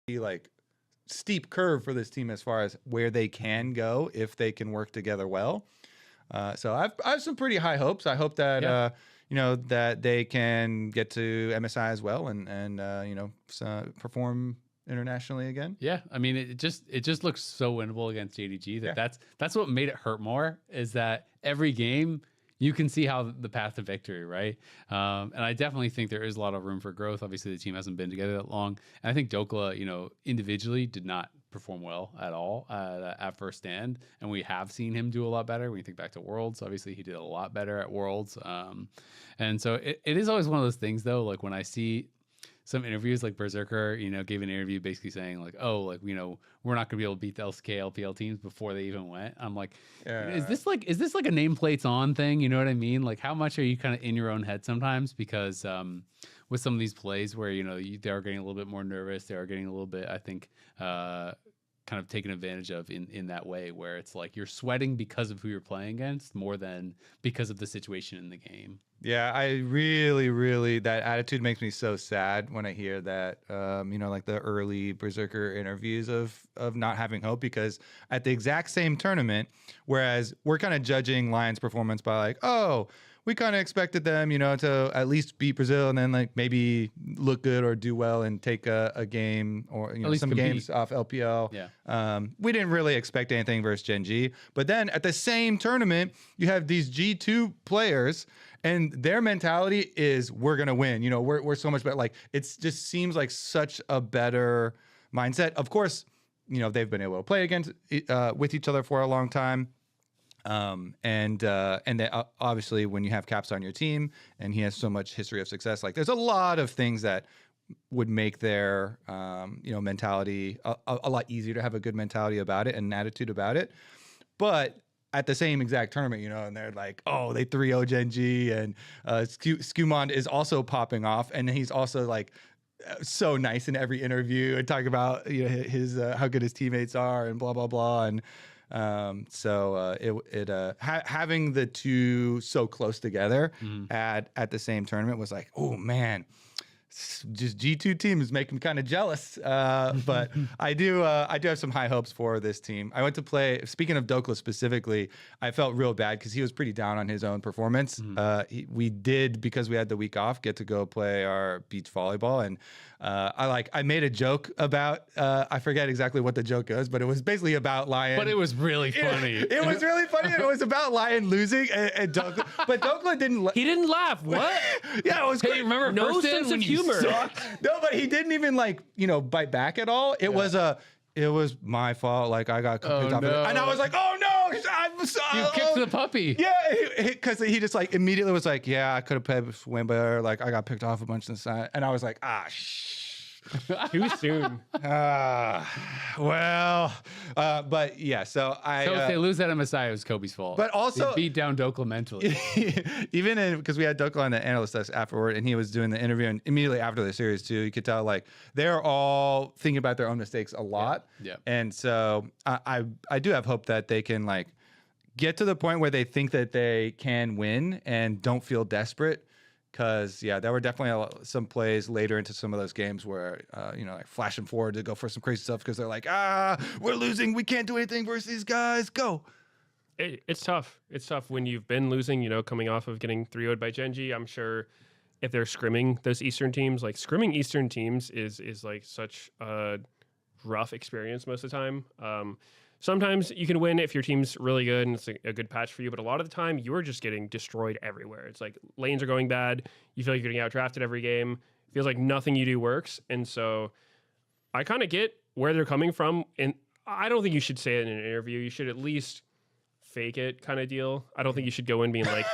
like steep curve for this team as far as where they can go if they can work together well. So I have some pretty high hopes. I hope that that they can get to MSI as well and perform internationally again. Yeah, I mean, it just looks so winnable against JDG that's what made it hurt more, is that every game you can see how the path to victory, right? And I definitely think there is a lot of room for growth. Obviously, the team hasn't been together that long, and I think Dokla, individually did not perform well at all at first stand, and we have seen him do a lot better. When you think back to Worlds, obviously he did a lot better at Worlds, and so it is always one of those things, though. Like when I see some interviews, like Berserker, gave an interview basically saying like, oh, like, we're not gonna be able to beat the LCK LPL teams before they even went. I'm like, is this like a nameplates on thing? You know what I mean? Like, how much are you kind of in your own head sometimes? Because with some of these plays where, they are getting a little bit more nervous, they are getting a little bit, I think, kind of taken advantage of in that way, where it's like you're sweating because of who you're playing against more than because of the situation in the game. Yeah, I really, that attitude makes me so sad when I hear that, like the early Berserker interviews of not having hope, because at the exact same tournament, whereas we're kind of judging Lions' performance by like, oh, we kind of expected them, to at least beat Brazil and then like maybe look good or do well and take a game or some games off LPL. Yeah. We didn't really expect anything versus Gen G. But then at the same tournament, you have these G2 players and their mentality is we're going to win. We're so much better. Like, it just seems like such a better mindset. Of course, they've been able to play against with each other for a long time. And then obviously when you have Caps on your team and he has so much history of success, like there's a lot of things that would make their, mentality a lot easier to have a good mentality about it and an attitude about it. But at the same exact tournament, and they're like, oh, they 3-0 Gen G, and Skumond is also popping off, and he's also like so nice in every interview and talking about his how good his teammates are and blah blah blah, and having the two so close together at the same tournament was like, oh man, just G2 team is making me kind of jealous. But I do have some high hopes for this team. I went to play, speaking of Dokla specifically, I felt real bad because he was pretty down on his own performance. We did, because we had the week off, get to go play our beach volleyball, and I made a joke about I forget exactly what the joke was, but it was basically about Lion. But it was really funny. It was really funny, and it was about Lion losing and Dokla. But Dokla didn't. He didn't laugh. What? Yeah, it was. Hey, remember no sense of humor. No, but he didn't even bite back at all. It was my fault. Like, I got picked off, and I was like, oh no, I'm sorry. You kicked the puppy. Yeah, because he just like immediately was like, yeah, I could have played with win better. Like, I got picked off a bunch of the side, and I was like, too soon. But yeah, so if they lose that MSI, it was Kobe's fault. But also they beat down Dokla mentally. Even because we had Dokla on the analyst desk afterward, and he was doing the interview, and immediately after the series too, you could tell like they're all thinking about their own mistakes a lot. Yeah. And so I do have hope that they can like get to the point where they think that they can win and don't feel desperate. Because, there were definitely some plays later into some of those games where, like flashing forward to go for some crazy stuff because they're like, we're losing. We can't do anything versus these guys. Go. It's tough. It's tough when you've been losing, coming off of getting 3-0'd by Gen G. I'm sure if they're scrimming those Eastern teams, like scrimming Eastern teams is like such a rough experience most of the time. Sometimes you can win if your team's really good and it's a good patch for you, but a lot of the time you are just getting destroyed everywhere. It's like lanes are going bad. You feel like you're getting outdrafted every game. It feels like nothing you do works. And so I kind of get where they're coming from. And I don't think you should say it in an interview. You should at least fake it kind of deal. I don't think you should go in being like,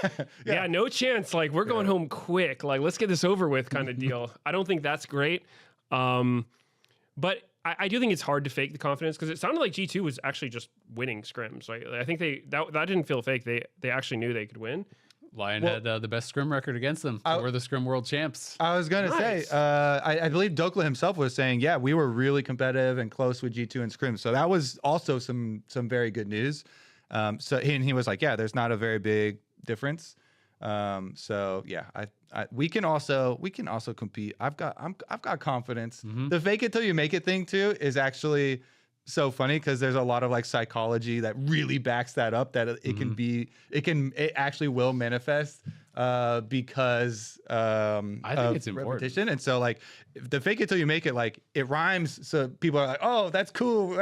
yeah, no chance. Like, we're going home quick. Like, let's get this over with kind of deal. I don't think that's great. But I do think it's hard to fake the confidence because it sounded like G2 was actually just winning scrims. Right? I think that didn't feel fake. They actually knew they could win. Lion had the best scrim record against them. We're the scrim world champs. I was going to say, I believe Dokla himself was saying, yeah, we were really competitive and close with G2 and scrim. So that was also some very good news. He was like, yeah, there's not a very big difference. So yeah, we can also compete. I've got confidence. The fake it till you make it thing too is actually so funny because there's a lot of like psychology that really backs that up, that it actually will manifest because I think it's important. repetition. And so like the fake it till you make it, like it rhymes, so people are like, oh, that's cool,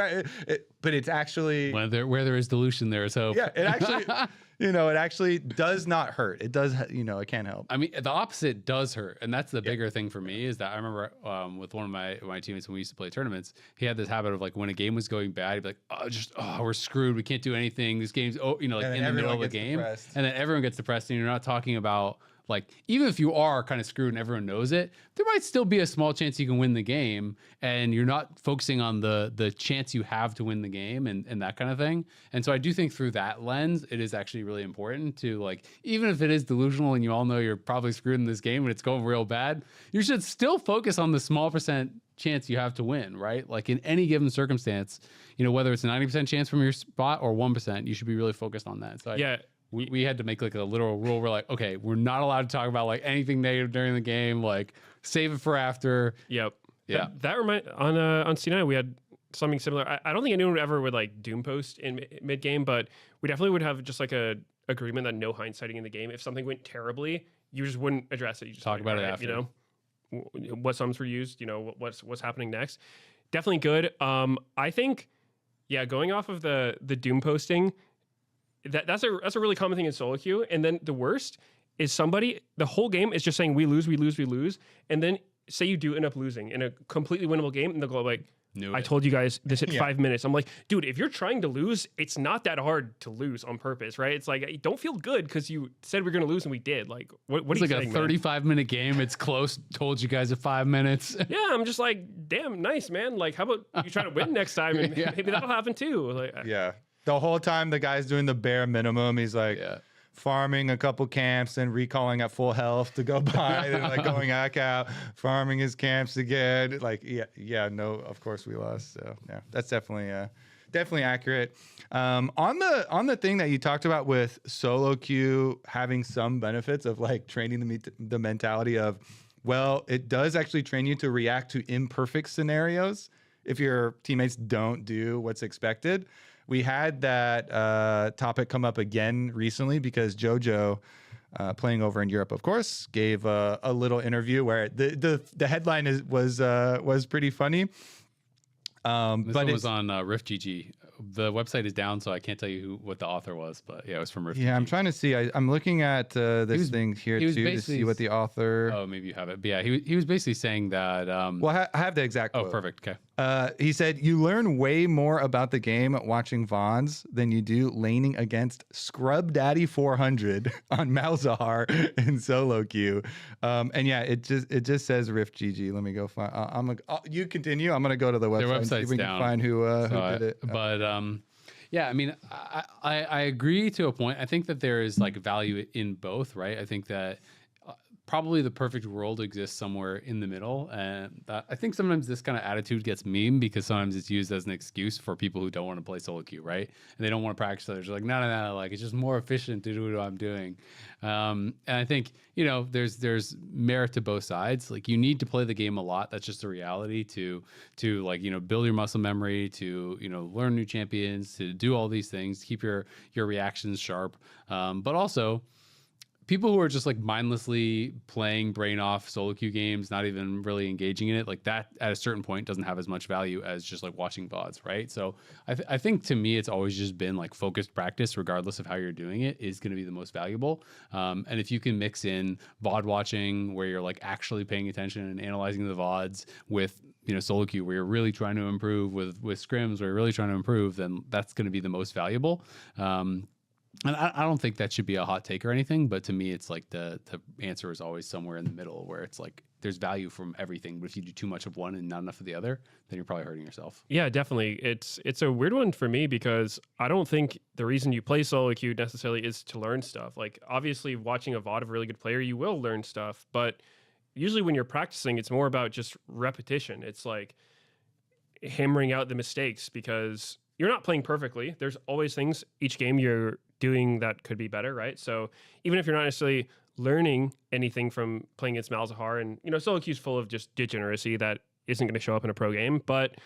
but it's actually where there is delusion, there is hope. Yeah, it actually it actually does not hurt. It does, it can't help. I mean, the opposite does hurt, and that's the bigger thing for me. Is that I remember with one of my teammates when we used to play tournaments, he had this habit of like when a game was going bad, he'd be like, we're screwed. We can't do anything. This game's like in the middle of a game, depressed. And then everyone gets depressed, and you're not talking about. Like, even if you are kind of screwed and everyone knows it, there might still be a small chance you can win the game, and you're not focusing on the chance you have to win the game and that kind of thing. And so I do think through that lens, it is actually really important to, like, even if it is delusional and you all know you're probably screwed in this game and it's going real bad, you should still focus on the small percent chance you have to win, right? Like in any given circumstance, whether it's a 90% chance from your spot or 1%, you should be really focused on that. So we had to make like a literal rule. We're like, okay, we're not allowed to talk about like anything negative during the game. Like, save it for after. Yep. Yeah. That remind on C9 we had something similar. I don't think anyone ever would like doom post in mid game, but we definitely would have just like a agreement that no hindsighting in the game. If something went terribly, you just wouldn't address it. You just talk about it after. What sums were used. What's happening next. Definitely good. I think, going off of the doom posting. That's a really common thing in solo queue. And then the worst is the whole game is just saying we lose, and then say you do end up losing in a completely winnable game, and they'll go like, I told you guys this at 5 minutes. I'm like, dude, if you're trying to lose, it's not that hard to lose on purpose, right? It's like, don't feel good because you said we're going to lose and we did. Like, what are you saying, It's like a 35-minute game. It's close. Told you guys at 5 minutes. Yeah, I'm just like, damn, nice, man. Like, how about you try to win next time, and maybe that'll happen too. Like, yeah. The whole time the guy's doing the bare minimum. He's like farming a couple camps and recalling at full health to go by and like going back out, farming his camps again. Like, no, of course we lost. So yeah, that's definitely accurate. On the thing that you talked about with solo queue having some benefits of like training the mentality of, well, it does actually train you to react to imperfect scenarios if your teammates don't do what's expected. We had that topic come up again recently because JoJo, playing over in Europe, of course, gave a little interview where the headline was pretty funny. This one was on RiftGG. The website is down, so I can't tell you what the author was, but it was from RiftGG. Yeah, I'm trying to see. I'm looking at this thing here too to see what the author. Oh, maybe you have it. But yeah, he was basically saying that. Well, I have the exact quote. Oh, perfect. Okay. He said, "You learn way more about the game watching Vons than you do laning against Scrub Daddy 400 on Malzahar in solo queue." And yeah, it just says Rift GG. Let me go find. You continue. I'm gonna go to the website. Their website's and see if we down. can find who did it. But yeah, I mean, I agree to a point. I think that there is like value in both, right? I think that. Probably the perfect world exists somewhere in the middle, and I think sometimes this kind of attitude gets memed because sometimes it's used as an excuse for people who don't want to play solo queue, right? And they don't want to practice. So they're just like, no, like it's just more efficient to do what I'm doing. And I think there's merit to both sides. Like you need to play the game a lot. That's just a reality to like build your muscle memory, to learn new champions, to do all these things, keep your reactions sharp, but also. People who are just like mindlessly playing brain off solo queue games, not even really engaging in it, like that at a certain point doesn't have as much value as just like watching VODs, right? So I think to me, it's always just been like focused practice, regardless of how you're doing it, is going to be the most valuable. And if you can mix in VOD watching, where you're like actually paying attention and analyzing the VODs with solo queue, where you're really trying to improve with scrims, where you're really trying to improve, then that's going to be the most valuable. And I don't think that should be a hot take or anything, but to me, it's like the answer is always somewhere in the middle, where it's like there's value from everything. But if you do too much of one and not enough of the other, then you're probably hurting yourself. Yeah, definitely. It's a weird one for me because I don't think the reason you play solo queue necessarily is to learn stuff. Like obviously, watching a VOD of a really good player, you will learn stuff, but usually when you're practicing, it's more about just repetition. It's like hammering out the mistakes because you're not playing perfectly. There's always things each game you're doing that could be better, right? So even if you're not necessarily learning anything from playing against Malzahar, and solo queue's full of just degeneracy that isn't going to show up in a pro game, but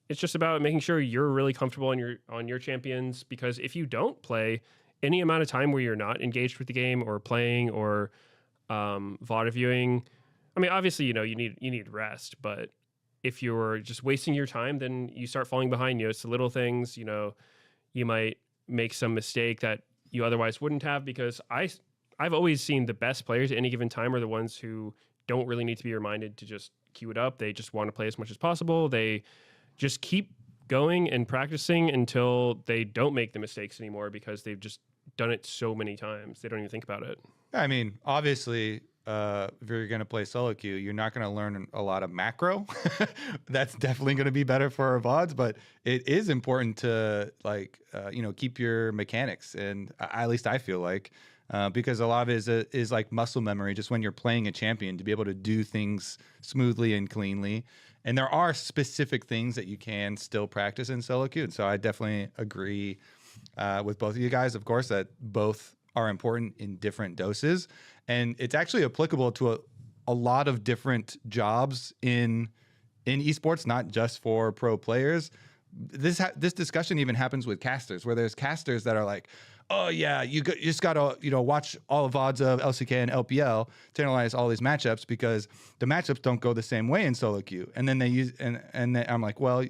it's just about making sure you're really comfortable on your champions, because if you don't play any amount of time where you're not engaged with the game or playing or VOD viewing, I mean, obviously, you need rest, but if you're just wasting your time, then you start falling behind. It's the little things, you might make some mistake that you otherwise wouldn't have, because I've always seen the best players at any given time are the ones who don't really need to be reminded to just queue it up. They just want to play as much as possible. They just keep going and practicing until they don't make the mistakes anymore, because they've just done it so many times. They don't even think about it. I mean, obviously, if you're going to play solo queue, you're not going to learn a lot of macro. That's definitely going to be better for our VODs, but it is important to keep your mechanics. And at least I feel like, because a lot of it is like muscle memory, just when you're playing a champion, to be able to do things smoothly and cleanly. And there are specific things that you can still practice in solo queue. And so I definitely agree with both of you guys, of course, that both are important in different doses. And it's actually applicable to a lot of different jobs in esports, not just for pro players. This discussion even happens with casters, where there's casters that are like, oh yeah, you just gotta watch all the VODs of LCK and LPL to analyze all these matchups, because the matchups don't go the same way in solo queue. And then they use and then I'm like, well,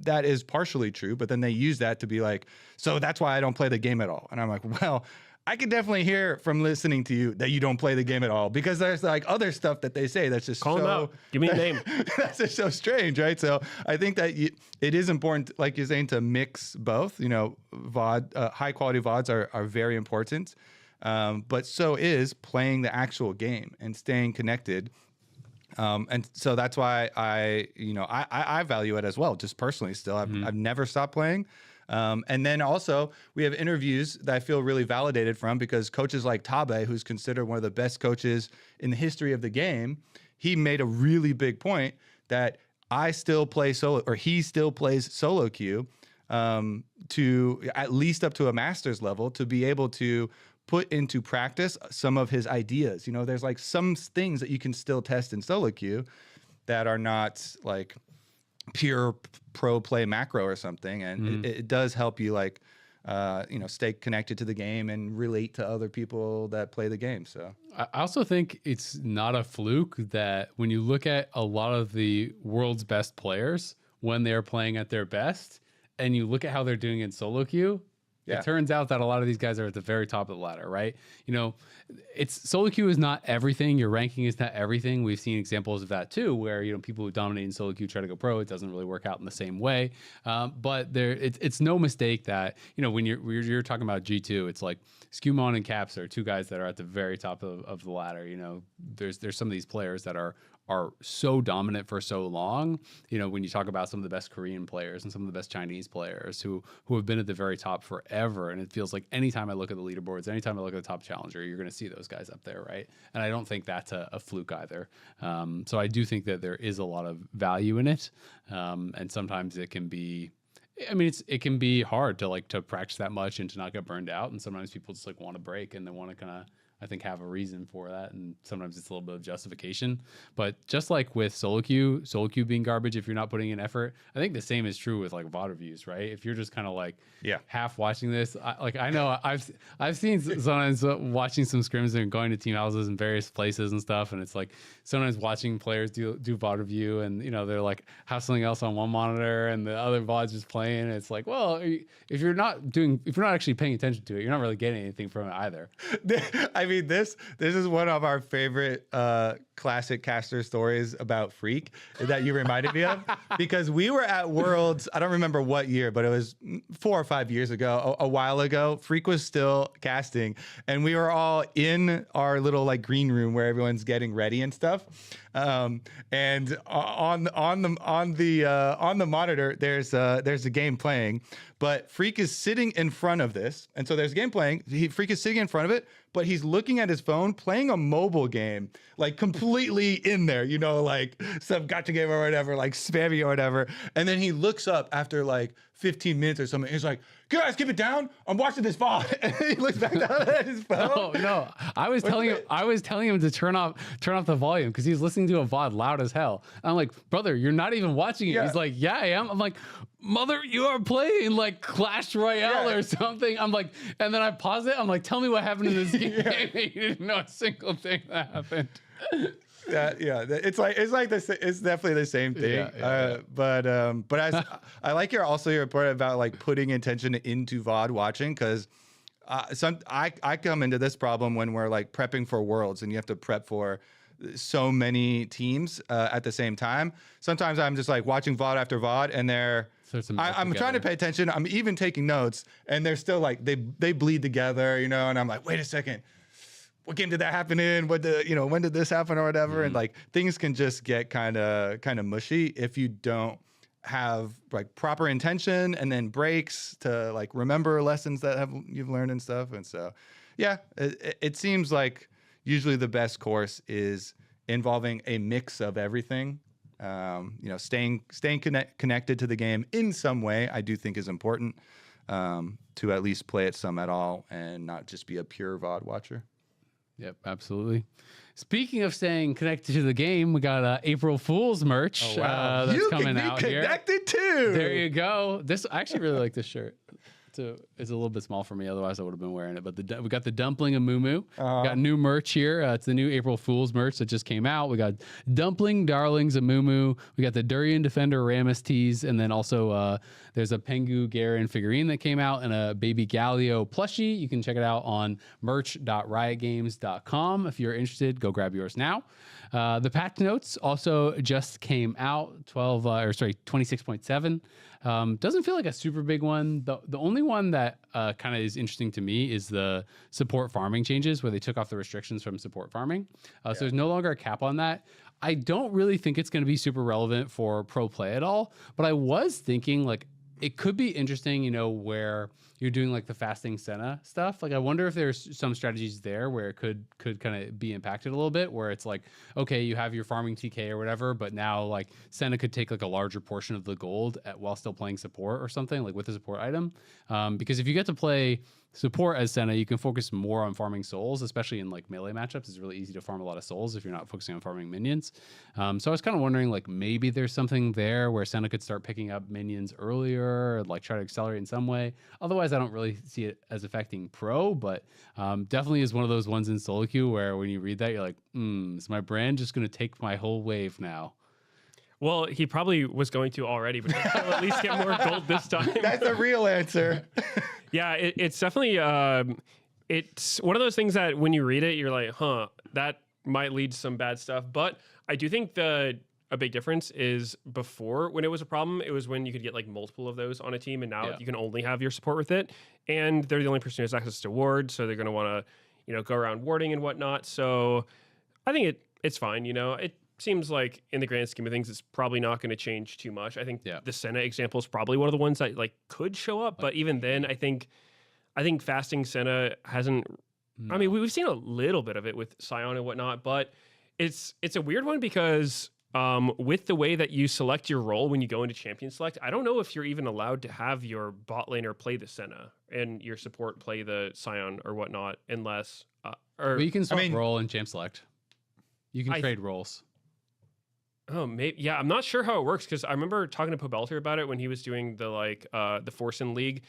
that is partially true, but then they use that to be like, so that's why I don't play the game at all. And I'm like, well, I can definitely hear from listening to you that you don't play the game at all, because there's like other stuff that they say that's just call them out. Give me a name. That's just so strange, right? So I think that it is important, like you're saying, to mix both. VOD, high quality VODs are very important, but so is playing the actual game and staying connected. And so that's why I value it as well, just personally. Still, I've never stopped playing. And then also we have interviews that I feel really validated from, because coaches like Tabe, who's considered one of the best coaches in the history of the game, he made a really big point that I still play solo, or he still plays solo queue, to at least up to a master's level, to be able to put into practice some of his ideas. There's like some things that you can still test in solo queue that are not like pure pro play macro or something, and it does help you stay connected to the game and relate to other people that play the game. So I also think it's not a fluke that when you look at a lot of the world's best players when they're playing at their best, and you look at how they're doing in solo queue, it turns out that a lot of these guys are at the very top of the ladder, right? It's solo queue is not everything. Your ranking is not everything. We've seen examples of that too, where people who dominate in solo queue try to go pro. It doesn't really work out in the same way. But it's no mistake that when you're talking about G2, it's like Skewmon and Caps are two guys that are at the very top of the ladder. There's some of these players that are so dominant for so long. When you talk about some of the best Korean players and some of the best Chinese players who have been at the very top forever, and it feels like anytime I look at the leaderboards, anytime I look at the top challenger, you're going to see those guys up there, right? And I don't think that's a fluke either. So I do think that there is a lot of value in it, and sometimes it can be. I mean, it can be hard to practice that much and to not get burned out, and sometimes people just want to break and they want to kind of, I think, have a reason for that, and sometimes it's a little bit of justification. But just like with solo queue being garbage if you're not putting in effort, I think the same is true with VOD reviews, right? If you're just kind of half watching this, I know I've seen sometimes watching some scrims and going to team houses in various places and stuff, and it's like sometimes watching players do VOD review, and they're like have something else on one monitor and the other VOD's just playing. And it's like, well, if you're not actually paying attention to it, you're not really getting anything from it either. I mean, this is one of our favorite classic caster stories about Freak that you reminded me of, because we were at Worlds, I don't remember what year, but it was 4 or 5 years ago, a while ago. Freak was still casting, and we were all in our little green room where everyone's getting ready and stuff. And on the monitor, there's a game playing, but Freak is sitting in front of this, and so there's a game playing. Freak is sitting in front of it, but he's looking at his phone, playing a mobile game, like completely in there, you know, like some gotcha game or whatever, like spammy or whatever. And then he looks up after like 15 minutes or something. He's like, guys, keep it down. I'm watching this VOD. And he looks back down at his phone. Oh no! I was telling him to turn off the volume because he's listening to a VOD loud as hell. And I'm like, brother, you're not even watching it. Yeah. He's like, yeah, I am. I'm like, mother, you are playing like Clash Royale or something. I'm like, and then I pause it. I'm like, tell me what happened in this game. You didn't know a single thing that happened. It's definitely the same thing. But as I like your report about like putting intention into VOD watching, because I come into this problem when we're like prepping for Worlds and you have to prep for so many teams at the same time. Sometimes I'm just like watching VOD after VOD and I'm trying to pay attention. I'm even taking notes and they're still like they bleed together, you know, and I'm like, wait a second. What game did that happen in? When did this happen or whatever? And like things can just get kind of mushy if you don't have like proper intention and then breaks to like remember lessons that you've learned and stuff. And so, yeah, it seems like usually the best course is involving a mix of everything. Staying connected to the game in some way, I do think is important to at least play it some at all and not just be a pure VOD watcher. Yep, absolutely. Speaking of staying connected to the game, we got April Fool's merch that's coming out here. You can be connected too. There you go. I actually really like this shirt. It's a little bit small for me. Otherwise, I would have been wearing it. But we got the Dumpling and Moo Moo. We got new merch here. It's the new April Fool's merch that just came out. We got Dumpling, Darlings, and Moo Moo. We got the Durian Defender Rammus tees. And then also there's a Pengu Garen figurine that came out and a Baby Galio plushie. You can check it out on merch.riotgames.com. If you're interested, go grab yours now. The patch notes also just came out, 26.7. Doesn't feel like a super big one. The only one that kind of is interesting to me is the support farming changes where they took off the restrictions from support farming. So there's no longer a cap on that. I don't really think it's going to be super relevant for pro play at all, but I was thinking like it could be interesting, where you're doing like the fasting Senna stuff. Like I wonder if there's some strategies there where it could kind of be impacted a little bit, where it's like, okay, you have your farming TK or whatever, but now like Senna could take like a larger portion of the gold while still playing support or something, like with a support item. Because if you get to play support as Senna, you can focus more on farming souls, especially in like melee matchups. It's really easy to farm a lot of souls if you're not focusing on farming minions. So I was kind of wondering like maybe there's something there where Senna could start picking up minions earlier, like try to accelerate in some way. Otherwise, I don't really see it as affecting pro, but definitely is one of those ones in solo queue where when you read that, you're like, is my brand just going to take my whole wave now? Well, he probably was going to already, but he'll at least get more gold this time. That's the real answer. Yeah, it's definitely it's one of those things that when you read it, you're like, that might lead to some bad stuff. But I do think a big difference is before, when it was a problem, it was when you could get like multiple of those on a team, and now you can only have your support with it, and they're the only person who has access to ward, so they're going to want to go around warding and whatnot. So I think it's fine. It seems like in the grand scheme of things, it's probably not going to change too much. I think the Senna example is probably one of the ones that like could show up, but even then, I think fasting Senna hasn't. No. I mean, we've seen a little bit of it with Sion and whatnot, but it's a weird one because with the way that you select your role when you go into champion select, I don't know if you're even allowed to have your bot laner play the Senna and your support play the Sion or whatnot, unless well, you can swap role in champ select. You can trade roles. Oh, maybe. Yeah, I'm not sure how it works because I remember talking to Pobelter about it when he was doing the Forsen League.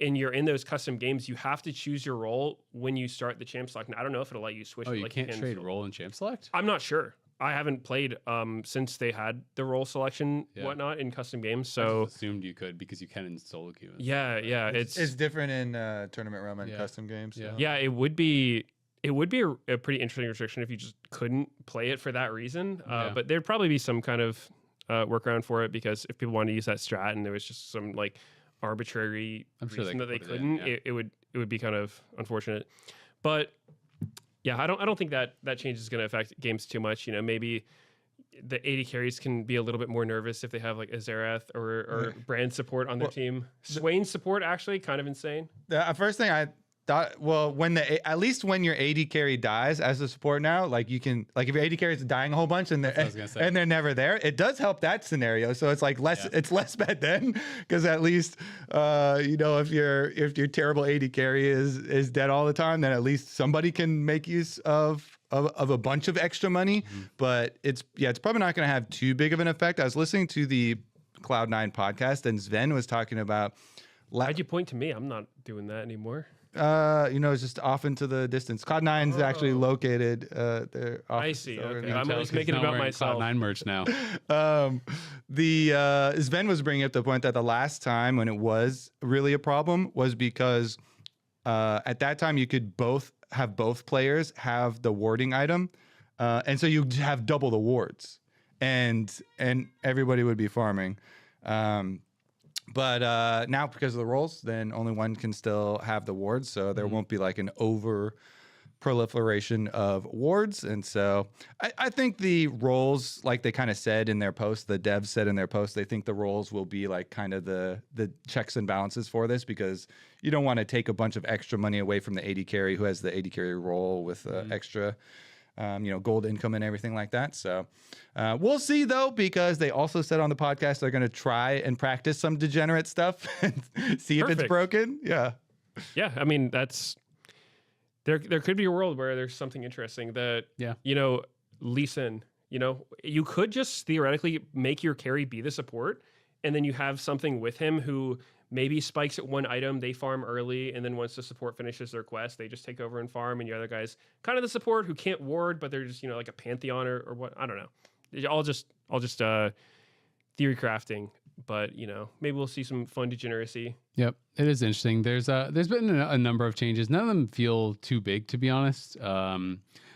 And you're in those custom games, you have to choose your role when you start the champ select. And I don't know if it'll let you switch. Oh, you can't trade role in champ select? I'm not sure. I haven't played since they had the role selection whatnot in custom games. So I just assumed you could because you can in solo queue. Yeah. It's different in tournament realm and custom games. So. Yeah, it would be a pretty interesting restriction if you just couldn't play it for that reason. But there'd probably be some kind of workaround for it, because if people wanted to use that strat and there was just some like arbitrary reason that they couldn't, it would be kind of unfortunate. But yeah, I don't think that change is going to affect games too much. Maybe the AD carries can be a little bit more nervous if they have like Azerath or brand support on their team. Swain's support actually kind of insane. The first thing Well, at least when your AD carry dies as a support now, like you can, like if your AD carry is dying a whole bunch and they're never there, it does help that scenario. So it's like it's less bad then, because at least if your terrible AD carry is dead all the time, then at least somebody can make use of a bunch of extra money. But it's probably not going to have too big of an effect. I was listening to the Cloud9 podcast and Sven was talking about. Why'd you point to me? I'm not doing that anymore. It's just off into the distance. Cloud9 is actually located there. I see. Okay. I'm always making it about myself. Cloud9 merch now. Sven was bringing up the point that the last time when it was really a problem was because at that time you could have both players have the warding item, and so you have double the wards, and everybody would be farming. But now, because of the roles, then only one can still have the wards, so there won't be like an over proliferation of wards. And so I think the roles, like they kind of said in their post, the devs said in their post, they think the roles will be like kind of the checks and balances for this, because you don't want to take a bunch of extra money away from the AD carry who has the AD carry role with extra gold income and everything like that. So we'll see, though, because they also said on the podcast they're going to try and practice some degenerate stuff and see if it's broken. Yeah. Yeah. I mean, there could be a world where there's something interesting that, Lee Sin, you could just theoretically make your carry be the support, and then you have something with him who maybe spikes at one item, they farm early, and then once the support finishes their quest, they just take over and farm, and your other guy's kind of the support who can't ward, but they're just, like a Pantheon or what, I don't know. All just theory crafting, but, maybe we'll see some fun degeneracy. Yep, it is interesting. There's been a number of changes. None of them feel too big, to be honest.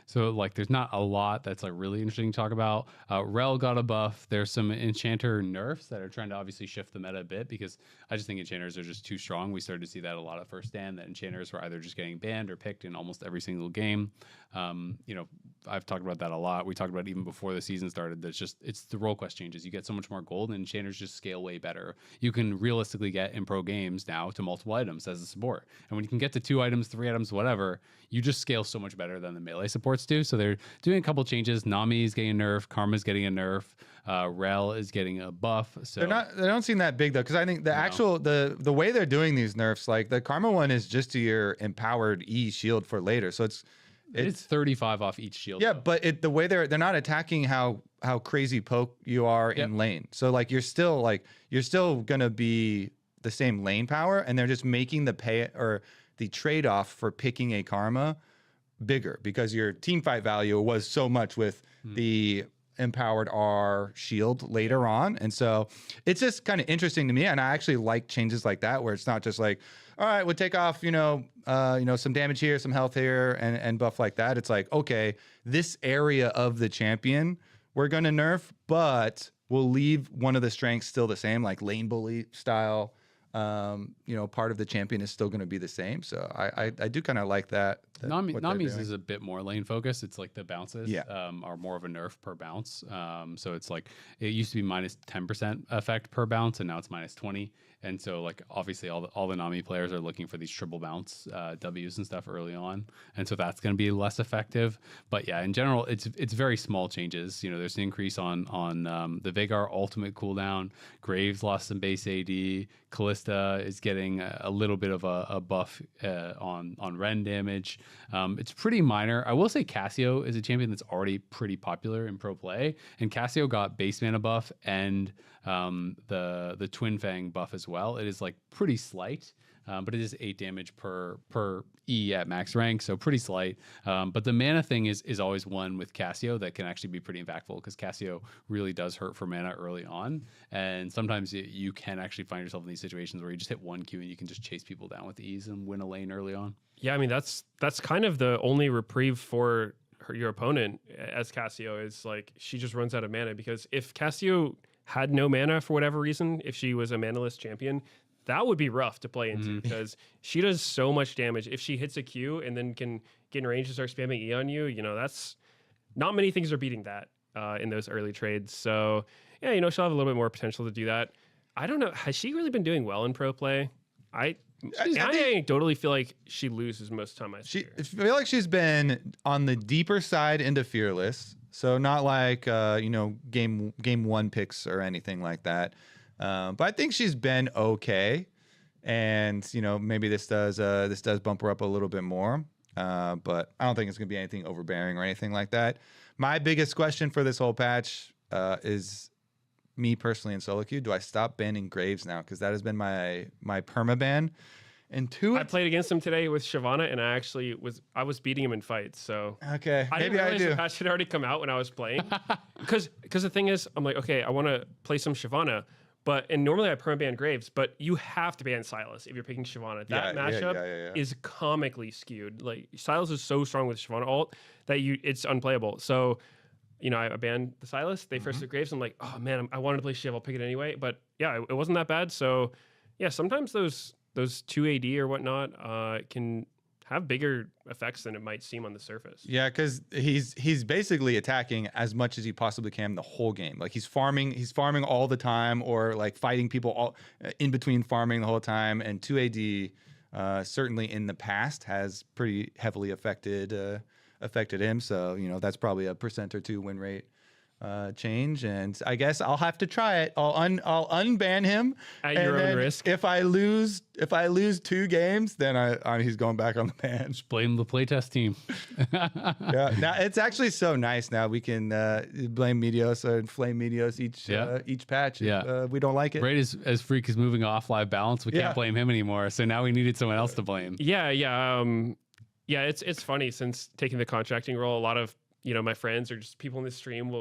So like there's not a lot that's like really interesting to talk about. Rel got a buff. There's some enchanter nerfs that are trying to obviously shift the meta a bit, because I just think enchanters are just too strong. We started to see that a lot at first stand, that enchanters were either just getting banned or picked in almost every single game. I've talked about that a lot. We talked about it even before the season started. It's the role quest changes. You get so much more gold, and enchanters just scale way better. You can realistically get in pro games now to multiple items as a support. And when you can get to 2 items, 3 items, whatever, you just scale so much better than the melee supports do. So they're doing a couple changes. Nami is getting a nerf. Karma's getting a nerf. Rel is getting a buff. So they don't seem that big though, because I think the way they're doing these nerfs, like the Karma one is just to your empowered E shield for later. So it's 35 off each shield. Yeah, though. But the way they're not attacking how crazy poke you are in lane. So like you're still gonna be the same lane power, and they're just making the trade off for picking a Karma bigger, because your team fight value was so much with the empowered R shield later on. And so it's just kind of interesting to me, and I actually like changes like that, where it's not just like, all right, we'll take off some damage here, some health here, and buff like that. It's like, okay, this area of the champion we're gonna nerf, but we'll leave one of the strengths still the same, like lane bully style. Part of the champion is still going to be the same. So I do kind of like that. Nami's is a bit more lane focused. It's like the bounces are more of a nerf per bounce. So it's like, it used to be minus 10% effect per bounce, and now it's minus 20. And so like obviously all the Nami players are looking for these triple bounce W's and stuff early on, and so that's going to be less effective. But yeah, in general, it's very small changes. There's an increase on the Veigar ultimate cooldown. Graves lost some base AD. Callista is getting a little bit of a buff on Ren damage. It's pretty minor. I will say Cassio is a champion that's already pretty popular in pro play, and Cassio got base mana buff and the Twin Fang buff as well. It is like pretty slight, but it is 8 damage per E at max rank, so pretty slight. But the mana thing is always one with Cassio that can actually be pretty impactful, because Cassio really does hurt for mana early on, and sometimes you can actually find yourself in these situations where you just hit 1 Q and you can just chase people down with ease and win a lane early on. Yeah, I mean that's kind of the only reprieve for your opponent as Cassio, is like she just runs out of mana, because if Cassio had no mana for whatever reason, if she was a manaless champion, that would be rough to play into, because she does so much damage. If she hits a Q and then can get in range and start spamming E on you, that's not many things are beating that in those early trades. So yeah, she'll have a little bit more potential to do that. I don't know. Has she really been doing well in pro play? I anecdotally feel like she loses most of the time I see her. I feel like she's been on the deeper side into Fearless. So not like, game one picks or anything like that. But I think she's been okay. And, maybe this does bump her up a little bit more. But I don't think it's going to be anything overbearing or anything like that. My biggest question for this whole patch is me personally in solo queue. Do I stop banning Graves now? Because that has been my permaban. And I played against him today with Shyvana, and I was beating him in fights. So okay, I didn't realize the patch had already come out when I was playing. Because the thing is, I'm like, okay, I want to play some Shyvana, and normally I permaban Graves, but you have to ban Sylas if you're picking Shyvana. That matchup is comically skewed. Like Sylas is so strong with Shyvana ult that it's unplayable. So I banned the Sylas. They first took Graves. I'm like, oh man, I wanted to play Shiv. I'll pick it anyway. But yeah, it wasn't that bad. So yeah, sometimes those 2 AD or whatnot can have bigger effects than it might seem on the surface. Yeah, because he's basically attacking as much as he possibly can the whole game. Like he's farming all the time, or like fighting people all in between farming the whole time. And 2 AD certainly in the past has pretty heavily affected him. So that's probably a % or 2 win rate change, and I guess I'll have to try it. I'll unban him at your own risk. If I lose 2 games, then he's going back on the ban. Just blame the playtest team. Yeah, now it's actually so nice. Now we can blame Meteos or flame Meteos each patch. Yeah, if we don't like it. Right as Freak is moving off live balance, we can't blame him anymore. So now we needed someone else to blame. Yeah. It's funny, since taking the contracting role, a lot of my friends or just people in the stream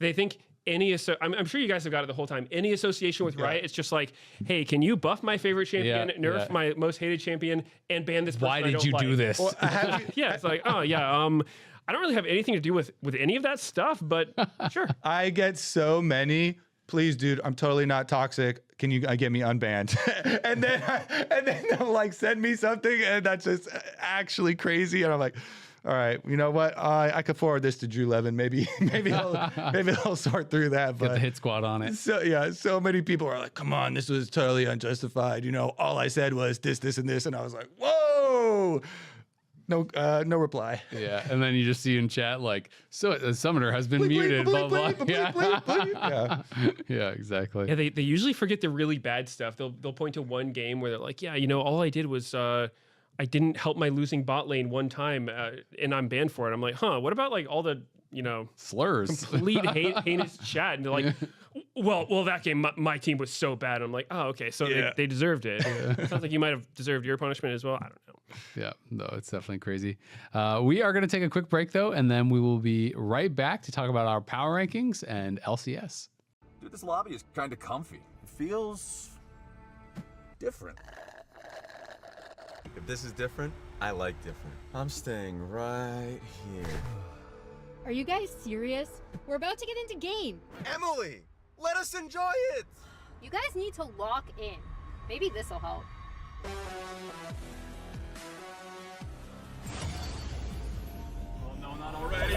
they think I'm sure you guys have got it the whole time. Any association with Riot, it's just like, hey, can you buff my favorite champion, nerf my most hated champion, and ban this person? Why did you do this? Well, it's like, oh yeah, I don't really have anything to do with any of that stuff, but sure. I get so many. Please, dude, I'm totally not toxic. Can you get me unbanned? and then they'll like send me something, and that's just actually crazy. And I'm like, all right, you know what? I could forward this to Drew Levin. Maybe they'll sort through that. But get the hit squad on it. So many people are like, come on, this was totally unjustified. All I said was this, and this, and I was like, whoa. No reply. Yeah, and then you just see in chat like, so the summoner has been muted. Blah blah. Yeah, yeah, exactly. Yeah, they usually forget the really bad stuff. They'll point to one game where they're like, yeah, all I did was I didn't help my losing bot lane one time, and I'm banned for it. I'm like, huh? What about like all the slurs, complete heinous chat? And they're like, well, that game my team was so bad. I'm like, oh, okay, so they deserved it. Sounds like you might have deserved your punishment as well. I don't know. Yeah, no, it's definitely crazy. We are going to take a quick break though, and then we will be right back to talk about our power rankings and LCS. Dude, this lobby is kind of comfy. It feels different. If this is different, I like different. I'm staying right here. Are you guys serious? We're about to get into game. Emily, let us enjoy it. You guys need to lock in. Maybe this'll help. Oh no, not already.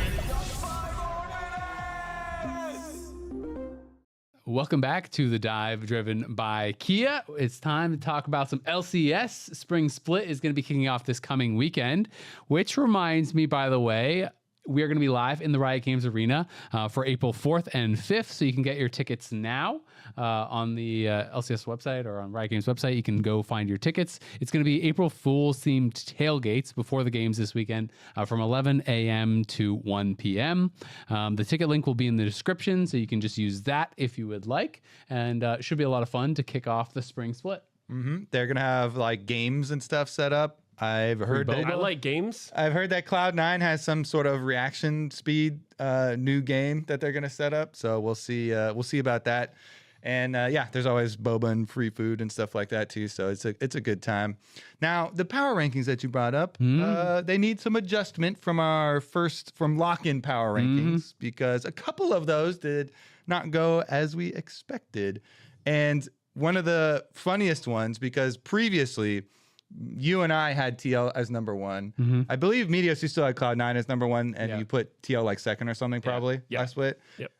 Welcome back to the dive driven by Kia. It's time to talk about some LCS. Spring Split is going to be kicking off this coming weekend, which reminds me, by the way, we are going to be live in the Riot Games Arena for April 4th and 5th. So you can get your tickets now on the LCS website or on Riot Games website. You can go find your tickets. It's going to be April Fool's themed tailgates before the games this weekend from 11 a.m. to 1 p.m. The ticket link will be in the description, so you can just use that if you would like. And it should be a lot of fun to kick off the Spring Split. Mm-hmm. They're going to have like games and stuff set up. I've heard that, I like games. I've heard that Cloud9 has some sort of reaction speed new game that they're going to set up. So we'll see about that. And there's always boba and free food and stuff like that too. So it's a good time. Now the power rankings that you brought up, they need some adjustment from lock-in power rankings because a couple of those did not go as we expected. And one of the funniest ones, because previously you and I had TL as number 1. I believe Meteos, you still had Cloud9 as number 1, and you put TL like second or something probably last split. Yep.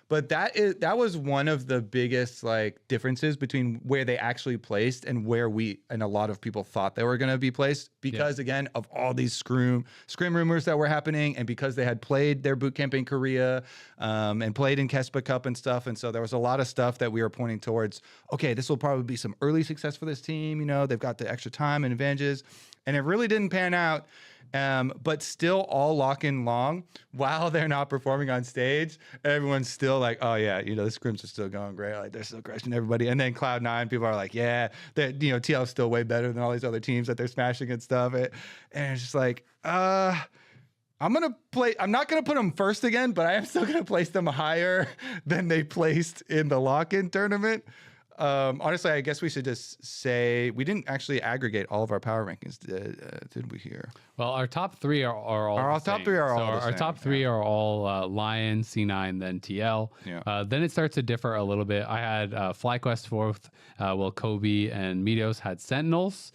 But But that was one of the biggest like differences between where they actually placed and where we and a lot of people thought they were going to be placed because again of all these scrim rumors that were happening, and because they had played their boot camp in Korea and played in Kespa Cup and stuff, and so there was a lot of stuff that we were pointing towards. Okay, this will probably be some early success for this team. You know, they've got the extra time and advantages, and it really didn't pan out. But still all lock in long while they're not performing on stage. Everyone's still like, oh yeah, you know, the scrims are still going great. Like they're still crushing everybody. And then Cloud9, people are like, yeah, that, you know, TL is still way better than all these other teams that they're smashing and stuff. And it's just like, I'm not going to put them first again, but I am still going to place them higher than they placed in the lock-in tournament. Honestly, I guess we should just say we didn't actually aggregate all of our power rankings, did we here? Well, our top three are all Our the top same. three are all the our same, top three are all Lion, C9, then TL. Yeah. Then it starts to differ a little bit. I had FlyQuest fourth, while Kobe and Mitos had Sentinels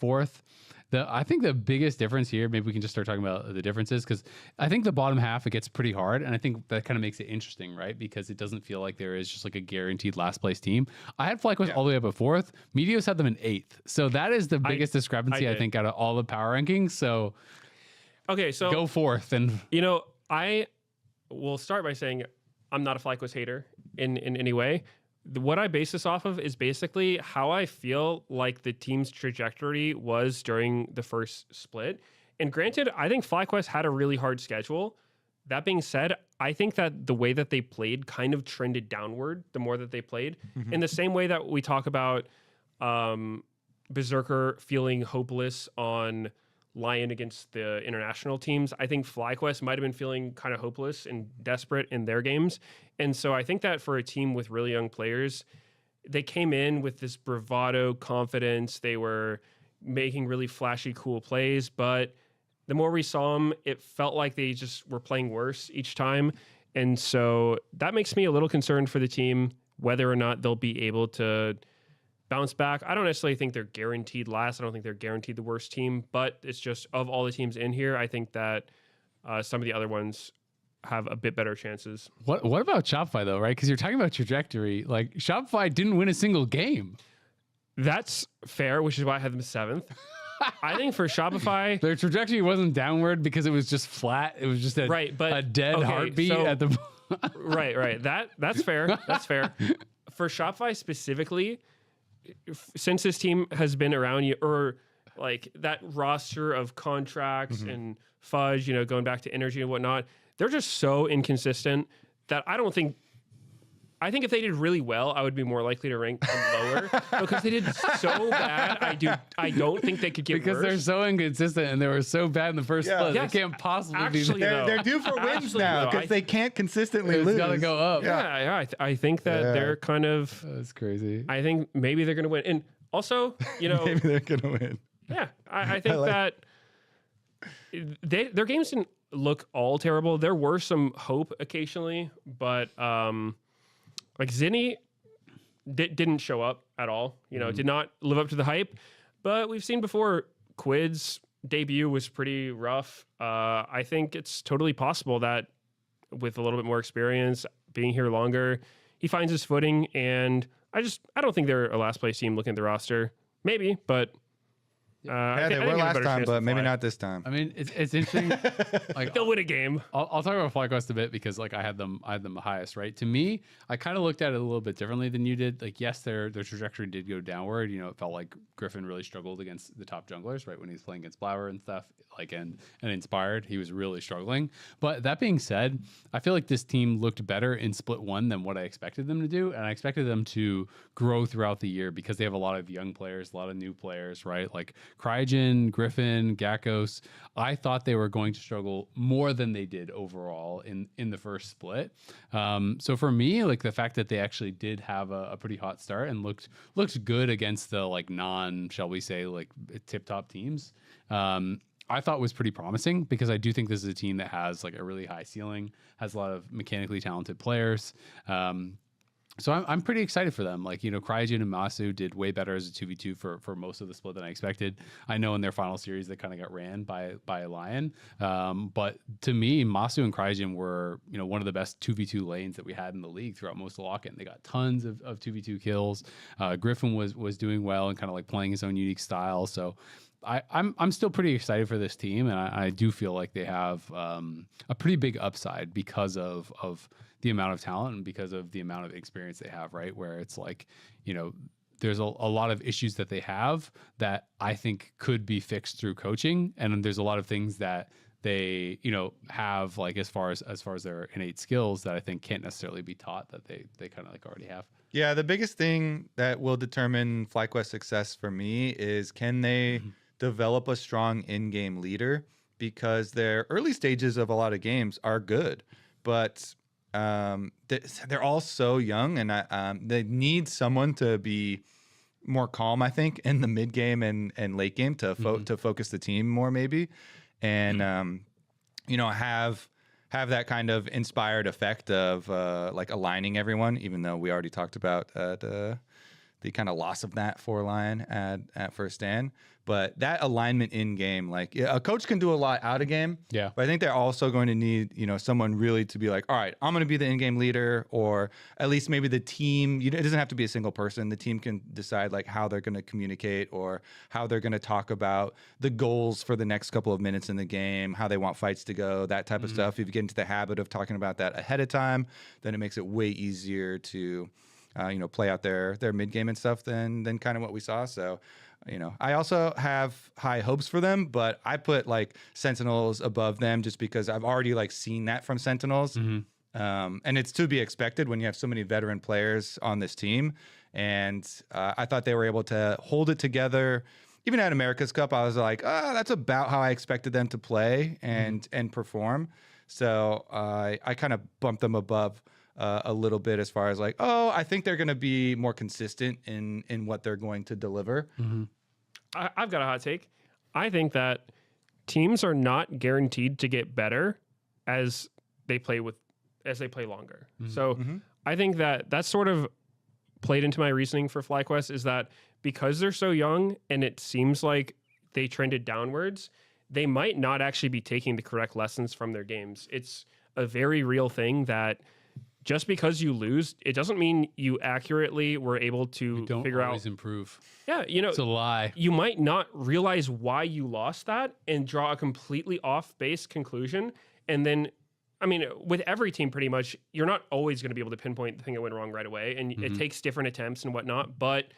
fourth. I think the biggest difference here, maybe we can just start talking about the differences, because I think the bottom half, it gets pretty hard. And I think that kind of makes it interesting, right? Because it doesn't feel like there is just like a guaranteed last place team. I had FlyQuest all the way up at fourth. Meteos had them in eighth. So that is the biggest discrepancy, I think, out of all the power rankings. So, okay, so go fourth. And, you know, I will start by saying I'm not a FlyQuest hater in any way. What I base this off of is basically how I feel like the team's trajectory was during the first split. And granted, I think FlyQuest had a really hard schedule. That being said, I think that the way that they played kind of trended downward the more that they played. In the same way that we talk about Berserker feeling hopeless on Lion against the international teams, I think FlyQuest might have been feeling kind of hopeless and desperate in their games. And so I think that for a team with really young players, they came in with this bravado, confidence. They were making really flashy, cool plays. But the more we saw them, it felt like they just were playing worse each time. And so that makes me a little concerned for the team, whether or not they'll be able to bounce back. I don't necessarily think they're guaranteed last. I don't think they're guaranteed the worst team, but it's just of all the teams in here, I think that some of the other ones have a bit better chances. what about Shopify though, right? Because you're talking about trajectory. Like Shopify didn't win a single game. That's fair, which is why I had them seventh. I think for Shopify, Their trajectory wasn't downward because it was just flat. It was just a dead heartbeat at the right. That's fair. That's fair. For Shopify specifically, since this team has been around you, or like that roster of contracts and fudge, you know, going back to energy and whatnot, they're just so inconsistent that I think if they did really well, I would be more likely to rank them lower. Because they did so bad, I don't think they could get because worse. they're so inconsistent and they were so bad in the first split. Yes. They can't possibly Actually, be no. They're due for wins Actually, now no, because they can't consistently It's lose. got to go up. Yeah, I think that they're kind of. That's crazy. I think maybe they're going to win, and also, you know, Maybe they're gonna win. yeah, I think that their games didn't look all terrible. There were some hope occasionally, but like Zinni didn't show up at all. You know, did not live up to the hype. But we've seen before, Quid's debut was pretty rough. I think it's totally possible that with a little bit more experience, being here longer, he finds his footing. And I don't think they're a last place team looking at the roster. Maybe, but Yeah, they were last time, but maybe not this time. I mean, it's interesting. Like They'll win a game. I'll talk about FlyQuest a bit because like I had them the highest, right? To me, I kind of looked at it a little bit differently than you did. Like, yes, their trajectory did go downward. You know, it felt like Griffin really struggled against the top junglers, right? When he was playing against Flower and stuff, like and Inspired, he was really struggling. But that being said, I feel like this team looked better in split one than what I expected them to do, and I expected them to grow throughout the year because they have a lot of young players, a lot of new players, right? Like Cryogen, Griffin, Gakkos. I thought they were going to struggle more than they did overall in the first split. So for me, like the fact that they actually did have a pretty hot start and looked good against the like shall we say, like tip top teams, I thought was pretty promising because I do think this is a team that has like a really high ceiling, has a lot of mechanically talented players. So I'm pretty excited for them. Like, Cryogene and Masu did way better as a 2v2 for most of the split than I expected. I know in their final series they kind of got ran by a Lion. But to me, Masu and Cryogene were, one of the best 2v2 lanes that we had in the league throughout most of the lock-in. They got tons of 2v2 kills. Griffin was doing well and kind of like playing his own unique style. So I'm still pretty excited for this team, and I do feel like they have a pretty big upside because of the amount of talent and because of the amount of experience they have, right? Where it's like, there's a lot of issues that they have that I think could be fixed through coaching, and there's a lot of things that they have, like as far as their innate skills that I think can't necessarily be taught, that they kind of like already have. Yeah, the biggest thing that will determine FlyQuest success for me is, can they develop a strong in-game leader? Because their early stages of a lot of games are good, but they're all so young, and they need someone to be more calm, I think, in the mid game and late game to focus the team more, maybe, and have that kind of inspired effect of like aligning everyone. Even though we already talked about the kind of loss of that for Lion at first stand. But that alignment in game, like a coach can do a lot out of game. Yeah. But I think they're also going to need, someone really to be like, all right, I'm going to be the in-game leader, or at least maybe the team. It doesn't have to be a single person. The team can decide like how they're going to communicate or how they're going to talk about the goals for the next couple of minutes in the game, how they want fights to go, that type of stuff. If you get into the habit of talking about that ahead of time, then it makes it way easier to play out their mid game and stuff than kind of what we saw. So, I also have high hopes for them, but I put like Sentinels above them just because I've already like seen that from Sentinels. And it's to be expected when you have so many veteran players on this team. And I thought they were able to hold it together. Even at America's Cup, I was like, that's about how I expected them to play and perform. So I kind of bumped them above a little bit as far as like, I think they're going to be more consistent in what they're going to deliver. I've got a hot take. I think that teams are not guaranteed to get better as they play longer. So I think that that's sort of played into my reasoning for FlyQuest, is that because they're so young and it seems like they trended downwards, they might not actually be taking the correct lessons from their games. It's a very real thing that just because you lose, it doesn't mean you accurately were able to figure out. Improve. Yeah, it's a lie. You might not realize why you lost that and draw a completely off base conclusion. And then, I mean, with every team, pretty much, you're not always going to be able to pinpoint the thing that went wrong right away, and it takes different attempts and whatnot. But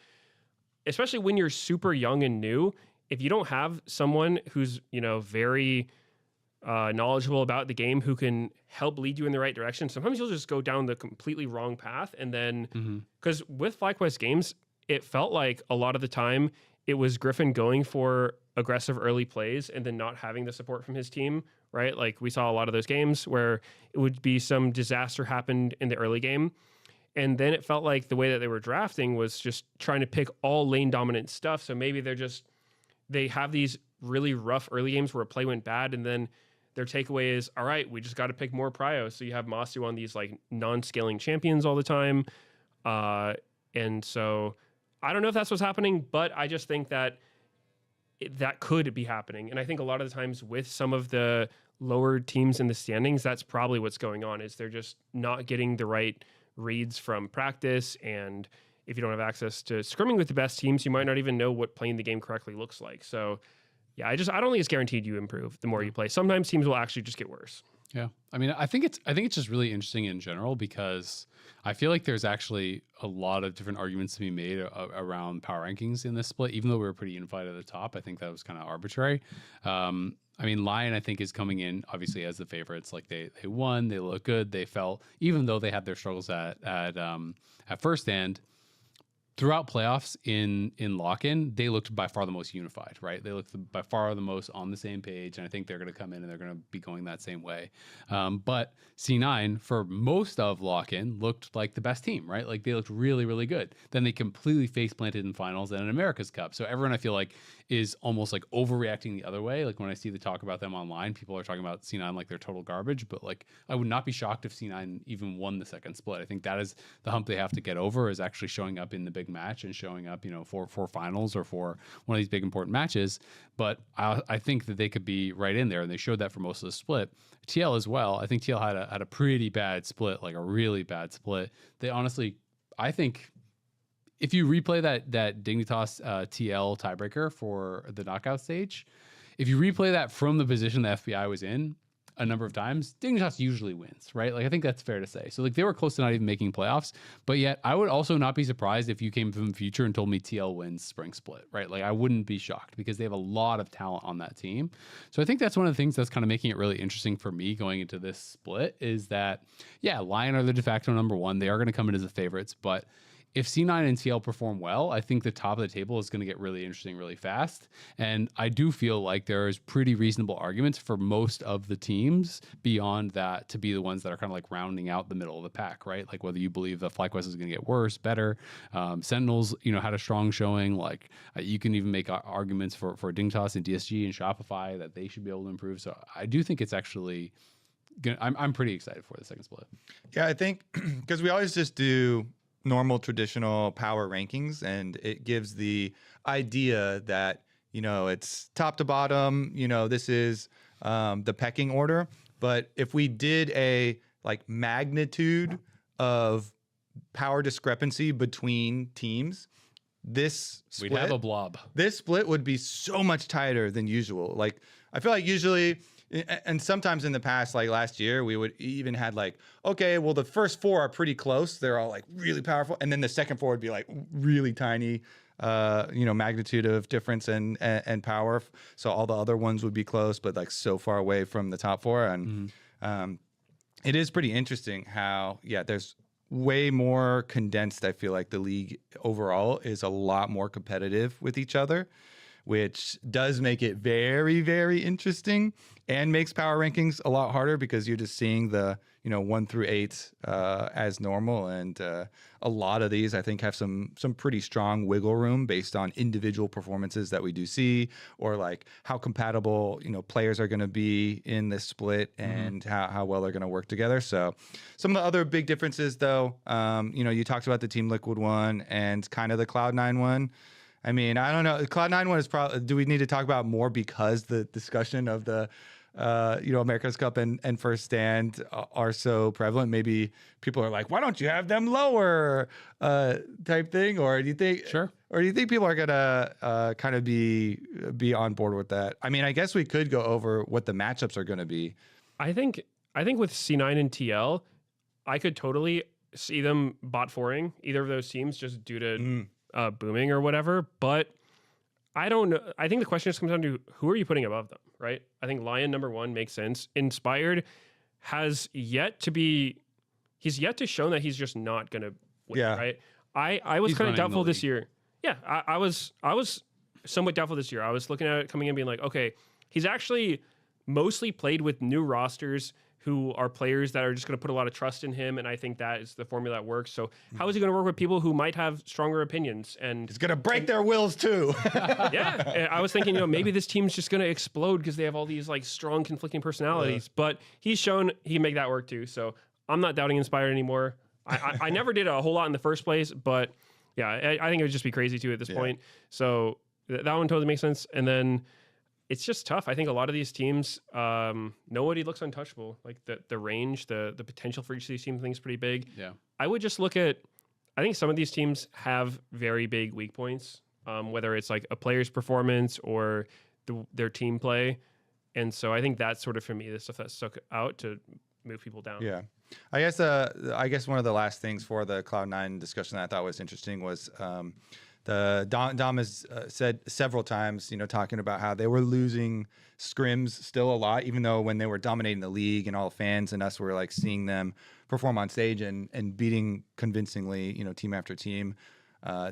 especially when you're super young and new, if you don't have someone who's very knowledgeable about the game who can help lead you in the right direction, sometimes you'll just go down the completely wrong path. And then, because with FlyQuest games, it felt like a lot of the time it was Griffin going for aggressive early plays and then not having the support from his team, right? Like we saw a lot of those games where it would be some disaster happened in the early game. And then it felt like the way that they were drafting was just trying to pick all lane dominant stuff. So maybe they have these really rough early games where a play went bad, and then their takeaway is, all right, we just got to pick more prio. So you have Masu on these like non-scaling champions all the time. And so I don't know if that's what's happening, but I just think that that could be happening. And I think a lot of the times with some of the lower teams in the standings, that's probably what's going on, is they're just not getting the right reads from practice. And if you don't have access to scrimming with the best teams, you might not even know what playing the game correctly looks like. So yeah, I don't think it's guaranteed you improve the more you play. Sometimes teams will actually just get worse. Yeah. I mean, I think it's just really interesting in general, because I feel like there's actually a lot of different arguments to be made around power rankings in this split. Even though we were pretty unified at the top, I think that was kind of arbitrary. I mean, Lion, I think, is coming in obviously as the favorites. Like they won, they look good. They felt, even though they had their struggles at first stand, throughout playoffs in lock-in, they looked by far the most unified, right? They looked by far the most on the same page, and I think they're going to come in and they're going to be going that same way. But C9, for most of lock-in, looked like the best team, right? Like they looked really, really good. Then they completely face-planted in finals and in America's Cup. So everyone, I feel like, is almost like overreacting the other way. Like when I see the talk about them online, people are talking about C9 like they're total garbage, but like I would not be shocked if C9 even won the second split. I think that is the hump they have to get over, is actually showing up in the big match and showing up, for finals or for one of these big important matches. But I think that they could be right in there, and they showed that for most of the split. TL as well. I think TL had a pretty bad split, like a really bad split. They honestly, I think, if you replay that Dignitas TL tiebreaker for the knockout stage, if you replay that from the position the FBI was in a number of times, Dignitas usually wins, right? Like I think that's fair to say. So like they were close to not even making playoffs, but yet I would also not be surprised if you came from the future and told me TL wins Spring Split, right? Like I wouldn't be shocked because they have a lot of talent on that team. So I think that's one of the things that's kind of making it really interesting for me going into this split is that, yeah, Lion are the de facto number one. They are going to come in as the favorites, but if C9 and TL perform well, I think the top of the table is going to get really interesting really fast. And I do feel like there's pretty reasonable arguments for most of the teams beyond that to be the ones that are kind of like rounding out the middle of the pack, right? Like whether you believe that FlyQuest is going to get worse, better. Sentinels, had a strong showing. Like you can even make arguments for Dignitas and DSG and Shopify that they should be able to improve. So I do think it's actually I'm pretty excited for the second split. Yeah, I think because we always just do normal traditional power rankings, and it gives the idea that it's top to bottom, this is the pecking order. But if we did a like magnitude of power discrepancy between teams, we'd have a blob. This split would be so much tighter than usual. Like I feel like usually, and sometimes in the past, like last year, we would even had like, okay, well, the first four are pretty close. They're all like really powerful. And then the second four would be like really tiny, magnitude of difference and power. So all the other ones would be close, but like so far away from the top four. And it is pretty interesting how, there's way more condensed. I feel like the league overall is a lot more competitive with each other, which does make it very, very interesting and makes power rankings a lot harder because you're just seeing the 1 through 8 as normal, and a lot of these I think have some pretty strong wiggle room based on individual performances that we do see, or like how compatible players are going to be in this split and how well they're going to work together. So some of the other big differences though, you talked about the Team Liquid one and kind of the Cloud9 one. I mean, I don't know. Cloud9 one is probably. Do we need to talk about more because the discussion of the, America's Cup and First Stand are so prevalent? Maybe people are like, "Why don't you have them lower?" Type thing, or do you think? Sure. Or do you think people are gonna kind of be on board with that? I mean, I guess we could go over what the matchups are going to be. I think with C9 and TL, I could totally see them bot 4ing either of those teams just due to booming or whatever, but I don't know. I think the question just comes down to who are you putting above them, right? I think Lion number 1 makes sense. Inspired he's yet to show that he's just not gonna win, right? I was kind of doubtful this year. Yeah, I was somewhat doubtful this year. I was looking at it coming in being like, okay, he's actually mostly played with new rosters who are players that are just going to put a lot of trust in him, and I think that is the formula that works. So how is he going to work with people who might have stronger opinions? And he's going to break their wills too. Yeah, I was thinking, maybe this team's just going to explode because they have all these like strong conflicting personalities. But he's shown he can make that work too. So I'm not doubting Inspired anymore. I never did a whole lot in the first place, but yeah, I think it would just be crazy too at this point. So that one totally makes sense. And then it's just tough. I think a lot of these teams, nobody looks untouchable. Like the range, the potential for each of these teams, I think is pretty big. Yeah. I would just look at, I think some of these teams have very big weak points, whether it's like a player's performance or their team play. And so I think that's sort of, for me, the stuff that stuck out to move people down. Yeah. I guess one of the last things for the Cloud9 discussion that I thought was interesting was the Dom has said several times, talking about how they were losing scrims still a lot, even though when they were dominating the league and all the fans and us were like seeing them perform on stage and beating convincingly, team after team.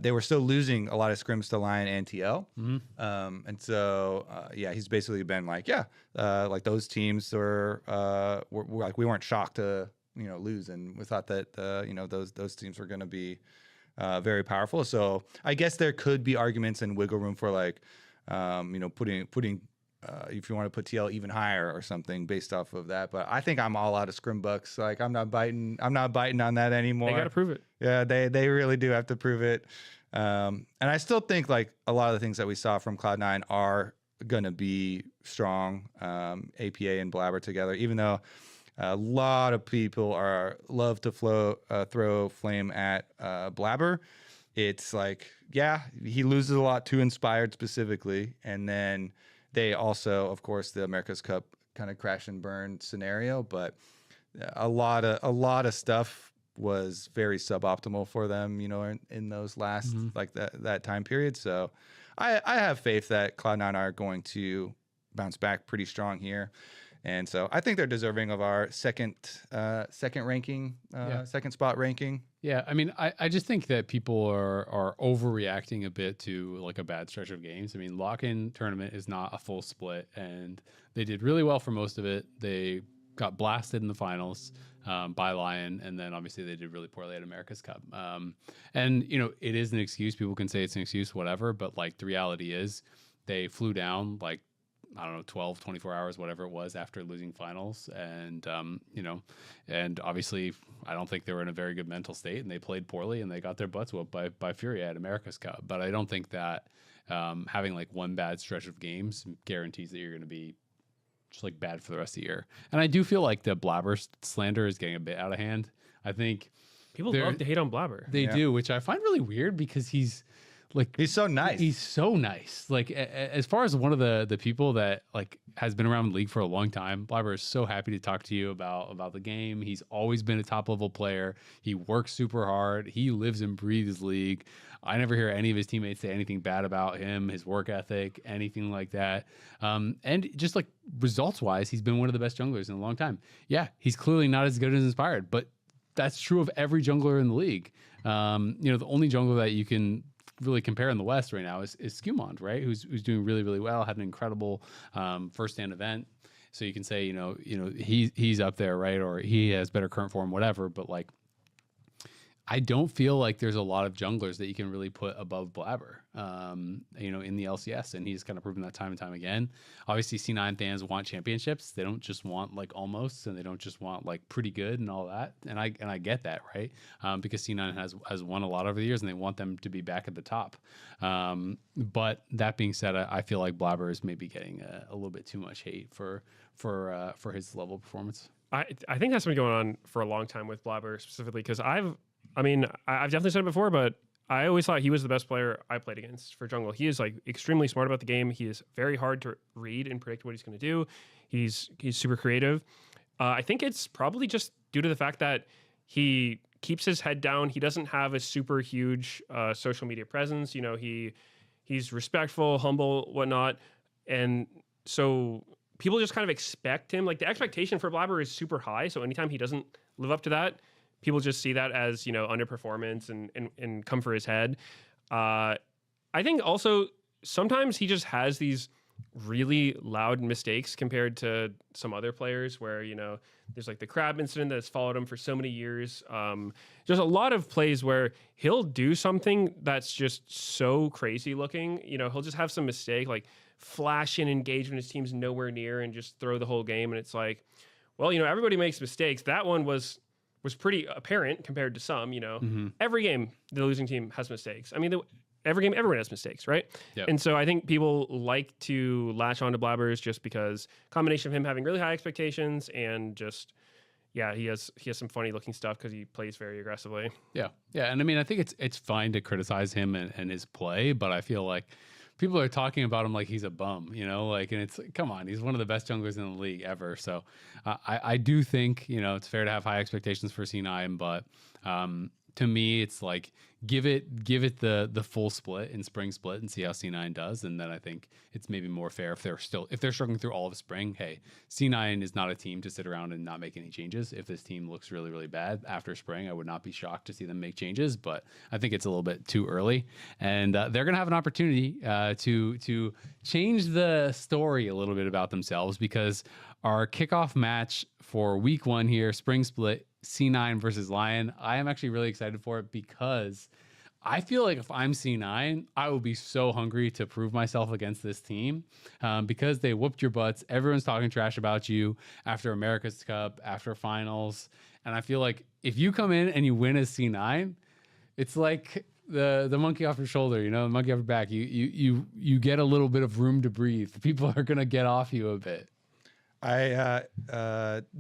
they were still losing a lot of scrims to Lion and TL. And so, yeah, he's basically been like, like those teams were like, we weren't shocked to, lose. And we thought that, those teams were going to be very powerful. So I guess there could be arguments and wiggle room for like, putting if you want to put TL even higher or something based off of that. But I think I'm all out of scrim bucks. Like I'm not biting on that anymore. They got to prove it. Yeah, they really do have to prove it. And I still think like a lot of the things that we saw from Cloud9 are going to be strong. APA and Blabber together, even though a lot of people love to throw flame at Blabber. It's like, yeah, he loses a lot to Inspired specifically. And then they also, of course, the America's Cup kind of crash and burn scenario, but a lot of stuff was very suboptimal for them, in those last like that time period. So I have faith that Cloud9 are going to bounce back pretty strong here. And so I think they're deserving of our second ranking, second spot ranking. Yeah, I mean, I just think that people are overreacting a bit to like a bad stretch of games. I mean, lock-in tournament is not a full split, and they did really well for most of it. They got blasted in the finals by Lion, and then obviously they did really poorly at America's Cup. And it is an excuse. People can say it's an excuse, whatever, but like the reality is they flew down like, I don't know, 12, 24 hours, whatever it was after losing finals. And, and obviously I don't think they were in a very good mental state, and they played poorly and they got their butts whooped by Fury at America's Cup. But I don't think that having like one bad stretch of games guarantees that you're going to be just like bad for the rest of the year. And I do feel like the Blabber slander is getting a bit out of hand. I think people love to hate on Blabber. They do, which I find really weird because he's so nice. He's so nice. Like as far as one of the people that like has been around the league for a long time, Blabber is so happy to talk to you about the game. He's always been a top level player. He works super hard. He lives and breathes league. I never hear any of his teammates say anything bad about him, his work ethic, anything like that. And just like results wise, he's been one of the best junglers in a long time. Yeah, he's clearly not as good as Inspired, but that's true of every jungler in the league. The only jungler that you can really compare in the West right now is Skewmond, right? Who's doing really, really well, had an incredible first stand event. So you can say, he's up there, right? Or he has better current form, whatever. But like, I don't feel like there's a lot of junglers that you can really put above Blabber, in the LCS. And he's kind of proven that time and time again. Obviously, C9 fans want championships. They don't just want like almost, and they don't just want like pretty good and all that. And I get that, right? Because C9 has won a lot over the years, and they want them to be back at the top. But that being said, I feel like Blabber is maybe getting a little bit too much hate for his level of performance. I think that's been going on for a long time with Blabber specifically, because I've definitely said it before, but I always thought he was the best player I played against for jungle. He is like extremely smart about the game. He is very hard to read and predict what he's going to do. He's super creative. I think it's probably just due to the fact that he keeps his head down. He doesn't have a super huge social media presence. He's respectful, humble, whatnot. And so people just kind of expect him. Like the expectation for Blabber is super high. So anytime he doesn't live up to that, people just see that as, underperformance and come for his head. I think also sometimes he just has these really loud mistakes compared to some other players where, there's like the crab incident that's followed him for so many years. There's a lot of plays where he'll do something that's just so crazy looking. He'll just have some mistake, like flash in engage when his team's nowhere near and just throw the whole game. And it's like, well, everybody makes mistakes. That one was pretty apparent compared to some, Every game, the losing team has mistakes. I mean, every game, everyone has mistakes, right? Yep. And so I think people like to latch onto Blabbers just because combination of him having really high expectations and just, yeah, he has some funny looking stuff because he plays very aggressively. Yeah. Yeah. And I mean, I think it's fine to criticize him and his play, but I feel like people are talking about him like he's a bum, and it's come on, he's one of the best junglers in the league ever. So I do think, it's fair to have high expectations for C9, but to me, it's like give it the full split in spring split and see how C9 does, and then I think it's maybe more fair if they're struggling through all of spring. Hey, C9 is not a team to sit around and not make any changes. If this team looks really, really bad after spring, I would not be shocked to see them make changes, but I think it's a little bit too early, and they're going to have an opportunity to change the story a little bit about themselves, because our kickoff match for week 1 here, spring split, C9 versus Lion, I am actually really excited for it, because I feel like if I'm C9, I will be so hungry to prove myself against this team, because they whooped your butts. Everyone's talking trash about you after America's Cup, after finals. And I feel like if you come in and you win as C9, it's like the monkey off your shoulder, the monkey off your back. You get a little bit of room to breathe. People are going to get off you a bit. I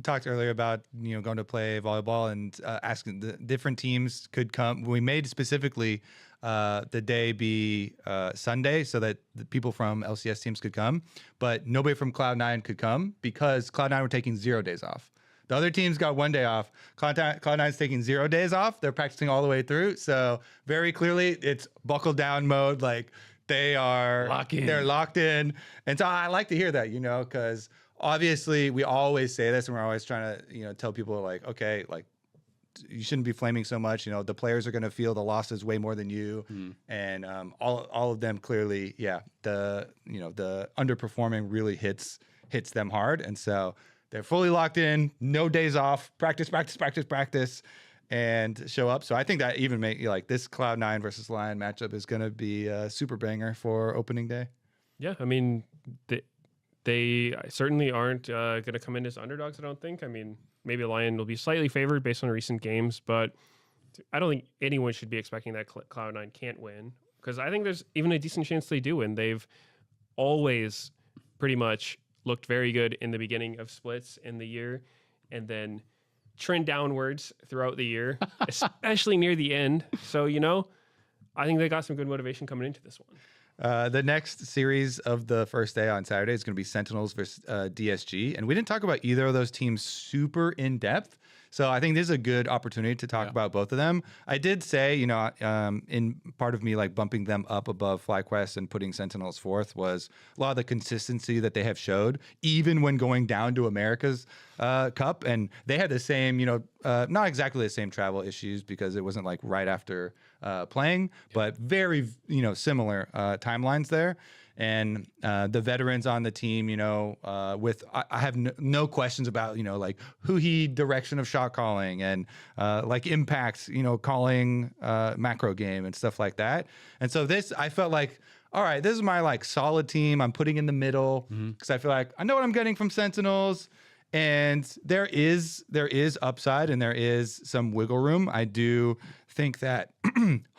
talked earlier about going to play volleyball and asking the different teams could come. We made specifically the day be Sunday so that the people from LCS teams could come, but nobody from Cloud9 could come because Cloud9 were taking 0 days off. The other teams got 1 day off. Cloud9's taking 0 days off. They're practicing all the way through. So very clearly it's buckle down mode. Like they're locked in. And so I like to hear that, because obviously we always say this and we're always trying to, tell people like, okay, like you shouldn't be flaming so much. The players are going to feel the losses way more than you. And all of them clearly, the underperforming really hits them hard. And so they're fully locked in, no days off, practice, and show up. So I think that even make this Cloud9 versus Lion matchup is going to be a super banger for opening day. Yeah, I mean, they certainly aren't going to come in as underdogs, I don't think. I mean, maybe Lion will be slightly favored based on recent games, but I don't think anyone should be expecting that Cloud9 can't win, because I think there's even a decent chance they do win. They've always pretty much looked very good in the beginning of splits in the year, and then trend downwards throughout the year, especially near the end. So, I think they got some good motivation coming into this one. The next series of the first day on Saturday is going to be Sentinels versus DSG. And we didn't talk about either of those teams super in depth. So I think this is a good opportunity to talk about both of them. I did say, in part of me like bumping them up above FlyQuest and putting Sentinels fourth was a lot of the consistency that they have showed, even when going down to America's Cup. And they had the same, not exactly the same travel issues because it wasn't like right after playing, but very, similar timelines there. And the veterans on the team, with I have no questions about, like Huhi direction of shot calling and like impact, calling macro game and stuff like that. And so this, I felt like, all right, this is my like solid team. I'm putting in the middle because I feel like I know what I'm getting from Sentinels. And there is upside and there is some wiggle room. I do think that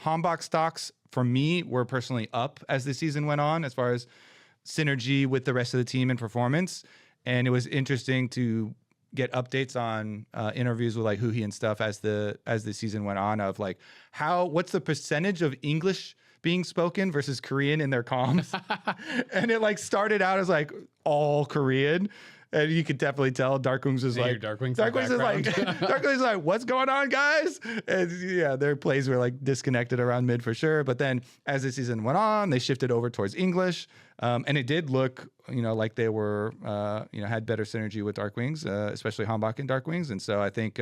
Hambach stocks for me were personally up as the season went on as far as synergy with the rest of the team and performance. And it was interesting to get updates on interviews with like Huhi and stuff as the season went on of like what's the percentage of English being spoken versus Korean in their comms. And it like started out as like all Korean. And you could definitely tell Darkwings is like Darkwings is like, what's going on, guys? And yeah, their plays were like disconnected around mid for sure. But then as the season went on, they shifted over towards English, and it did look, like they were, had better synergy with Darkwings, especially Hambach and Darkwings. And so I think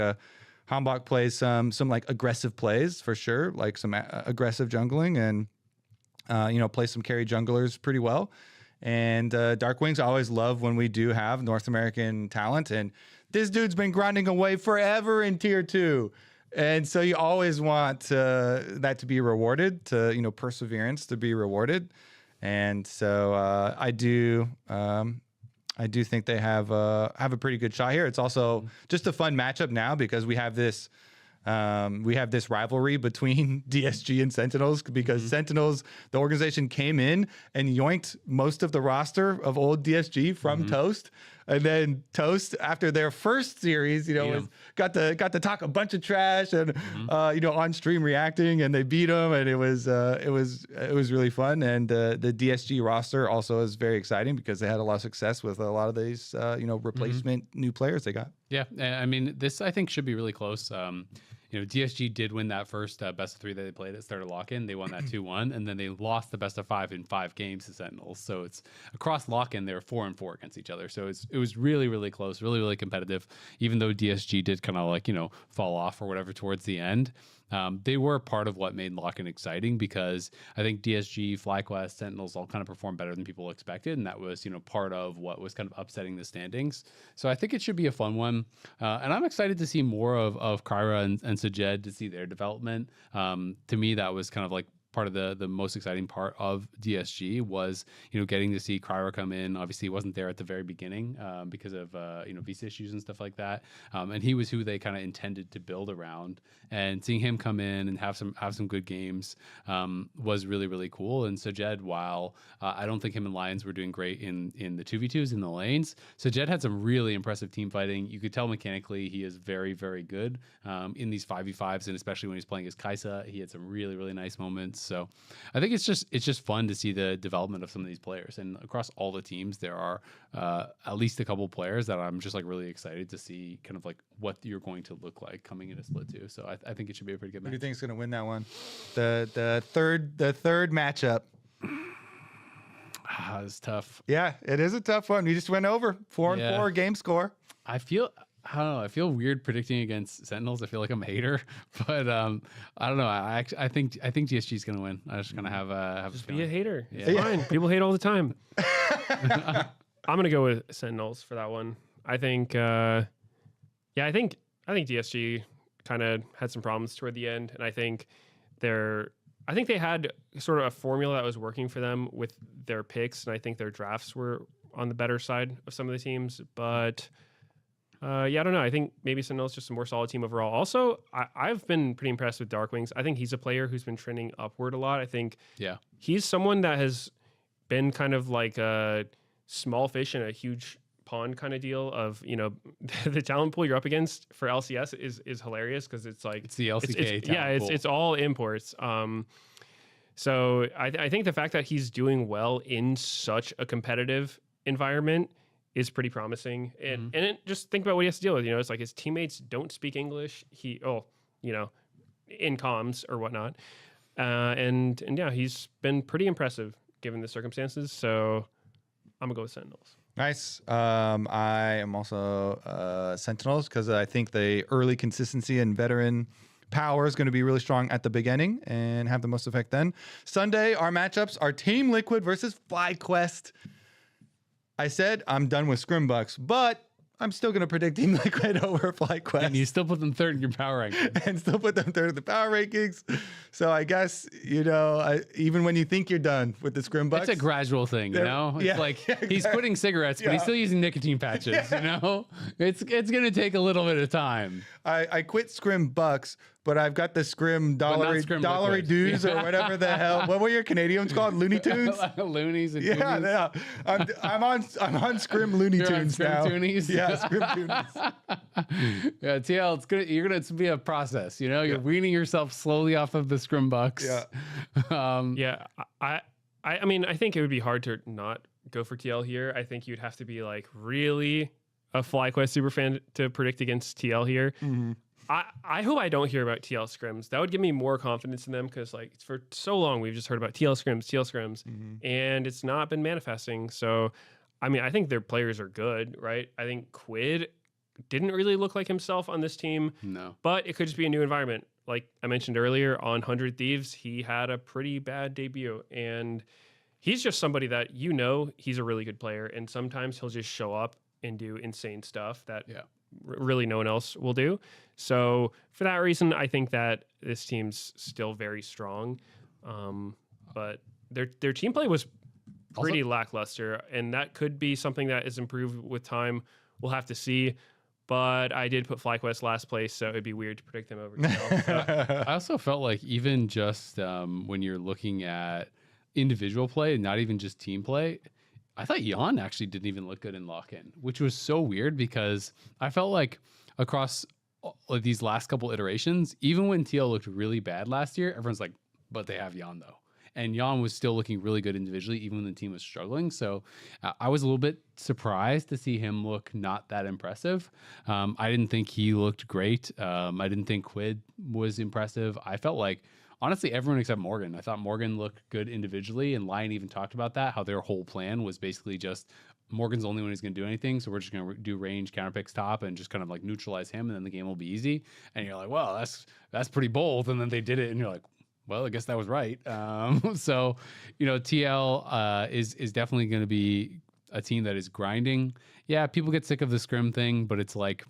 Hambach plays some like aggressive plays for sure, like some aggressive jungling, and plays some carry junglers pretty well. And Darkwings, I always love when we do have North American talent. And this dude's been grinding away forever in tier 2. And so you always want that to be rewarded, perseverance to be rewarded. And so I do think they have a pretty good shot here. It's also just a fun matchup now because we have this rivalry between DSG and Sentinels because Sentinels, the organization came in and yoinked most of the roster of old DSG from Toast. And then Toast, after their first series, got to talk a bunch of trash and on stream reacting, and they beat them, and it was really fun. And the DSG roster also is very exciting because they had a lot of success with a lot of these replacement new players they got. Yeah, I mean, this I think should be really close. DSG did win that first best of 3 that they played at starter lock-in. They won that 2-1, and then they lost the best of 5 in 5 games to Sentinels. So it's across lock-in, they're 4-4 against each other. So it was really, really close, really, really competitive. Even though DSG did kind of like, fall off or whatever towards the end. They were part of what made lock-in exciting, because I think DSG, FlyQuest, Sentinels all kind of performed better than people expected, and that was part of what was kind of upsetting the standings. So I think it should be a fun one, and I'm excited to see more of Kyra and Sajed, to see their development. To me, that was kind of like part of the most exciting part of DSG was getting to see Kryra come in. Obviously he wasn't there at the very beginning because of visa issues and stuff like that, and he was who they kind of intended to build around, and seeing him come in and have some good games was really, really cool. And Sajed, while I don't think him and Lions were doing great in the 2v2s in the lanes, Sajed had some really impressive team fighting. You could tell mechanically he is very, very good in these 5v5s, and especially when he's playing as Kaisa, he had some really, really nice moments. So I think it's just fun to see the development of some of these players, and across all the teams there are at least a couple players that I'm just like really excited to see kind of like what you're going to look like coming into Split 2. So I think it should be a pretty good match. Who do you think is going to win that one? The third matchup. It's tough. Yeah, it is a tough one. You just went over 4-4 game score. I don't know. I feel weird predicting against Sentinels. I feel like I'm a hater, but I don't know. I think DSG is gonna win. I'm just gonna have Just be a hater. Yeah. It's fine. People hate all the time. I'm gonna go with Sentinels for that one. I think I think DSG kind of had some problems toward the end, and I think they had sort of a formula that was working for them with their picks, and I think their drafts were on the better side of some of the teams, but. I don't know. I think maybe Sentinel's just a more solid team overall. Also, I've been pretty impressed with Darkwings. I think he's a player who's been trending upward a lot. I think he's someone that has been kind of like a small fish in a huge pond kind of deal of, the talent pool you're up against for LCS is hilarious, because it's like... It's the LCK it's all imports. So I think the fact that he's doing well in such a competitive environment is pretty promising. And just think about what he has to deal with. It's like his teammates don't speak English. In comms or whatnot. And he's been pretty impressive given the circumstances. So I'm gonna go with Sentinels. Nice. I am also Sentinels, because I think the early consistency and veteran power is going to be really strong at the beginning and have the most effect then. Sunday, our matchups are Team Liquid versus FlyQuest. I said I'm done with Scrim Bucks, but I'm still going to predict Team Liquid over FlyQuest. And you still put them third in your power rankings. And still put them third in the power rankings. So I guess, even when you think you're done with the Scrim Bucks. It's a gradual thing, It's like he's quitting cigarettes, but he's still using nicotine patches, It's going to take a little bit of time. I quit Scrim Bucks, but I've got the Scrim dollary dues or whatever the hell. What were your Canadians called? Looney Tunes? Loonies and yeah. I'm on Scrim Looney Tunes now. Toonies? Yeah, Scrim Toonies. Yeah, TL, it's be a process, You're weaning yourself slowly off of the Scrim Bucks. Yeah. I mean, I think it would be hard to not go for TL here. I think you'd have to be like really a FlyQuest super fan to predict against TL here. Mm-hmm. I hope I don't hear about TL scrims. That would give me more confidence in them, because like for so long we've just heard about TL scrims, and it's not been manifesting. So, I mean, I think their players are good, right? I think Quid didn't really look like himself on this team. No. But it could just be a new environment. Like I mentioned earlier, on 100 Thieves, he had a pretty bad debut, and he's just somebody that he's a really good player, and sometimes he'll just show up and do insane stuff that really no one else will do. So for that reason, I think that this team's still very strong. But their team play was pretty lackluster, and that could be something that is improved with time. We'll have to see. But I did put FlyQuest last place, so it'd be weird to predict them over TL. I also felt like even just when you're looking at individual play, not even just team play, I thought Jan actually didn't even look good in lock-in, which was so weird, because I felt like across these last couple iterations, even when TL looked really bad last year, everyone's like, but they have Jan though. and Jan was still looking really good individually, even when the team was struggling. So I was a little bit surprised to see him look not that impressive. I didn't think he looked great. I didn't think Quid was impressive. I felt like, honestly, everyone except Morgan. I thought Morgan looked good individually, and Lion even talked about that, how their whole plan was basically just Morgan's the only one who's going to do anything, so we're just going to do range counter picks top and just kind of like neutralize him, and then the game will be easy. And you're like, well, that's pretty bold. And then they did it, and you're like, well, I guess that was right. So, TL is definitely going to be a team that is grinding. Yeah, people get sick of the Scrim thing, but it's like,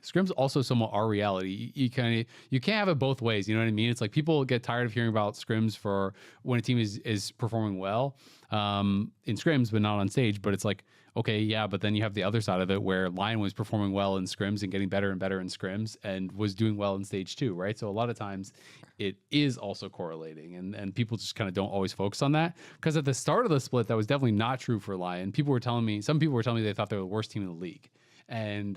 Scrim's also somewhat our reality. You can't have it both ways. You know what I mean? It's like people get tired of hearing about Scrims for when a team is performing well in Scrims, but not on stage. But it's like, okay, yeah, but then you have the other side of it where Lion was performing well in Scrims and getting better and better in Scrims and was doing well in stage 2, right? So a lot of times it is also correlating, and people just kind of don't always focus on that. Because at the start of the split, that was definitely not true for Lion. Some people were telling me they thought they were the worst team in the league. And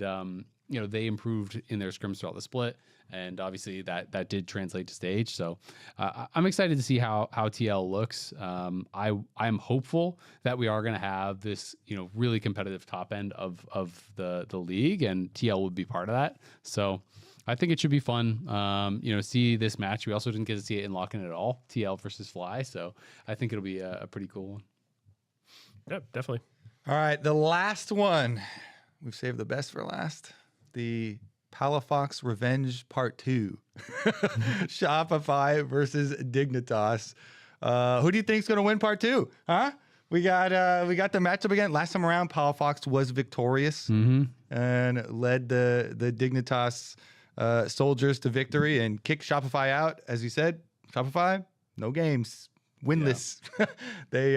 they improved in their scrims throughout the split, and obviously that did translate to stage. So I'm excited to see how TL looks. I'm hopeful that we are going to have this really competitive top end of the league, and TL would be part of that. So I think it should be fun. See this match. We also didn't get to see it in lock-in at all. TL versus Fly. So I think it'll be a pretty cool one. Yep, definitely. All right, the last one. We've saved the best for last. The Palafox Revenge Part 2. Shopify versus Dignitas. Who do you think's going to win Part 2? Huh? We got the matchup again. Last time around, Palafox was victorious and led the Dignitas soldiers to victory and kicked Shopify out. As you said, Shopify, no games. Winless. Yeah. They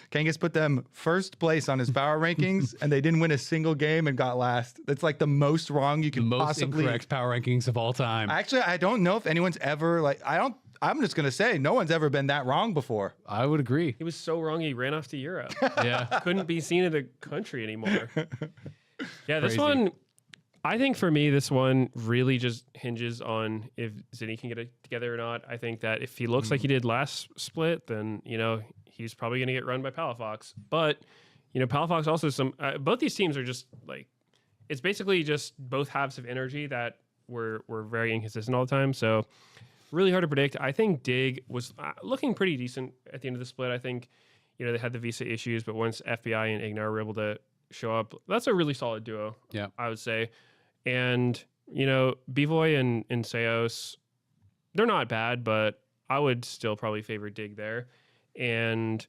Kangas put them first place on his power rankings, and they didn't win a single game and got last. That's like the most wrong you can possibly. Incorrect power rankings of all time. Actually, I don't know if anyone's ever I'm just gonna say no one's ever been that wrong before. I would agree. He was so wrong he ran off to Europe. Yeah, couldn't be seen in the country anymore. Yeah, this Crazy. one. I think for me, this one really just hinges on if Zinni can get it together or not. I think that if he looks like he did last split, then, he's probably going to get run by Palafox. But, Palafox also both these teams are just like, it's basically just both halves of energy that were very inconsistent all the time. So really hard to predict. I think Dig was looking pretty decent at the end of the split. I think, they had the visa issues, but once FBI and Ignar were able to show up, that's a really solid duo. Yeah, I would say. And, Bivoy and Seos, they're not bad, but I would still probably favor Dig there. And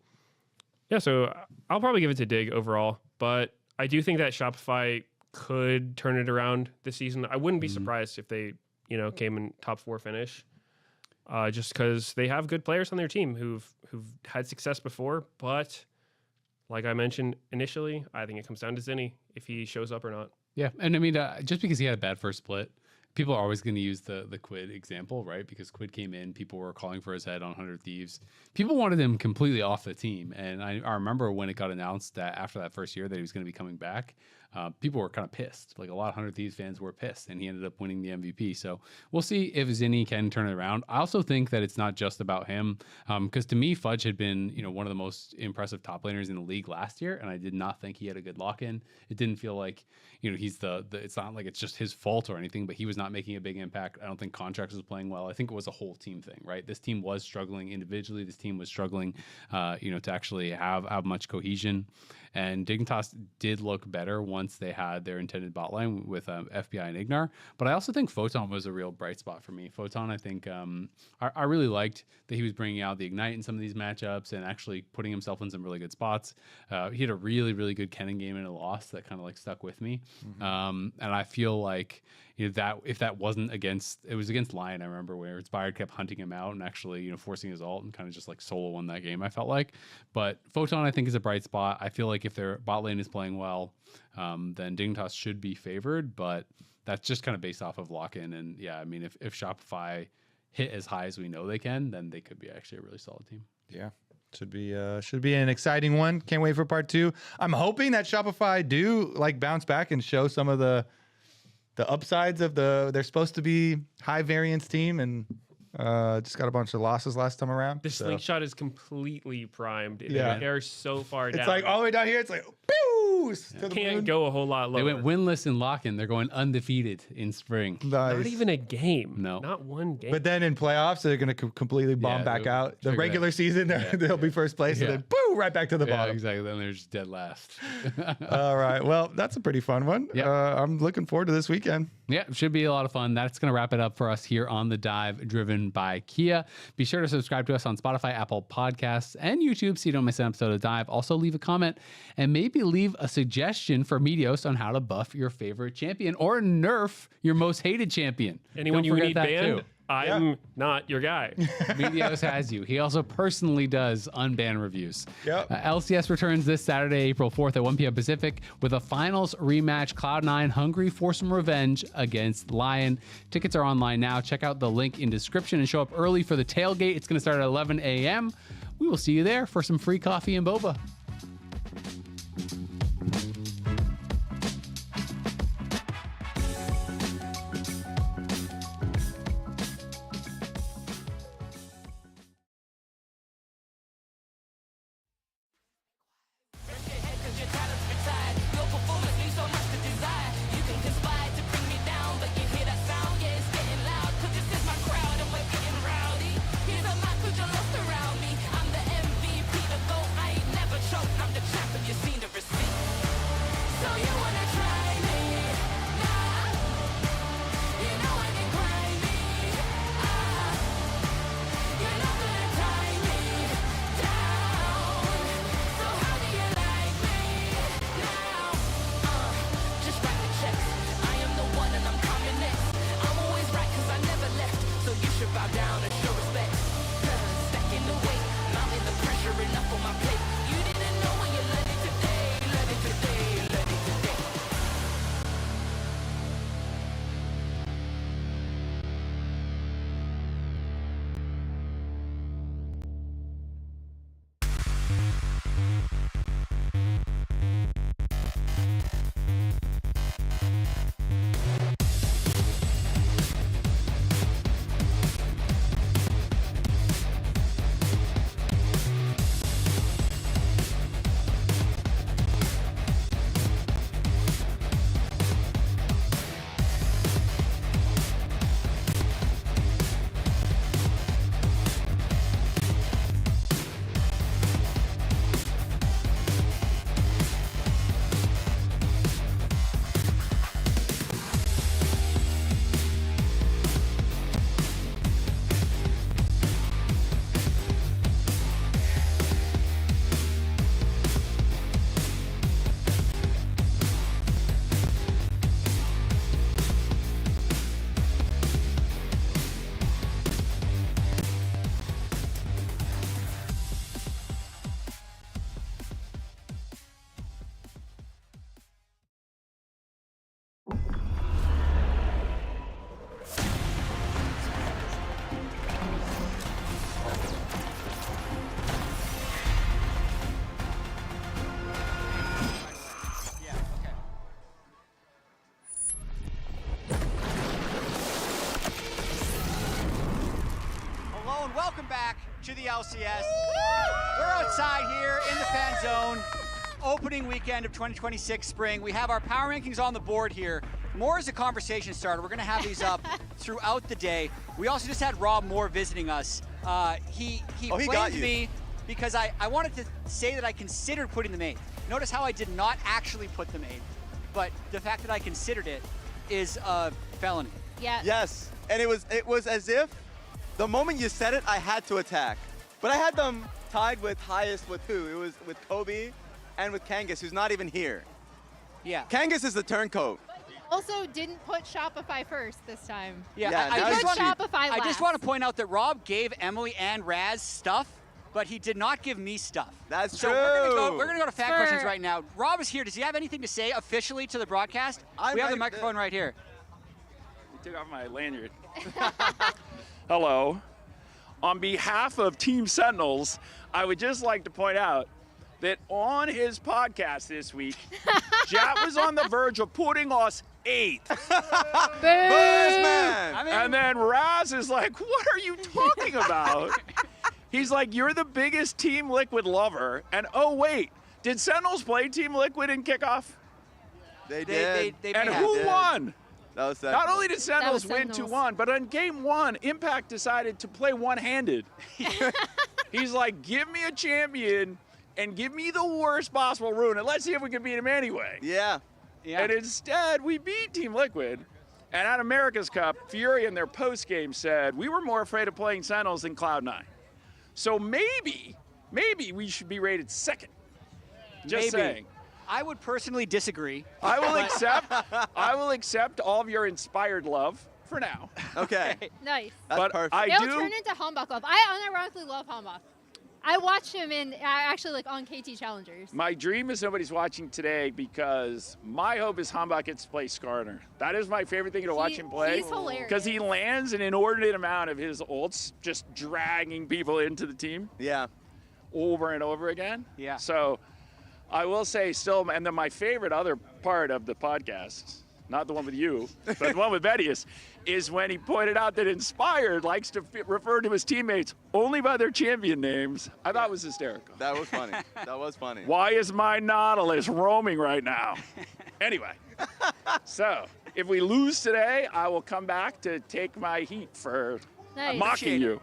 yeah, so I'll probably give it to Dig overall. But I do think that Shopify could turn it around this season. I wouldn't be surprised if they, came in top 4 finish. Just because they have good players on their team who've had success before. But like I mentioned initially, I think it comes down to Zinni if he shows up or not. Yeah, and I mean, just because he had a bad first split, people are always going to use the Quid example, right? Because Quid came in, people were calling for his head on 100 Thieves. People wanted him completely off the team, and I remember when it got announced that after that first year that he was going to be coming back, people were kind of pissed. Like a lot of 100 Thieves fans were pissed, and he ended up winning the MVP. So we'll see if Zinni can turn it around. I also think that it's not just about him, because to me, Fudge had been one of the most impressive top laners in the league last year, and I did not think he had a good lock-in. It didn't feel like he's the it's not like it's just his fault or anything, but he was not making a big impact. I don't think Contracts was playing well. I think it was a whole team thing, right? This team was struggling individually. This team was struggling, to actually have much cohesion. And Dignitas did look better once they had their intended bot line with FBI and Ignar. But I also think Photon was a real bright spot for me. Photon, I think, I really liked that he was bringing out the Ignite in some of these matchups and actually putting himself in some really good spots. He had a really, really good Kennen game in a loss that kind of like stuck with me. And I feel like that if that wasn't against Lion, I remember where Inspired kept hunting him out and actually forcing his ult and kind of just like solo won that game, I felt like. But Photon I think is a bright spot. I feel like if their bot lane is playing well, then Dignitas should be favored, but that's just kind of based off of lock-in. And yeah, I mean if Shopify hit as high as we know they can, then they could be actually a really solid team. Yeah. Should be an exciting one. Can't wait for part 2. I'm hoping that Shopify do like bounce back and show some of the upsides of they're supposed to be high variance team, and Just got a bunch of losses last time around. The so. slingshot is completely primed. Yeah. They're so far down. It's like all the way down here. It's like, pew! To the Can't moon. go a whole lot lower. They went winless in lock-in. They're going undefeated in spring. Nice. Not even a game. No. Not one game. But then in playoffs, they're going to completely bomb Yeah, back they'll out. The trigger regular that. season, they'll be first place, Yeah. and then boo, right back to the Yeah, bottom. exactly. Then they're just dead last. All right. Well, that's a pretty fun one. Yeah. I'm looking forward to this weekend. Yeah, it should be a lot of fun. That's going to wrap it up for us here on The Dive, driven by Kia. Be sure to subscribe to us on Spotify, Apple Podcasts, and YouTube so you don't miss an episode of Dive. Also, leave a comment and maybe leave a suggestion for Medios on how to buff your favorite champion or nerf your most hated champion. Anyone Don't you forget need that banned, too. I'm not your guy. Medios has you. He also personally does unban reviews. Yep. LCS returns this Saturday, April 4th at 1 p.m. Pacific with a finals rematch. Cloud9 hungry for some revenge against Lion. Tickets are online now. Check out the link in description and show up early for the tailgate. It's going to start at 11 a.m. We will see you there for some free coffee and boba. Hello and welcome back to the LCS. We're outside here in the fan zone. Opening weekend of 2026 spring. We have our power rankings on the board here. More as a conversation starter. We're going to have these up throughout the day. We also just had Rob Moore visiting us. He blamed me because I wanted to say that I considered putting them 8th. Notice how I did not actually put them 8th, but the fact that I considered it is a felony. Yeah. Yes, and it was as if the moment you said it, I had to attack. But I had them tied with highest with who? It was with Kobe and with Kangas, who's not even here. Yeah. Kangas is the turncoat. Also, didn't put Shopify first this time. Yeah, Yeah, I now just he's want cheap. Shopify I just last. want to point out that Rob gave Emily and Raz stuff, but he did not give me stuff. That's so true. We're gonna go to fan For- questions right now. Rob is here. Does he have anything to say officially to the broadcast? We have the microphone right here. Took off my lanyard. Hello. On behalf of Team Sentinels, I would just like to point out that on his podcast this week, Jat was on the verge of putting us 8th. Buzzman! And then Raz is like, what are you talking about? He's like, you're the biggest Team Liquid lover. And oh, wait, did Sentinels play Team Liquid in kickoff? They did. They And may who have. won? That was Not only did Sentinels win Sentinels. 2-1, but on game 1, Impact decided to play one-handed. He's like, give me a champion and give me the worst possible rune, and let's see if we can beat him anyway. Yeah. Yeah. And instead, we beat Team Liquid. And at America's Cup, Fury in their post-game said, we were more afraid of playing Sentinels than Cloud9. So maybe we should be rated 2nd. Just Maybe. saying. I would personally disagree. I will accept all of your inspired love for now. Okay. Nice. That's But perfect. I It'll do. turn into Hambach love. I unironically love Hambach. I watched him actually like on KT Challengers. My dream is nobody's watching today because my hope is Hambach gets to play Skarner. That is my favorite thing to watch him play. He's hilarious. Because he lands an inordinate amount of his ults, just dragging people into the team Yeah. over and over again. Yeah. So I will say still, and then my favorite other part of the podcast, not the one with you, but the one with Vedius, is when he pointed out that Inspired likes to refer to his teammates only by their champion names. I thought it was hysterical. That was funny. That was funny. Why is my Nautilus roaming right now? Anyway, so if we lose today, I will come back to take my heat for Nice. mocking Appreciate you.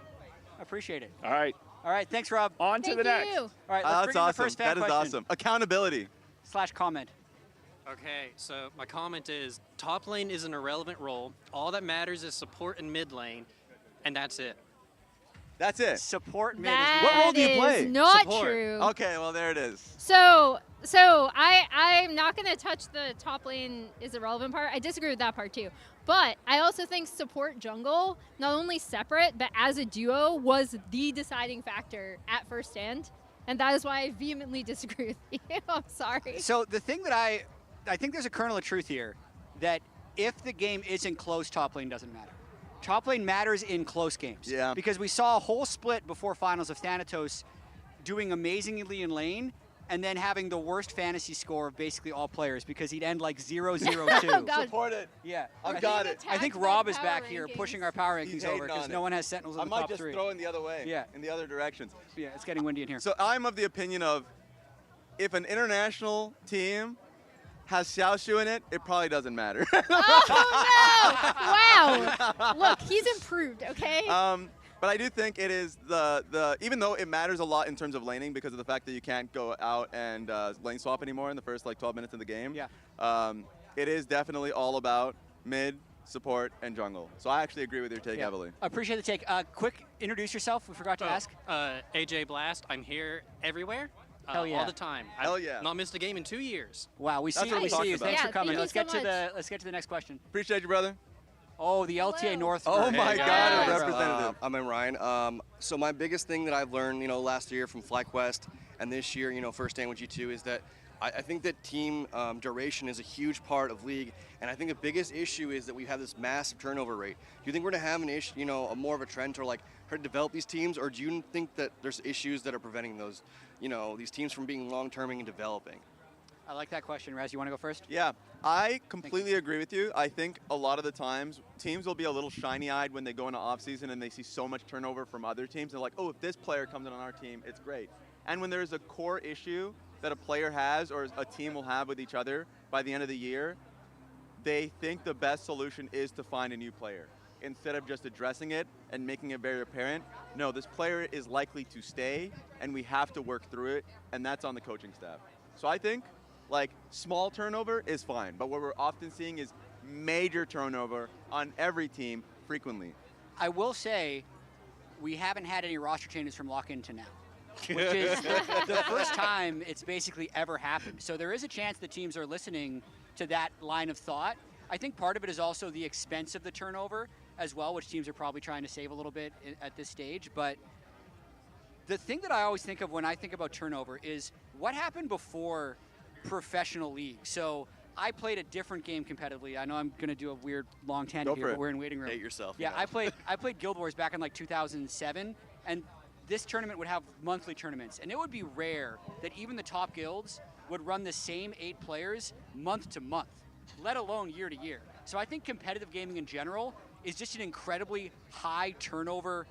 Appreciate it. All right, All right, thanks, Rob. on to Thank the next. you. All right, let's That's bring in the awesome. first fan That is question awesome. Accountability. / comment. Okay, so my comment is top lane is an irrelevant role. All that matters is support in mid lane, and that's it. That's it. Support mid. That What role do you play? is not Support. true. Okay, well, there it is. So I'm not gonna touch the top lane is irrelevant part. I disagree with that part too. But I also think support jungle, not only separate, but as a duo, was the deciding factor at first stand. And that is why I vehemently disagree with you. I'm sorry. So the thing that I think there's a kernel of truth here, that if the game isn't close, top lane doesn't matter. Top lane matters in close games. Yeah. Because we saw a whole split before finals of Thanatos doing amazingly in lane, and then having the worst fantasy score of basically all players because he'd end like 0-0-2. Oh, God. Support it. Yeah. I've got it. I think Attacked Rob by is power back here rankings. pushing our power He's rankings over hating because on no it. one has Sentinels in I the might top just 3. throw in the other way. Yeah. In the other directions. Yeah, it's getting windy in here. So I'm of the opinion of if an international team has Xiaoshu in it, it probably doesn't matter. Oh no! Wow. Look, he's improved. Okay. But I do think it is the even though it matters a lot in terms of laning because of the fact that you can't go out and lane swap anymore in the first like 12 minutes of the game. Yeah. It is definitely all about mid, support, and jungle. So I actually agree with your take heavily. Appreciate the take. Quick, introduce yourself. We forgot to ask. AJ Blast, I'm here everywhere. Hell yeah. All the time. Hell I've yeah. not missed a game in 2 years. Wow, we That's see, what we we talked see you. about. Thanks Yeah, for coming. thank Let's you get so to much. let's get to the next question. Appreciate you, brother. Oh, the LTA Hello. North. Oh group. my Hey, God, guys. a representative. I'm Ryan. So my biggest thing that I've learned, last year from FlyQuest and this year, first stand with G2 is that I think that team duration is a huge part of League, and I think the biggest issue is that we have this massive turnover rate. Do you think we're going to have an issue, more of a trend to like try to develop these teams, or do you think that there's issues that are preventing those, these teams from being long-terming and developing? I like that question. Raz, you want to go first? Yeah, I completely agree with you. I think a lot of the times teams will be a little shiny-eyed when they go into off-season and they see so much turnover from other teams. They're like, oh, if this player comes in on our team, it's great. And when there's a core issue that a player has or a team will have with each other by the end of the year, they think the best solution is to find a new player instead of just addressing it and making it very apparent. No, this player is likely to stay and we have to work through it, and that's on the coaching staff. So I think like small turnover is fine, but what we're often seeing is major turnover on every team frequently. I will say, we haven't had any roster changes from lock-in to now, which is the first time it's basically ever happened. So there is a chance that teams are listening to that line of thought. I think part of it is also the expense of the turnover as well, which teams are probably trying to save a little bit at this stage. But the thing that I always think of when I think about turnover is what happened before professional league. So I played a different game competitively. I know I'm going to do a weird long tangent here, but we're in waiting room. Hate yourself. Yeah, I played Guild Wars back in like 2007, and this tournament would have monthly tournaments, and it would be rare that even the top guilds would run the same 8 players month to month, let alone year to year. So I think competitive gaming in general is just an incredibly high turnover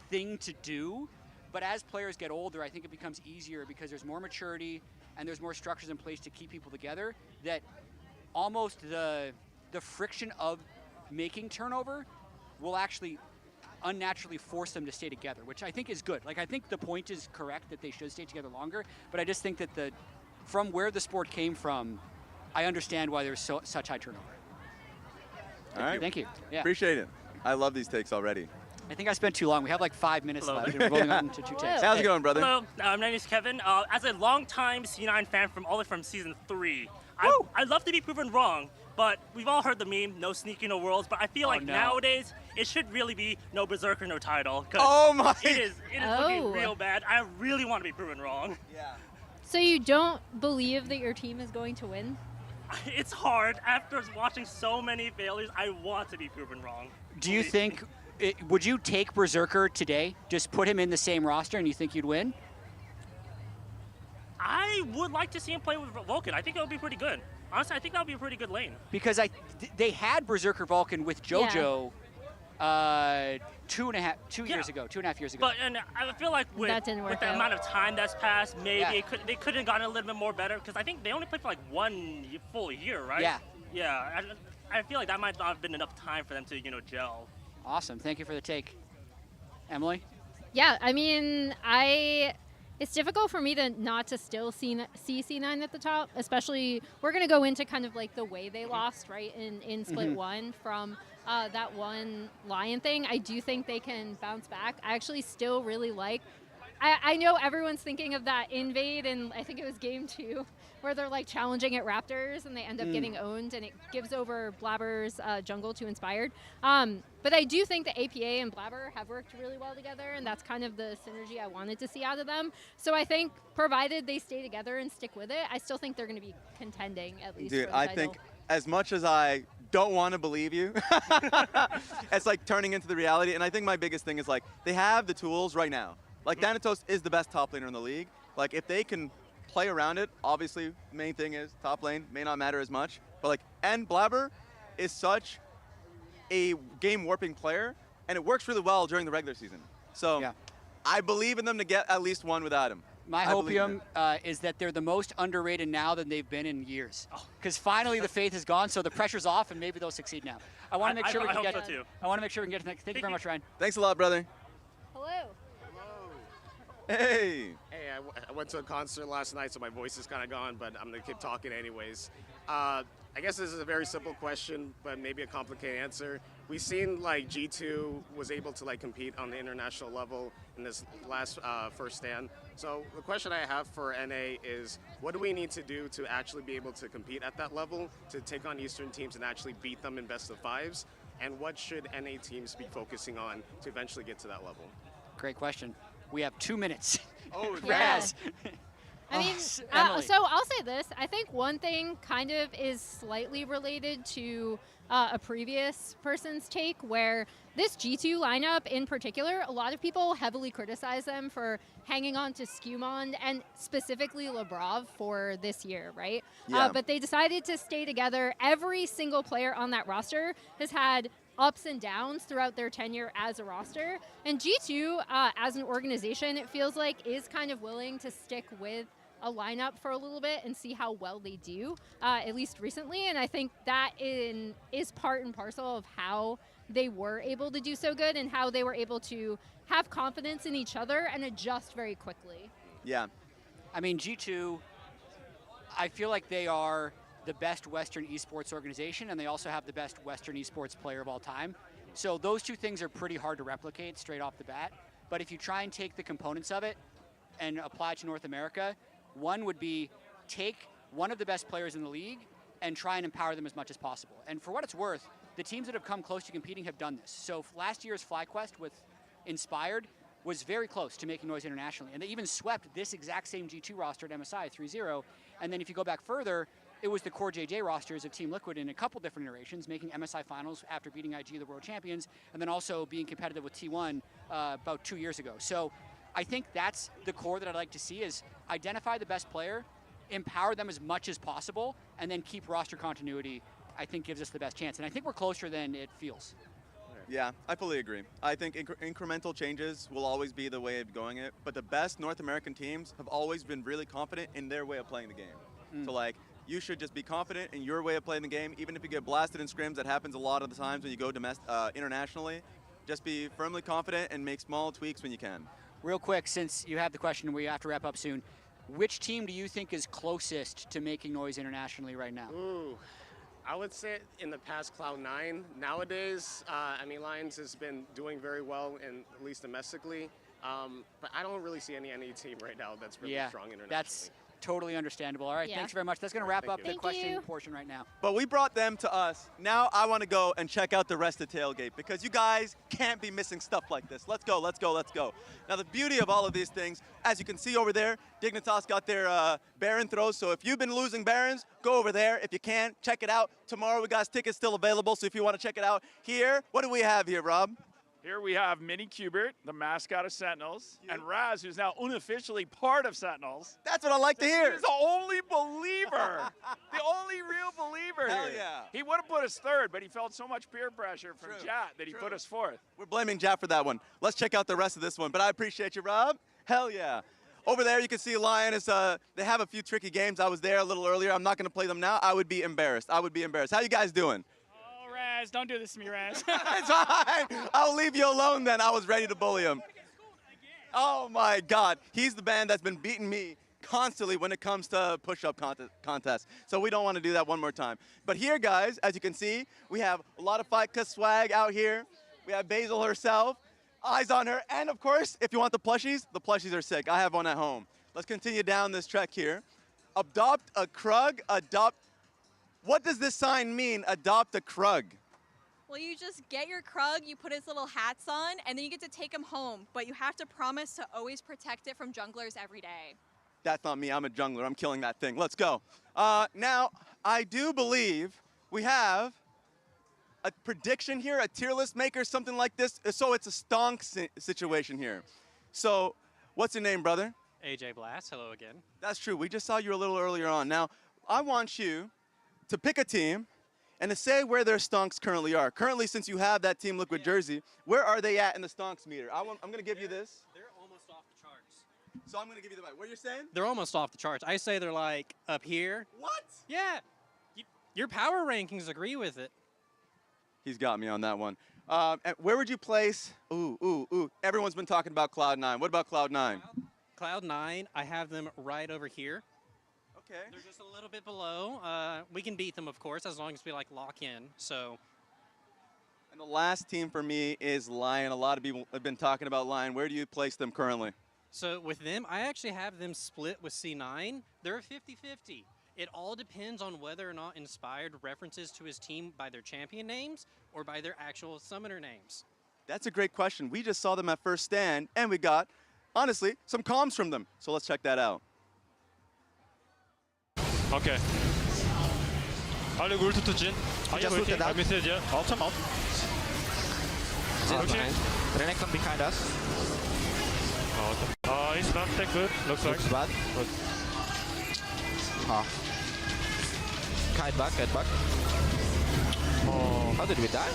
thing to do. But as players get older, I think it becomes easier because there's more maturity and there's more structures in place to keep people together, that almost the friction of making turnover will actually unnaturally force them to stay together, which I think is good. Like, I think the point is correct that they should stay together longer, but I just think that from where the sport came from, I understand why there's such high turnover. All right. Thank you. Yeah. Appreciate it. I love these takes already. I think I spent too long. We have like 5 minutes Hello. left. We're rolling on to 2 takes. How's it going, brother? Hello, my name is Kevin. As a long-time C9 fan from all the way from season 3, I'd love to be proven wrong, but we've all heard the meme, no sneaking, no worlds, but I feel like nowadays it should really be no berserker, no title. Oh my! It is looking real bad. I really want to be proven wrong. Yeah. So you don't believe that your team is going to win? It's hard. After watching so many failures, I want to be proven wrong. Do you think, would you take Berserker today? Just put him in the same roster and you think you'd win? I would like to see him play with Vulcan. I think that would be pretty good. Honestly, I think that would be a pretty good lane. Because they had Berserker Vulcan with JoJo 2.5 years ago. But and I feel like with the amount of time that's passed, maybe they could have gotten a little bit more better, because I think they only played for like 1 full year, right? Yeah. Yeah, I feel like that might not have been enough time for them to, gel. Awesome. Thank you for the take. Emily? Yeah, I mean, it's difficult for me to not to still see C9 at the top, especially we're going to go into kind of like the way they lost, right, in Split 1 from that one Lion thing. I do think they can bounce back. I actually still really like, I know everyone's thinking of that invade, and I think it was game 2, where they're like challenging at Raptors and they end up getting owned, and it gives over Blabber's jungle to Inspired. But I do think the APA and Blabber have worked really well together, and that's kind of the synergy I wanted to see out of them. So I think, provided they stay together and stick with it, I still think they're going to be contending at least. Dude, for the I title. think as much as I don't want to believe you, it's like turning into the reality. And I think my biggest thing is like they have the tools right now. Like Thanatos is the best top laner in the league. Like if they can play around it, obviously the main thing is top lane may not matter as much, but like, and Blabber is such a game warping player, and it works really well during the regular season. So I believe in them to get at least one without him. My hopium is that they're the most underrated now than they've been in years. Because finally the faith is gone, so the pressure's off, and maybe they'll succeed now. I want to make sure we can get to the next. Thank you very much, Ryan. Thanks a lot, brother. Hello. Hey. Hey, I went to a concert last night, so my voice is kind of gone, but I'm going to keep talking anyways. I guess this is a very simple question, but maybe a complicated answer. We've seen like G2 was able to like compete on the international level in this last first stand. So the question I have for NA is, what do we need to do to actually be able to compete at that level, to take on Eastern teams and actually beat them in best of fives? And what should NA teams be focusing on to eventually get to that level? Great question. We have 2 minutes. Oh, Raz. I mean, so I'll say this. I think one thing kind of is slightly related to a previous person's take, where this G2 lineup in particular, a lot of people heavily criticize them for hanging on to Skewmond and specifically Labrov for this year, right? Yeah. But they decided to stay together. Every single player on that roster has had ups and downs throughout their tenure as a roster. And G2, as an organization, it feels like is kind of willing to stick with a lineup for a little bit and see how well they do, at least recently. And I think that is part and parcel of how they were able to do so good and how they were able to have confidence in each other and adjust very quickly. Yeah. I mean, G2, I feel like they are the best Western esports organization, and they also have the best Western esports player of all time. So those two things are pretty hard to replicate straight off the bat. But if you try and take the components of it and apply it to North America, one would be take one of the best players in the league and try and empower them as much as possible. And for what it's worth, the teams that have come close to competing have done this. So last year's FlyQuest with Inspired was very close to making noise internationally. And they even swept this exact same G2 roster at MSI 3-0. And then if you go back further, it was the core JJ rosters of Team Liquid in a couple different iterations, making MSI finals after beating IG, the world champions, and then also being competitive with T1 about 2 years ago. So I think that's the core that I'd like to see is identify the best player, empower them as much as possible, and then keep roster continuity, I think gives us the best chance. And I think we're closer than it feels. Yeah, I fully agree. I think incremental changes will always be the way of going it, but the best North American teams have always been really confident in their way of playing the game. So like, you should just be confident in your way of playing the game, even if you get blasted in scrims. That happens a lot of the times when you go internationally. Just be firmly confident and make small tweaks when you can. Real quick, since you have the question, we have to wrap up soon. Which team do you think is closest to making noise internationally right now? Ooh, I would say in the past Cloud9. Nowadays, I mean, Lions has been doing very well, at least domestically. But I don't really see any team right now that's really strong internationally. That's totally understandable. All right, thanks very much. That's going to wrap up the question portion right now. But we brought them to us. Now I want to go and check out the rest of Tailgate because you guys can't be missing stuff like this. Let's go, let's go, let's go. Now the beauty of all of these things, as you can see over there, Dignitas got their Baron throws. So if you've been losing Barons, go over there. If you can, check it out. Tomorrow we got tickets still available. So if you want to check it out here, what do we have here, Rob? Here we have Mini Cubert, the mascot of Sentinels, and Raz, who's now unofficially part of Sentinels. That's what I like to hear. He's the only believer, the only real believer Hell here. yeah. He would have put us third, but he felt so much peer pressure from Jat that he put us fourth. We're blaming Jat for that one. Let's check out the rest of this one. But I appreciate you, Rob. Hell yeah. Over there, you can see Lion is, they have a few tricky games. I was there a little earlier. I'm not going to play them now. I would be embarrassed. I would be embarrassed. How you guys doing? Raz, don't do this to me, Raz. It's fine. I'll leave you alone then. I was ready to bully him. Oh my God. He's the band that's been beating me constantly when it comes to push-up contests. So we don't want to do that one more time. But here, guys, as you can see, we have a lot of Fight Cuss swag out here. We have Basil herself, eyes on her. And of course, if you want the plushies are sick. I have one at home. Let's continue down this trek here. Adopt a Krug, adopt. What does this sign mean, adopt a Krug? Well, you just get your Krug, you put his little hats on, and then you get to take him home. But you have to promise to always protect it from junglers every day. That's not me, I'm a jungler, I'm killing that thing. Let's go. Now, I do believe we have a prediction here, a tier list maker, something like this. So it's a stonk situation here. So, what's your name, brother? AJ Blast, hello again. That's true, we just saw you a little earlier on. Now, I want you to pick a team and to say where their stonks currently are. Currently, since you have that Team Liquid jersey, where are they at in the stonks meter? I'm going to give you this. They're almost off the charts. So I'm going to give you the mic. What you're saying? They're almost off the charts. I say they're like up here. What? Yeah. Your power rankings agree with it. He's got me on that one. And where would you place? Ooh. Everyone's been talking about Cloud9. What about Cloud9? Cloud9, I have them right over here. Okay. They're just a little bit below. We can beat them, of course, as long as we lock in. So. And the last team for me is Lion. A lot of people have been talking about Lion. Where do you place them currently? So with them, I actually have them split with C9. They're a 50-50. It all depends on whether or not Inspired references to his team by their champion names or by their actual summoner names. That's a great question. We just saw them at first stand, and we got, honestly, some comms from them. So let's check that out. Okay. Alle ult to Jin. Are you waiting? I missed it, yeah. Ultim out. Okay. Renekton behind us. It's not that good, looks like. Looks bad. But Kite back. oh. How did we die?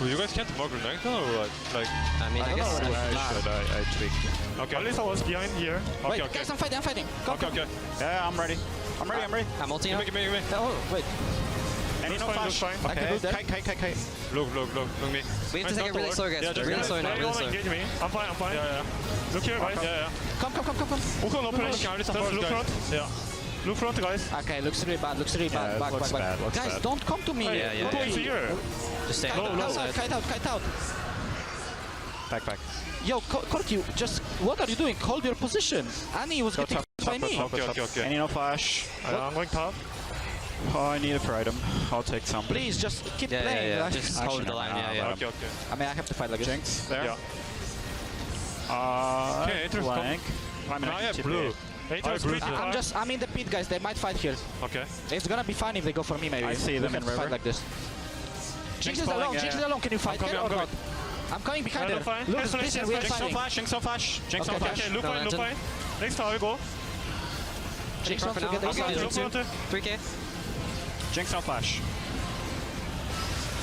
Well, you guys can't mark Renekton or what? Like, I mean, I guess I tweaked. Okay, at least I was behind here. Okay, wait, guys, I'm fighting. Come. Okay. Yeah, I'm ready. I'm ready. I'm ulting up. Give me. Oh, wait. Any no flash. Okay. I can do that. Kite. Look me. We have to take it really slow, guys. Yeah, really slow now. Really slow. Engage me. I'm fine. Yeah. Look here, guys. Yeah. Come. Hook no flash. Just look front. Yeah. Look front, guys. Okay, looks really bad. Back. Guys, don't come to me. Yeah. Look here. Just stay low. Kite out. Back. Yo, Corky, just what are you doing? Hold your position. Annie was getting by me. Okay. Any no flash. I'm going top. Oh, I need a for item. I'll take some. Please, just keep playing. Yeah. Just hold the line. Yeah. Okay. I mean, I have to fight like Jinx there. Yeah. Okay, flank. I have blue. I'm in the pit, guys. They might fight here. Okay. It's gonna be fun if they go for me, maybe. I see them in river. Fight like this. Jinx is alone. Can you fight here or not? I'm coming behind there. Fine. Look, Christian, we are Jinx fighting. so fast, Jinx so fast. Jinx so fast. Okay, loop fine, loop fine. Next tower, go. Jinx wants to get the Okay, loop fronte. 3k. Jinx so fast.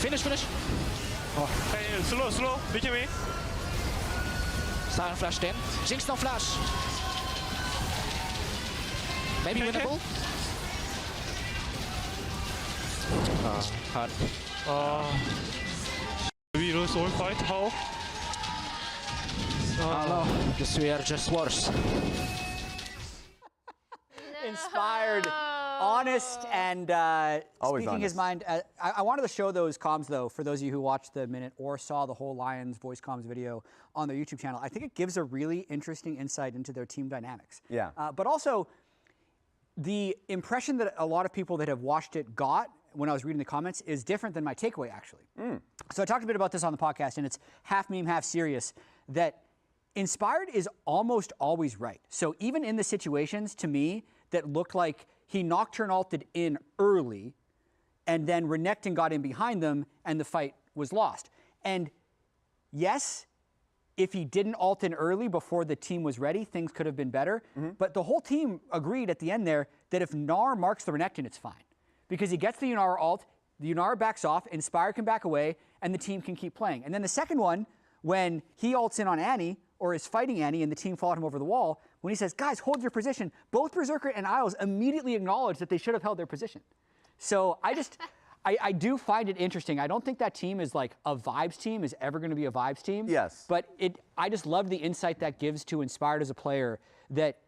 Finish. Hey, slow. Beat me. Siren flashed in. Jinx no flash. Maybe winnable. Hard. We lose all fight. How? No, because we are just worse. Inspired, honest, and speaking his mind. I wanted to show those comms, though, for those of you who watched the minute or saw the whole Lions voice comms video on their YouTube channel. I think it gives a really interesting insight into their team dynamics. Yeah. But also, the impression that a lot of people that have watched it got when I was reading the comments is different than my takeaway, actually. So I talked a bit about this on the podcast, and it's half meme, half serious, that Inspired is almost always right. So even in the situations, to me, that looked like he Nocturne ulted in early, and then Renekton got in behind them, and the fight was lost. And yes, if he didn't ult in early before the team was ready, things could have been better. But the whole team agreed at the end there that if Gnar marks the Renekton, it's fine. Because he gets the Yunara ult, the Yunara backs off, Inspire can back away, and the team can keep playing. And then the second one, when he ults in on Annie, or is fighting Annie, and the team followed him over the wall, when he says, guys, hold your position, both Berserker and Isles immediately acknowledge that they should have held their position. So I do find it interesting. I don't think that team is like a vibes team, is ever going to be a vibes team. Yes. But I just love the insight that gives to Inspired as a player, that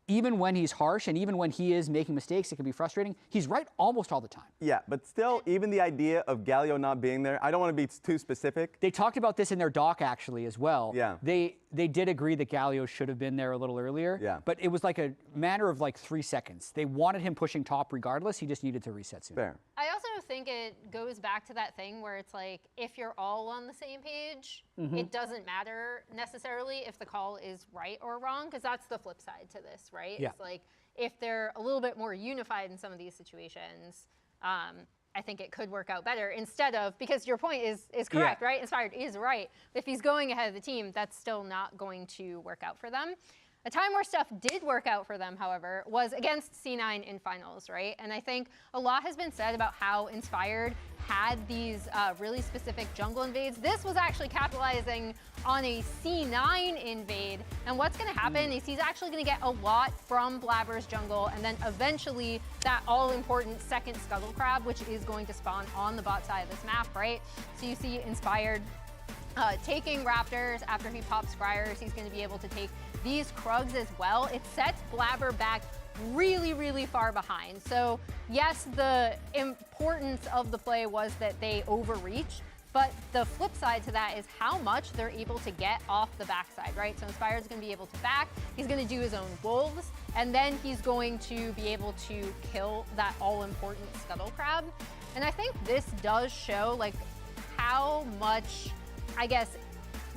even when he's harsh and even when he is making mistakes, it can be frustrating, he's right almost all the time. Yeah, but still, even the idea of Galio not being there, I don't want to be too specific. They talked about this in their doc, actually, as well. Yeah. They did agree that Galio should have been there a little earlier. Yeah. But it was like a matter of like 3 seconds. They wanted him pushing top regardless. He just needed to reset soon. Fair. I also think it goes back to that thing where it's like, if you're all on the same page, it doesn't matter necessarily if the call is right or wrong, because that's the flip side to this, right? Yeah. It's like, if they're a little bit more unified in some of these situations, I think it could work out better, instead of, because your point is correct, right? Inspired is right. If he's going ahead of the team, that's still not going to work out for them. A time where stuff did work out for them, however, was against C9 in finals, right? And I think a lot has been said about how Inspired had these really specific jungle invades. This was actually capitalizing on a C9 invade. And what's going to happen is he's actually going to get a lot from Blabber's jungle, and then eventually that all-important second Scuttle Crab, which is going to spawn on the bot side of this map, right? So you see Inspired taking Raptors after he pops Scryers. He's going to be able to take these Krugs as well. It sets Blabber back really, really far behind. So yes, the importance of the play was that they overreach, but the flip side to that is how much they're able to get off the backside, right? So Inspired's going to be able to back, he's going to do his own wolves, and then he's going to be able to kill that all-important Scuttle Crab. And I think this does show like how much, I guess,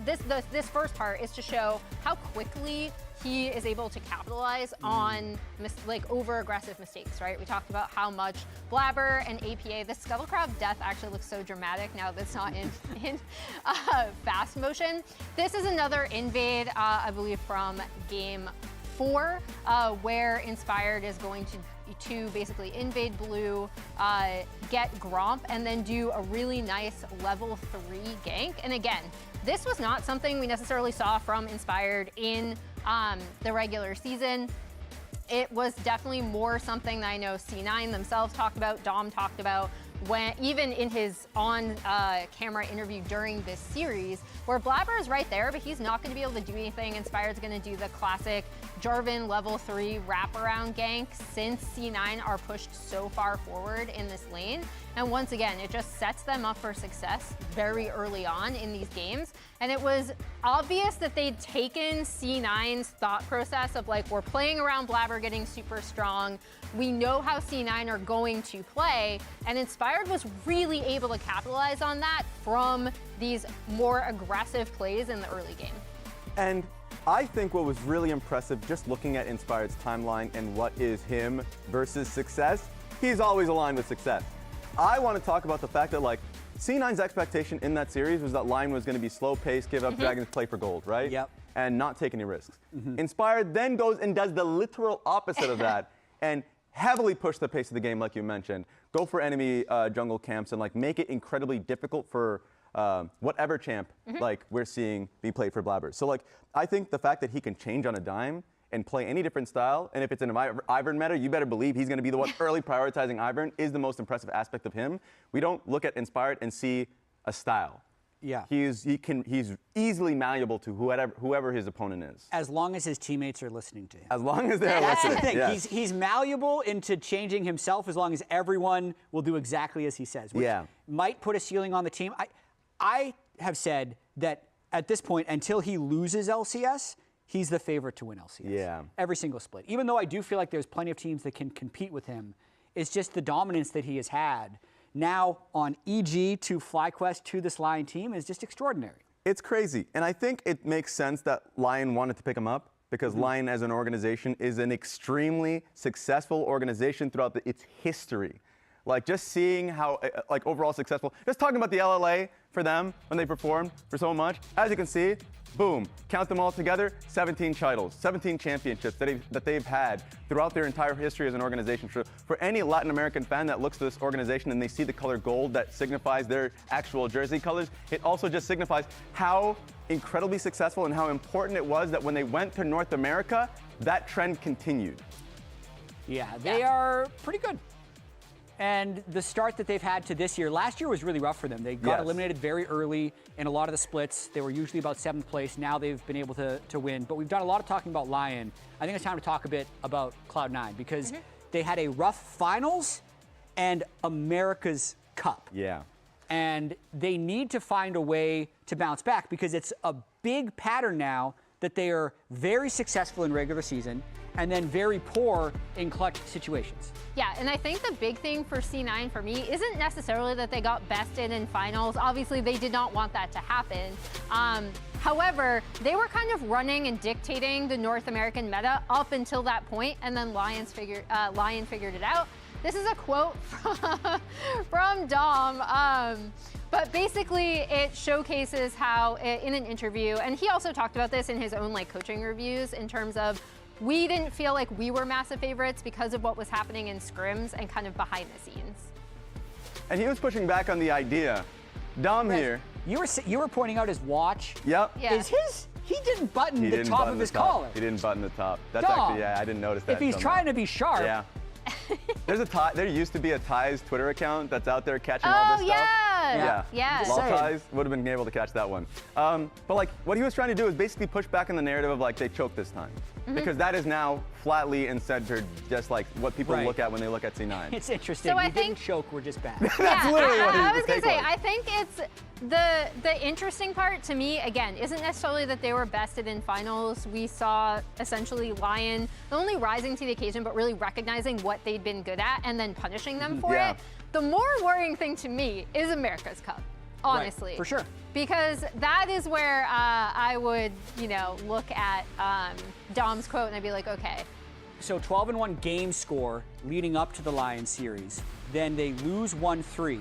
this first part is to show how quickly he is able to capitalize on over-aggressive mistakes, right? We talked about how much Blabber and APA, the Scuttle Crab death actually looks so dramatic now that it's not in fast motion. This is another invade, I believe, from game 4, where Inspired is going to basically invade blue, get Gromp, and then do a really nice level 3 gank. And again, this was not something we necessarily saw from Inspired in the regular season. It was definitely more something that I know C9 themselves talked about, Dom talked about, when even in his on-camera interview during this series, where Blabber is right there, but he's not going to be able to do anything. Inspired's going to do the classic Jarvan level 3 wraparound gank, since C9 are pushed so far forward in this lane. And once again, it just sets them up for success very early on in these games. And it was obvious that they'd taken C9's thought process of like, we're playing around Blabber getting super strong. We know how C9 are going to play. And Inspired was really able to capitalize on that from these more aggressive plays in the early game. And I think what was really impressive, just looking at Inspired's timeline and what is him versus success, he's always aligned with success. I want to talk about the fact that, like, C9's expectation in that series was that Lion was going to be slow paced, give up Dragons, play for gold, right? Yep. And not take any risks. Inspired then goes and does the literal opposite of that and heavily push the pace of the game, like you mentioned. Go for enemy jungle camps and like make it incredibly difficult for whatever champ like we're seeing be played for Blabbers. So like I think the fact that he can change on a dime and play any different style, and if it's an Ivern meta, you better believe he's going to be the one early prioritizing Ivern, is the most impressive aspect of him. We don't look at Inspired and see a style. Yeah. He's easily malleable to whoever his opponent is. As long as his teammates are listening to him. As long as they're That's listening. the thing. Yes. He's malleable into changing himself as long as everyone will do exactly as he says, which might put a ceiling on the team. I have said that at this point, until he loses LCS, he's the favorite to win LCS. Yeah. Every single split. Even though I do feel like there's plenty of teams that can compete with him, it's just the dominance that he has had now on EG to FlyQuest to this Lion team is just extraordinary. It's crazy. And I think it makes sense that Lion wanted to pick him up because Lion as an organization is an extremely successful organization throughout its history. Like just seeing how like overall successful, just talking about the LLA for them when they performed for so much, as you can see, boom, count them all together, 17 titles, 17 championships that they've had throughout their entire history as an organization. For any Latin American fan that looks to this organization and they see the color gold that signifies their actual jersey colors, it also just signifies how incredibly successful and how important it was that when they went to North America, that trend continued. Yeah, they are pretty good. And the start that they've had to this year, last year was really rough for them. They got eliminated very early in a lot of the splits. They were usually about 7th place. Now they've been able to win. But we've done a lot of talking about Lion. I think it's time to talk a bit about Cloud9 because they had a rough finals and America's Cup. Yeah. And they need to find a way to bounce back because it's a big pattern now that they are very successful in regular season and then very poor in clutch situations. Yeah, and I think the big thing for C9 for me isn't necessarily that they got bested in finals. Obviously, they did not want that to happen. However, they were kind of running and dictating the North American meta up until that point, and then Lion figured it out. This is a quote from Dom. But basically, it showcases how, in an interview, and he also talked about this in his own like coaching reviews in terms of we didn't feel like we were massive favorites because of what was happening in scrims and kind of behind the scenes. And he was pushing back on the idea. Dom here. You were pointing out his watch. Yep. Yeah. He didn't button the top of his collar. He didn't button the top. That's Dom, actually, I didn't notice that. If he's trying to be sharp. Yeah. There used to be a Ty's Twitter account that's out there catching all this stuff. Yeah. All Ty's would have been able to catch that one. But like what he was trying to do is basically push back on the narrative of like they choked this time. Because that is now flatly and centered just like what people look at when they look at C9. It's interesting. So we didn't choke, we're just bad. That's literally what I was going gonna to say, I think it's the interesting part to me, again, isn't necessarily that they were bested in finals. We saw essentially Lion not only rising to the occasion, but really recognizing what they'd been good at and then punishing them for it. The more worrying thing to me is America's Cup, honestly. Right, for sure. Because that is where I would, look at Dom's quote and I'd be like, okay. So 12-1 game score leading up to the Lion series. Then they lose 1-3.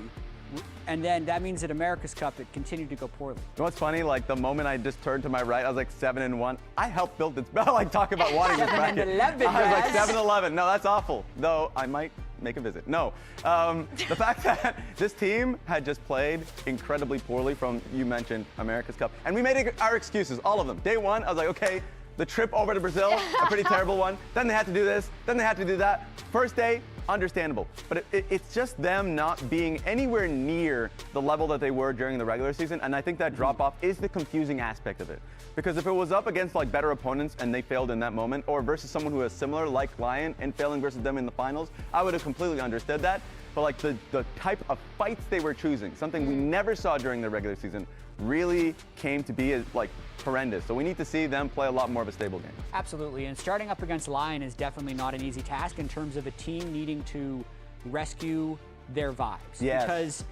And then that means that America's Cup, it continued to go poorly. You know what's funny? Like the moment I just turned to my right, I was like 7-1. I helped build this. Like talk about wanting this bracket. 7-11, I was like 7-11. No, that's awful. Though I might make a visit. No, the fact that this team had just played incredibly poorly from, you mentioned, America's Cup. And we made our excuses, all of them. Day one, I was like, okay, the trip over to Brazil, a pretty terrible one. Then they had to do this, then they had to do that. First day, understandable. But it's just them not being anywhere near the level that they were during the regular season. And I think that drop-off is the confusing aspect of it. Because if it was up against like better opponents and they failed in that moment, or versus someone who is similar like Lion and failing versus them in the finals, I would have completely understood that. But like the type of fights they were choosing, something we never saw during the regular season, really came to be like horrendous. So we need to see them play a lot more of a stable game. Absolutely, and starting up against Lion is definitely not an easy task in terms of a team needing to rescue their vibes. Yes. Because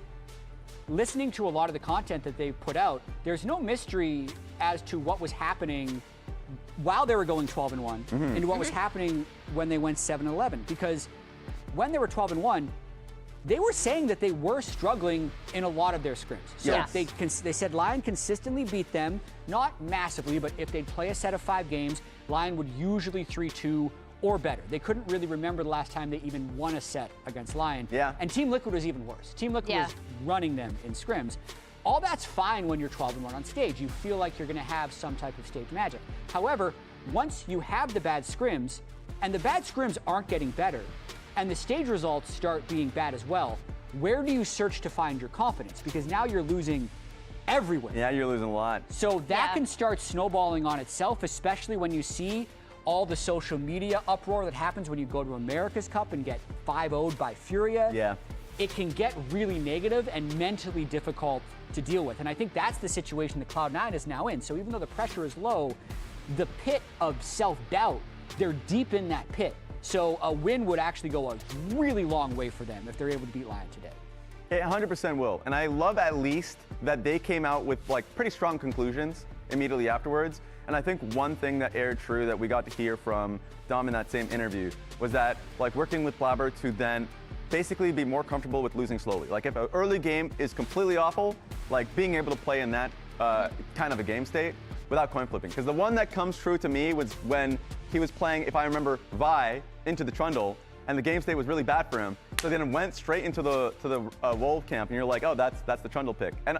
listening to a lot of the content that they put out, there's no mystery as to what was happening while they were going 12-1 and what was happening when they went 7-11. Because when they were 12-1, they were saying that they were struggling in a lot of their scrims. So Yes. they said Lion consistently beat them, not massively, but if they'd play a set of 5 games, Lion would usually 3-2 or better. They couldn't really remember the last time they even won a set against Lion. Yeah. And Team Liquid was even worse. Team Liquid was running them in scrims. All that's fine when you're 12-1 on stage. You feel like you're going to have some type of stage magic. However, once you have the bad scrims, and the bad scrims aren't getting better, and the stage results start being bad as well, where do you search to find your confidence? Because now you're losing everywhere. Yeah, you're losing a lot. So that can start snowballing on itself, especially when you see all the social media uproar that happens when you go to America's Cup and get 5-0'd by Furia. Yeah. It can get really negative and mentally difficult to deal with. And I think that's the situation that Cloud9 is now in. So even though the pressure is low, the pit of self-doubt, they're deep in that pit. So a win would actually go a really long way for them if they're able to beat Lion today. It 100% will. And I love at least that they came out with like pretty strong conclusions immediately afterwards. And I think one thing that aired true that we got to hear from Dom in that same interview was that like working with Blabber to then basically be more comfortable with losing slowly. Like if an early game is completely awful, like being able to play in that kind of a game state without coin flipping. Because the one that comes true to me was when he was playing, if I remember, Vi into the Trundle, and the game state was really bad for him. So then it went straight into the Wolf camp, and you're like, oh, that's the Trundle pick. And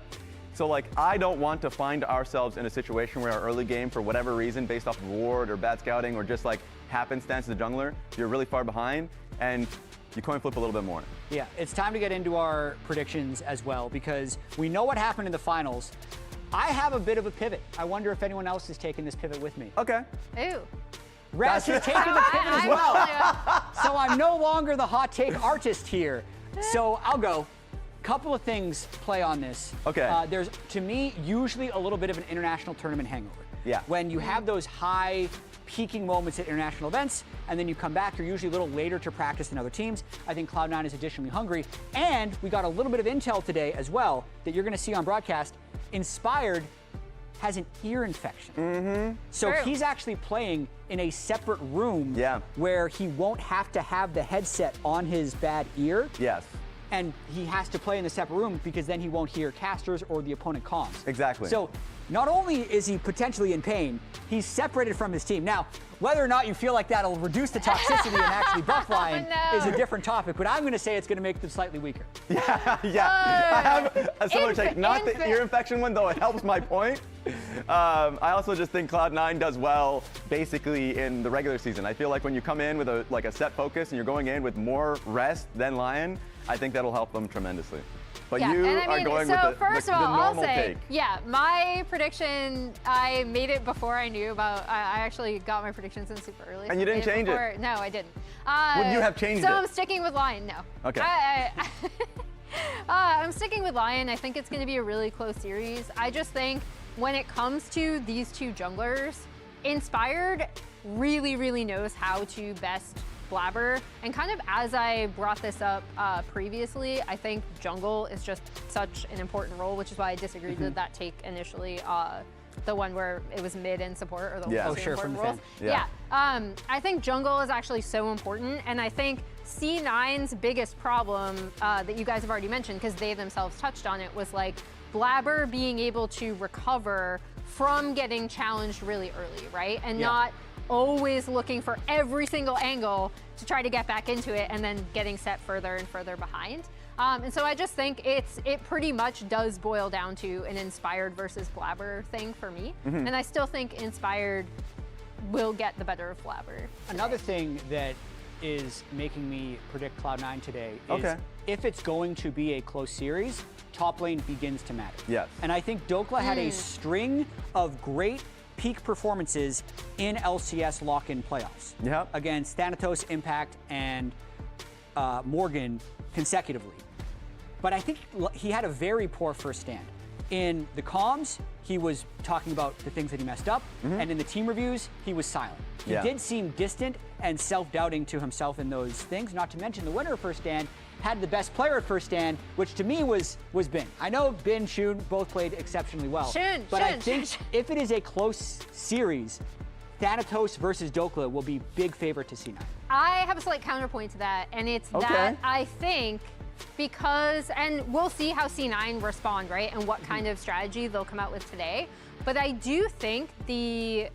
so like, I don't want to find ourselves in a situation where our early game, for whatever reason, based off of ward or bad scouting or just like happenstance as a jungler, you're really far behind, and you coin flip a little bit more. Yeah, it's time to get into our predictions as well, because we know what happened in the finals. I have a bit of a pivot. I wonder if anyone else is taking this pivot with me. Okay. Ooh. Raz has taken the pivot as well. So I'm no longer the hot take artist here. So I'll go. Couple of things play on this. Okay. There's, to me, usually a little bit of an international tournament hangover. Yeah. When you have those high peaking moments at international events, and then you come back, you're usually a little later to practice than other teams. I think Cloud9 is additionally hungry. And we got a little bit of intel today as well that you're going to see on broadcast. Inspired has an ear infection. So he's actually playing in a separate room where he won't have to have the headset on his bad ear. Yes. And he has to play in the separate room because then he won't hear casters or the opponent comms. Exactly. So not only is he potentially in pain, he's separated from his team. Now, whether or not you feel like that'll reduce the toxicity and actually buff Lion is a different topic, but I'm going to say it's going to make them slightly weaker. Yeah. I have a similar take. Not the ear infection one, though it helps my point. I also just think Cloud9 does well basically in the regular season. I feel like when you come in with a set focus and you're going in with more rest than Lion, I think that'll help them tremendously. But you are going with the normal take. Yeah, my prediction, I made it before I knew about, I actually got my predictions in super early. And you didn't change it? No, I didn't. Would you have changed it? So I'm sticking with Lion, no. Okay. I'm sticking with Lion. I think it's going to be a really close series. I just think when it comes to these two junglers, Inspired really, really knows how to best Blabber. And kind of as I brought this up previously, I think jungle is just such an important role, which is why I disagreed with that take initially. The one where it was mid and support, or the most important roles. I think jungle is actually so important, and I think C9's biggest problem that you guys have already mentioned, because they themselves touched on it, was like Blabber being able to recover from getting challenged really early, right? And not always looking for every single angle to try to get back into it and then getting set further and further behind. And so I just think it pretty much does boil down to an Inspired versus Blabber thing for me. And I still think Inspired will get the better of Blabber. Another thing that is making me predict Cloud9 today is if it's going to be a close series, top lane begins to matter. Yes. And I think Dokla had a string of great peak performances in LCS lock-in playoffs against Thanatos, Impact, and Morgan consecutively. But I think he had a very poor first stand. In the comms, he was talking about the things that he messed up, and in the team reviews, he was silent. He did seem distant and self-doubting to himself in those things, not to mention the winner of first stand had the best player at first stand, which to me was Bin. I know Bin, Shun both played exceptionally well. But I think if it is a close series, Thanatos versus Dokla will be big favorite to C9. I have a slight counterpoint to that, and it's that I think because, and we'll see how C9 respond, right? And what kind of strategy they'll come out with today. But I do think they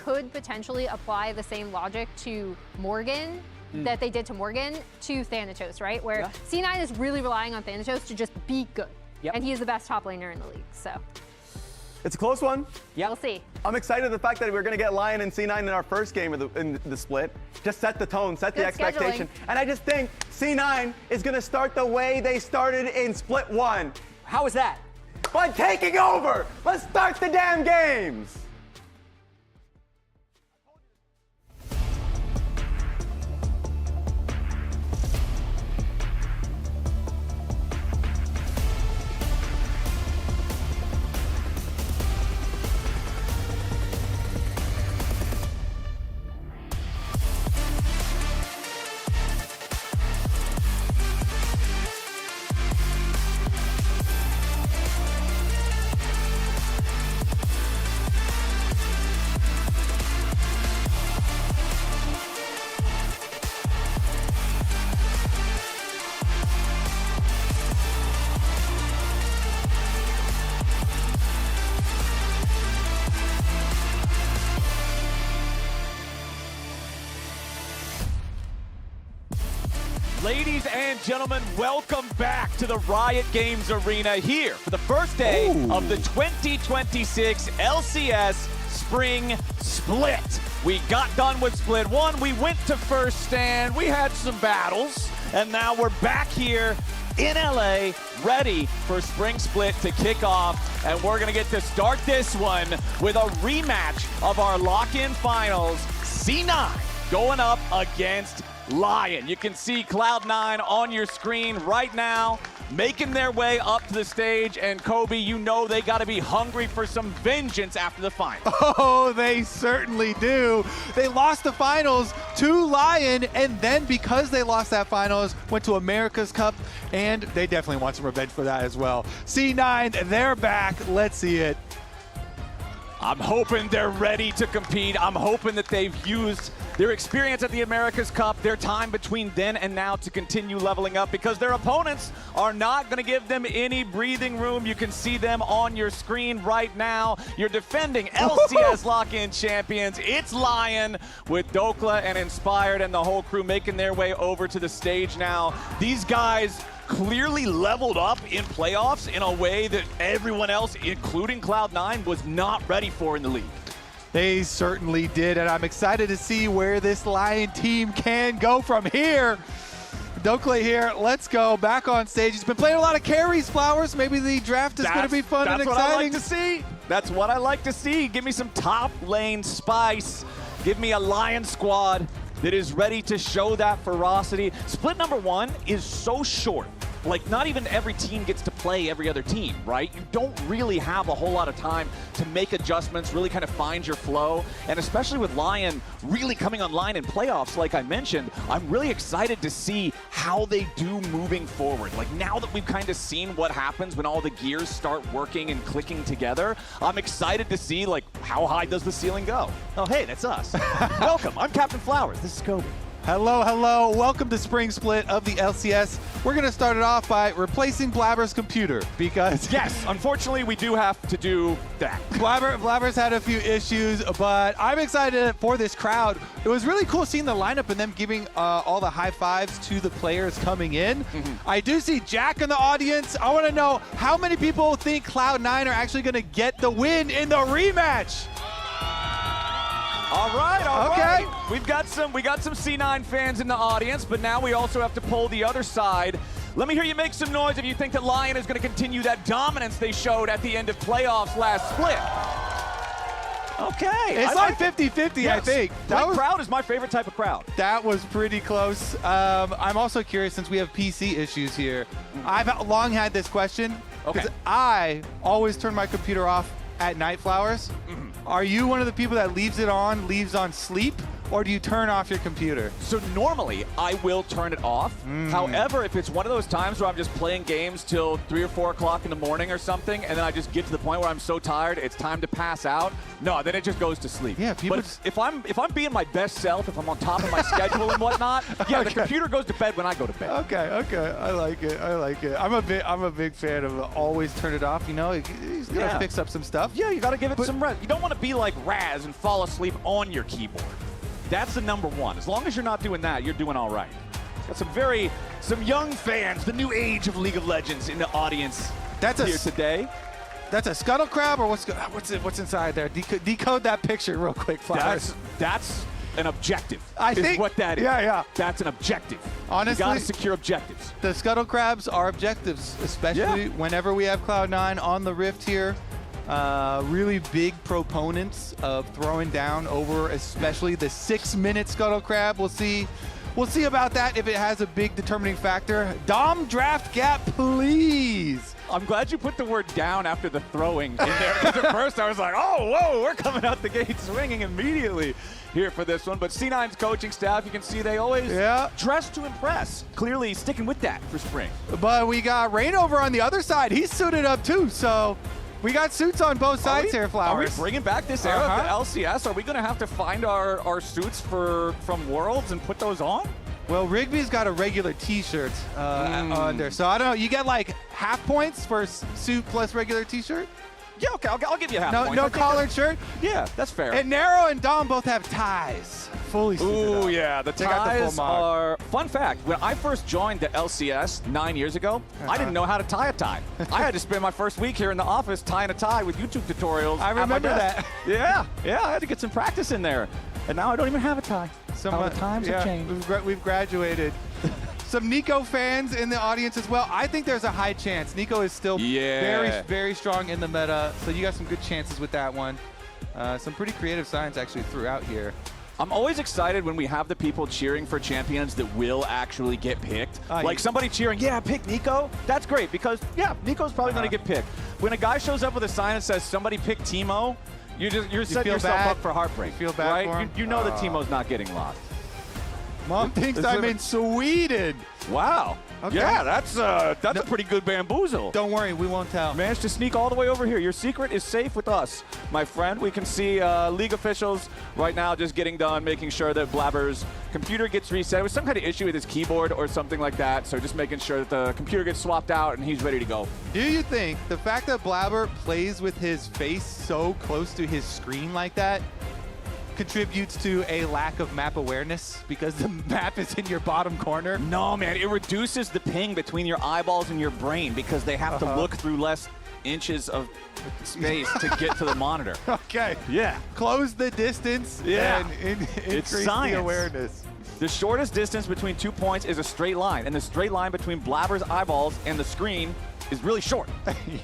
could potentially apply the same logic to Morgan that they did to Morgan to Thanatos, right? Where C9 is really relying on Thanatos to just be good. And he is the best top laner in the league, so. It's a close one. Yeah, we'll see. I'm excited the fact that we're going to get Lion and C9 in our first game in the split. Just set the tone, set the expectation. Scheduling. And I just think C9 is going to start the way they started in split 1. How was that? By taking over. Let's start the damn games. Ladies and gentlemen, welcome back to the Riot Games Arena here for the first day of the 2026 LCS Spring Split. We got done with Split 1, we went to first stand, we had some battles, and now we're back here in LA, ready for Spring Split to kick off, and we're gonna get to start this one with a rematch of our lock-in finals, C9 going up against Lion. You can see Cloud9 on your screen right now, making their way up to the stage, and Kobe, you know they gotta be hungry for some vengeance after the final. Oh, they certainly do. They lost the finals to Lion, and then because they lost that finals, went to America's Cup, and they definitely want some revenge for that as well. C9, they're back. Let's see it. I'm hoping they're ready to compete. I'm hoping that they've used their experience at the America's Cup, their time between then and now to continue leveling up, because their opponents are not going to give them any breathing room. You can see them on your screen right now. You're defending LCS lock-in champions. It's Lion with Dokla and Inspired and the whole crew making their way over to the stage now. These guys clearly leveled up in playoffs in a way that everyone else, including Cloud9, was not ready for in the league. They certainly did, and I'm excited to see where this Lion team can go from here. Dokla here, let's go back on stage. He's been playing a lot of carries, Flowers. Maybe the draft is going to be fun and exciting. That's what I like to see. That's what I like to see. Give me some top lane spice. Give me a Lion squad that is ready to show that ferocity. Split number 1 is so short. Like, not even every team gets to play every other team, right? You don't really have a whole lot of time to make adjustments, really kind of find your flow. And especially with Lion really coming online in playoffs, like I mentioned, I'm really excited to see how they do moving forward. Like, now that we've kind of seen what happens when all the gears start working and clicking together, I'm excited to see, like, how high does the ceiling go? Oh, hey, that's us. Welcome, I'm Captain Flowers. This is Kobe. Hello, hello. Welcome to Spring Split of the LCS. We're going to start it off by replacing Blabber's computer because... Yes, unfortunately, we do have to do that. Blabber's had a few issues, but I'm excited for this crowd. It was really cool seeing the lineup and them giving all the high fives to the players coming in. I do see Jack in the audience. I want to know how many people think Cloud9 are actually going to get the win in the rematch? All right, all right. We got some C9 fans in the audience, but now we also have to pull the other side. Let me hear you make some noise if you think that Lion is going to continue that dominance they showed at the end of playoffs last split. Okay. It's like 50-50, yes. I think. That crowd is my favorite type of crowd. That was pretty close. I'm also curious, since we have PC issues here. I've long had this question, because I always turn my computer off at night, Flowers. Are you one of the people that leaves on sleep, or do you turn off your computer? So normally I will turn it off. However, if it's one of those times where I'm just playing games till 3 or 4 o'clock in the morning or something, and then I just get to the point where I'm so tired it's time to pass out, no, then it just goes to sleep. Yeah, people. But if I'm being my best self, if I'm on top of my schedule and whatnot, yeah, the computer goes to bed when I go to bed. Okay, I like it. I'm a big fan of always turn it off. You know, he's gonna fix up some stuff. Yeah, you got to give it some rest. You don't want to be like Raz and fall asleep on your keyboard. That's the number one. As long as you're not doing that, you're doing all right. Got some young fans, the new age of League of Legends in the audience here today. That's a scuttle crab, or what's inside there? Decode that picture real quick, Flowers. That's an objective. I think what that is. Yeah. That's an objective. Honestly, you got to secure objectives. The scuttle crabs are objectives, especially whenever we have Cloud9 on the Rift here. Really big proponents of throwing down over, especially the 6-minute scuttle crab. We'll see about that if it has a big determining factor. Dom draft gap, please. I'm glad you put the word down after the throwing in there. Because at first I was like, oh, whoa, we're coming out the gate swinging immediately here for this one. But C9's coaching staff, you can see they always dress to impress. Clearly sticking with that for spring. But we got Rain over on the other side. He's suited up too, so we got suits on both sides here, Flowers. Are we bringing back this era of the LCS? Are we going to have to find our suits from Worlds and put those on? Well, Rigby's got a regular T-shirt on there, so I don't know. You get like half points for suit plus regular T-shirt. Yeah, okay, I'll give you half points. No collared shirt. Yeah, that's fair. And Nero and Dom both have ties, fully suited up. Ooh, yeah, the ties are. Fun fact: when I first joined the LCS 9 years ago, I didn't know how to tie a tie. I had to spend my first week here in the office tying a tie with YouTube tutorials. I remember that. Yeah, I had to get some practice in there, and now I don't even have a tie. The times have changed. We've graduated. Some Nico fans in the audience as well. I think there's a high chance. Nico is still very, very strong in the meta, so you got some good chances with that one. Some pretty creative signs actually throughout here. I'm always excited when we have the people cheering for champions that will actually get picked. Like somebody cheering, yeah, pick Nico. That's great because, yeah, Nico's probably going to get picked. When a guy shows up with a sign that says somebody pick Teemo, you're setting yourself up for heartbreak. You feel bad right? for him? You know that Teemo's not getting lost. Mom thinks I'm in Sweden. Wow. Okay. Yeah, that's a pretty good bamboozle. Don't worry, we won't tell. Managed to sneak all the way over here. Your secret is safe with us, my friend. We can see league officials right now just getting done, making sure that Blabber's computer gets reset. It was some kind of issue with his keyboard or something like that, so just making sure that the computer gets swapped out and he's ready to go. Do you think the fact that Blabber plays with his face so close to his screen like that contributes to a lack of map awareness because the map is in your bottom corner? No, man, it reduces the ping between your eyeballs and your brain because they have to look through less inches of space to get to the monitor. Okay. Yeah. Close the distance and increase the awareness. The shortest distance between 2 points is a straight line, and the straight line between Blabber's eyeballs and the screen is really short.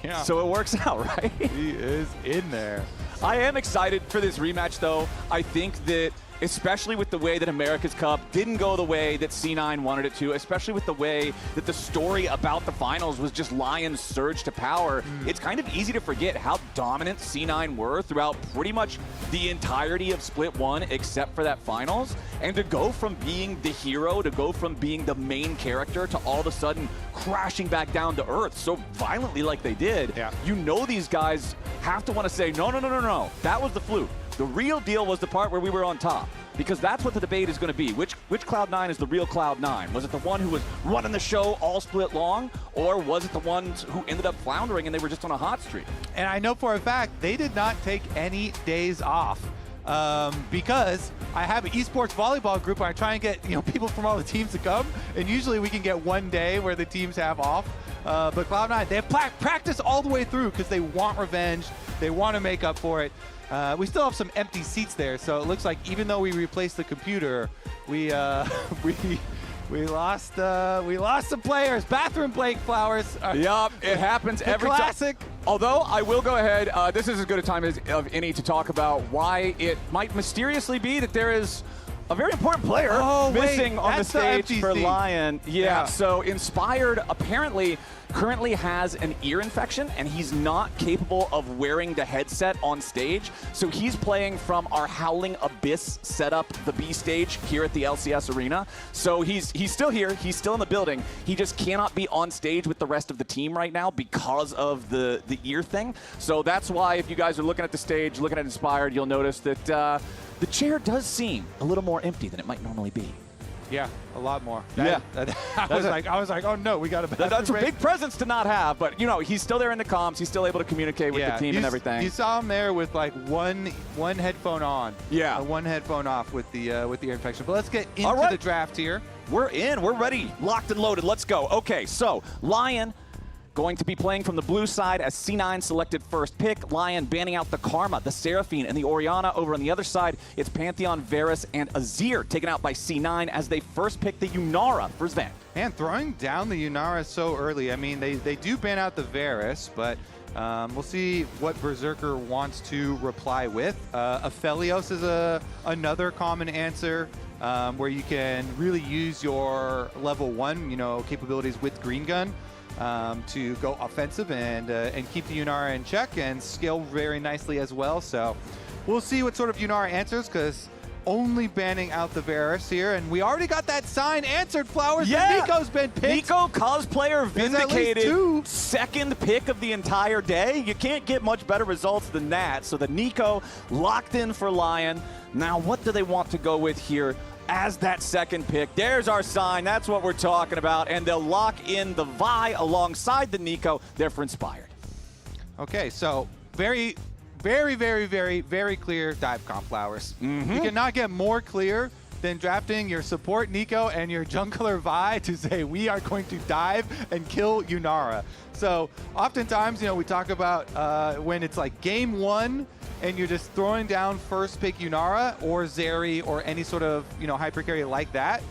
Yeah. So it works out, right? He is in there. I am excited for this rematch, though. I think that, especially with the way that America's Cup didn't go the way that C9 wanted it to, especially with the way that the story about the finals was just Lions' surge to power, it's kind of easy to forget how dominant C9 were throughout pretty much the entirety of Split 1 except for that finals. And to go from being the hero, to go from being the main character to all of a sudden crashing back down to earth so violently like they did, you know these guys have to want to say, no, that was the fluke. The real deal was the part where we were on top, because that's what the debate is going to be. Which Cloud9 is the real Cloud9? Was it the one who was running the show all split long, or was it the ones who ended up floundering and they were just on a hot streak? And I know for a fact they did not take any days off because I have an esports volleyball group where I try and get people from all the teams to come, and usually we can get one day where the teams have off. But Cloud9, they have practice all the way through because they want revenge. They want to make up for it. We still have some empty seats there, so it looks like even though we replaced the computer, we lost some players. Bathroom break, Flowers. Yup, it happens every time. Classic. Although I will go ahead, this is as good a time as of any to talk about why it might mysteriously be that there is a very important player missing on the stage for Lion. Yeah, so Inspired apparently currently has an ear infection, and he's not capable of wearing the headset on stage. So he's playing from our Howling Abyss setup, the B stage here at the LCS Arena. So he's still here. He's still in the building. He just cannot be on stage with the rest of the team right now because of the ear thing. So that's why if you guys are looking at the stage, looking at Inspired, you'll notice that the chair does seem a little more empty than it might normally be. Yeah, a lot more. I was like, oh no, we got a That's a big presence to not have, but you know, he's still there in the comms. He's still able to communicate with the team and everything. You saw him there with like one headphone on, one headphone off with the ear infection. But let's get into the draft here. We're in. We're ready. Locked and loaded. Let's go. Okay, so Lion going to be playing from the blue side as C9 selected first pick. Lion banning out the Karma, the Seraphine, and the Orianna. Over on the other side, it's Pantheon, Varus, and Azir taken out by C9 as they first pick the Yunara for Sven. And throwing down the Yunara so early. I mean, they do ban out the Varus, but we'll see what Berserker wants to reply with. Aphelios is another common answer where you can really use your level 1, capabilities with Green Gun. To go offensive and keep the Yunara in check and scale very nicely as well. So we'll see what sort of Yunara answers, because only banning out the Varus here, and we already got that sign answered, Flowers. Yeah, Nico's been picked. Nico, cosplayer vindicated, second pick of the entire day. You can't get much better results than that. So the Nico locked in for Lion. Now what do they want to go with here as that second pick? There's our sign. That's what we're talking about. And they'll lock in the Vi alongside the Nico. They're for Inspired. Okay, so very, very, very, very, very clear dive comp, Flowers. You cannot get more clear than drafting your support Nico and your jungler Vi to say we are going to dive and kill Yunara. So oftentimes, we talk about when it's like game 1 and you're just throwing down first pick Yunara or Zeri or any sort of hyper carry like that,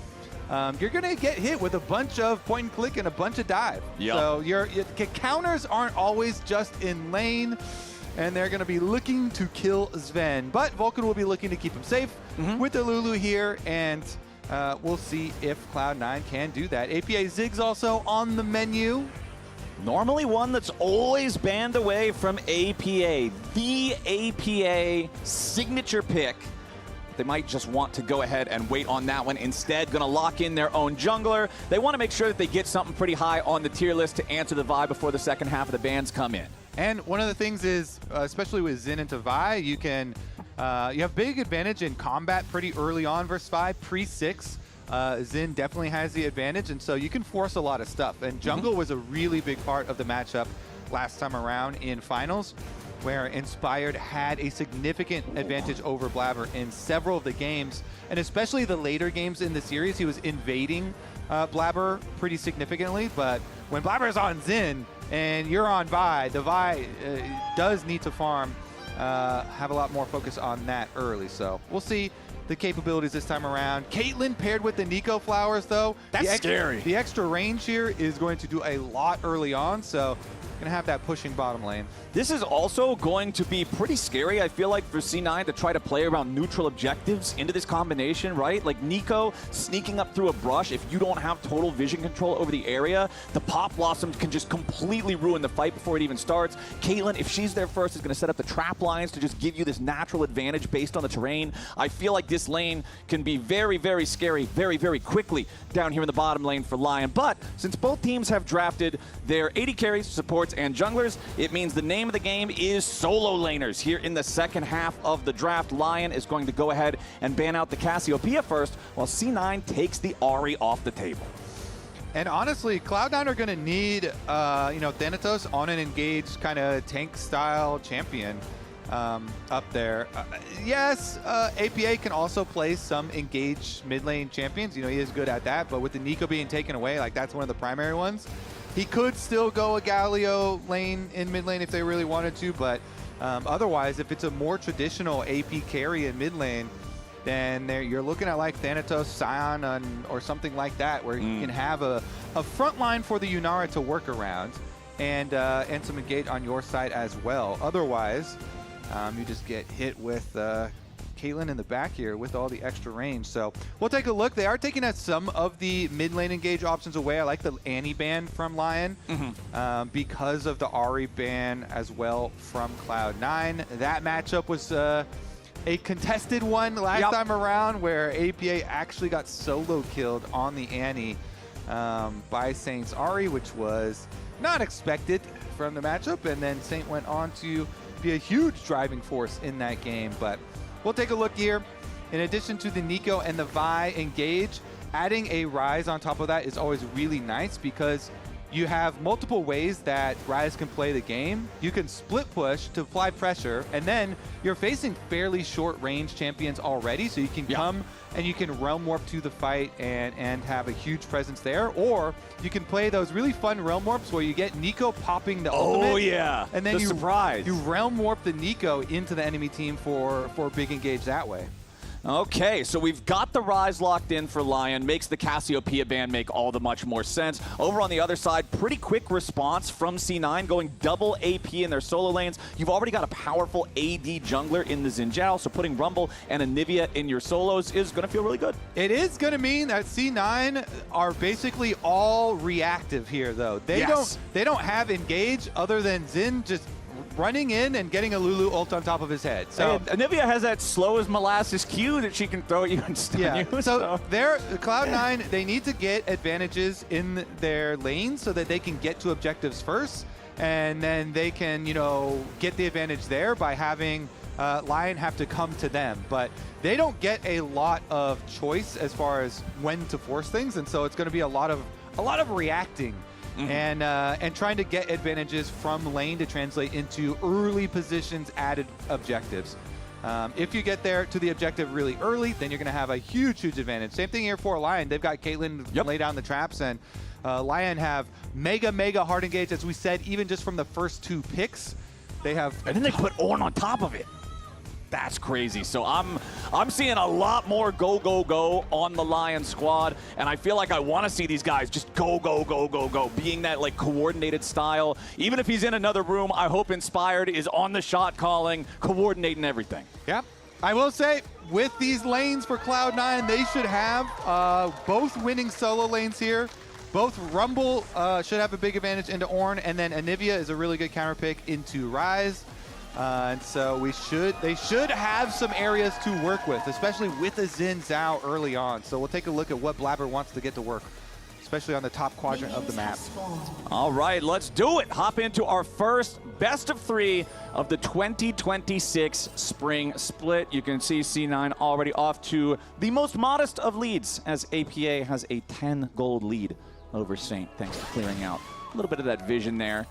you're gonna get hit with a bunch of point and click and a bunch of dive. So your counters aren't always just in lane, and they're gonna be looking to kill Sven. But Vulcan will be looking to keep him safe with the Lulu here, and we'll see if Cloud9 can do that. APA Ziggs also on the menu. Normally one that's always banned away from APA. The APA signature pick. They might just want to go ahead and wait on that one. Instead, going to lock in their own jungler. They want to make sure that they get something pretty high on the tier list to answer the Vi before the second half of the bans come in. And one of the things is, especially with Xin into Vi, you have big advantage in combat pretty early on versus Vi, pre-6. Xin definitely has the advantage, and so you can force a lot of stuff. And jungle was a really big part of the matchup last time around in finals, where Inspired had a significant advantage over Blabber in several of the games, and especially the later games in the series, he was invading Blabber pretty significantly. But when Blabber's on Xin and you're on Vi, the Vi does need to farm, have a lot more focus on that early. So we'll see the capabilities this time around. Caitlyn paired with the Nico Flowers, though. That's scary. The extra range here is going to do a lot early on, so going to have that pushing bottom lane. This is also going to be pretty scary, I feel like, for C9 to try to play around neutral objectives into this combination, right? Like Nico sneaking up through a brush. If you don't have total vision control over the area, the Pop Blossoms can just completely ruin the fight before it even starts. Caitlyn, if she's there first, is going to set up the trap lines to just give you this natural advantage based on the terrain. I feel like this lane can be very, very scary very, very quickly down here in the bottom lane for Lion. But since both teams have drafted their AD carries, supports, and junglers, it means the name of the game is solo laners. Here in the second half of the draft, Lion is going to go ahead and ban out the Cassiopeia first, while C9 takes the Ahri off the table. And honestly, Cloud9 are going to need, Thanatos on an engaged kind of tank-style champion up there. Yes, APA can also play some engaged mid-lane champions. He is good at that, but with the Nico being taken away, that's one of the primary ones. He could still go a Galio lane in mid lane if they really wanted to, but otherwise, if it's a more traditional AP carry in mid lane, then you're looking at like Thanatos, Scion, or something like that, where you can have a front line for the Yunara to work around, and some engage on your side as well. Otherwise, you just get hit with Caitlyn in the back here with all the extra range. So we'll take a look. They are taking out some of the mid lane engage options away. I like the Annie ban from Lion because of the Ahri ban as well from Cloud9. That matchup was a contested one last time around where APA actually got solo killed on the Annie by Saint's Ahri, which was not expected from the matchup. And then Saint went on to be a huge driving force in that game. But we'll take a look here. In addition to the Nico and the Vi engage, adding a Ryze on top of that is always really nice because you have multiple ways that Ryze can play the game. You can split push to apply pressure, and then you're facing fairly short range champions already, so you can come and you can realm warp to the fight and have a huge presence there. Or you can play those really fun realm warps where you get Nico popping the ultimate. Oh yeah, and then surprise. You realm warp the Nico into the enemy team for big engage that way. Okay, so we've got the Ryze locked in for Lion. Makes the Cassiopeia ban make all the much more sense. Over on the other side, pretty quick response from C9, going double AP in their solo lanes. You've already got a powerful AD jungler in the Xin Zhao, so putting Rumble and Anivia in your solos is going to feel really good. It is going to mean that C9 are basically all reactive here, though. They don't have engage other than Xin just running in and getting a Lulu ult on top of his head. So Anivia has that slow as molasses Q that she can throw at you and stun you. So they're Cloud9, they need to get advantages in their lanes so that they can get to objectives first, and then they can, you know, get the advantage there by having Lion have to come to them. But they don't get a lot of choice as far as when to force things, and so it's going to be a lot of reacting. And trying to get advantages from lane to translate into early positions added objectives. If you get there to the objective really early, then you're going to have a huge advantage. Same thing here for Lion. They've got Caitlyn lay down the traps, and Lion have mega hard engage, as we said, even just from the first 2 picks. They have, and then they put Ornn on top of it. That's crazy. So I'm seeing a lot more go on the Lion squad, and I feel like I want to see these guys just go, being that like coordinated style. Even if he's in another room, I hope Inspired is on the shot calling, coordinating everything. Yep. I will say, with these lanes for Cloud9, they should have both winning solo lanes here. Both Rumble should have a big advantage into Ornn, and then Anivia is a really good counter pick into Ryze. And so they should have some areas to work with, especially with a Xin Zhao early on. So we'll take a look at what Blabber wants to get to work, especially on the top quadrant of the map. All right, let's do it. Hop into our first best of 3 of the 2026 Spring Split. You can see C9 already off to the most modest of leads, as APA has a 10 gold lead over Saint, thanks to clearing out a little bit of that vision there.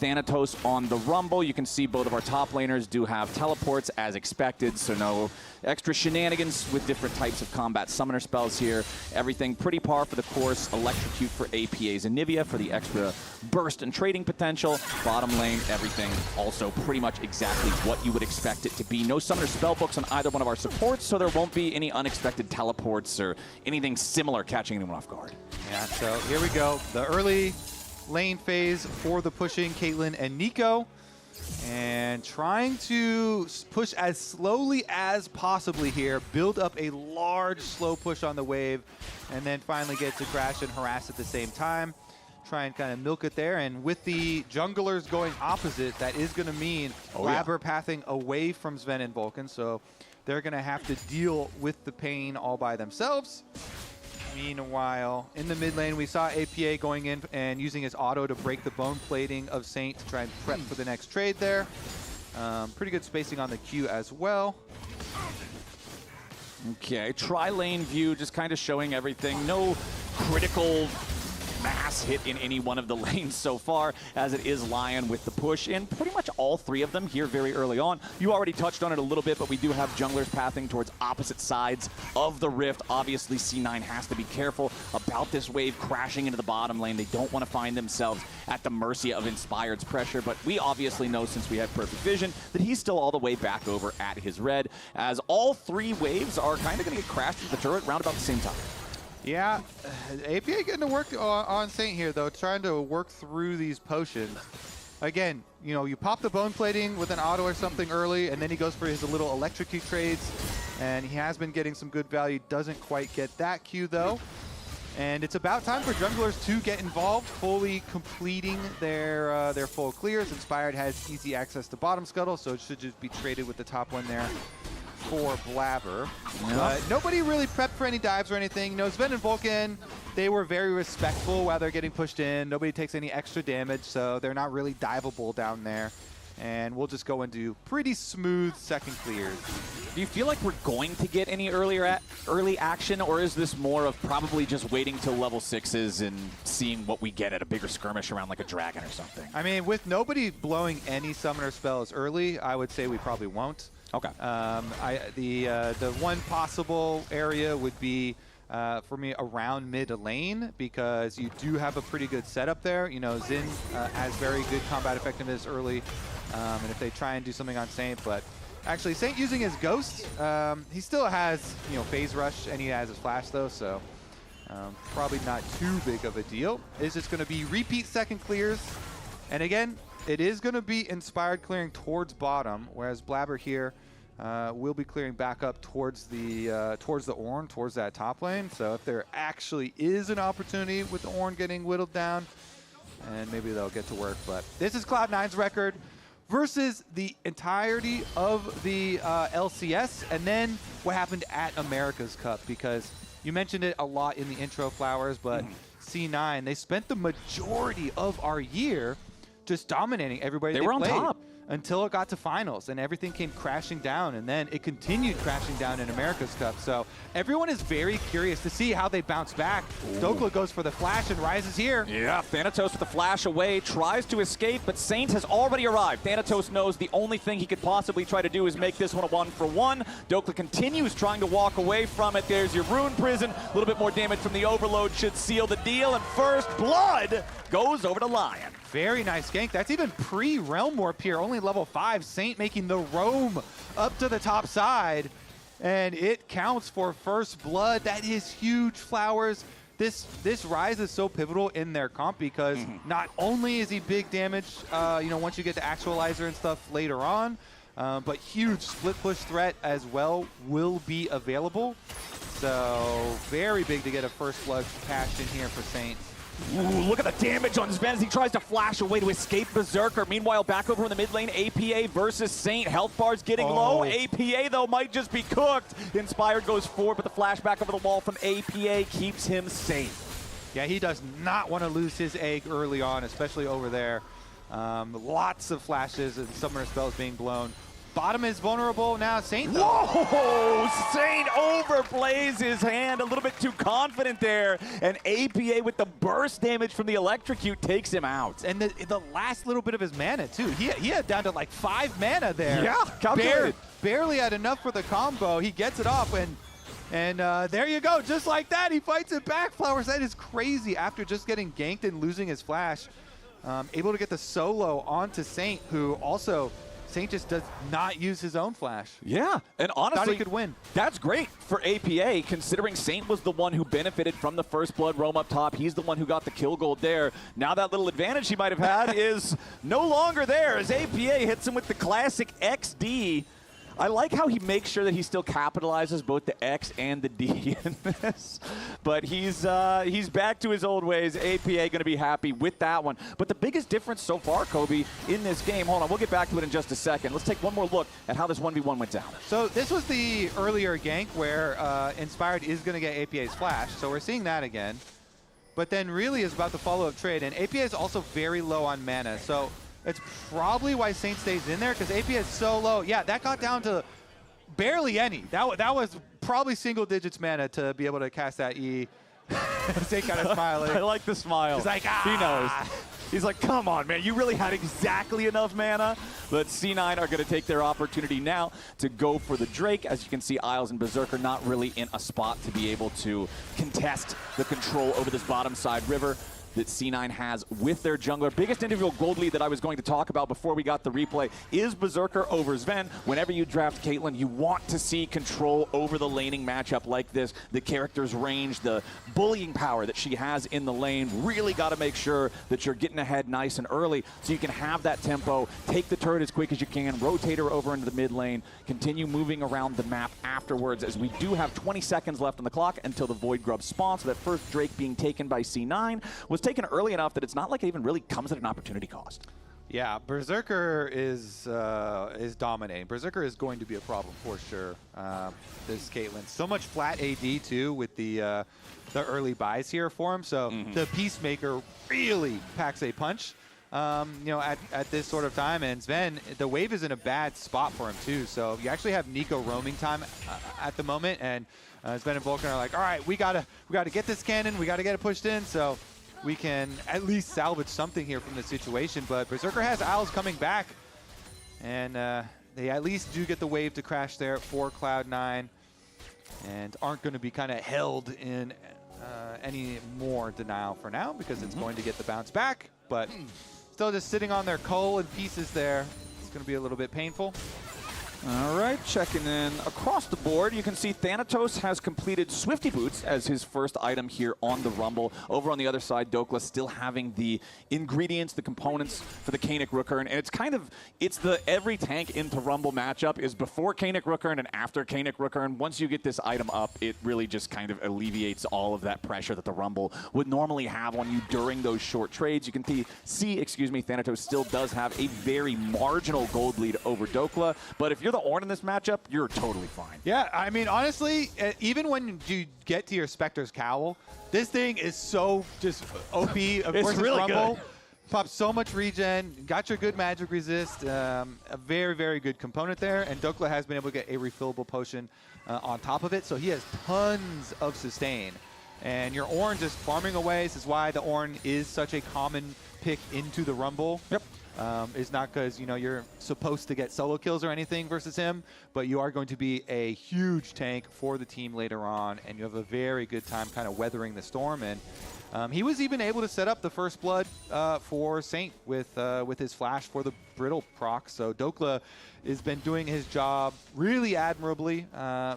Thanatos on the Rumble. You can see both of our top laners do have teleports as expected, so no extra shenanigans with different types of combat summoner spells here. Everything pretty par for the course. Electrocute for APA's Anivia for the extra burst and trading potential. Bottom lane, everything also pretty much exactly what you would expect it to be. No summoner spell books on either one of our supports, so there won't be any unexpected teleports or anything similar catching anyone off guard. Yeah, so here we go. The early lane phase for the pushing Caitlyn and Nico, and trying to push as slowly as possibly here, build up a large slow push on the wave, and then finally get to crash and harass at the same time. Try and kind of milk it there, and with the junglers going opposite, that is going to mean Blabber pathing away from Sven and Vulcan, so they're going to have to deal with the pain all by themselves. Meanwhile, in the mid lane, we saw APA going in and using his auto to break the bone plating of Saint to try and prep for the next trade there. Pretty good spacing on the Q as well. Okay, tri-lane view, just kind of showing everything. No critical mass hit in any one of the lanes so far, as it is Lion with the push in pretty much all 3 of them here very early on. You already touched on it a little bit, but we do have junglers pathing towards opposite sides of the rift. Obviously, C9 has to be careful about this wave crashing into the bottom lane. They don't want to find themselves at the mercy of Inspired's pressure, but we obviously know, since we have perfect vision, that he's still all the way back over at his red, as all 3 waves are kind of going to get crashed into the turret around about the same time. Yeah, APA getting to work on Saint here, though, trying to work through these potions. again, you know, you pop the bone plating with an auto or something early, and then he goes for his little electrocute trades, and he has been getting some good value. Doesn't quite get that Q though. And it's about time for junglers to get involved, fully completing their full clears. Inspired has easy access to bottom scuttle, so it should just be traded with the top one there for Blabber. But nobody really prepped for any dives or anything. You know, Sven and Vulcan, they were very respectful while they're getting pushed in. Nobody takes any extra damage, so they're not really diveable down there. And we'll just go into pretty smooth second clears. Do you feel like we're going to get any early action, or is this more of probably just waiting till level 6s and seeing what we get at a bigger skirmish around like a dragon or something? I mean, with nobody blowing any summoner spells early, I would say we probably won't. Okay. The one possible area would be for me around mid lane, because you do have a pretty good setup there. You know, Xin has very good combat effectiveness early, and if they try and do something on Saint, but actually Saint using his ghost, he still has, you know, phase rush, and he has his flash though, so probably not too big of a deal. It's just going to be repeat second clears, and again, it is going to be Inspired clearing towards bottom, whereas Blabber here will be clearing back up towards the Ornn, towards that top lane. So if there actually is an opportunity with the Ornn getting whittled down, and maybe they'll get to work. But this is Cloud9's record versus the entirety of the LCS, and then what happened at America's Cup, because you mentioned it a lot in the intro, Flowers, but C9, they spent the majority of our year just dominating everybody they were on played top until it got to finals, and everything came crashing down, and then it continued crashing down in America's Cup. So everyone is very curious to see how they bounce back. Dokla goes for the flash and rises here. Yeah, Thanatos with the flash away, tries to escape, but Saint has already arrived. Thanatos knows the only thing he could possibly try to do is make this one a 1-for-1. Dokla continues trying to walk away from it. There's your Rune Prison. A little bit more damage from the Overload should seal the deal, and first blood goes over to Lion. Very nice gank. That's even pre-Realm Warp here, only level 5. Saint making the roam up to the top side, and it counts for first blood. That is huge, Flowers. This Ryze is so pivotal in their comp, because not only is he big damage, you know, once you get the Actualizer and stuff later on, but huge split push threat as well will be available. So very big to get a first blood cashed in here for Saint. Ooh, look at the damage on Sven as he tries to flash away to escape Berserker. Meanwhile, back over in the mid lane, APA versus Saint. Health bar's getting low. APA, though, might just be cooked. Inspired goes forward, but the flash back over the wall from APA keeps him safe. Yeah, he does not want to lose his egg early on, especially over there. Lots of flashes and summoner spells being blown. Bottom is vulnerable now. Saint, though. Whoa! Saint overplays his hand a little bit too confident there, and APA with the burst damage from the electrocute takes him out. And the last little bit of his mana, too. He had down to like 5 mana there. Yeah, calculated. Barely had enough for the combo. He gets it off, and there you go. Just like that, he fights it back. Flowers, that is crazy. After just getting ganked and losing his flash, able to get the solo onto Saint, who also... Saint just does not use his own flash. Yeah, and honestly, thought he could win. That's great for APA, considering Saint was the one who benefited from the first blood roam up top. He's the one who got the kill gold there. Now that little advantage he might have had is no longer there, as APA hits him with the classic XD. I like how he makes sure that he still capitalizes both the X and the D in this. But he's back to his old ways. APA going to be happy with that one. But the biggest difference so far, Kobe, in this game, hold on, we'll get back to it in just a second. Let's take one more look at how this 1v1 went down. So this was the earlier gank where Inspired is going to get APA's flash. So we're seeing that again. But then really is about the follow-up trade. And APA is also very low on mana. So it's probably why Saint stays in there, because AP is so low. Yeah, that got down to barely any. That was probably single digits mana to be able to cast that E. Saint kind of smiling. I like the smile. He's like, He knows. He's like, come on, man. You really had exactly enough mana. But C9 are going to take their opportunity now to go for the Drake. As you can see, Isles and Berserker not really in a spot to be able to contest the control over this bottom side river. that C9 has with their jungler. Biggest individual gold lead that I was going to talk about before we got the replay is Berserker over Sven. Whenever you draft Caitlyn, you want to see control over the laning matchup like this. The character's range, the bullying power that she has in the lane, really got to make sure that you're getting ahead nice and early so you can have that tempo, take the turret as quick as you can, rotate her over into the mid lane, continue moving around the map afterwards, as we do have 20 seconds left on the clock until the Void Grub spawns. So that first Drake being taken by C9 was taken early enough that it's not like it even really comes at an opportunity cost. Yeah, Berserker is dominating. Berserker is going to be a problem for sure. This Caitlyn, so much flat AD too with the early buys here for him. So the Peacemaker really packs a punch. You know, at this sort of time, and Sven, the wave is in a bad spot for him too. So you actually have Nico roaming time at the moment, and Sven and Vulcan are like, all right, we gotta get this cannon, we gotta get it pushed in, so we can at least salvage something here from the situation. But Berserker has Owls coming back, and they at least do get the wave to crash there for Cloud9, and aren't going to be kind of held in any more denial for now, because it's going to get the bounce back. But still just sitting on their coal and pieces there. It's going to be a little bit painful. All right, checking in across the board, you can see Thanatos has completed Swifty Boots as his first item here on the Rumble. Over on the other side, Dokla still having the ingredients, the components for the Kanik Rookern, and it's the every tank into Rumble matchup is before Kanik Rookern and after Kanik Rookern. Once you get this item up, it really just kind of alleviates all of that pressure that the Rumble would normally have on you during those short trades. You can see, Thanatos still does have a very marginal gold lead over Dokla, but if you're the Ornn in this matchup, you're totally fine. Yeah, I mean, honestly, even when you get to your Spectre's Cowl, this thing is so just OP. Of course, it's really Rumble. Good. Pops so much regen, got your good magic resist, a very, very good component there, and Dokla has been able to get a refillable potion on top of it, so he has tons of sustain. And your Ornn just farming away. This is why the Ornn is such a common pick into the Rumble. Yep. Is not because, you know, you're supposed to get solo kills or anything versus him, but you are going to be a huge tank for the team later on, and you have a very good time kind of weathering the storm. And he was even able to set up the first blood for Saint with his flash for the brittle proc. So Dokla has been doing his job really admirably,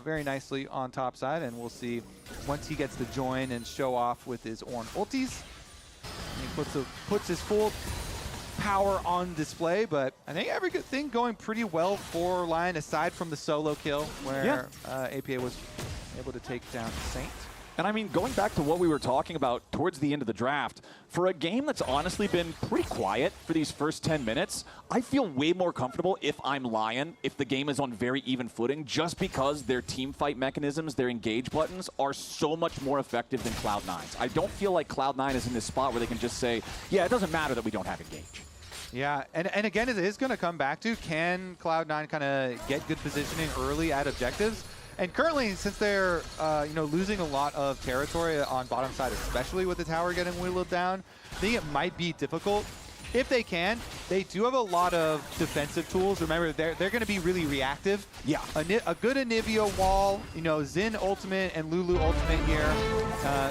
very nicely on top side, and we'll see once he gets to join and show off with his Ornn ultis. He puts his full power on display, but I think everything going pretty well for Lion, aside from the solo kill where APA was able to take down Saint. And I mean, going back to what we were talking about towards the end of the draft, for a game that's honestly been pretty quiet for these first 10 minutes, I feel way more comfortable if I'm Lion, if the game is on very even footing, just because their team fight mechanisms, their engage buttons are so much more effective than Cloud9's. I don't feel like Cloud9 is in this spot where they can just say, yeah, it doesn't matter that we don't have engage. Yeah, and again, it is going to come back to, can Cloud9 kind of get good positioning early at objectives? And currently, since they're losing a lot of territory on bottom side, especially with the tower getting whittled down, I think it might be difficult. If they can, they do have a lot of defensive tools. Remember, they're going to be really reactive. Yeah. A good Anivia wall, Xin ultimate and Lulu ultimate here.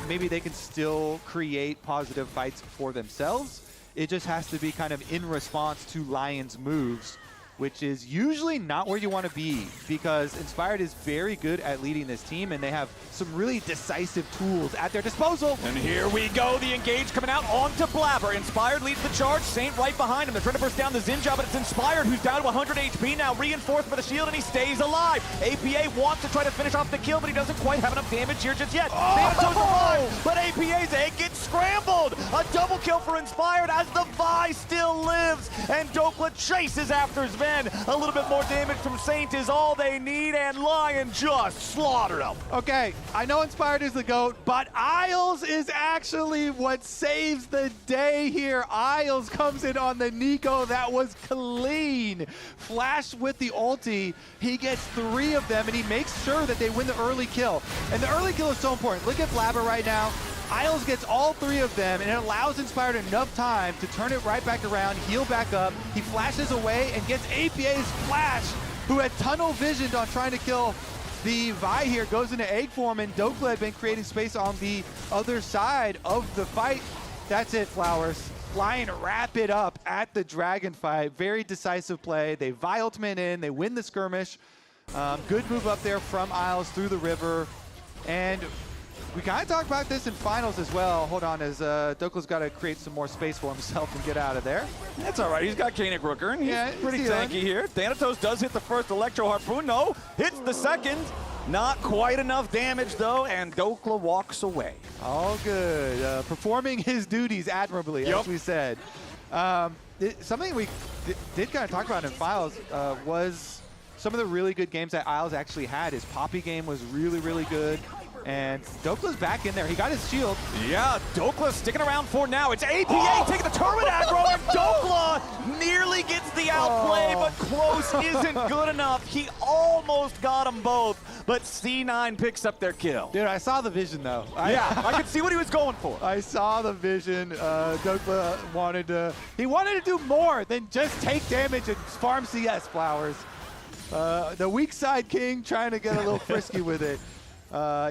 Maybe they can still create positive fights for themselves. It just has to be kind of in response to Lion's moves, which is usually not where you want to be, because Inspired is very good at leading this team, and they have some really decisive tools at their disposal. And here we go, the engage coming out onto Blabber. Inspired leads the charge, Saint right behind him. They're trying to burst down the Zinja, but it's Inspired who's down to 100 HP now, reinforced by the shield, and he stays alive. APA wants to try to finish off the kill, but he doesn't quite have enough damage here just yet. Thanatos alive, but APA's egg gets scrambled. A double kill for Inspired as the Vi still lives, and Dokla chases after Sven. A little bit more damage from Saint is all they need, and Lion just slaughtered him. Okay, I know Inspired is the GOAT, but Isles is actually what saves the day here. Isles comes in on the Nico. That was clean. Flash with the ulti. He gets 3 of them, and he makes sure that they win the early kill. And the early kill is so important. Look at Blabber right now. Isles gets all 3 of them, and it allows Inspired enough time to turn it right back around, heal back up. He flashes away and gets APA's Flash, who had tunnel visioned on trying to kill the Vi here, goes into egg form, and Dokla had been creating space on the other side of the fight. That's it, Flowers. Lion wrap it up at the Dragon fight. Very decisive play. They Vi ultimate in. They win the skirmish. Good move up there from Isles through the river. And we kind of talked about this in finals as well. Hold on, as Dokla's got to create some more space for himself and get out of there. That's all right. He's got Koenig Rooker, and he's pretty tanky here. Thanatos does hit the first Electro Harpoon. No, hits the second. Not quite enough damage, though, and Dokla walks away. All good. Performing his duties admirably, as we said. Something we did kind of talk about in finals was some of the really good games that Isles actually had. His Poppy game was really, really good. And Dokla's back in there. He got his shield. Yeah, Dokla's sticking around for now. It's APA taking the turret aggro, and Dokla nearly gets the outplay, but close isn't good enough. He almost got them both, but C9 picks up their kill. Dude, I saw the vision, though. I could see what he was going for. I saw the vision. Dokla wanted to do more than just take damage and farm CS, Flowers. The weak side king trying to get a little frisky with it.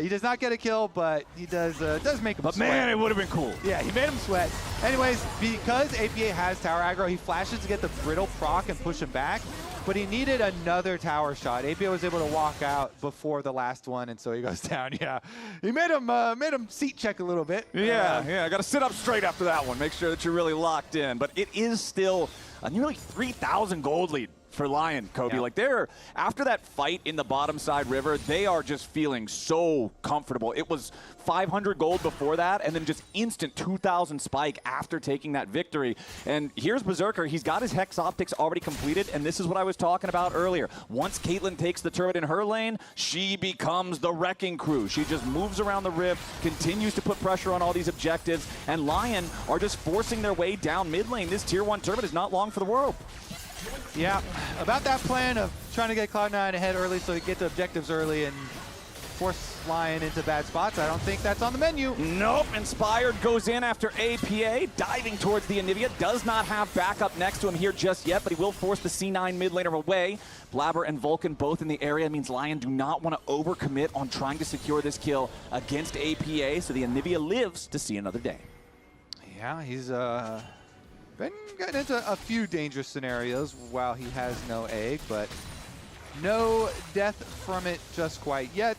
He does not get a kill, but he does make him sweat. But man, it would have been cool. Yeah, he made him sweat. Anyways, because APA has tower aggro, he flashes to get the brittle proc and push him back, but he needed another tower shot. APA was able to walk out before the last one, and so he goes down. Yeah, he made him seat check a little bit. Yeah, got to sit up straight after that one. Make sure that you're really locked in. But it is still a nearly 3,000 gold lead for Lion, Kobe. Yeah. Like, they're, after that fight in the bottom side river, they are just feeling so comfortable. It was 500 gold before that, and then just instant 2,000 spike after taking that victory. And here's Berserker. He's got his Hex Optics already completed, and this is what I was talking about earlier. Once Caitlyn takes the turret in her lane, she becomes the wrecking crew. She just moves around the rift, continues to put pressure on all these objectives, and Lion are just forcing their way down mid lane. This tier 1 turret is not long for the world. Yeah, about that plan of trying to get Cloud9 ahead early so he get to objectives early and force Lion into bad spots, I don't think that's on the menu. Nope, Inspired goes in after APA, diving towards the Anivia. Does not have backup next to him here just yet, but he will force the C9 mid laner away. Blabber and Vulcan both in the area means Lion do not want to overcommit on trying to secure this kill against APA, so the Anivia lives to see another day. Yeah, he's been getting into a few dangerous scenarios while he has no egg, but no death from it just quite yet.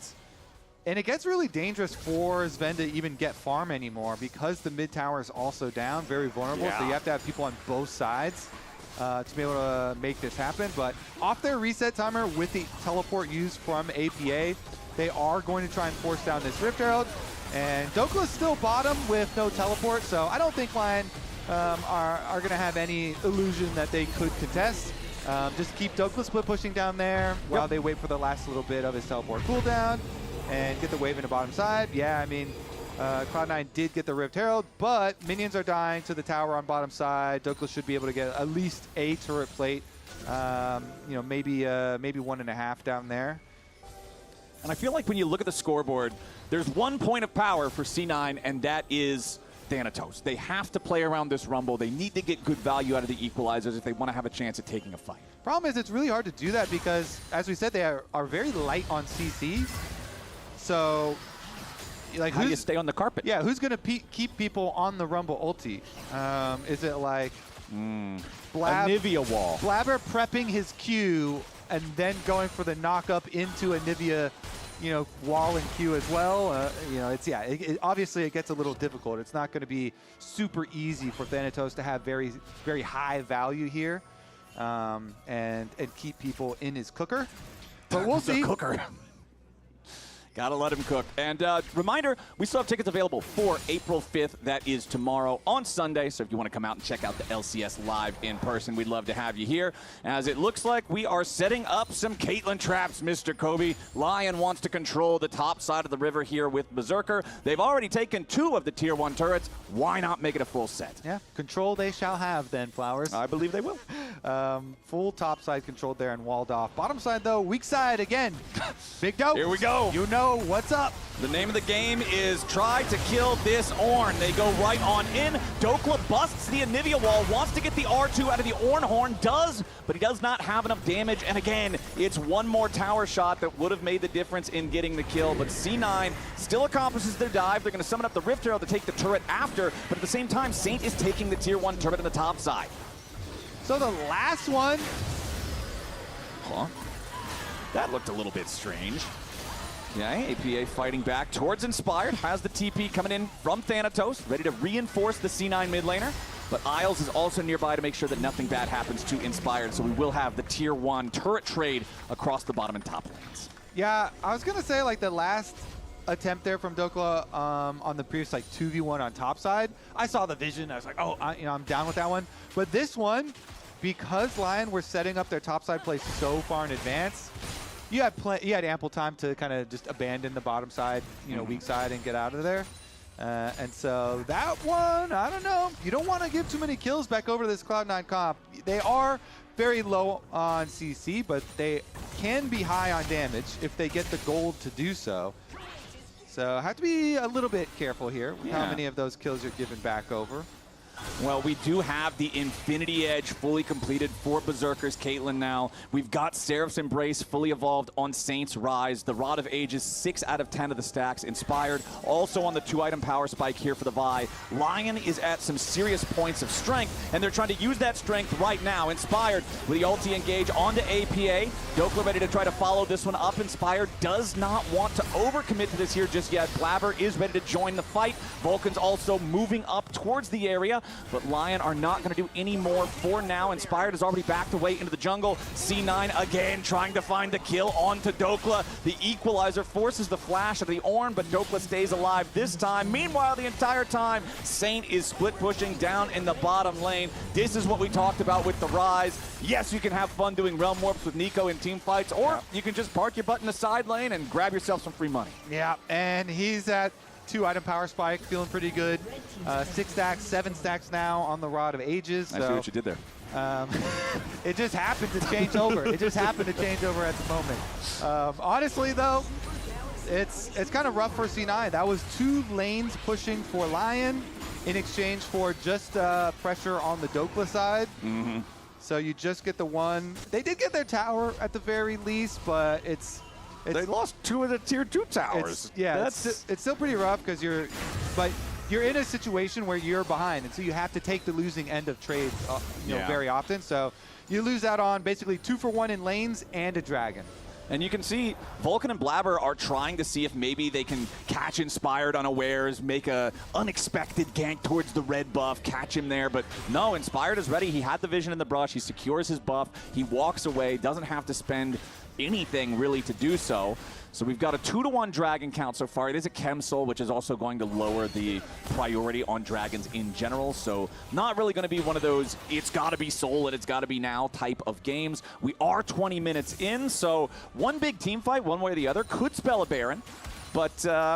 And it gets really dangerous for Sven to even get farm anymore because the mid tower is also down, very vulnerable. So you have to have people on both sides to be able to make this happen. But off their reset timer with the teleport used from APA, they are going to try and force down this Rift Herald. And Dokla's still bottom with no teleport, so I don't think Lion are going to have any illusion that they could contest. Just keep Dokla Split pushing down there while they wait for the last little bit of his teleport cooldown and get the wave into bottom side. Yeah, I mean, Cloud9 did get the Rift Herald, but minions are dying to the tower on bottom side. Dokla should be able to get at least a turret plate. You know, maybe 1.5 down there. And I feel like when you look at the scoreboard, there's one point of power for C9, and that is Thanatos. They have to play around this Rumble. They need to get good value out of the equalizers if they want to have a chance at taking a fight. Problem is, it's really hard to do that because, as we said, they are very light on CC. So, like, how do you stay on the carpet? Yeah, who's going to keep people on the Rumble ulti? Is it like Anivia wall? Blabber prepping his Q and then going for the knock-up into Anivia, you know, wall and Q as well. You know, it's, yeah, obviously it gets a little difficult. It's not going to be super easy for Thanatos to have very, very high value here and keep people in his cooker. But we'll see. Cooker. Gotta let him cook. And reminder, we still have tickets available for April 5th. That is tomorrow on Sunday. So if you want to come out and check out the LCS live in person, we'd love to have you here. As it looks like we are setting up some Caitlyn traps, Mr. Kobe. Lion wants to control the top side of the river here with Berserker. They've already taken 2 of the tier 1 turrets. Why not make it a full set? Yeah, control they shall have then, Flowers. I believe they will. Full top side controlled there and walled off. Bottom side, though, weak side again. Big dope. Here we go. You know what's up. The name of the game is try to kill this Ornn. They go right on in. Dokla busts the Anivia wall, wants to get the R2 out of the Ornn horn, does, but he does not have enough damage. And again, it's one more tower shot that would have made the difference in getting the kill. But C9 still accomplishes their dive. They're going to summon up the Rift Arrow to take the turret after, but at the same time, Saint is taking the tier 1 turret on the top side. So the last one. Huh? That looked a little bit strange. Okay, APA fighting back towards Inspired. Has the TP coming in from Thanatos, ready to reinforce the C9 mid laner. But Isles is also nearby to make sure that nothing bad happens to Inspired. So we will have the tier 1 turret trade across the bottom and top lanes. Yeah, I was going to say, like, the last attempt there from Dokla on the previous, like, 2v1 on top side. I saw the vision. I was like, oh, I'm down with that one. But this one, because Lion were setting up their top side play so far in advance, you had ample time to kind of just abandon the bottom side, weak side, and get out of there. And so that one, I don't know. You don't want to give too many kills back over to this Cloud9 comp. They are very low on CC, but they can be high on damage if they get the gold to do so. So have to be a little bit careful here with how many of those kills you're giving back over. Well, we do have the Infinity Edge fully completed for Berserker's Caitlyn now. We've got Seraph's Embrace fully evolved on Saint's Rise. The Rod of Ages, 6 out of 10 of the stacks Inspired. Also on the 2-item power spike here for the Vi. Lion is at some serious points of strength, and they're trying to use that strength right now. Inspired with the ulti engage onto APA. Dokla ready to try to follow this one up. Inspired does not want to overcommit to this here just yet. Blabber is ready to join the fight. Vulcan's also moving up towards the area. But Lion are not going to do any more for now. Inspired is already backed away into the jungle. C9 again trying to find the kill onto Dokla. The equalizer forces the flash of the Ornn, but Dokla stays alive this time. Meanwhile, the entire time, Saint is split pushing down in the bottom lane. This is what we talked about with the Rise. Yes, you can have fun doing Realm Warps with Nico in team fights, or you can just park your butt in the side lane and grab yourself some free money. Yeah, and he's at 2-item power spike, feeling pretty good. 6 stacks, 7 stacks now on the Rod of Ages. I see what you did there. It just happened to change over. It just happened to change over at the moment. Honestly, though, it's kind of rough for C9. That was 2 lanes pushing for Lion in exchange for just pressure on the Dokla side. So you just get the one. They did get their tower at the very least, but they lost 2 of the tier 2 towers. It's still pretty rough because you're in a situation where you're behind, and so you have to take the losing end of trades, very often. So you lose out on basically 2 for 1 in lanes and a dragon. And you can see Vulcan and Blabber are trying to see if maybe they can catch Inspired unawares, make a unexpected gank towards the red buff, catch him there. But no, Inspired is ready. He had the vision in the brush. He secures his buff. He walks away, doesn't have to spend anything really to do so. So we've got a 2-to-1 dragon count so far. It is a Chem Soul, which is also going to lower the priority on dragons in general. So not really going to be one of those it's got to be Soul and it's got to be now type of games. We are 20 minutes in, so one big team fight, one way or the other, could spell a Baron. But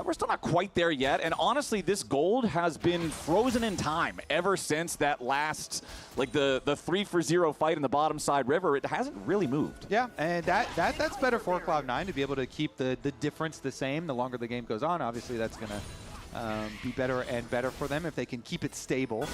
we're still not quite there yet. And honestly, this gold has been frozen in time ever since that last, like the 3-for-0 fight in the bottom side river. It hasn't really moved. Yeah, and that's better for Cloud9 to be able to keep the difference the same the longer the game goes on. Obviously, that's going to be better and better for them if they can keep it stable.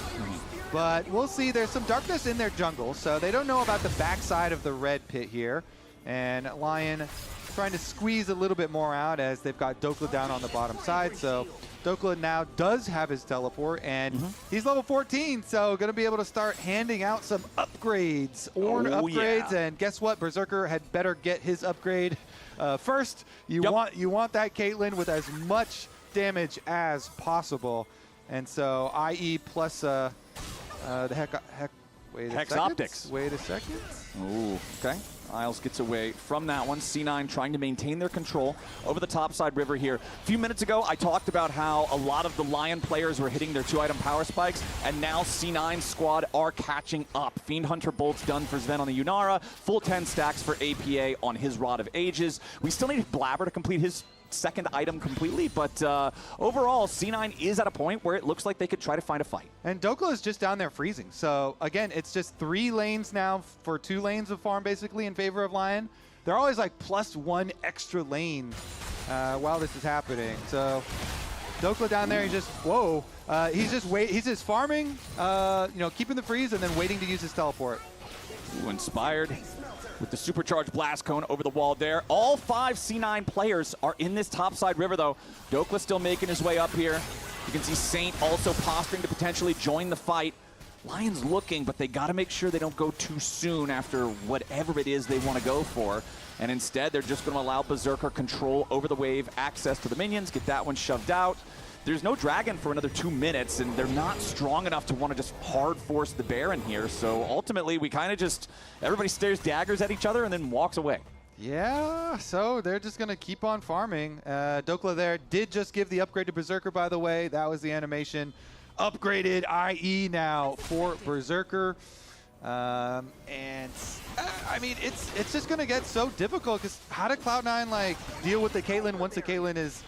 But we'll see. There's some darkness in their jungle, so they don't know about the backside of the red pit here. And Lion trying to squeeze a little bit more out as they've got Dokla down on the bottom side. So Dokla now does have his teleport, and he's level 14, so going to be able to start handing out some upgrades, Ornn upgrades. And guess what? Berserker had better get his upgrade first. You want that Caitlyn with as much damage as possible. And so IE plus the Hex Optics. Wait a second. Ooh, okay. Isles gets away from that one. C9 trying to maintain their control over the topside river here. A few minutes ago, I talked about how a lot of the Lion players were hitting their 2-item power spikes, and now C9's squad are catching up. Fiend Hunter bolts done for Sven on the Yunara. Full 10 stacks for APA on his Rod of Ages. We still need Blabber to complete his second item completely, but overall, C9 is at a point where it looks like they could try to find a fight. And Dokla is just down there freezing. So again, it's just 3 lanes now for 2 lanes of farm basically in favor of Lion. They're always like +1 extra lane while this is happening. So Dokla down there, he's just, whoa. He's just farming, keeping the freeze and then waiting to use his teleport. Ooh, inspired with the supercharged blast cone over the wall there. All 5 C9 players are in this topside river though. Dokla still making his way up here. You can see Saint also posturing to potentially join the fight. Lion's looking, but they got to make sure they don't go too soon after whatever it is they want to go for. And instead, they're just going to allow Berserker control over the wave, access to the minions, get that one shoved out. There's no dragon for another 2 minutes, and they're not strong enough to want to just hard force the Baron here. So ultimately, we kind of just, everybody stares daggers at each other and then walks away. Yeah, so they're just going to keep on farming. Dokla there did just give the upgrade to Berserker, by the way. That was the animation. Upgraded IE now for Berserker. I mean, it's just going to get so difficult because how did Cloud9 like deal with the Caitlyn once the Caitlyn is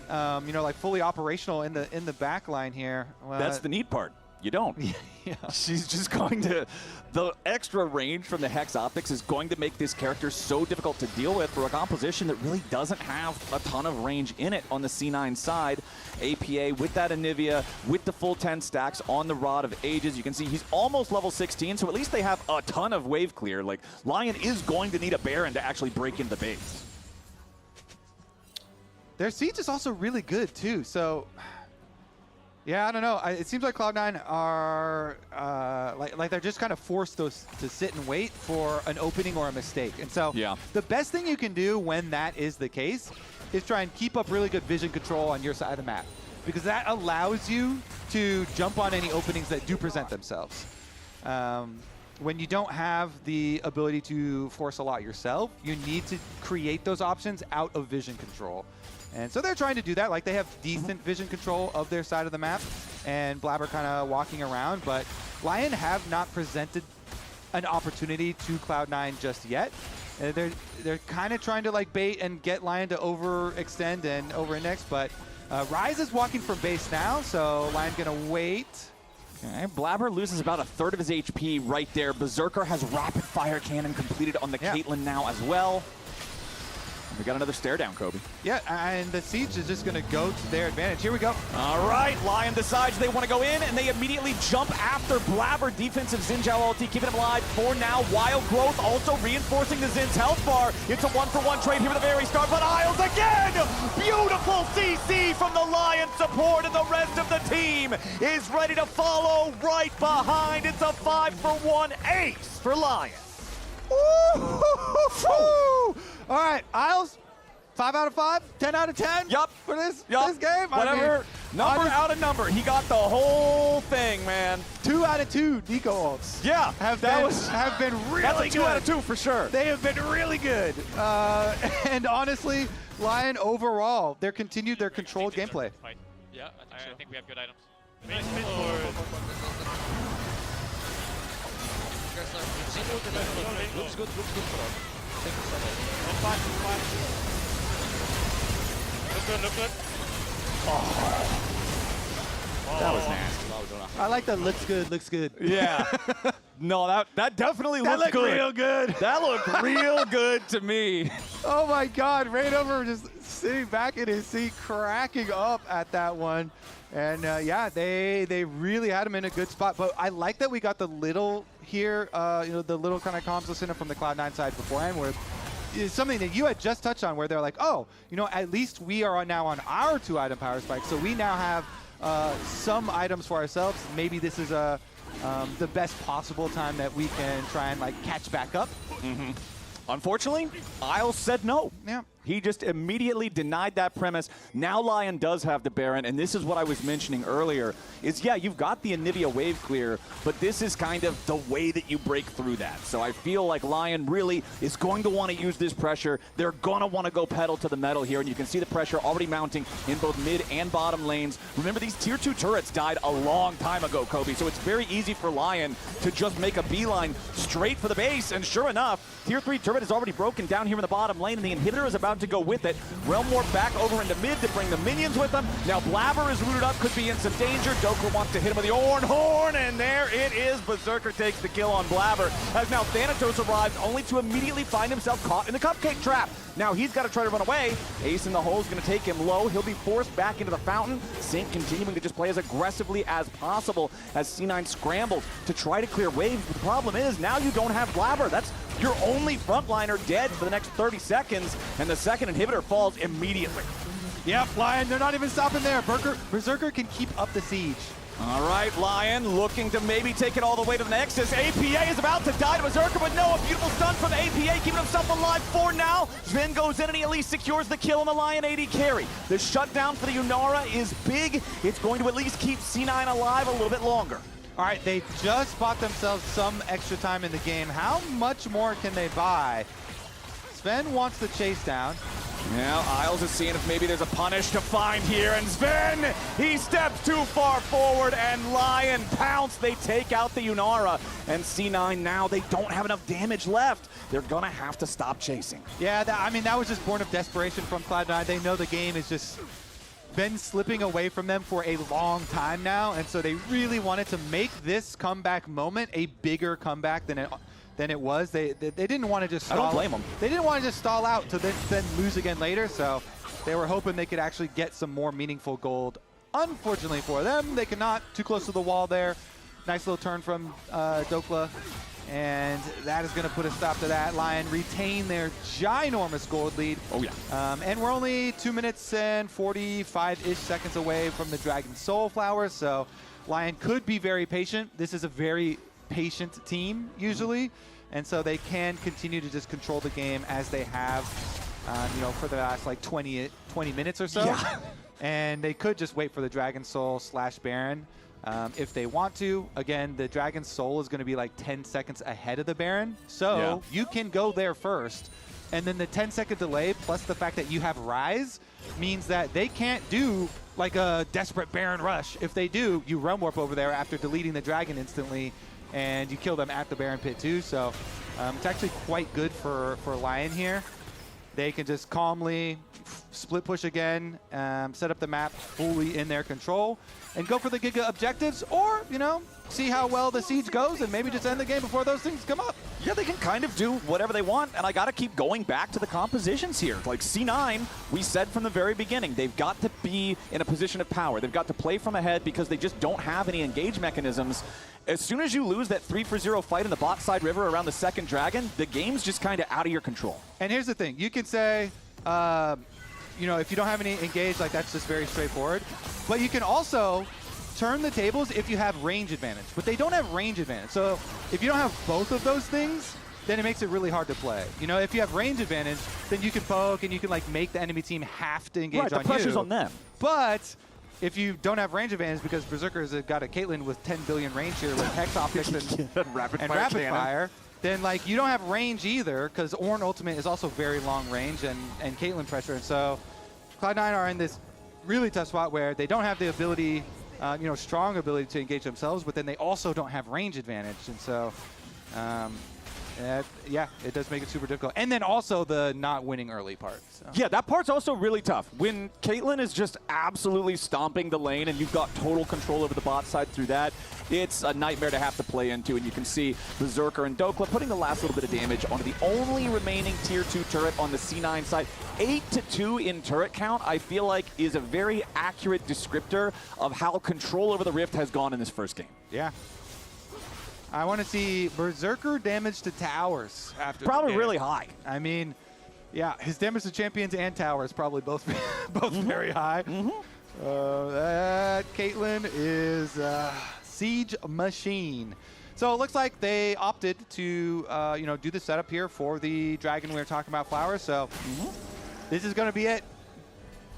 like fully operational in the back line here? That's the neat part. You don't. Yeah. She's just going to, the extra range from the Hex Optics is going to make this character so difficult to deal with for a composition that really doesn't have a ton of range in it on the C9 side. APA with that Anivia, with the full 10 stacks on the Rod of Ages. You can see he's almost level 16, so at least they have a ton of wave clear. Like, Lion is going to need a Baron to actually break into the base. Their siege is also really good too, so yeah, I don't know. It seems like Cloud9 are like they're just kind of forced to sit and wait for an opening or a mistake. And so the best thing you can do when that is the case is try and keep up really good vision control on your side of the map, because that allows you to jump on any openings that do present themselves. When you don't have the ability to force a lot yourself, you need to create those options out of vision control. And so they're trying to do that. Like, they have decent vision control of their side of the map, and Blabber kind of walking around, but Lion have not presented an opportunity to Cloud9 just yet. They're kind of trying to like bait and get Lion to overextend and over-index, but Ryze is walking from base now, so Lion's gonna wait. Okay, Blabber loses about 1/3 of his HP right there. Berserker has rapid fire cannon completed on the Caitlyn now as well. We got another stare down, Kobe. Yeah, and the siege is just going to go to their advantage. Here we go. All right, Lion decides they want to go in, and they immediately jump after Blabber. Defensive Xinjiao ulti, keeping him alive for now. Wild Growth also reinforcing the Xin's health bar. It's a 1-for-1 trade here at the very start, but Isles again! Beautiful CC from the Lion support, and the rest of the team is ready to follow right behind. It's a 5-for-1 ace for Lion. All right, Isles, 5 out of 5, 10 out of 10. Yup. For this game. Whatever. Number out of number. He got the whole thing, man. 2 out of 2 Nico ults. Yeah. Have been really that's a good. 2 out of 2 for sure. They have been really good. And honestly, Lion overall, they're continued their controlled gameplay. Yeah, I think we have good items. Looks good for us. Thank you so much. Look good. That was nasty. I like that looks good. Yeah. No, that definitely looked good. Real good. That looked real good to me. Oh my God, Raidover just sitting back in his seat, cracking up at that one. And yeah, they really had him in a good spot. But I like that we got the little here, the little kind of comms listener from the Cloud9 side beforehand, where it's something that you had just touched on, where they're like, oh, at least we are now on our 2-item power spike, so we now have some items for ourselves. Maybe this is the best possible time that we can try and like catch back up. Unfortunately, Isles said no. Yeah. He just immediately denied that premise. Now Lion does have the Baron, and this is what I was mentioning earlier, is yeah, you've got the Anivia wave clear, but this is kind of the way that you break through that. So I feel like Lion really is going to want to use this pressure. They're going to want to go pedal to the metal here, and you can see the pressure already mounting in both mid and bottom lanes. Remember, these tier 2 turrets died a long time ago, Kobe, so it's very easy for Lion to just make a beeline straight for the base, and sure enough, tier 3 turret is already broken down here in the bottom lane, and the inhibitor is about around to go with it. Realm Warp back over into mid to bring the minions with them. Now Blabber is rooted up, could be in some danger. Dokla wants to hit him with the Orn Horn, and there it is. Berserker takes the kill on Blabber, as now Thanatos arrives, only to immediately find himself caught in the cupcake trap. Now he's got to try to run away. Ace in the hole is going to take him low. He'll be forced back into the fountain. Sync continuing to just play as aggressively as possible as C9 scrambles to try to clear waves. But the problem is now you don't have Blabber. That's your only frontliner dead for the next 30 seconds, and the second inhibitor falls immediately. Yep, Lion, they're not even stopping there. Berserker can keep up the siege. All right, Lion looking to maybe take it all the way to the Nexus. APA is about to die to Berserker, but no, a beautiful stun from APA, keeping himself alive for now. Sven goes in and he at least secures the kill on the Lion AD carry. The shutdown for the Yunara is big. It's going to at least keep C9 alive a little bit longer. All right, they just bought themselves some extra time in the game. How much more can they buy? Sven wants the chase down. Now Isles is seeing if maybe there's a punish to find here, and Sven, he steps too far forward, and Lion pounce. They take out the Yunara, and C9 now, they don't have enough damage left. They're gonna have to stop chasing. Yeah, I mean, that was just born of desperation from Cloud9. They know the game has just been slipping away from them for a long time now, and so they really wanted to make this comeback moment a bigger comeback than it was. They didn't want to just stall. I don't blame them. They didn't want to just stall out to then lose again later, so they were hoping they could actually get some more meaningful gold. Unfortunately for them, they cannot. Too close to the wall there. Nice little turn from Dokla, and that is going to put a stop to that. Lion retain their ginormous gold lead. Oh yeah. And we're only 2 minutes and 45-ish seconds away from the Dragon Soul Flower, so Lion could be very patient. This is a very patient team usually, and so they can continue to just control the game as they have, for the last like 20 minutes or so. Yeah. And they could just wait for the Dragon Soul / Baron if they want to. Again, the Dragon Soul is going to be like 10 seconds ahead of the Baron, so you can go there first. And then the 10-second delay plus the fact that you have Rise means that they can't do like a desperate Baron rush. If they do, you Realm Warp over there after deleting the Dragon instantly, and you kill them at the Baron pit too. So it's actually quite good for Lion here. They can just calmly split push again, set up the map fully in their control, and go for the Giga objectives, or, see how well the siege goes and maybe just end the game before those things come up. Yeah, they can kind of do whatever they want, and I got to keep going back to the compositions here. Like C9, we said from the very beginning, they've got to be in a position of power. They've got to play from ahead because they just don't have any engage mechanisms. As soon as you lose that 3-for-0 fight in the bot side river around the second dragon, the game's just kind of out of your control. And here's the thing. You can say, if you don't have any engage, like that's just very straightforward. But you can also turn the tables if you have range advantage. But they don't have range advantage. So if you don't have both of those things, then it makes it really hard to play. If you have range advantage, then you can poke and you can like make the enemy team have to engage on you. Right, the pressure's on them. But if you don't have range advantage, because Berserker's got a Caitlyn with 10 billion range here with Hex Optics and rapid fire, then like you don't have range either, because Ornn ultimate is also very long range and Caitlyn pressure. And so Cloud9 are in this really tough spot where they don't have the ability, strong ability to engage themselves, but then they also don't have range advantage. And so, it does make it super difficult. And then also the not winning early part. So. Yeah, that part's also really tough. When Caitlyn is just absolutely stomping the lane and you've got total control over the bot side through that, it's a nightmare to have to play into. And you can see Berserker and Dokla putting the last little bit of damage onto the only remaining tier 2 turret on the C9 side. 8-2 in turret count, I feel like, is a very accurate descriptor of how control over the Rift has gone in this first game. Yeah. I want to see Berserker damage to towers after probably really high. I mean, yeah, his damage to champions and towers probably both very high. That Caitlyn is siege machine. So it looks like they opted to do the setup here for the dragon we were talking about, Flowers. So this is going to be it.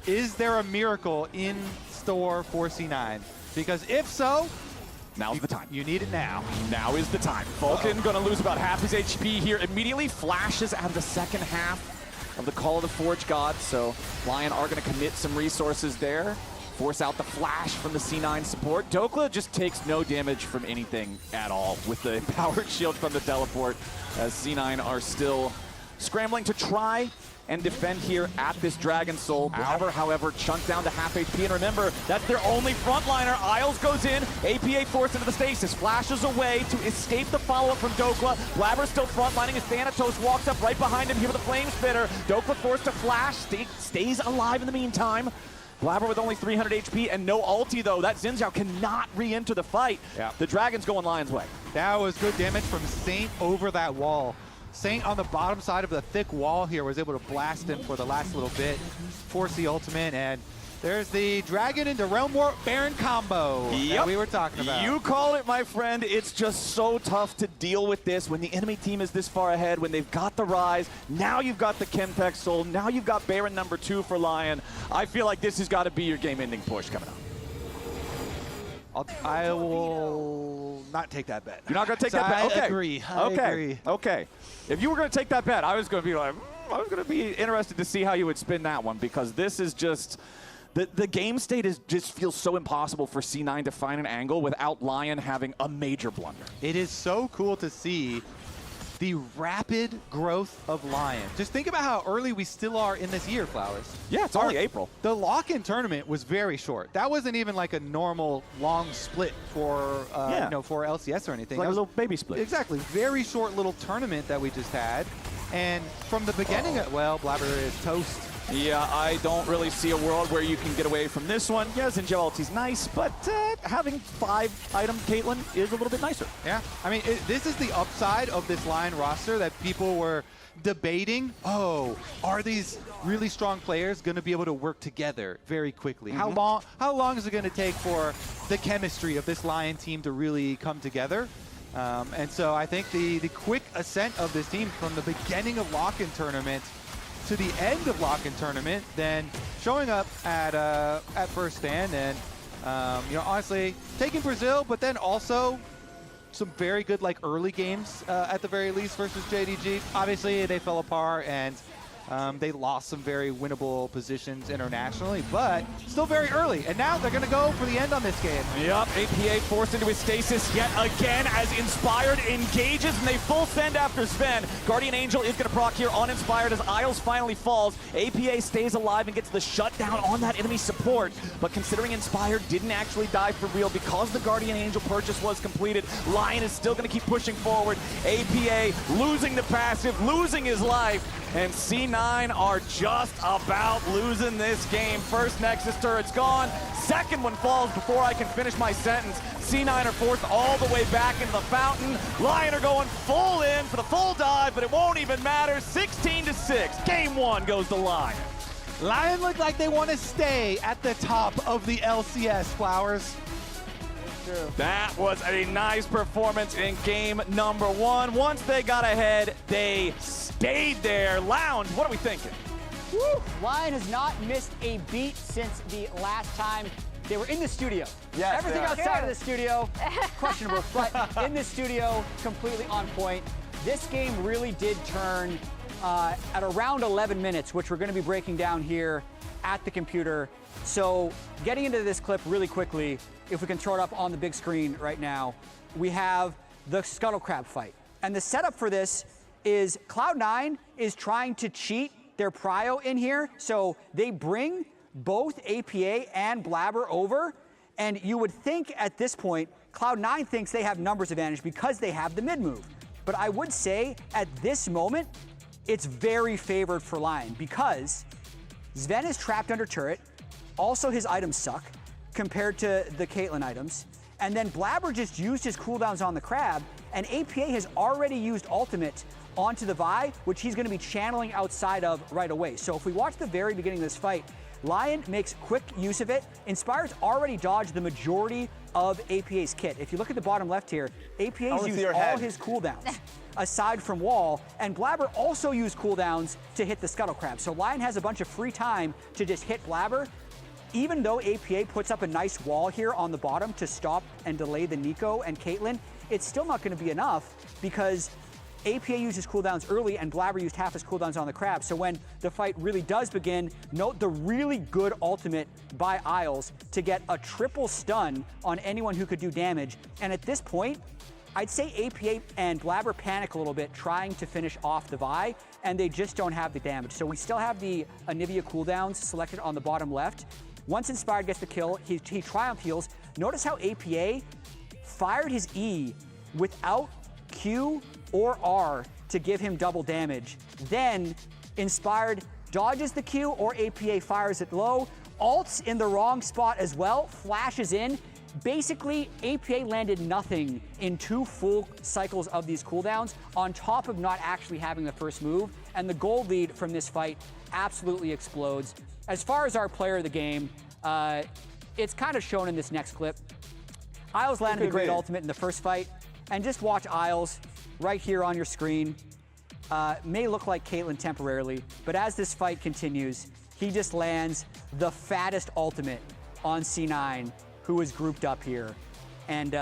Is there a miracle in store for C9? Because if so, now's the time. You need it now. Now is the time. Vulcan gonna lose about half his HP here. Immediately flashes out of the second half of the Call of the Forge God. So Lion are gonna commit some resources there. Force out the flash from the C9 support. Dokla just takes no damage from anything at all with the powered shield from the teleport, as C9 are still scrambling to try and defend here at this Dragon Soul. Blabber, however, chunked down to half HP. And remember, that's their only frontliner. Isles goes in, APA forced into the stasis, flashes away to escape the follow-up from Dokla. Blabber still frontlining as Thanatos walks up right behind him here with a Flame Spitter. Dokla forced to flash, stays alive in the meantime. Blabber with only 300 HP and no ulti, though. That Xin Zhao cannot re-enter the fight. Yeah. The Dragon's going Lion's way. That was good damage from Saint over that wall. Saint on the bottom side of the thick wall here was able to blast him for the last little bit, force the ultimate, and there's the Dragon into Realm Warp Baron combo that we were talking about. You call it, my friend. It's just so tough to deal with this when the enemy team is this far ahead, when they've got the Rise. Now you've got the Chemtech Soul. Now you've got Baron number 2 for Lion. I feel like this has got to be your game-ending push coming up. I will not take that bet. You're not going to take that bet? Okay. I agree. Okay. If you were going to take that bet, I was going to be like, I was going to be interested to see how you would spin that one, because this is just... The game state just feels so impossible for C9 to find an angle without Lion having a major blunder. It is so cool to see the rapid growth of Lion. Just think about how early we still are in this year, Flowers. Yeah, it's only April. The lock-in tournament was very short. That wasn't even like a normal long split for for LCS or anything. Like a little baby split. Exactly. Very short little tournament that we just had. And from the beginning, Blabber is toast. Yeah, I don't really see a world where you can get away from this one. Yeah, Xin Zhao ulti's nice, but having 5-item Caitlyn is a little bit nicer. Yeah, I mean, this is the upside of this Lion roster that people were debating. Oh, are these really strong players going to be able to work together very quickly? How long is it going to take for the chemistry of this Lion team to really come together? And so I think the quick ascent of this team from the beginning of lock-in tournament to the end of lock-in tournament, then showing up at first stand, and honestly taking Brazil, but then also some very good early games at the very least versus JDG. Obviously they fell apart and they lost some very winnable positions internationally, but still very early. And now they're going to go for the end on this game. Yep, APA forced into his stasis yet again as Inspired engages, and they full send after Sven. Guardian Angel is going to proc here on Inspired as Isles finally falls. APA stays alive and gets the shutdown on that enemy support. But considering Inspired didn't actually die for real because the Guardian Angel purchase was completed, Lion is still going to keep pushing forward. APA losing the passive, losing his life, and C9 are just about losing this game. First Nexus turret's gone. Second one falls before I can finish my sentence. C9 are forced all the way back into the fountain. Lion are going full in for the full dive, but it won't even matter. 16-6. Game 1 goes to Lion. Lion look like they want to stay at the top of the LCS, Flowers. That was a nice performance in game number 1. Once they got ahead, they stayed there. Lounge, what are we thinking? Woo. Lion has not missed a beat since the last time they were in the studio. Yes, everything outside of the studio, questionable, but in the studio, completely on point. This game really did turn at around 11 minutes, which we're going to be breaking down here at the computer. So getting into this clip really quickly, if we can throw it up on the big screen right now, we have the Scuttle Crab fight. And the setup for this is Cloud9 is trying to cheat their prio in here. So they bring both APA and Blabber over. And you would think at this point, Cloud9 thinks they have numbers advantage because they have the mid move. But I would say at this moment, it's very favored for Lion because Sven is trapped under turret. Also, his items suck compared to the Caitlyn items. And then Blabber just used his cooldowns on the Crab, and APA has already used ultimate onto the Vi, which he's gonna be channeling outside of right away. So if we watch the very beginning of this fight, Lion makes quick use of it. Inspired's already dodged the majority of APA's kit. If you look at the bottom left here, APA's used all his cooldowns aside from Wall, and Blabber also used cooldowns to hit the Scuttle Crab. So Lion has a bunch of free time to just hit Blabber. Even though APA puts up a nice wall here on the bottom to stop and delay the Nico and Caitlyn, it's still not going to be enough because APA used his cooldowns early and Blabber used half his cooldowns on the Crab. So when the fight really does begin, note the really good ultimate by Isles to get a triple stun on anyone who could do damage. And at this point, I'd say APA and Blabber panic a little bit trying to finish off the Vi, and they just don't have the damage. So we still have the Anivia cooldowns selected on the bottom left. Once Inspired gets the kill, he Triumph heals. Notice how APA fired his E without Q or R to give him double damage. Then Inspired dodges the Q or APA fires it low. Ult's in the wrong spot as well, flashes in. Basically, APA landed nothing in 2 full cycles of these cooldowns on top of not actually having the first move, and the gold lead from this fight absolutely explodes. As far as our player of the game, it's kind of shown in this next clip. Isles landed a great ultimate in the first fight, and just watch Isles right here on your screen. May look like Caitlyn temporarily, but as this fight continues, he just lands the fattest ultimate on C9, who is grouped up here. And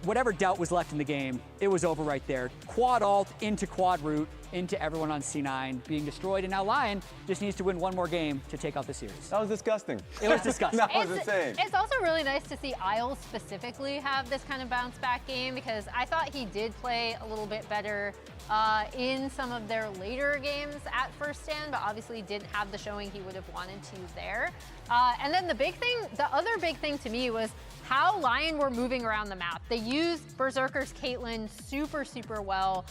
whatever doubt was left in the game, it was over right there. Quad ult into quad root, into everyone on C9 being destroyed, and now Lion just needs to win one more game to take out the series. That was disgusting. It was disgusting. That was insane. It's also really nice to see Isles specifically have this kind of bounce back game, because I thought he did play a little bit better in some of their later games at First Stand, but obviously didn't have the showing he would have wanted to there. And then the other big thing to me was how Lion were moving around the map. They used Berserker's Caitlyn super, super well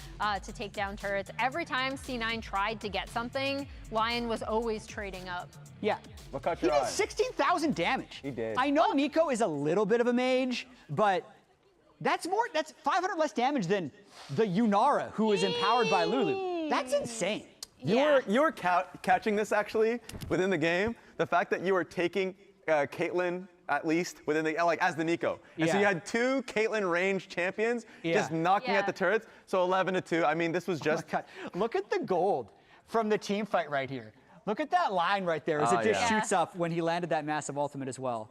to take down turrets. Every time C9 tried to get something, Lion was always trading up. Yeah. What caught He your did eye? 16,000 damage. He did. I know Nico is a little bit of a mage, but that's 500 less damage than the Yunara, who is empowered by Lulu. That's insane. You were catching this actually within the game. The fact that you were taking Caitlyn at least within the like as the Nico, and so you had 2 Caitlyn range champions just knocking at the turrets. So 11-2. I mean, this was just. Oh my God. Look at the gold from the team fight right here. Look at that line right there as it just shoots up when he landed that massive ultimate as well.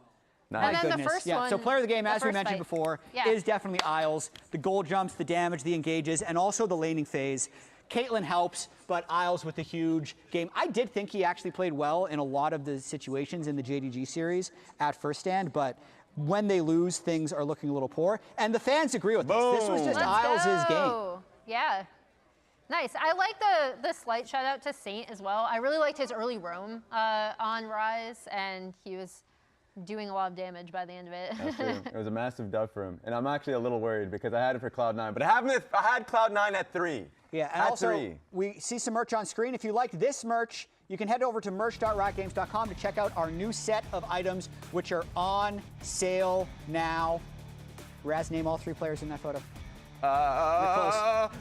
Nice. And then the first one, so player of the game, as we mentioned fight. before, Yeah. is definitely Isles. The gold jumps, the damage, the engages, and also the laning phase. Caitlyn helps, but Isles with the huge game. I did think he actually played well in a lot of the situations in the JDG series at First Stand, but when they lose, things are looking a little poor. And the fans agree with this. This was just Isles' game. Yeah. Nice. I like the slight shout out to Saint as well. I really liked his early roam on Rise, and he was doing a lot of damage by the end of it. That's true. It was a massive dub for him. And I'm actually a little worried because I had it for Cloud9, but I had Cloud9 at 3. Yeah, and also we see some merch on screen. If you like this merch, you can head over to merch.riotgames.com to check out our new set of items, which are on sale now. Raz, name all 3 players in that photo.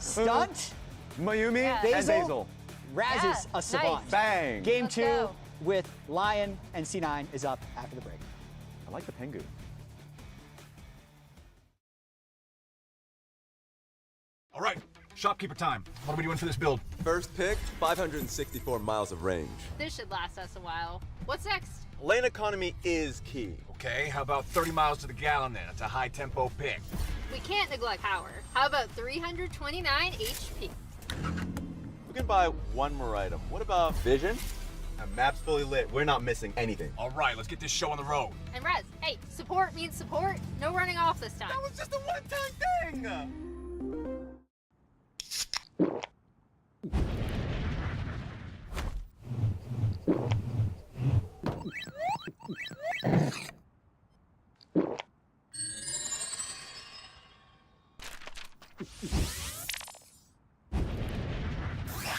Stunt, Mayumi, and Basil. Raz is a savant. Nice. Bang. Game 2 with Lion and C9 is up after the break. I like the Pengu. All right, shopkeeper time. What are we doing for this build? First pick, 564 miles of range. This should last us a while. What's next? Lane economy is key. Okay, how about 30 miles to the gallon then? It's a high tempo pick. We can't neglect power. How about 329 HP? We can buy one more item. What about vision? The map's fully lit. We're not missing anything. All right, let's get this show on the road. And Rez, hey, support means support. No running off this time. That was just a one-time thing.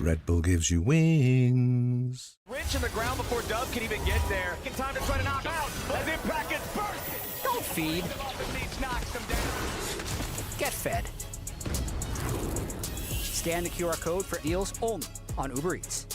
Red Bull gives you wings. Rich in the ground before Dub can even get there. Get time to try to knock out as Impact gets bursted. Don't feed. Get fed. Scan the QR code for deals only on Uber Eats.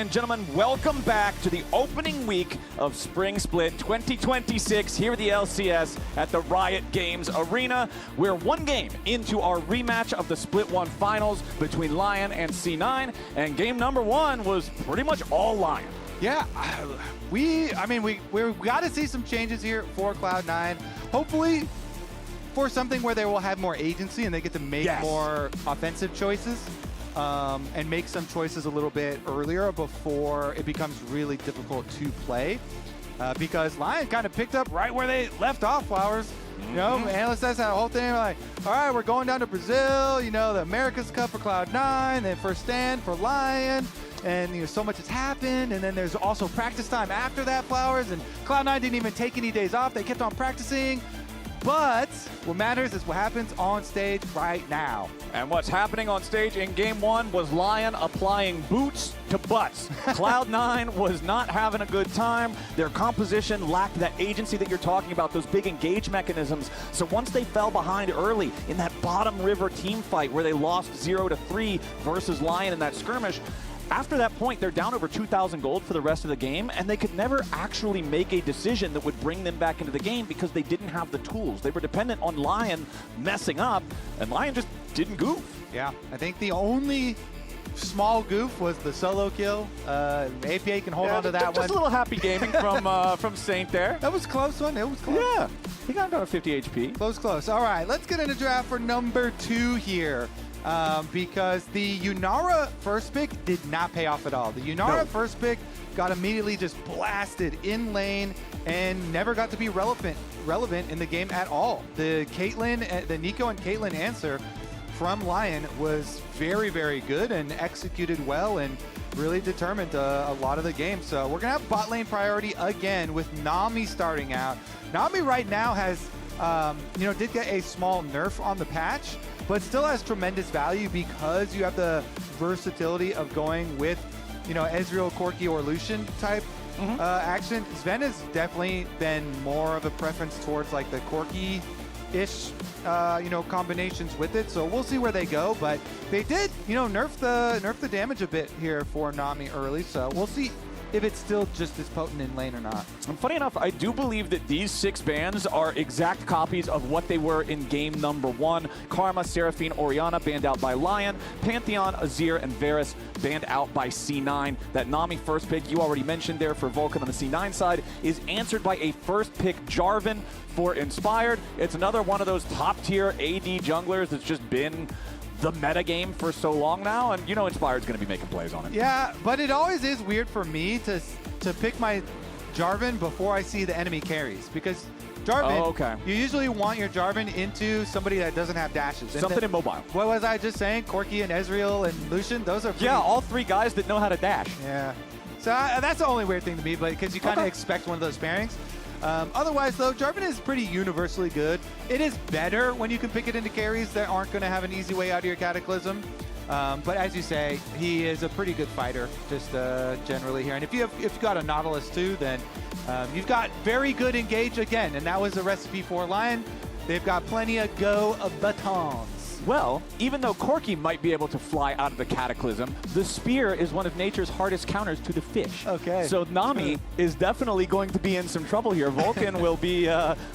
and gentlemen, welcome back to the opening week of Spring Split 2026 here at the LCS at the Riot Games Arena. We're one game into our rematch of the Split 1 finals between Lion and C9, and game number 1 was pretty much all Lion. Yeah, we got to see some changes here for Cloud9. Hopefully for something where they will have more agency and they get to make more offensive choices and make some choices a little bit earlier before it becomes really difficult to play. Because Lion kind of picked up right where they left off, Flowers. You know, analysts that whole thing like, all right, we're going down to Brazil, you know, the America's Cup for Cloud9, then first stand for Lion. And, you know, so much has happened, and then there's also practice time after that, Flowers, and Cloud9 didn't even take any days off. They kept on practicing, but what matters is what happens on stage right now. And what's happening on stage in game 1 was Lion applying boots to butts. Cloud9 was not having a good time. Their composition lacked that agency that you're talking about, those big engage mechanisms. So once they fell behind early in that bottom river team fight where they lost 0-3 versus Lion in that skirmish, after that point, they're down over 2,000 gold for the rest of the game, and they could never actually make a decision that would bring them back into the game because they didn't have the tools. They were dependent on Lion messing up, and Lion just didn't goof. Yeah, I think the only small goof was the solo kill. APA can hold on to that one. Just a little happy gaming from Saint there. That was a close one. It was close. Yeah, he got down to 50 HP. Close. All right, let's get into draft for number 2 here. Because the Yunara first pick did not pay off at all. The Yunara first pick got immediately just blasted in lane and never got to be relevant in the game at all. The Nico and Caitlyn answer from Lion was very, very good and executed well and really determined a lot of the game. So we're gonna have bot lane priority again with Nami starting out. Nami right now has, did get a small nerf on the patch, but still has tremendous value because you have the versatility of going with, Ezreal, Corki, or Lucian type action. Sven has definitely been more of a preference towards like the Corki-ish, combinations with it. So we'll see where they go, but they did, nerf the damage a bit here for Nami early. So we'll see if it's still just as potent in lane or not. And funny enough, I do believe that these 6 bans are exact copies of what they were in game number 1. Karma, Seraphine, Orianna banned out by Lion. Pantheon, Azir, and Varus banned out by C9. That Nami first pick you already mentioned there for Vulcan on the C9 side is answered by a first pick Jarvan for Inspired. It's another one of those top tier AD junglers that's just been the meta game for so long now, and Inspired's going to be making plays on it. Yeah, but it always is weird for me to pick my Jarvan before I see the enemy carries, because Jarvan, you usually want your Jarvan into somebody that doesn't have dashes. Something immobile. What was I just saying? Corki and Ezreal and Lucian, those are pretty... Yeah, all 3 guys that know how to dash. Yeah. So that's the only weird thing to me, but because you kind of expect one of those pairings. Otherwise, though, Jarvan is pretty universally good. It is better when you can pick it into carries that aren't going to have an easy way out of your Cataclysm. But as you say, he is a pretty good fighter, just generally here. And if you've got a Nautilus too, then you've got very good engage again. And that was a recipe for Lion. They've got plenty of go of batons. Well, even though Corki might be able to fly out of the Cataclysm, the spear is one of nature's hardest counters to the fish. Okay. So Nami is definitely going to be in some trouble here. Vulcan will be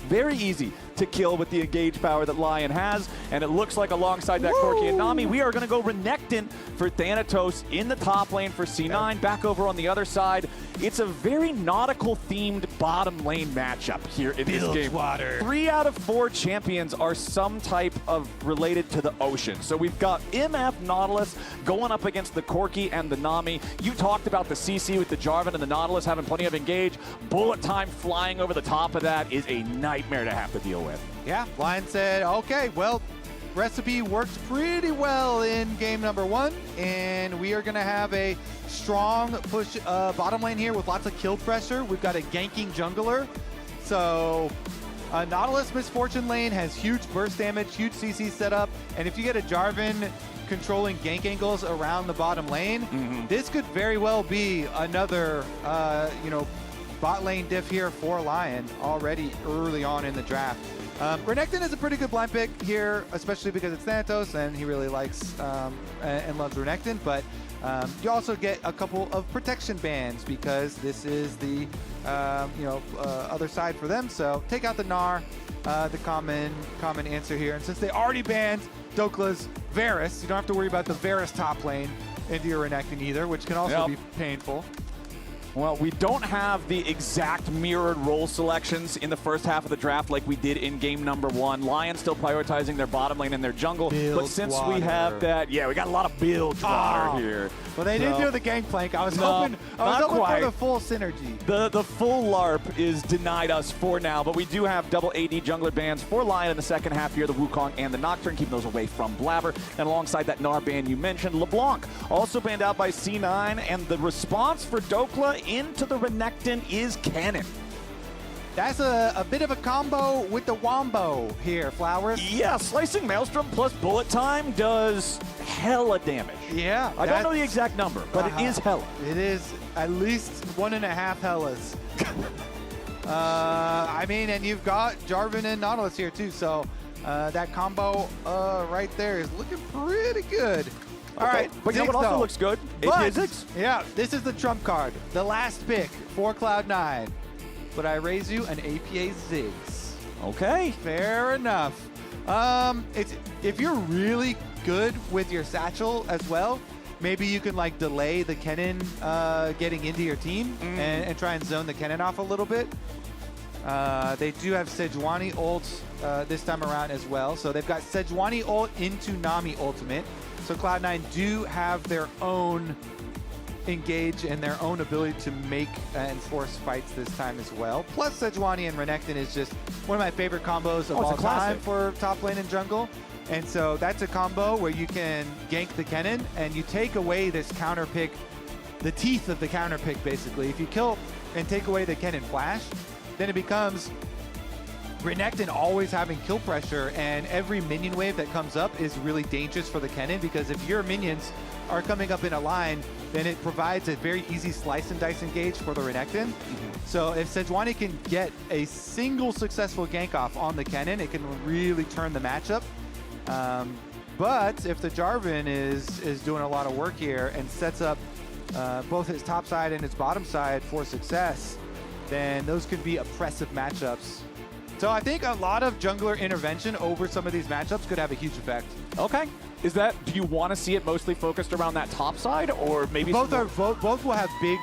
very easy to kill with the engage power that Lion has, and it looks like alongside that Corki and Nami, we are going to go Renekton for Thanatos in the top lane for C9. Back over on the other side, it's a very nautical-themed bottom lane matchup here in this game. Water. 3 out of 4 champions are some type of related to the ocean. So we've got MF Nautilus going up against the Corki and the Nami. You talked about the CC with the Jarvan and the Nautilus having plenty of engage. Bullet time flying over the top of that is a nightmare to have to deal with. Yeah, Lion said, okay, well, recipe worked pretty well in game number 1, and we are going to have a strong push bottom lane here with lots of kill pressure. We've got a ganking jungler. So Nautilus Misfortune lane has huge burst damage, huge CC setup, and if you get a Jarvan controlling gank angles around the bottom lane, this could very well be another, bot lane diff here for Lion already early on in the draft. Renekton is a pretty good blind pick here, especially because it's Thanatos, and he really likes and loves Renekton. But you also get a couple of protection bans because this is the other side for them. So take out the Gnar, the common answer here. And since they already banned Dokla's Varus, you don't have to worry about the Varus top lane into your Renekton either, which can also be painful. Well, we don't have the exact mirrored role selections in the first half of the draft like we did in game number 1. Lion still prioritizing their bottom lane and their jungle. But since we have that, we got a lot of build water here. Well, they didn't do the gangplank. I was hoping for the full synergy. The full LARP is denied us for now, but we do have double AD jungler bans for Lion in the second half here, the Wukong and the Nocturne, keeping those away from Blabber. And alongside that Gnar ban you mentioned, LeBlanc also banned out by C9, and the response for Dokla into the Renekton is Cannon. That's a bit of a combo with the Wombo here, Flowers. Yeah, Slicing Maelstrom plus Bullet Time does hella damage. Yeah. I don't know the exact number, but it is hella. It is at least 1.5 hellas. I mean, and you've got Jarvan and Nautilus here too, so that combo right there is looking pretty good. All right, but you know what also looks good? Ziggs. Yeah, this is the trump card. The last pick for Cloud9. But I raise you an APA Ziggs. Okay. Fair enough. If you're really good with your satchel as well, maybe you can like delay the Kennen getting into your team and try and zone the Kennen off a little bit. They do have Sejuani ult this time around as well. So they've got Sejuani ult into Nami ultimate. So Cloud9 do have their own engage and their own ability to make and force fights this time as well. Plus Sejuani and Renekton is just one of my favorite combos of all time for top lane and jungle. And so that's a combo where you can gank the Kennen and you take away this counter pick, the teeth of the counter pick basically. If you kill and take away the Kennen flash, then it becomes Renekton always having kill pressure, and every minion wave that comes up is really dangerous for the Kennen, because if your minions are coming up in a line, then it provides a very easy slice and dice engage for the Renekton. So if Sejuani can get a single successful gank off on the Kennen, it can really turn the matchup. But if the Jarvan is doing a lot of work here and sets up both his top side and his bottom side for success, then those could be oppressive matchups. So I think a lot of jungler intervention over some of these matchups could have a huge effect. Okay. Do you want to see it mostly focused around that top side, or maybe both will have big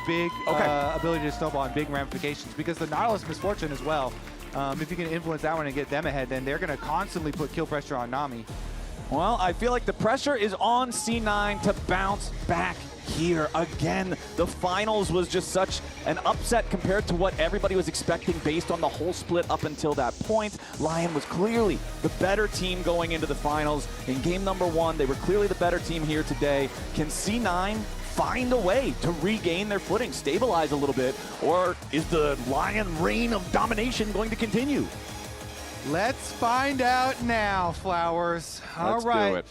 ability to snowball and big ramifications, because the Nautilus Misfortune as well. If you can influence that one and get them ahead, then they're going to constantly put kill pressure on Nami. Well, I feel like the pressure is on C9 to bounce back here again. The finals was just such an upset compared to what everybody was expecting based on the whole split up until that point. Lion was clearly the better team going into the finals. In game number 1, they were clearly the better team here today. Can C9 find a way to regain their footing, stabilize a little bit, or is the Lion reign of domination going to continue? Let's find out now, Flowers. All right. Do it.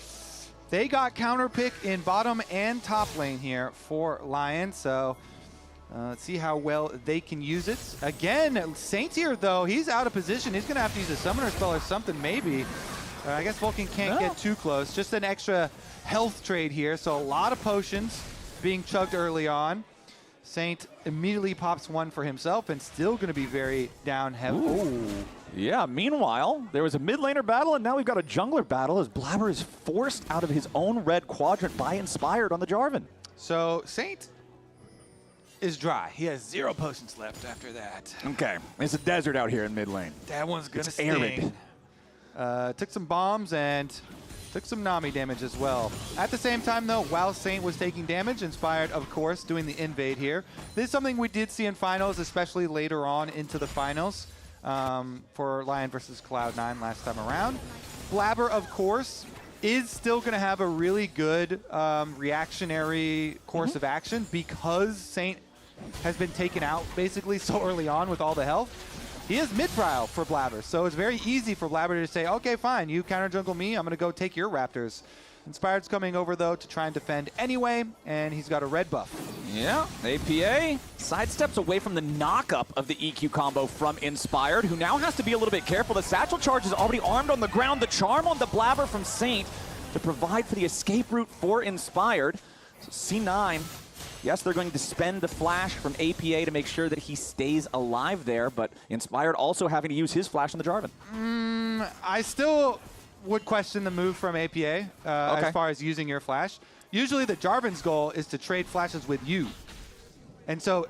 They got counter pick in bottom and top lane here for Lion, so let's see how well they can use it. Again, Saint here, though, he's out of position. He's going to have to use a summoner spell or something, maybe. I guess Vulcan can't get too close. Just an extra health trade here, so a lot of potions being chugged early on. Saint immediately pops one for himself and still going to be very down heavy. Ooh. Yeah, meanwhile, there was a mid laner battle, and now we've got a jungler battle as Blabber is forced out of his own red quadrant by Inspired on the Jarvan. So Saint is dry. He has 0 potions left after that. Okay, it's a desert out here in mid lane. That one's going to sting. Arid. Took some bombs and took some Nami damage as well. At the same time, though, while Saint was taking damage, Inspired, of course, doing the invade here. This is something we did see in finals, especially later on into the finals. For Lion versus Cloud9 last time around. Blabber, of course, is still going to have a really good reactionary course of action because Saint has been taken out basically so early on with all the health. He is mid-prio for Blabber, so it's very easy for Blabber to say, okay, fine, you counter jungle me, I'm going to go take your Raptors. Inspired's coming over, though, to try and defend anyway, and he's got a red buff. Yeah, APA sidesteps away from the knockup of the EQ combo from Inspired, who now has to be a little bit careful. The Satchel Charge is already armed on the ground. The Charm on the Blabber from Saint to provide for the escape route for Inspired. So C9, yes, they're going to spend the flash from APA to make sure that he stays alive there, but Inspired also having to use his flash on the Jarvan. I still would question the move from APA as far as using your flash. Usually the Jarvan's goal is to trade flashes with you. And so,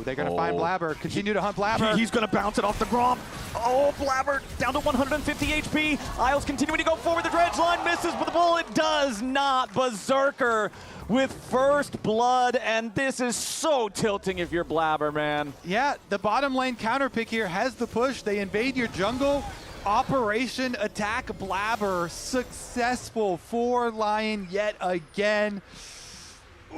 they're going to find Blabber, continue to hunt Blabber. He's going to bounce it off the Gromp. Oh, Blabber down to 150 HP. Isles continuing to go forward. The dredge line misses, but the bullet does not. Berserker with first blood, and this is so tilting if you're Blabber, man. Yeah, the bottom lane counter pick here has the push. They invade your jungle. Operation Attack Blabber successful for Lion yet again.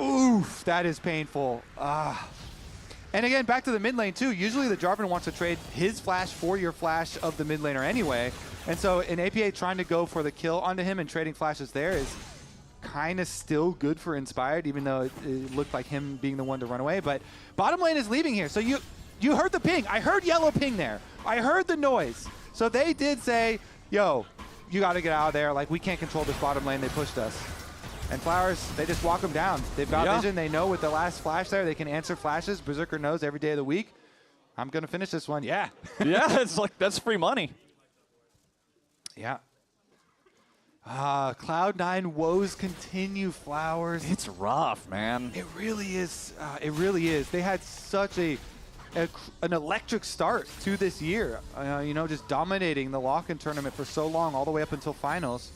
Oof, that is painful. And again, back to the mid lane too. Usually the Jarvan wants to trade his flash for your flash of the mid laner anyway. And so an APA trying to go for the kill onto him and trading flashes there is kind of still good for Inspired, even though it looked like him being the one to run away. But bottom lane is leaving here. So you heard the ping. I heard yellow ping there. I heard the noise. So they did say, yo, you got to get out of there. Like, we can't control this bottom lane. They pushed us. And Flowers, they just walk them down. They've got vision. They know with the last flash there, they can answer flashes. Berserker knows every day of the week, I'm going to finish this one. Yeah. Yeah, it's like, that's free money. Yeah. Cloud9 woes continue, Flowers. It's rough, man. It really is. It really is. They had such an electric start to this year. You know, just dominating the lock-in tournament for so long, all the way up until finals,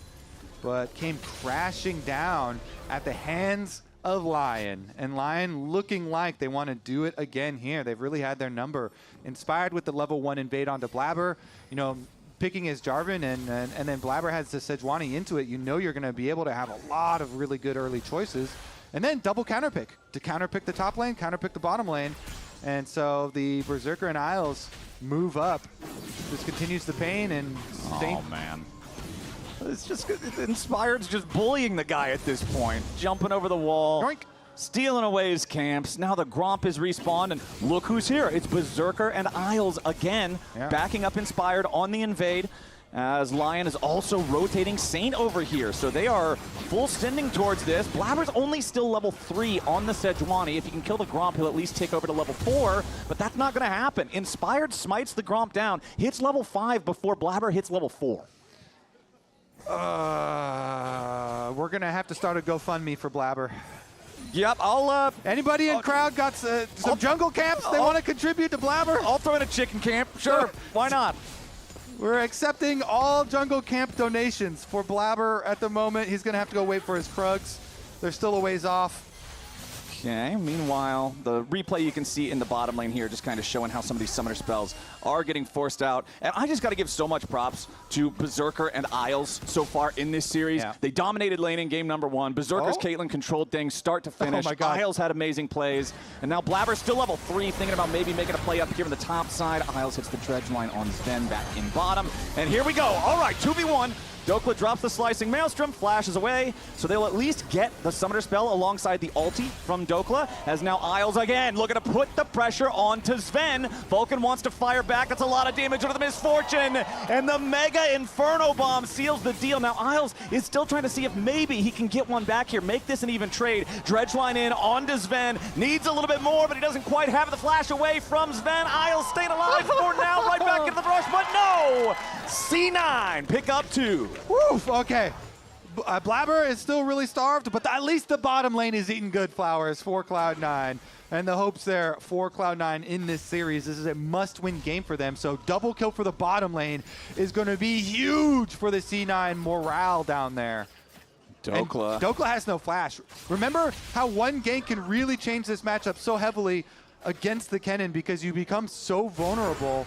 but came crashing down at the hands of Lion. And Lion looking like they want to do it again here. They've really had their number. Inspired with the level 1 invade onto Blabber, you know, picking his Jarvan, and then Blabber has the Sejuani into it. You know you're going to be able to have a lot of really good early choices. And then double counterpick to counterpick the top lane, counterpick the bottom lane. And so the Berserker and Isles move up. This continues the pain, and oh man, it's just Inspired's just bullying the guy at this point, jumping over the wall, Yoink. Stealing away his camps. Now the Gromp is respawned, and look who's here. It's Berserker and Isles again, backing up Inspired on the invade, as Lion is also rotating Saint over here. So they are full sending towards this. Blabber's only still level 3 on the Sejuani. If he can kill the Gromp, he'll at least take over to level 4, but that's not going to happen. Inspired smites the Gromp down, hits level 5 before Blabber hits level 4. We're going to have to start a GoFundMe for Blabber. Yep, I'll... Anybody in crowd got some jungle camps they want to contribute to Blabber? I'll throw in a chicken camp. Sure, why not? We're accepting all jungle camp donations for Blabber at the moment. He's going to have to go wait for his Krugs. They're still a ways off. Okay, meanwhile, the replay you can see in the bottom lane here just kind of showing how some of these summoner spells are getting forced out. And I just got to give so much props to Berserker and Isles so far in this series. Yeah. They dominated lane in game number 1. Berserker's Caitlyn controlled things start to finish. Oh my God. Isles had amazing plays. And now Blabber's still level 3, thinking about maybe making a play up here on the top side. Isles hits the dredge line on Sven back in bottom. And here we go. All right, 2v1. Dokla drops the Slicing Maelstrom, flashes away, so they'll at least get the Summoner spell alongside the ulti from Dokla, as now Isles again looking to put the pressure onto Sven. Vulcan wants to fire back. That's a lot of damage under the Misfortune, and the Mega Inferno Bomb seals the deal. Now Isles is still trying to see if maybe he can get one back here, make this an even trade. Dredge line in onto Sven, needs a little bit more, but he doesn't quite have the flash away from Sven. Isles staying alive for now, right back into the rush, but no! C9 pick up 2. Woof, okay. Blabber is still really starved, but at least the bottom lane is eating good, Flowers for Cloud9. And the hopes there for Cloud9 in this series. This is a must-win game for them. So double kill for the bottom lane is going to be huge for the C9 morale down there. Dokla. Dokla has no flash. Remember how one gank can really change this matchup so heavily against the Kennen, because you become so vulnerable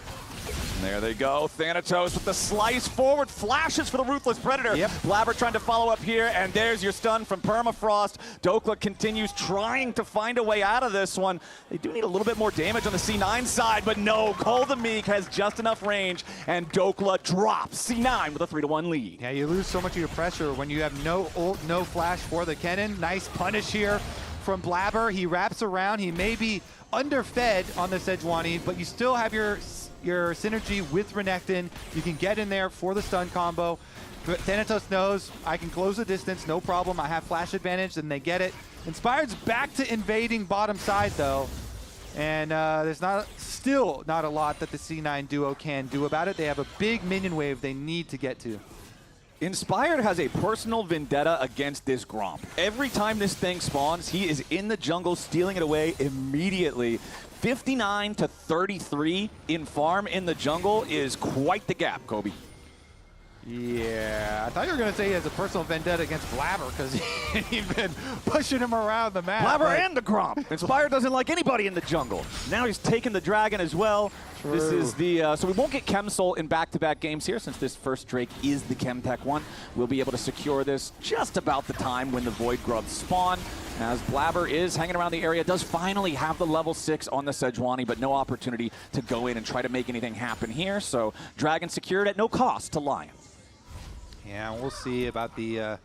There they go. Thanatos with the slice forward, flashes for the Ruthless Predator. Yep. Blabber trying to follow up here, and there's your stun from Permafrost. Dokla continues trying to find a way out of this one. They do need a little bit more damage on the C9 side, but no, Cole the Meek has just enough range, and Dokla drops C9 with a 3-1 lead. Yeah, you lose so much of your pressure when you have no ult, no flash for the cannon. Nice punish here from Blabber. He wraps around. He may be underfed on the Sejuani, but you still have your synergy with Renekton. You can get in there for the stun combo. But Thanatos knows I can close the distance, no problem. I have flash advantage, and they get it. Inspired's back to invading bottom side, though. And there's still not a lot that the C9 duo can do about it. They have a big minion wave they need to get to. Inspired has a personal vendetta against this Gromp. Every time this thing spawns, he is in the jungle stealing it away immediately. 59 to 33 in farm in the jungle is quite the gap, Kobe. Yeah, I thought you were going to say he has a personal vendetta against Blabber because he's been pushing him around the map. Blabber and the Gromp. Inspired doesn't like anybody in the jungle. Now he's taking the dragon as well. True. This is the, so we won't get Chemsol in back-to-back games here since this first Drake is the Chemtech one. We'll be able to secure this just about the time when the Void Grubs spawn. As Blabber is hanging around the area, does finally have the level 6 on the Sejuani, but no opportunity to go in and try to make anything happen here. So Dragon secured at no cost to Lion. Yeah, we'll see about the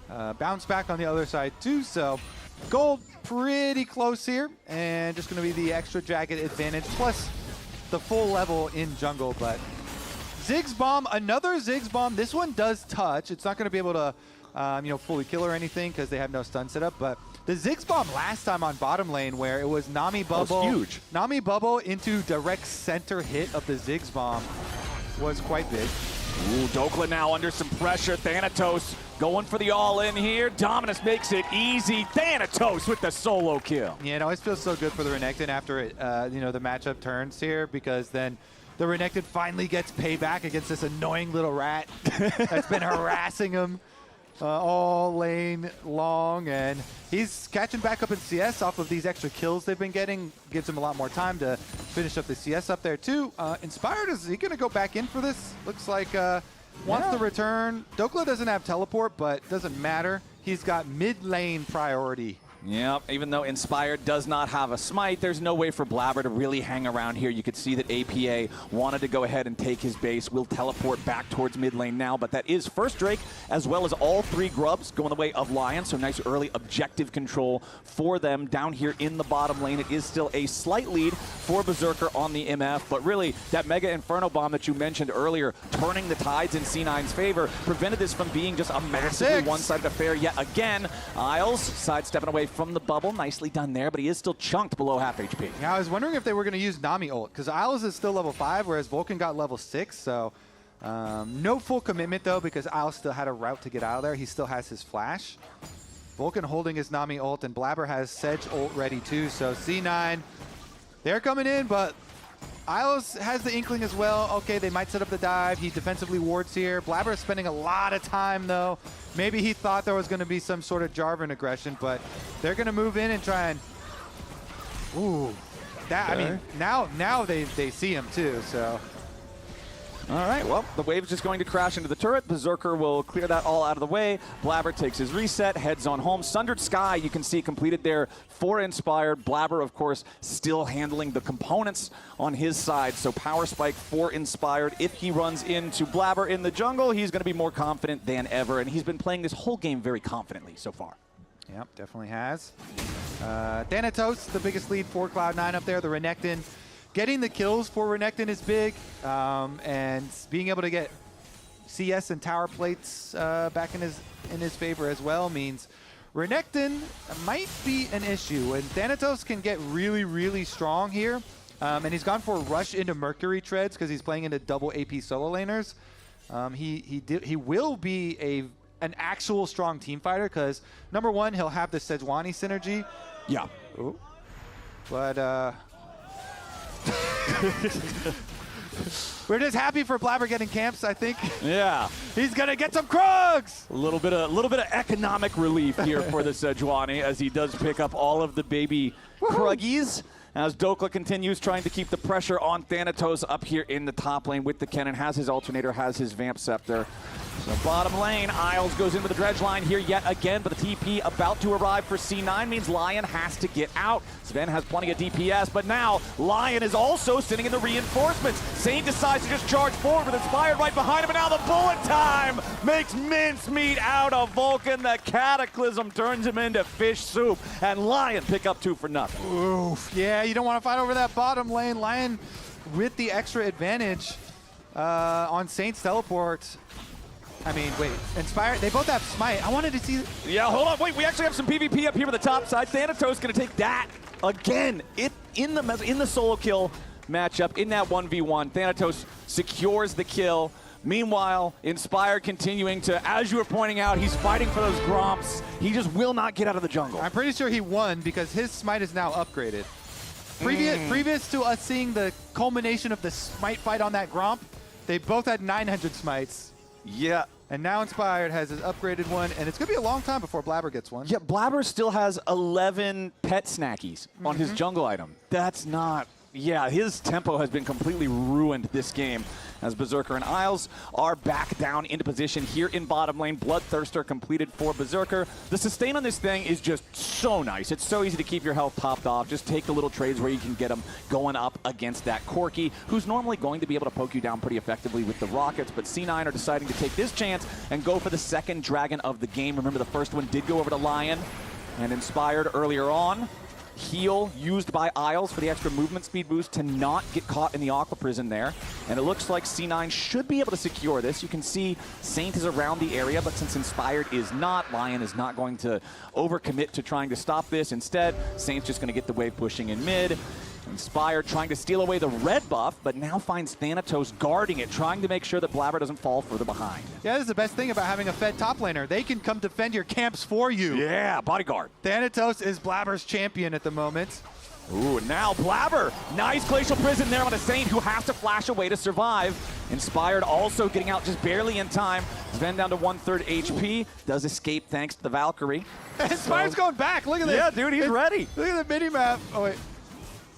bounce back on the other side too. So gold pretty close here, and just going to be the extra jacket advantage plus the full level in jungle. But Ziggs Bomb, another Ziggs Bomb. This one does touch. It's not going to be able to fully kill or anything because they have no stun setup. But the Ziggs Bomb last time on bottom lane, where it was Nami Bubble, huge. Nami Bubble into direct center hit of the Ziggs Bomb, was quite big. Ooh, Dokla now under some pressure. Thanatos going for the all-in here. Dominus makes it easy. Thanatos with the solo kill. Yeah, it always feels so good for the Renekton after it, the matchup turns here, because then the Renekton finally gets payback against this annoying little rat that's been harassing him all lane long, and he's catching back up in CS off of these extra kills they've been getting. Gives him a lot more time to finish up the CS up there too. Inspired, is he going to go back in for this? Looks like wants the return. Dokla doesn't have teleport, but doesn't matter. He's got mid lane priority. Yep, even though Inspired does not have a smite, there's no way for Blabber to really hang around here. You could see that APA wanted to go ahead and take his base. Will teleport back towards mid lane now, but that is first Drake as well as all 3 grubs going the way of Lion, so nice early objective control for them down here in the bottom lane. It is still a slight lead for Berserker on the MF, but really that Mega Inferno Bomb that you mentioned earlier, turning the tides in C9's favor, prevented this from being just a massively one-sided affair yet again. Isles sidestepping away from the bubble. Nicely done there, but he is still chunked below half HP. Yeah, I was wondering if they were going to use Nami ult, because Isles is still level 5, whereas Vulcan got level 6, so no full commitment though, because Isles still had a route to get out of there. He still has his flash. Vulcan holding his Nami ult, and Blabber has Sedge ult ready too, so C9, they're coming in, but Isles has the inkling as well. Okay, they might set up the dive. He defensively wards here. Blabber is spending a lot of time though. Maybe he thought there was going to be some sort of Jarvan aggression, but they're going to move in and try and... Ooh. That, okay. I mean, now they see him too, so... All right, well, the wave's just going to crash into the turret. Berserker will clear that all out of the way. Blabber takes his reset, heads on home. Sundered Sky, you can see, completed there for Inspired. Blabber, of course, still handling the components on his side. So Power Spike for Inspired. If he runs into Blabber in the jungle, he's going to be more confident than ever. And he's been playing this whole game very confidently so far. Yep, definitely has. Thanatos, the biggest lead for Cloud9 up there. The Renekton. Getting the kills for Renekton is big, and being able to get CS and tower plates back in his favor as well means Renekton might be an issue. And Thanatos can get really, really strong here, and he's gone for a rush into Mercury Treads because he's playing into double AP solo laners. He will be an actual strong team fighter because number one, he'll have the Sejuani synergy. Yeah. Ooh. But we're just happy for Blabber getting camps, I think. Yeah. He's gonna get some Krugs! A little bit of economic relief here for the Sejuani as he does pick up all of the baby Kruggies. as Dokla continues trying to keep the pressure on Thanatos up here in the top lane with the cannon, has his alternator, has his Vamp Scepter. So bottom lane, Isles goes into the dredge line here yet again, but the TP about to arrive for C9 means Lion has to get out. Sven has plenty of DPS, but now Lion is also sitting in the reinforcements. Saint decides to just charge forward with Inspired right behind him, and now the bullet time makes mincemeat out of Vulcan. The Cataclysm turns him into fish soup, and Lion pick up 2 for nothing. Oof, yeah, you don't want to fight over that bottom lane. Lion with the extra advantage on Saint's teleport. I mean, wait, Inspired, they both have Smite. I wanted to see... Yeah, hold on, wait, we actually have some PvP up here with the top side. Thanatos going to take that again in the solo kill matchup, in that 1v1. Thanatos secures the kill. Meanwhile, Inspired continuing to, as you were pointing out, he's fighting for those Gromps. He just will not get out of the jungle. I'm pretty sure he won because his Smite is now upgraded. Previous to us seeing the culmination of the Smite fight on that Gromp, they both had 900 Smites. Yeah. And now Inspired has his upgraded one, and it's going to be a long time before Blabber gets one. Yeah, Blabber still has 11 pet snackies on his jungle item. That's not... Yeah, his tempo has been completely ruined this game as Berserker and Isles are back down into position here in bottom lane. Bloodthirster completed for Berserker. The sustain on this thing is just so nice. It's so easy to keep your health topped off. Just take the little trades where you can get them going up against that Corki, who's normally going to be able to poke you down pretty effectively with the rockets, but C9 are deciding to take this chance and go for the second dragon of the game. Remember, the first one did go over to Lion and Inspired earlier on. Heal used by Isles for the extra movement speed boost to not get caught in the Aqua Prison there. And it looks like C9 should be able to secure this. You can see Saint is around the area, but since Inspired is not, Lion is not going to overcommit to trying to stop this. Instead, Saint's just going to get the wave pushing in mid. Inspired trying to steal away the red buff, but now finds Thanatos guarding it, trying to make sure that Blabber doesn't fall further behind. Yeah, this is the best thing about having a fed top laner. They can come defend your camps for you. Yeah, bodyguard. Thanatos is Blabber's champion at the moment. Ooh, now Blabber. Nice Glacial Prison there on a Saint who has to flash away to survive. Inspired also getting out just barely in time. Sven down to 1/3 HP. Does escape thanks to the Valkyrie. Inspired's going back. Look at this. Yeah, dude, he's ready. Look at the mini-map. Oh, wait.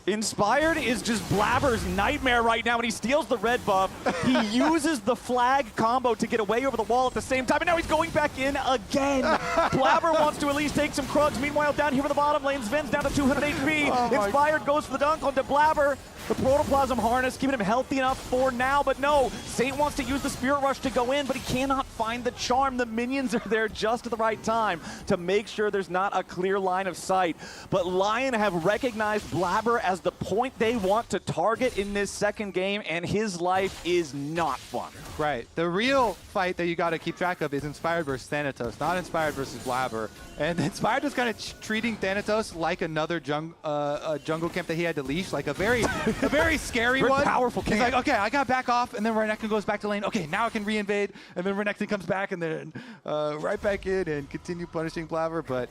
Inspired is just Blabber's nightmare right now when he steals the red buff. He uses the flag combo to get away over the wall at the same time, and now he's going back in again. Blabber wants to at least take some Krugs. Meanwhile, down here in the bottom lane, Sven's down to 200 HP. Oh Inspired goes for the dunk onto Blabber. The Protoplasm Harness keeping him healthy enough for now, but no. Saint wants to use the Spirit Rush to go in, but he cannot find the charm. The minions are there just at the right time to make sure there's not a clear line of sight. But Lion have recognized Blabber as the point they want to target in this second game, and his life is not fun. Right. The real fight that you got to keep track of is Inspired versus Thanatos, not Inspired versus Blabber. And Inspired is kind of treating Thanatos like another jungle camp that he had to leash, like a very scary Very one. powerful camp. He's like, okay, I got back off, and then Renekton goes back to lane. Okay, now I can re-invade, and then Renekton comes back, and then right back in and continue punishing Blabber. But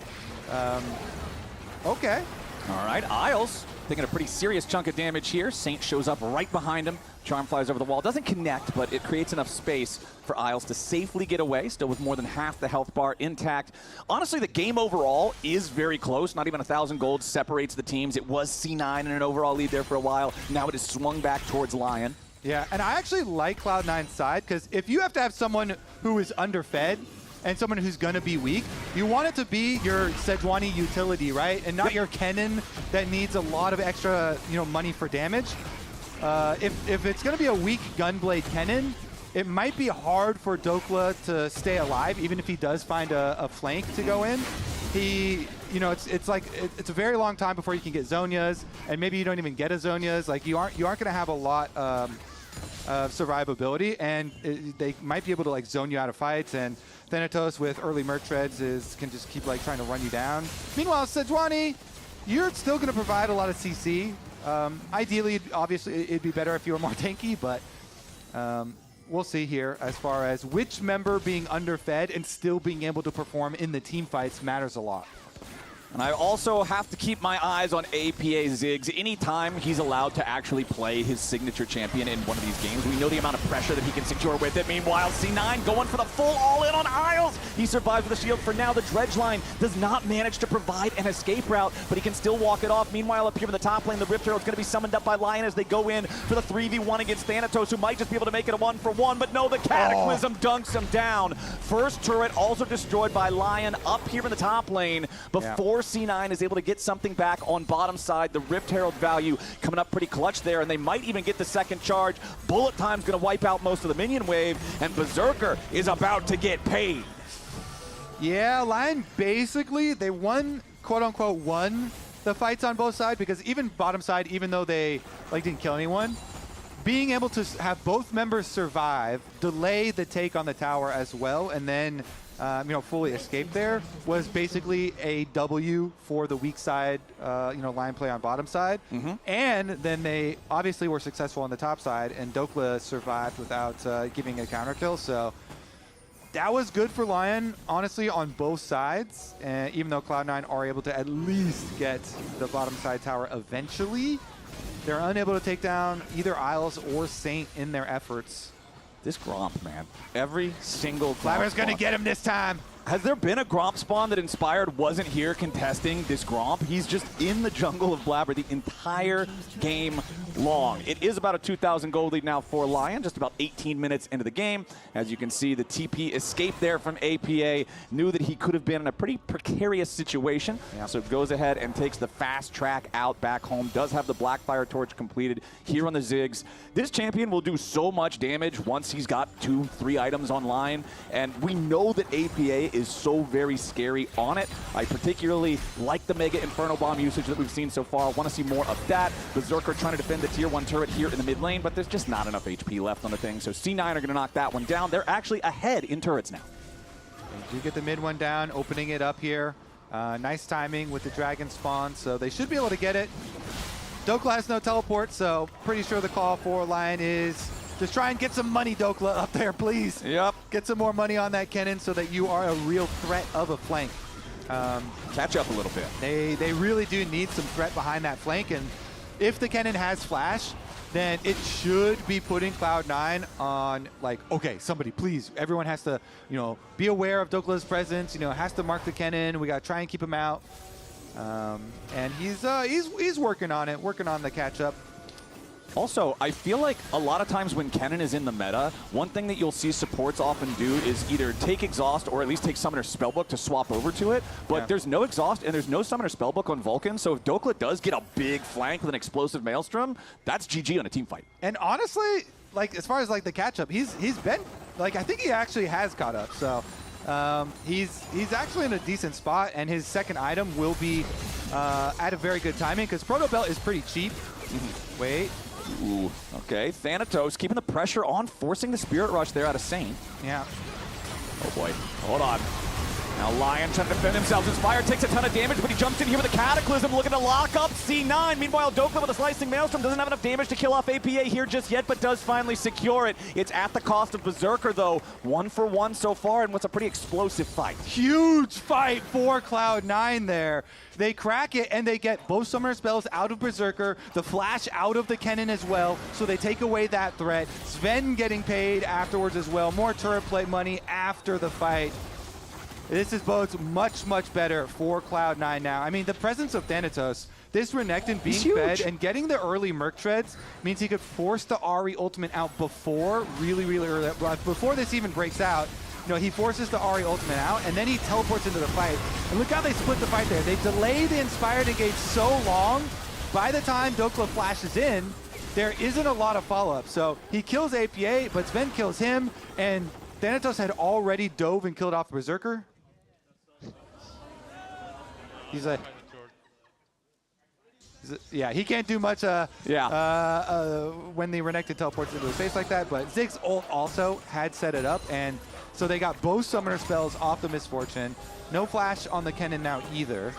okay. All right, Isles taking a pretty serious chunk of damage here. Saint shows up right behind him. Charm flies over the wall. Doesn't connect, but it creates enough space for Isles to safely get away, still with more than half the health bar intact. Honestly, the game overall is very close. Not even 1,000 gold separates the teams. It was C9 in an overall lead there for a while. Now it is swung back towards Lion. Yeah, and I actually like Cloud9's side, because if you have to have someone who is underfed and someone who's going to be weak, you want it to be your Sejuani utility, right? And not your Kennen that needs a lot of extra, money for damage. If it's going to be a weak Gunblade Kennen, it might be hard for Dokla to stay alive, even if he does find a flank to go in. It's a very long time before you can get Zonias, and maybe you don't even get a Zonias. Like you aren't going to have a lot of survivability, and they might be able to zone you out of fights. And Thanatos with early Merc Treads can just keep trying to run you down. Meanwhile, Sejuani, you're still going to provide a lot of CC. Ideally, obviously, it'd be better if you were more tanky, but we'll see here as far as which member being underfed and still being able to perform in the team fights matters a lot. And I also have to keep my eyes on APA Ziggs. Anytime he's allowed to actually play his signature champion in one of these games, we know the amount of pressure that he can secure with it. Meanwhile, C9 going for the full all-in on Isles. He survives with the shield for now. The dredge line does not manage to provide an escape route, but he can still walk it off. Meanwhile, up here in the top lane, the Rift Herald's going to be summoned up by Lion as they go in for the 3v1 against Thanatos, who might just be able to make it a 1-for-1, but no, the Cataclysm dunks him down. First turret also destroyed by Lion up here in the top lane before C9 is able to get something back on bottom side. The Rift Herald value coming up pretty clutch there, and they might even get the second charge. Bullet Time's going to wipe out most of the minion wave, and Berserker is about to get paid. Yeah, Lion basically, they won, quote-unquote, won the fights on both sides, because even bottom side, even though they didn't kill anyone, being able to have both members survive, delay the take on the tower as well, and then fully escape there was basically a W for the weak side, line play on bottom side. And then they obviously were successful on the top side, and Dokla survived without giving a counter kill. So that was good for Lion, honestly, on both sides. And even though Cloud9 are able to at least get the bottom side tower eventually, they're unable to take down either Isles or Saint in their efforts. This Gromp, man. Every single Gromp Flabber's going to get him this time. Has there been a Gromp spawn that Inspired wasn't here contesting this Gromp? He's just in the jungle of Blabber the entire game long. It is about a 2,000 gold lead now for Lion, just about 18 minutes into the game. As you can see, the TP escaped there from APA, knew that he could have been in a pretty precarious situation, so goes ahead and takes the fast track out back home, does have the Blackfire Torch completed here on the Ziggs. This champion will do so much damage once he's got 2-3 items online, and we know that APA is so very scary on it. I particularly like the Mega Inferno Bomb usage that we've seen so far. I want to see more of that. Berserker trying to defend the tier 1 turret here in the mid lane, but there's just not enough HP left on the thing, so C9 are going to knock that one down. They're actually ahead in turrets now. They do get the mid one down, opening it up here. Nice timing with the dragon spawn, so they should be able to get it. Dokla has no teleport, so pretty sure the call for Lion is just try and get some money, Dokla, up there, please. Yep. Get some more money on that cannon so that you are a real threat of a flank. Catch up a little bit. They really do need some threat behind that flank, and if the cannon has flash, then it should be putting Cloud9 on, like, okay, somebody please, everyone has to, be aware of Dokla's presence, has to mark the cannon. We got to try and keep him out. And he's working on it, working on the catch up. Also, I feel like a lot of times when Kennen is in the meta, one thing that you'll see supports often do is either take Exhaust or at least take Summoner Spellbook to swap over to it, but there's no Exhaust and there's no Summoner Spellbook on Vulcan, so if Dokla does get a big flank with an explosive Maelstrom, that's GG on a team fight. And honestly, like, as far as like the catch-up, he's been, like, I think he actually has caught up, so he's actually in a decent spot, and his second item will be at a very good timing, because Proto Belt is pretty cheap. Wait. Ooh, okay. Thanatos keeping the pressure on, forcing the Spirit Rush there out of Saint. Yeah. Oh boy. Hold on. Now Lion trying to defend himself. Inspire takes a ton of damage, but he jumps in here with a Cataclysm, looking to lock up C9. Meanwhile, Dokla with a Slicing Maelstrom doesn't have enough damage to kill off APA here just yet, but does finally secure it. It's at the cost of Berserker, though. 1-for-1 so far, and what's a pretty explosive fight. Huge fight for Cloud9 there. They crack it, and they get both Summoner Spells out of Berserker, the Flash out of the cannon as well, so they take away that threat. Sven getting paid afterwards as well. More turret play money after the fight. This is both much, much better for Cloud9 now. I mean, the presence of Thanatos, this Renekton being fed and getting the early Merc Treads means he could force the Ahri ultimate out before, really early, before this even breaks out. He forces the Ahri ultimate out, and then he teleports into the fight. And look how they split the fight there. They delay the Inspired Engage so long, by the time Dokla flashes in, there isn't a lot of follow-up. So he kills APA, but Sven kills him, and Thanatos had already dove and killed off Berserker. He's like, yeah, he can't do much when the Renekton teleports into the space like that, but Ziggs ult also had set it up, and so they got both Summoner Spells off the Misfortune. No flash on the cannon now either.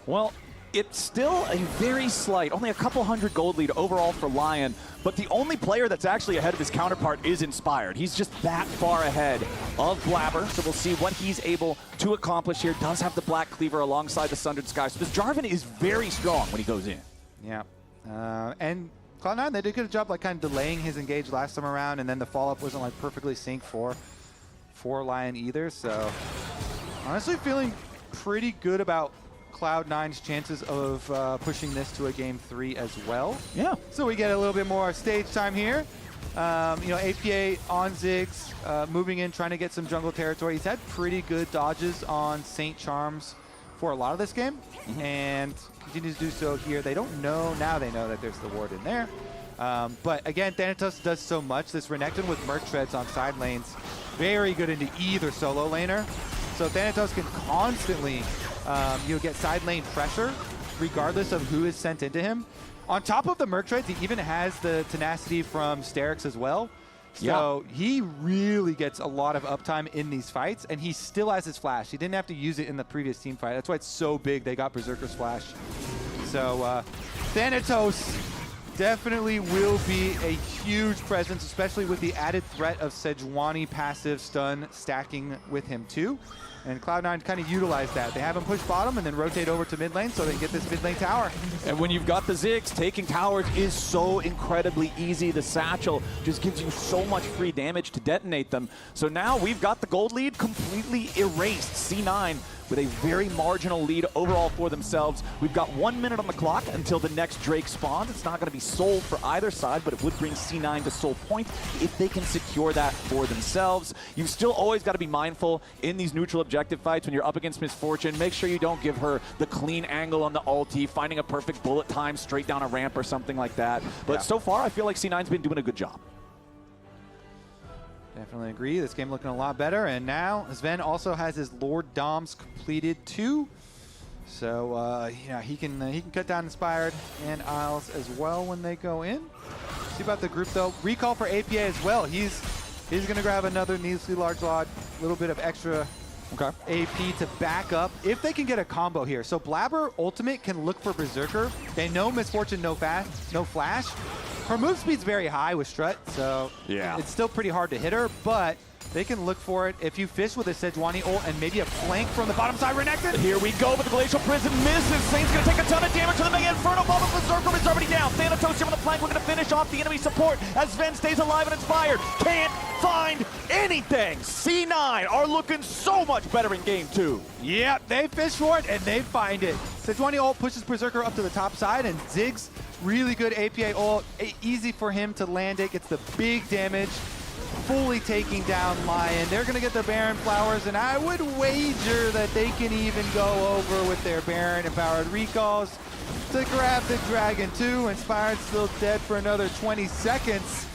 Well, It's still a very slight, only a couple hundred gold lead overall for Lion, but the only player that's actually ahead of his counterpart is Inspired. He's just that far ahead of Blabber, so we'll see what he's able to accomplish here. Does have the Black Cleaver alongside the Sundered Sky, so this Jarvan is very strong when he goes in. Yeah, and Cloud9, they did a good job like kind of delaying his engage last time around, and then the follow-up wasn't like perfectly synced for Lion either, so honestly feeling pretty good about Cloud9's chances of pushing this to a game 3 as well. Yeah. So we get a little bit more stage time here. You know, APA on Ziggs, moving in, trying to get some jungle territory. He's had pretty good dodges on Saint Charms for a lot of this game, and continues to do so here. They don't know, now they know that there's the ward in there. But again, Thanatos does so much. This Renekton with Merc Treads on side lanes, very good into either solo laner. So Thanatos can constantly you know, get side lane pressure regardless of who is sent into him. On top of the Merc Treads, he even has the tenacity from Sterix as well. So he really gets a lot of uptime in these fights, and he still has his flash. He didn't have to use it in the previous team fight. That's why it's so big. They got Berserker's flash. So Thanatos definitely will be a huge presence, especially with the added threat of Sejuani passive stun stacking with him too. And Cloud9 kind of utilized that. They have him push bottom and then rotate over to mid lane so they can get this mid lane tower. And when you've got the Ziggs, taking towers is so incredibly easy. The Satchel just gives you so much free damage to detonate them. So now we've got the gold lead completely erased. C9 with a very marginal lead overall for themselves. We've got 1 minute on the clock until the next Drake spawns. It's not going to be sold for either side, but it would bring C9 to soul point if they can secure that for themselves. You've still always got to be mindful in these neutral objective fights when you're up against Misfortune. Make sure you don't give her the clean angle on the ulti, finding a perfect bullet time straight down a ramp or something like that. But so far, I feel like C9's been doing a good job. Definitely agree. This game looking a lot better. And now Sven also has his Lord Doms completed too. So yeah, he can cut down Inspired and Isles as well when they go in. See about the group though. Recall for APA as well. He's gonna grab another needlessly large lot, a little bit of extra AP to back up if they can get a combo here. So Blabber ultimate can look for Berserker. They know Misfortune no flash. Her move speed's very high with Strut, so it's still pretty hard to hit her, but they can look for it. If you fish with a Sejuani ult and maybe a flank from the bottom side, Renekton. Here we go, but the Glacial Prison misses. Saint's going to take a ton of damage to the Mega Inferno Bomb. Berserker is already down. Thanatos here on the flank. We're going to finish off the enemy support as Sven stays alive and inspired. Can't find anything. C9 are looking so much better in game 2. Yeah, they fish for it and they find it. Sejuani ult pushes Berserker up to the top side, and Ziggs, really good APA ult. Easy for him to land it. Gets the big damage. Fully taking down Lion. They're going to get the Baron Flowers, and I would wager that they can even go over with their Baron-empowered recalls to grab the Dragon too. Inspired still dead for another 20 seconds.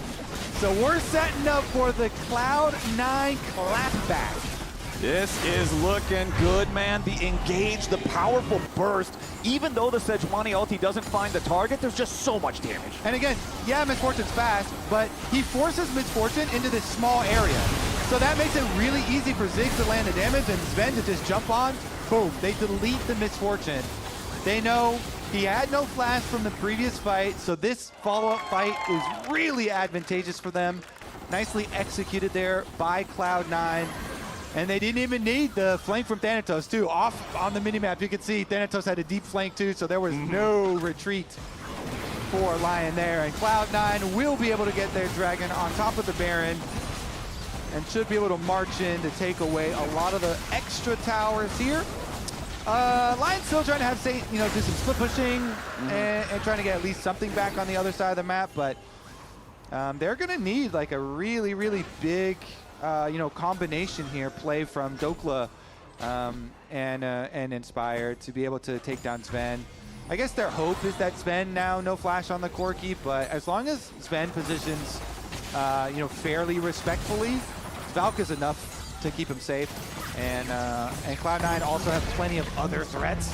So we're setting up for the Cloud9 clapback. This is looking good, man. The engage, the powerful burst. Even though the Sejuani ulti doesn't find the target, there's just so much damage. And again, yeah, Misfortune's fast, but he forces Misfortune into this small area. So that makes it really easy for Ziggs to land the damage and Sven to just jump on. Boom, they delete the Misfortune. They know he had no flash from the previous fight, so this follow-up fight is really advantageous for them. Nicely executed there by Cloud9. And they didn't even need the flank from Thanatos too. Off on the minimap, you can see Thanatos had a deep flank too, so there was no retreat for Lion there. And Cloud9 will be able to get their Dragon on top of the Baron and should be able to march in to take away a lot of the extra towers here. Lion's still trying to have Saint, do some split pushing and trying to get at least something back on the other side of the map, but they're gonna need like a really, really big combination here, play from Dokla and Inspired to be able to take down Sven. I guess their hope is that Sven now no flash on the Corki, but as long as Sven positions, fairly respectfully, Valk is enough to keep him safe. And Cloud9 also have plenty of other threats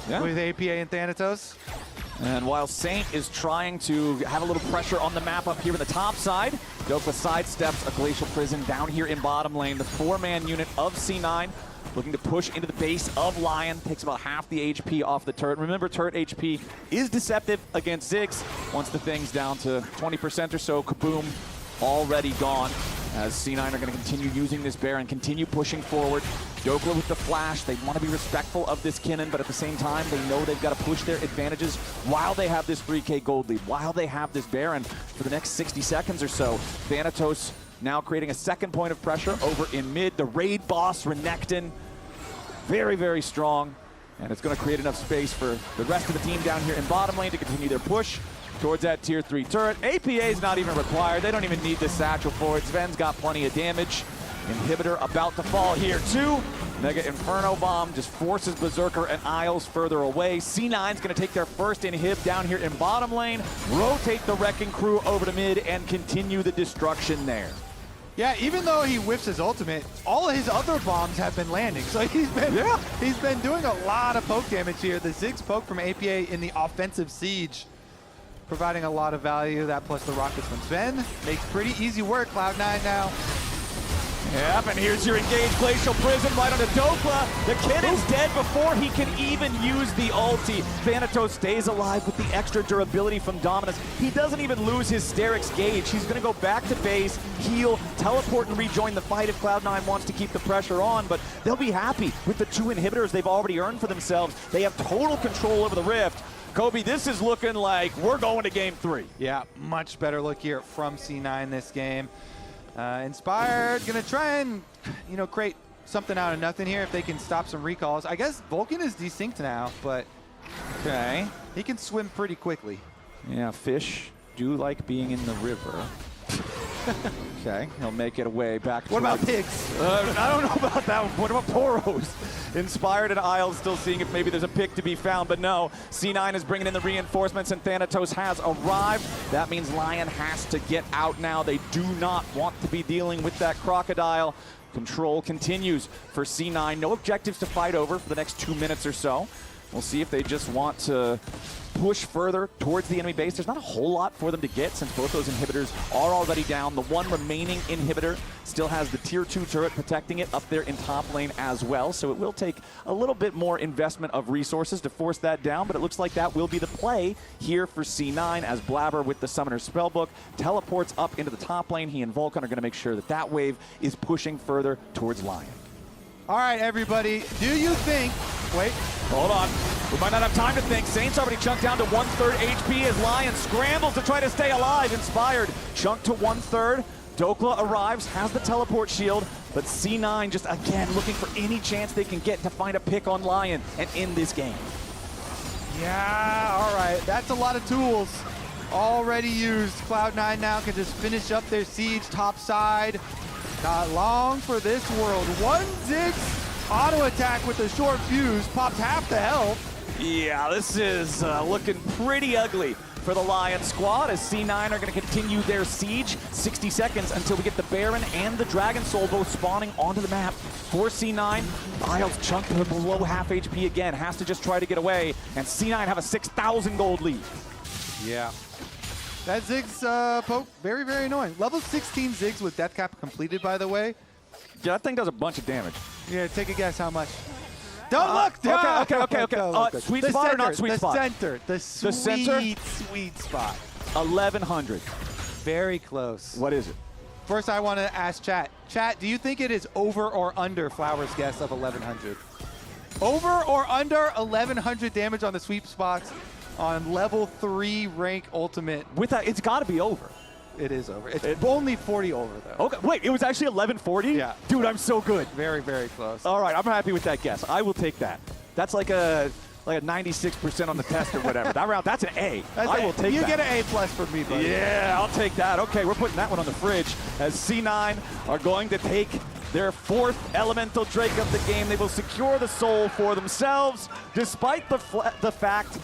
with APA and Thanatos. And while Saint is trying to have a little pressure on the map up here in the top side, Dokla sidesteps a Glacial Prison down here in bottom lane. The 4-man unit of C9 looking to push into the base of Lion. Takes about half the HP off the turret. Remember, turret HP is deceptive against Ziggs. Once the thing's down to 20% or so, kaboom, already gone. As C9 are going to continue using this Baron, continue pushing forward. Dokla with the flash. They want to be respectful of this Kinnan, but at the same time, they know they've got to push their advantages while they have this 3K gold lead, while they have this Baron for the next 60 seconds or so. Thanatos now creating a second point of pressure over in mid. The raid boss, Renekton, very, very strong. And it's going to create enough space for the rest of the team down here in bottom lane to continue their push towards that tier 3 turret. APA is not even required. They don't even need this satchel for it. Sven's got plenty of damage. Inhibitor about to fall here too. Mega Inferno Bomb just forces Berserker and Isles further away. C9's going to take their first inhib down here in bottom lane, rotate the Wrecking Crew over to mid, and continue the destruction there. Yeah, even though he whiffs his ultimate, all of his other bombs have been landing. So he's been doing a lot of poke damage here. The Ziggs poke from APA in the offensive siege, providing a lot of value. That plus the rockets from Sven makes pretty easy work. Cloud9 now. Yep, and here's your engaged Glacial Prism right onto Dokla. The Kinnan's dead before he can even use the ulti. Thanatos stays alive with the extra durability from Dominus. He doesn't even lose his Sterix gauge. He's going to go back to base, heal, teleport, and rejoin the fight if Cloud9 wants to keep the pressure on, but they'll be happy with the 2 inhibitors they've already earned for themselves. They have total control over the Rift. Kobe, this is looking like we're going to game 3. Yeah, much better look here from C9 this game. Inspired, gonna try and, create something out of nothing here if they can stop some recalls. I guess Vulcan is desynced now, but okay, he can swim pretty quickly. Yeah, fish do like being in the river. Okay, he'll make it away back. What about pigs? I don't know about that one. What about Poros? Inspired and Isles still seeing if maybe there's a pick to be found, but no. C9 is bringing in the reinforcements and Thanatos has arrived. That means Lion has to get out now. They do not want to be dealing with that crocodile. Control continues for C9. No objectives to fight over for the next 2 minutes or so. We'll see if they just want to push further towards the enemy base. There's not a whole lot for them to get since both those inhibitors are already down. The one remaining inhibitor still has the tier 2 turret protecting it up there in top lane as well. So it will take a little bit more investment of resources to force that down, but it looks like that will be the play here for C9 as Blabber with the Summoner's Spellbook teleports up into the top lane. He and Vulcan are going to make sure that that wave is pushing further towards Lion. All right, everybody, do you think... Wait. Hold on. We might not have time to think. Saints already chunked down to 1/3 HP as Lion scrambles to try to stay alive. Inspired, chunked to 1/3. Dokla arrives, has the teleport shield, but C9 just, again, looking for any chance they can get to find a pick on Lion and end this game. Yeah, all right. That's a lot of tools already used. Cloud9 now can just finish up their siege top side. Not long for this world. One Ziggs auto attack with a short fuse pops half the health. Yeah, this is looking pretty ugly for the Lion squad as C9 are going to continue their siege. 60 seconds until we get the Baron and the Dragon Soul both spawning onto the map for C9. Isles chunked to below half HP again. Has to just try to get away. And C9 have a 6,000 gold lead. Yeah. That Ziggs poke, very, very annoying. Level 16 Ziggs with death cap completed, by the way. Yeah, that thing does a bunch of damage. Yeah, take a guess how much. Don't look! Okay. Sweet spot or not sweet spot? The sweet spot. 1,100. Very close. What is it? First, I want to ask chat. Chat, do you think it is over or under Flower's guess of 1,100? Over or under 1,100 damage on the sweep spots on level 3 rank ultimate? With that, it's got to be over. It is over. It's only 40 over, though. Okay, wait, it was actually 1140? Yeah. Dude, I'm so good. Very, very close. All right, I'm happy with that guess. I will take that. That's like a 96% on the test or whatever. That round, that's an A. I will take that. You get an A+ from me, buddy. Yeah, I'll take that. Okay, we're putting that one on the fridge as C9 are going to take their 4th Elemental Drake of the game. They will secure the soul for themselves, despite the fact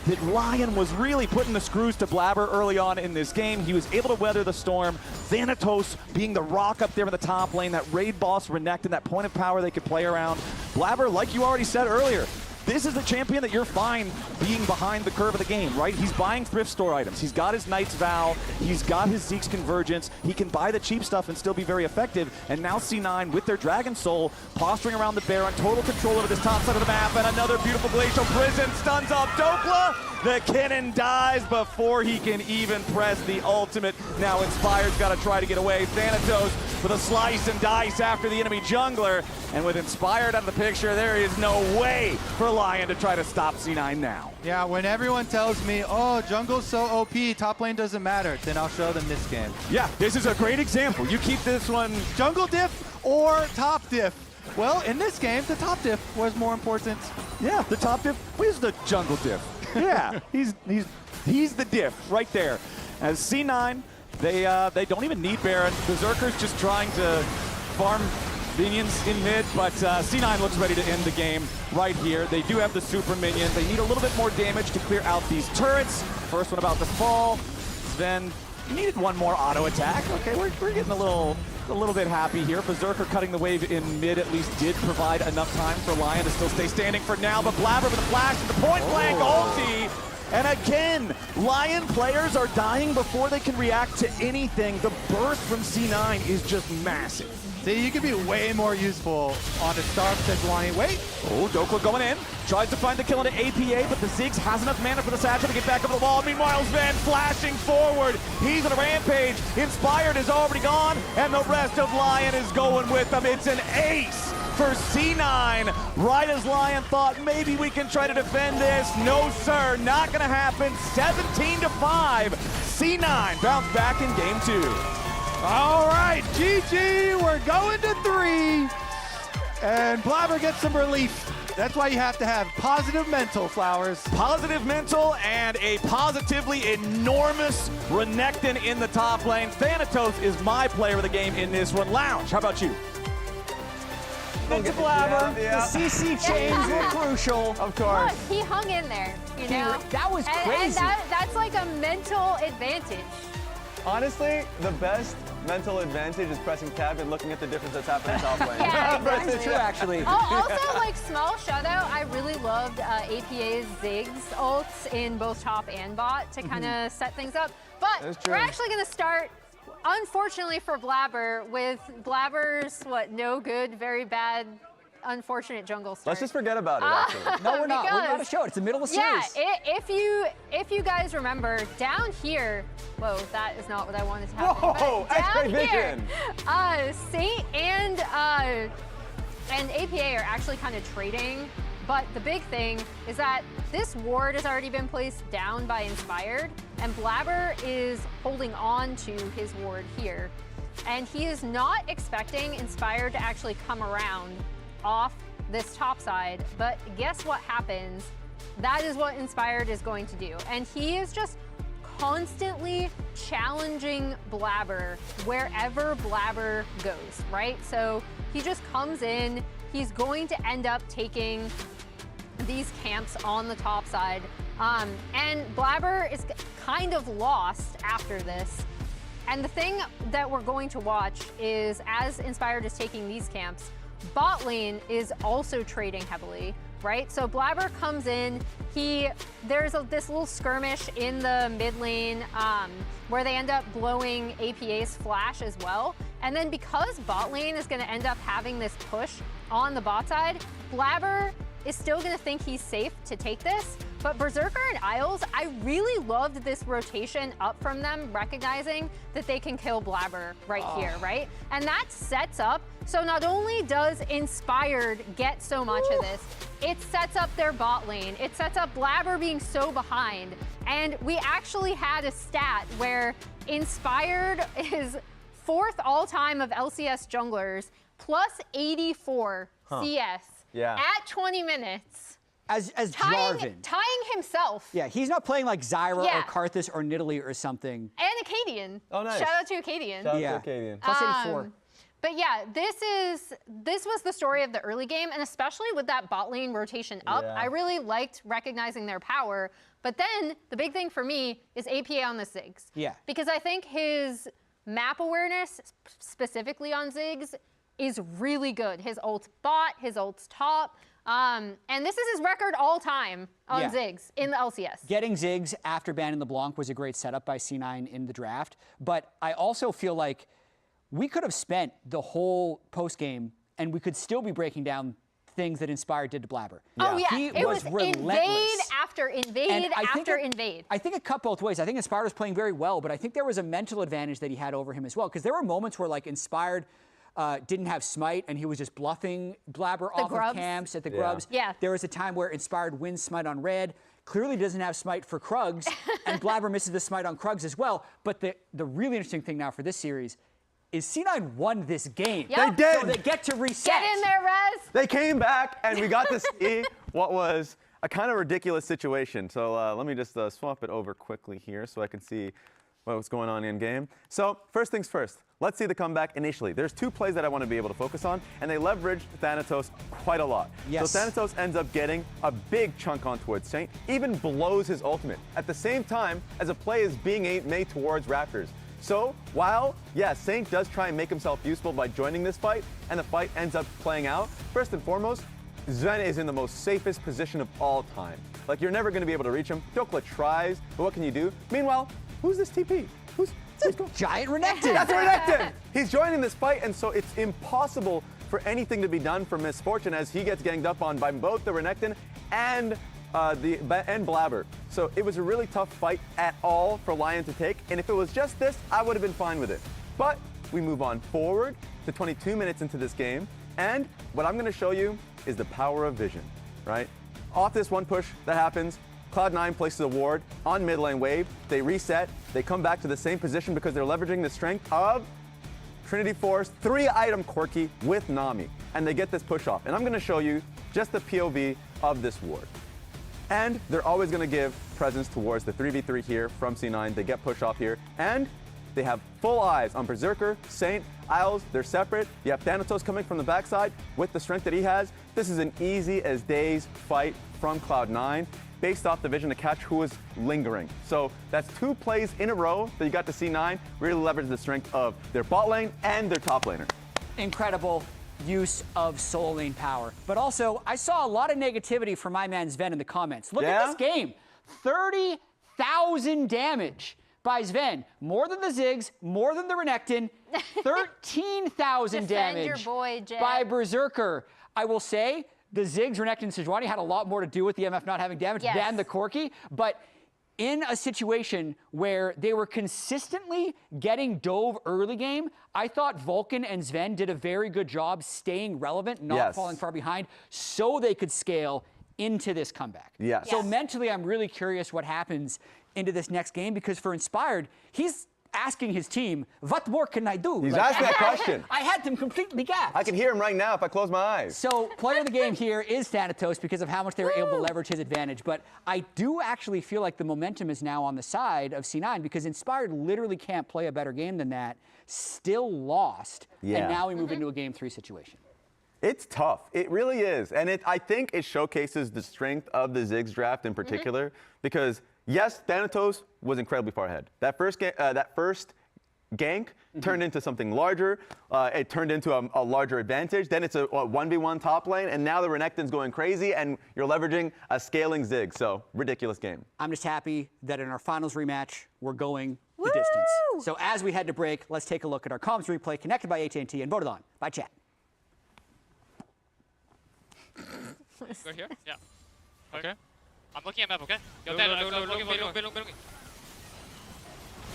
that Lion was really putting the screws to Blabber early on in this game. He was able to weather the storm. Thanatos being the rock up there in the top lane, that raid boss Renekton, that point of power they could play around. Blabber, like you already said earlier, this is the champion that you're fine being behind the curve of the game, right? He's buying thrift store items. He's got his Knight's Vow. He's got his Zeke's Convergence. He can buy the cheap stuff and still be very effective. And now C9 with their Dragon Soul posturing around the Baron, total control over this top side of the map, and another beautiful Glacial Prison stuns off Dokla. The cannon dies before he can even press the ultimate. Now Inspired's got to try to get away. Thanatos with a slice and dice after the enemy jungler. And with Inspired out of the picture, there is no way for Lion to try to stop C9 now. Yeah, when everyone tells me, oh, jungle's so OP, top lane doesn't matter, then I'll show them this game. Yeah, this is a great example. You keep this one. Jungle diff or top diff? Well, in this game, the top diff was more important. Yeah, the top diff. Where's the jungle diff? Yeah, he's the diff right there. As C9, they don't even need Baron. Berserker's just trying to farm minions in mid, but C9 looks ready to end the game right here. They do have the super minions. They need a little bit more damage to clear out these turrets. First one about to fall. Sven needed one more auto attack. Okay, we're getting a little bit happy here. Berserker cutting the wave in mid at least did provide enough time for Lion to still stay standing for now, but Blabber with a flash and the point blank ulti. And again, Lion players are dying before they can react to anything. The burst from C9 is just massive. See, you could be way more useful on a Stark than Lion. Wait. Oh, Dokla going in. Tries to find the kill into APA, but the Ziggs has enough mana for the Satchel to get back over the wall. Meanwhile, Sven flashing forward. He's on a rampage. Inspired is already gone, and the rest of Lion is going with them. It's an ace for C9. Right as Lion thought, maybe we can try to defend this. No, sir, not gonna happen. 17-5. C9 bounce back in game 2. All right, GG, we're going to 3. And Blabber gets some relief. That's why you have to have positive mental, Flowers. Positive mental and a positively enormous Renekton in the top lane. Thanatos is my player of the game in this one. Lounge, how about you? Thanks to Blabber. The CC chains were crucial. Of course. Look, he hung in there, you know? That was crazy. And that's like a mental advantage. Honestly, the best mental advantage is pressing tab and looking at the difference that's happening top lane. Yeah, That's true, actually. Also, like, small shout out, I really loved APA's Ziggs ults in both top and bot to kind of set things up. But we're actually going to start, unfortunately for Blabber, with Blabber's, no good, very bad, unfortunate jungle start. Let's just forget about it, actually. No, we're not. We're not a show. It's the middle of a series. Yeah, if you guys remember, down here, whoa, that is not what I wanted to happen. Whoa, X-ray vision. Saint and APA are actually kind of trading, but the big thing is that this ward has already been placed down by Inspired, and Blabber is holding on to his ward here. And he is not expecting Inspired to actually come around off this top side, but guess what happens? That is what Inspired is going to do. And he is just constantly challenging Blabber wherever Blabber goes, right? So he just comes in, he's going to end up taking these camps on the top side. And Blabber is kind of lost after this. And the thing that we're going to watch is as Inspired is taking these camps, bot lane is also trading heavily, right? So Blabber comes in, there's this little skirmish in the mid lane where they end up blowing APA's flash as well. And then because bot lane is gonna end up having this push on the bot side, Blabber is still gonna think he's safe to take this. But Berserker and Isles, I really loved this rotation up from them, recognizing that they can kill Blabber right here, right? And that sets up, so not only does Inspired get so much of this, it sets up their bot lane. It sets up Blabber being so behind. And we actually had a stat where Inspired is 4th all-time of LCS junglers, plus 84 CS at 20 minutes. As Jarvan. Tying himself. Yeah, he's not playing like Zyra or Karthus or Nidalee or something. And Acadian. Oh, nice. Shout out to Acadian. Shout out to Acadian. Plus 84. But yeah, this was the story of the early game, and especially with that bot lane rotation up, I really liked recognizing their power. But then the big thing for me is APA on the Ziggs. Yeah. Because I think his map awareness, specifically on Ziggs, is really good. His ult's bot, his ult's top. And this is his record all time on Ziggs in the LCS. Getting Ziggs after banning LeBlanc was a great setup by C9 in the draft. But I also feel like we could have spent the whole postgame and we could still be breaking down things that Inspired did to Blabber. Oh, yeah. He It was relentless. invade after invade And after invade. I think it cut both ways. I think Inspired was playing very well, but I think there was a mental advantage that he had over him as well. Because there were moments where, like, Inspired didn't have Smite, and he was just bluffing Blabber off of camps at the Grubs. Yeah. There was a time where Inspired wins Smite on Red, clearly doesn't have Smite for Krugs, and Blabber misses the Smite on Krugs as well. But the really interesting thing now for this series is C9 won this game. Yep. They did. So they get to reset. Get in there, Rez. They came back, and we got to see what was a kind of ridiculous situation. So let me just swap it over quickly here so I can see what was going on in game. So first things first, let's see the comeback initially. There's two plays that I want to be able to focus on, and they leveraged Thanatos quite a lot. Yes. So Thanatos ends up getting a big chunk on towards Saint, even blows his ultimate at the same time as a play is being made towards Raptors. So while, Saint does try and make himself useful by joining this fight, and the fight ends up playing out, first and foremost, Sven is in the most safest position of all time. Like, you're never going to be able to reach him. Dokla tries, but what can you do? Meanwhile, who's this TP? Who's Giant Renekton. That's Renekton. He's joining this fight, and so it's impossible for anything to be done for Misfortune as he gets ganged up on by both the Renekton and Blabber. So it was a really tough fight at all for Lion to take, and if it was just this, I would have been fine with it. But we move on forward to 22 minutes into this game, and what I'm going to show you is the power of vision, right? Off this one push that happens, Cloud9 places a ward on mid lane wave, they reset, they come back to the same position because they're leveraging the strength of Trinity Force 3-item Corki with Nami, and they get this push off. And I'm going to show you just the POV of this ward. And they're always going to give presence towards the 3v3 here from C9. They get push off here, and they have full eyes on Berserker, Saint, Isles. They're separate. You have Thanatos coming from the backside with the strength that he has. This is an easy as days fight from Cloud9 based off the vision to catch who is lingering. So that's two plays in a row that you got to C9 really leverage the strength of their bot lane and their top laner. Incredible use of solo lane power. But also, I saw a lot of negativity from my man Sven in the comments. Look at this game. 30,000 damage by Sven. More than the Ziggs, more than the Renekton. 13,000 damage your boy, Jet. by Berserker. I will say, the Ziggs, Renekton, and Sejuani had a lot more to do with the MF not having damage than the Corki. But in a situation where they were consistently getting dove early game, I thought Vulcan and Sven did a very good job staying relevant, not falling far behind, so they could scale into this comeback. Yes. So mentally, I'm really curious what happens into this next game, because for Inspired, he's asking his team, what more can I do? He's asking that question. I had them completely gapped. I can hear him right now if I close my eyes. So player of the game here is Thanatos because of how much they were able to leverage his advantage. But I do actually feel like the momentum is now on the side of C9 because Inspired literally can't play a better game than that. Still lost. Yeah. And now we move into a game 3 situation. It's tough. It really is. And I think it showcases the strength of the Ziggs draft in particular because, yes, Thanatos was incredibly far ahead. That first gank turned into something larger. It turned into a larger advantage. Then it's a 1v1 top lane, and now the Renekton's going crazy, and you're leveraging a scaling Ziggs. So, ridiculous game. I'm just happy that in our finals rematch, we're going the distance. So as we head to break, let's take a look at our comms replay connected by AT&T and voted on by chat. Go here? Yeah. Okay. I'm looking at map, okay? Go dead. Looking.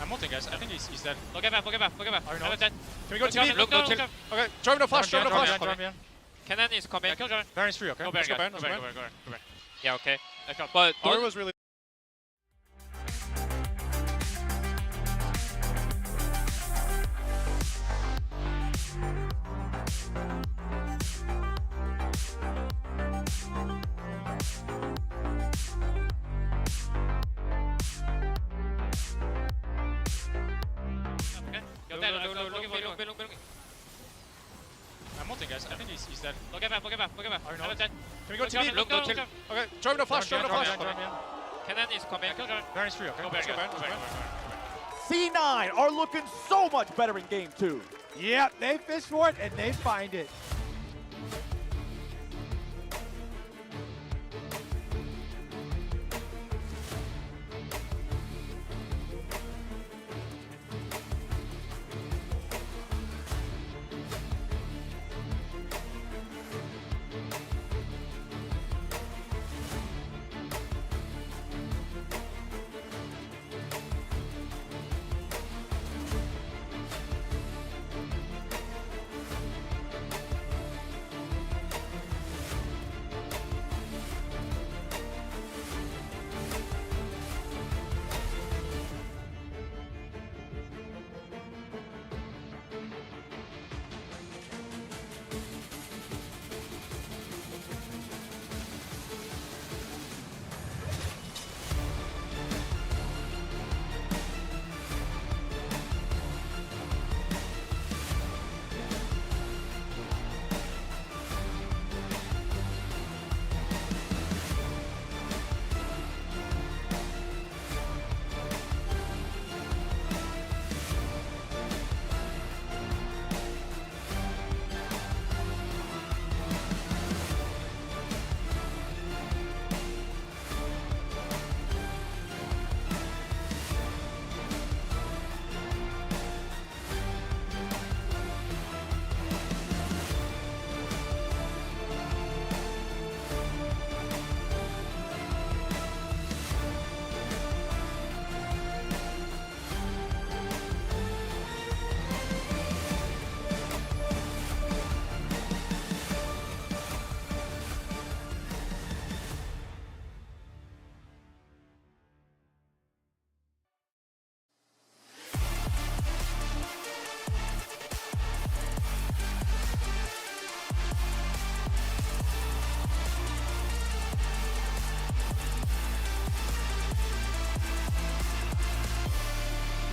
I'm ulting, guys. I think he's dead. Look at map. I'm dead. Can we go to me? Look. Okay. Jordan, no flash. Kennen is coming. Kill Jordan. Baron's free, okay? Go Baron. Yeah, okay. But Dor was really... I'm ulting, guys. I think he's dead. Look at map. I'm dead. Can we go to me? Look. Okay. Jordan, no flash. Kennen is coming. Kill Jordan. Baron's free, okay? Go Baron. C9 are looking so much better in game 2. Yep, they fish for it and they find it.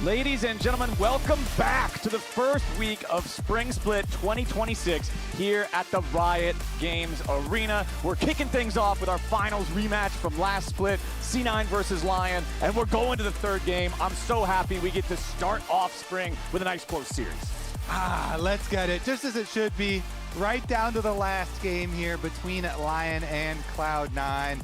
Ladies and gentlemen, welcome back to the first week of Spring Split 2026 here at the Riot Games Arena. We're kicking things off with our finals rematch from last split, C9 versus Lion, and we're going to the third game. I'm so happy we get to start off spring with a nice close series. Let's get it, just as it should be, right down to the last game here between Lion and Cloud9.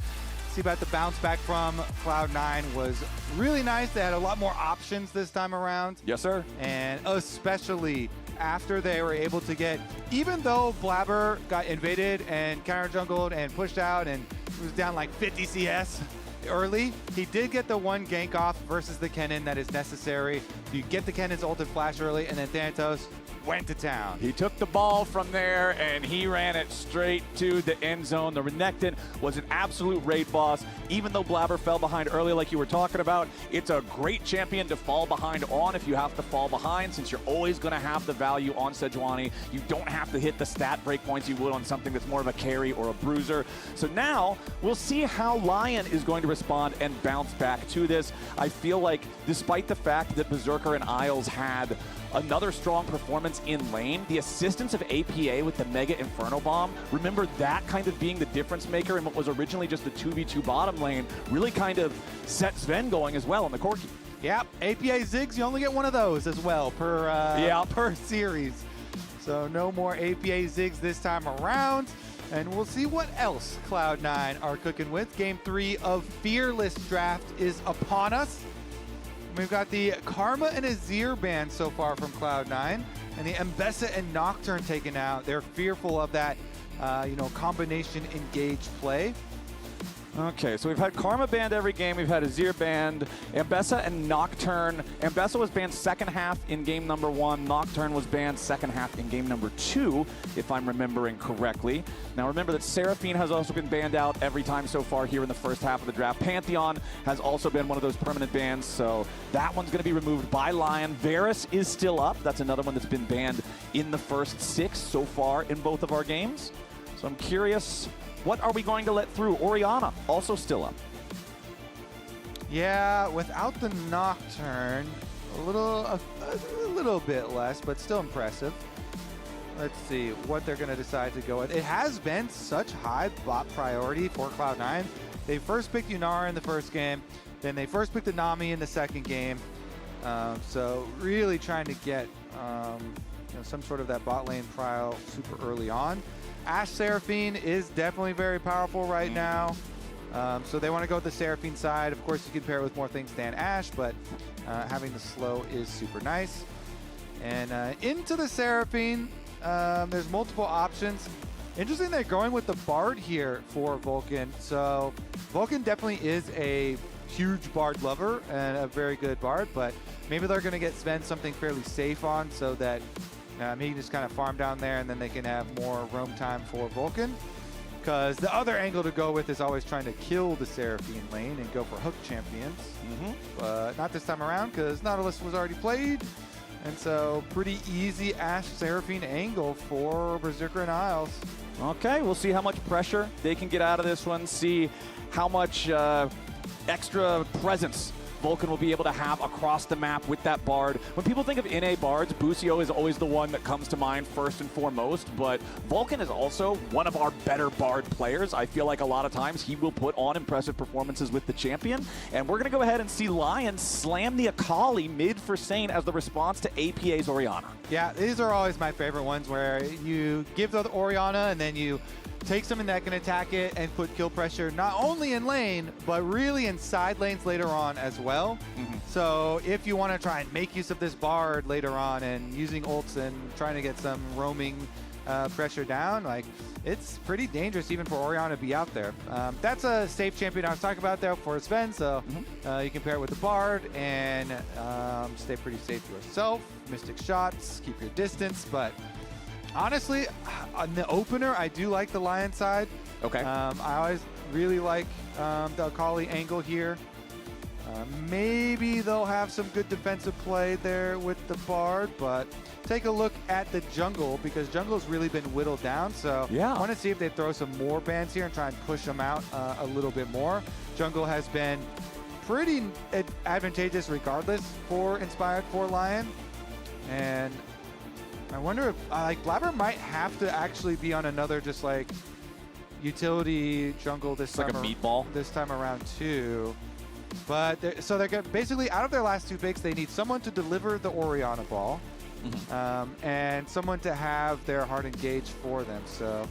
See about the bounce back from Cloud9 was really nice. They had a lot more options this time around. Yes, sir. And especially after they were able to get, even though Blabber got invaded and counter jungled and pushed out and was down like 50 CS early, he did get the one gank off versus the Kennen that is necessary. You get the Kennen's ulted flash early, and then Thanatos went to town. He took the ball from there and he ran it straight to the end zone. The Renekton was an absolute raid boss. Even though Blabber fell behind early like you were talking about, it's a great champion to fall behind on if you have to fall behind, since you're always going to have the value on Sejuani. You don't have to hit the stat breakpoints you would on something that's more of a carry or a bruiser. So now we'll see how Lion is going to respond and bounce back to this. I feel like despite the fact that Berserker and Isles had another strong performance in lane, the assistance of APA with the Mega Inferno Bomb, remember that kind of being the difference maker in what was originally just the 2v2 bottom lane, really kind of set Sven going as well on the Corki. Yep, APA Ziggs, you only get one of those as well per series. So no more APA Ziggs this time around. And we'll see what else Cloud9 are cooking with. Game 3 of Fearless Draft is upon us. We've got the Karma and Azir ban so far from Cloud9, and the Mbessa and Nocturne taken out. They're fearful of that, combination engage play. Okay, so we've had Karma banned every game. We've had Azir banned, Mbessa and Nocturne. Mbessa was banned second half in game number 1. Nocturne was banned second half in game number 2, if I'm remembering correctly. Now remember that Seraphine has also been banned out every time so far here in the first half of the draft. Pantheon has also been one of those permanent bans, so that one's going to be removed by Lion. Varus is still up. That's another one that's been banned in the first 6 so far in both of our games. So I'm curious, what are we going to let through? Orianna, also still up. Yeah, without the Nocturne, a little bit less, but still impressive. Let's see what they're going to decide to go with. It has been such high bot priority for Cloud9. They first picked Yunara in the first game, then they first picked the Nami in the second game. So really trying to get some sort of that bot lane trial super early on. Ashe Seraphine is definitely very powerful right now. So they want to go with the Seraphine side. Of course, you can pair it with more things than Ashe, but having the slow is super nice. And into the Seraphine, there's multiple options. Interesting they're going with the Bard here for Vulcan. So Vulcan definitely is a huge Bard lover and a very good Bard, but maybe they're going to get Sven something fairly safe on so that he can just kind of farm down there and then they can have more roam time for Vulcan. Because the other angle to go with is always trying to kill the Seraphine lane and go for hook champions. But not this time around because Nautilus was already played. And so pretty easy Ashe Seraphine angle for Berserker and Isles. Okay, we'll see how much pressure they can get out of this one, see how much extra presence Vulcan will be able to have across the map with that Bard. When people think of NA Bards, Busio is always the one that comes to mind first and foremost, but Vulcan is also one of our better Bard players. I feel like a lot of times he will put on impressive performances with the champion, and we're going to go ahead and see Lion slam the Akali mid for Sane as the response to APA's Orianna. Yeah, these are always my favorite ones where you give the Orianna and then you take something that can attack it and put kill pressure not only in lane, but really in side lanes later on as well. So if you want to try and make use of this Bard later on and using ults and trying to get some roaming pressure down, like it's pretty dangerous even for Orianna to be out there. That's a safe champion I was talking about there for Sven, so you can pair it with the Bard and stay pretty safe yourself. Mystic shots, keep your distance, but honestly, on the opener, I do like the Lion side. Okay. I always really like the Akali angle here. Maybe they'll have some good defensive play there with the Bard, but take a look at the jungle because jungle's really been whittled down. So I want to see if they throw some more bans here and try and push them out a little bit more. Jungle has been pretty advantageous regardless for Inspired for Lion. And I wonder if like Blabber might have to actually be on another just like utility jungle this time. Like a meatball. This time around too. But they're basically out of their last 2 picks, they need someone to deliver the Orianna ball, and someone to have their heart engaged for them. So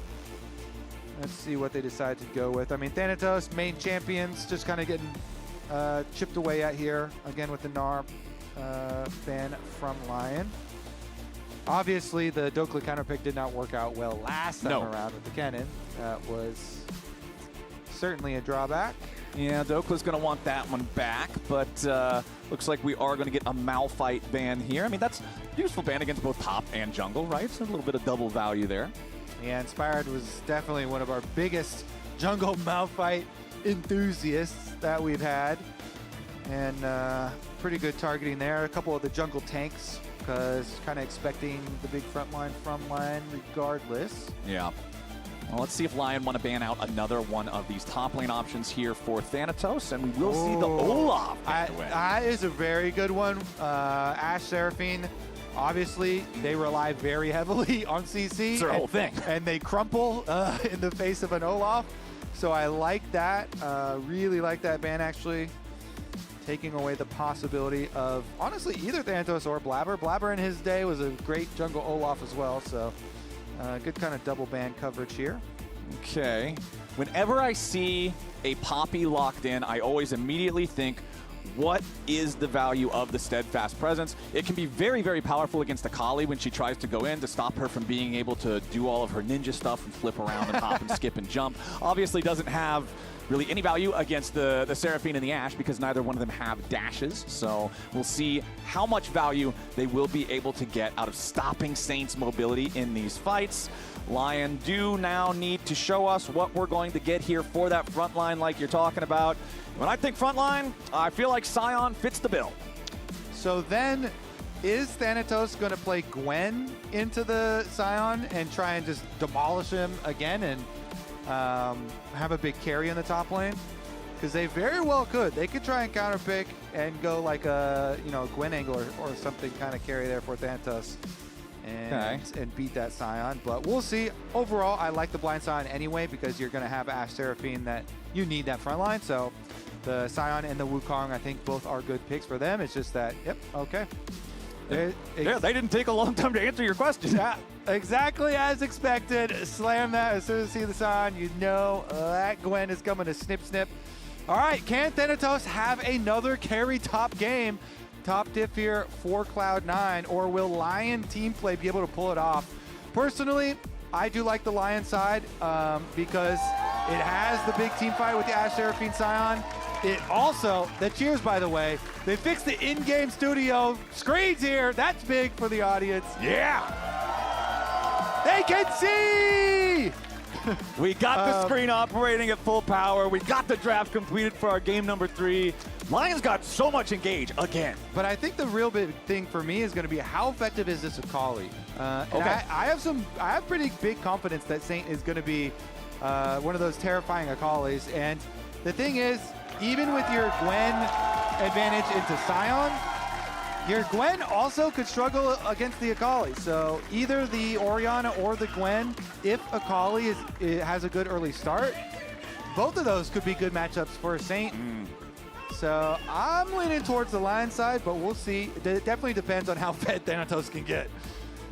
let's see what they decide to go with. I mean, Thanatos, main champions, just kind of getting chipped away at here again with the Gnar ban from Lion. Obviously, the Dokla counter pick did not work out well last time around with the cannon. That was certainly a drawback. Yeah, Dokla's going to want that one back, but looks like we are going to get a Malphite ban here. I mean, that's a useful ban against both top and jungle, right? So a little bit of double value there. Yeah, Inspired was definitely one of our biggest jungle Malphite enthusiasts that we've had. And pretty good targeting there. A couple of the jungle tanks, because kind of expecting the big front line from Lion regardless. Yeah. Well, let's see if Lion want to ban out another one of these top lane options here for Thanatos, and we will see the Olaf. That is a very good one. Ashe Seraphine, obviously, they rely very heavily on CC. It's their whole thing. And they crumple in the face of an Olaf. So I like that. Really like that ban, actually. Taking away the possibility of, honestly, either Thanatos or Blabber. Blabber in his day was a great jungle Olaf as well, so good kind of double ban coverage here. Okay. Whenever I see a Poppy locked in, I always immediately think, what is the value of the Steadfast Presence? It can be very, very powerful against Akali when she tries to go in to stop her from being able to do all of her ninja stuff and flip around and hop and skip and jump. Obviously doesn't have really any value against the Seraphine and the Ashe because neither one of them have dashes. So we'll see how much value they will be able to get out of stopping Saint's mobility in these fights. Lion do now need to show us what we're going to get here for that front line like you're talking about. When I think front line, I feel like Sion fits the bill. So then, is Thanatos going to play Gwen into the Sion and try and just demolish him again and have a big carry in the top lane? Because they very well could. They could try and counter pick and go like a Gwen angle or something kind of carry there for Thanatos and beat that Sion. But we'll see. Overall, I like the blind Sion anyway because you're going to have Ashe Seraphine that you need that front line. So the Sion and the Wukong, I think both are good picks for them. It's just that, yep, okay. They didn't take a long time to answer your question. Yeah, exactly as expected. Slam that as soon as you see the Sion. You know that Gwen is coming to snip, snip. All right, can Thanatos have another carry top game? Top diff here for Cloud9, or will Lion team play be able to pull it off? Personally, I do like the Lion side because it has the big team fight with the Ashe Seraphine Sion. It also, the cheers by the way, they fixed the in-game studio screens here. That's big for the audience. Yeah! They can see! We got the screen operating at full power. We got the draft completed for our game number 3. Lions got so much engage again. But I think the real big thing for me is going to be how effective is this Akali? Okay. I have pretty big confidence that Saint is going to be one of those terrifying Akalis. And the thing is, even with your Gwen advantage into Sion, your Gwen also could struggle against the Akali. So either the Orianna or the Gwen, if Akali has a good early start, both of those could be good matchups for Saint. So I'm leaning towards the Lion side, but we'll see. It definitely depends on how fed Thanatos can get.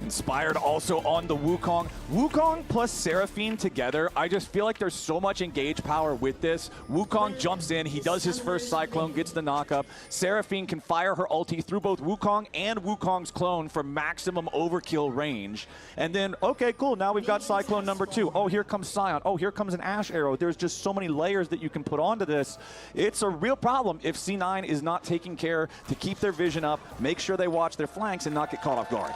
Inspired also on the Wukong. Wukong plus Seraphine together, I just feel like there's so much engage power with this. Wukong jumps in, he does his first Cyclone, gets the knock-up. Seraphine can fire her ulti through both Wukong and Wukong's clone for maximum overkill range. And then, okay, cool, now we've got Cyclone number 2. Oh, here comes Sion. Oh, here comes an Ashe arrow. There's just so many layers that you can put onto this. It's a real problem if C9 is not taking care to keep their vision up, make sure they watch their flanks and not get caught off guard.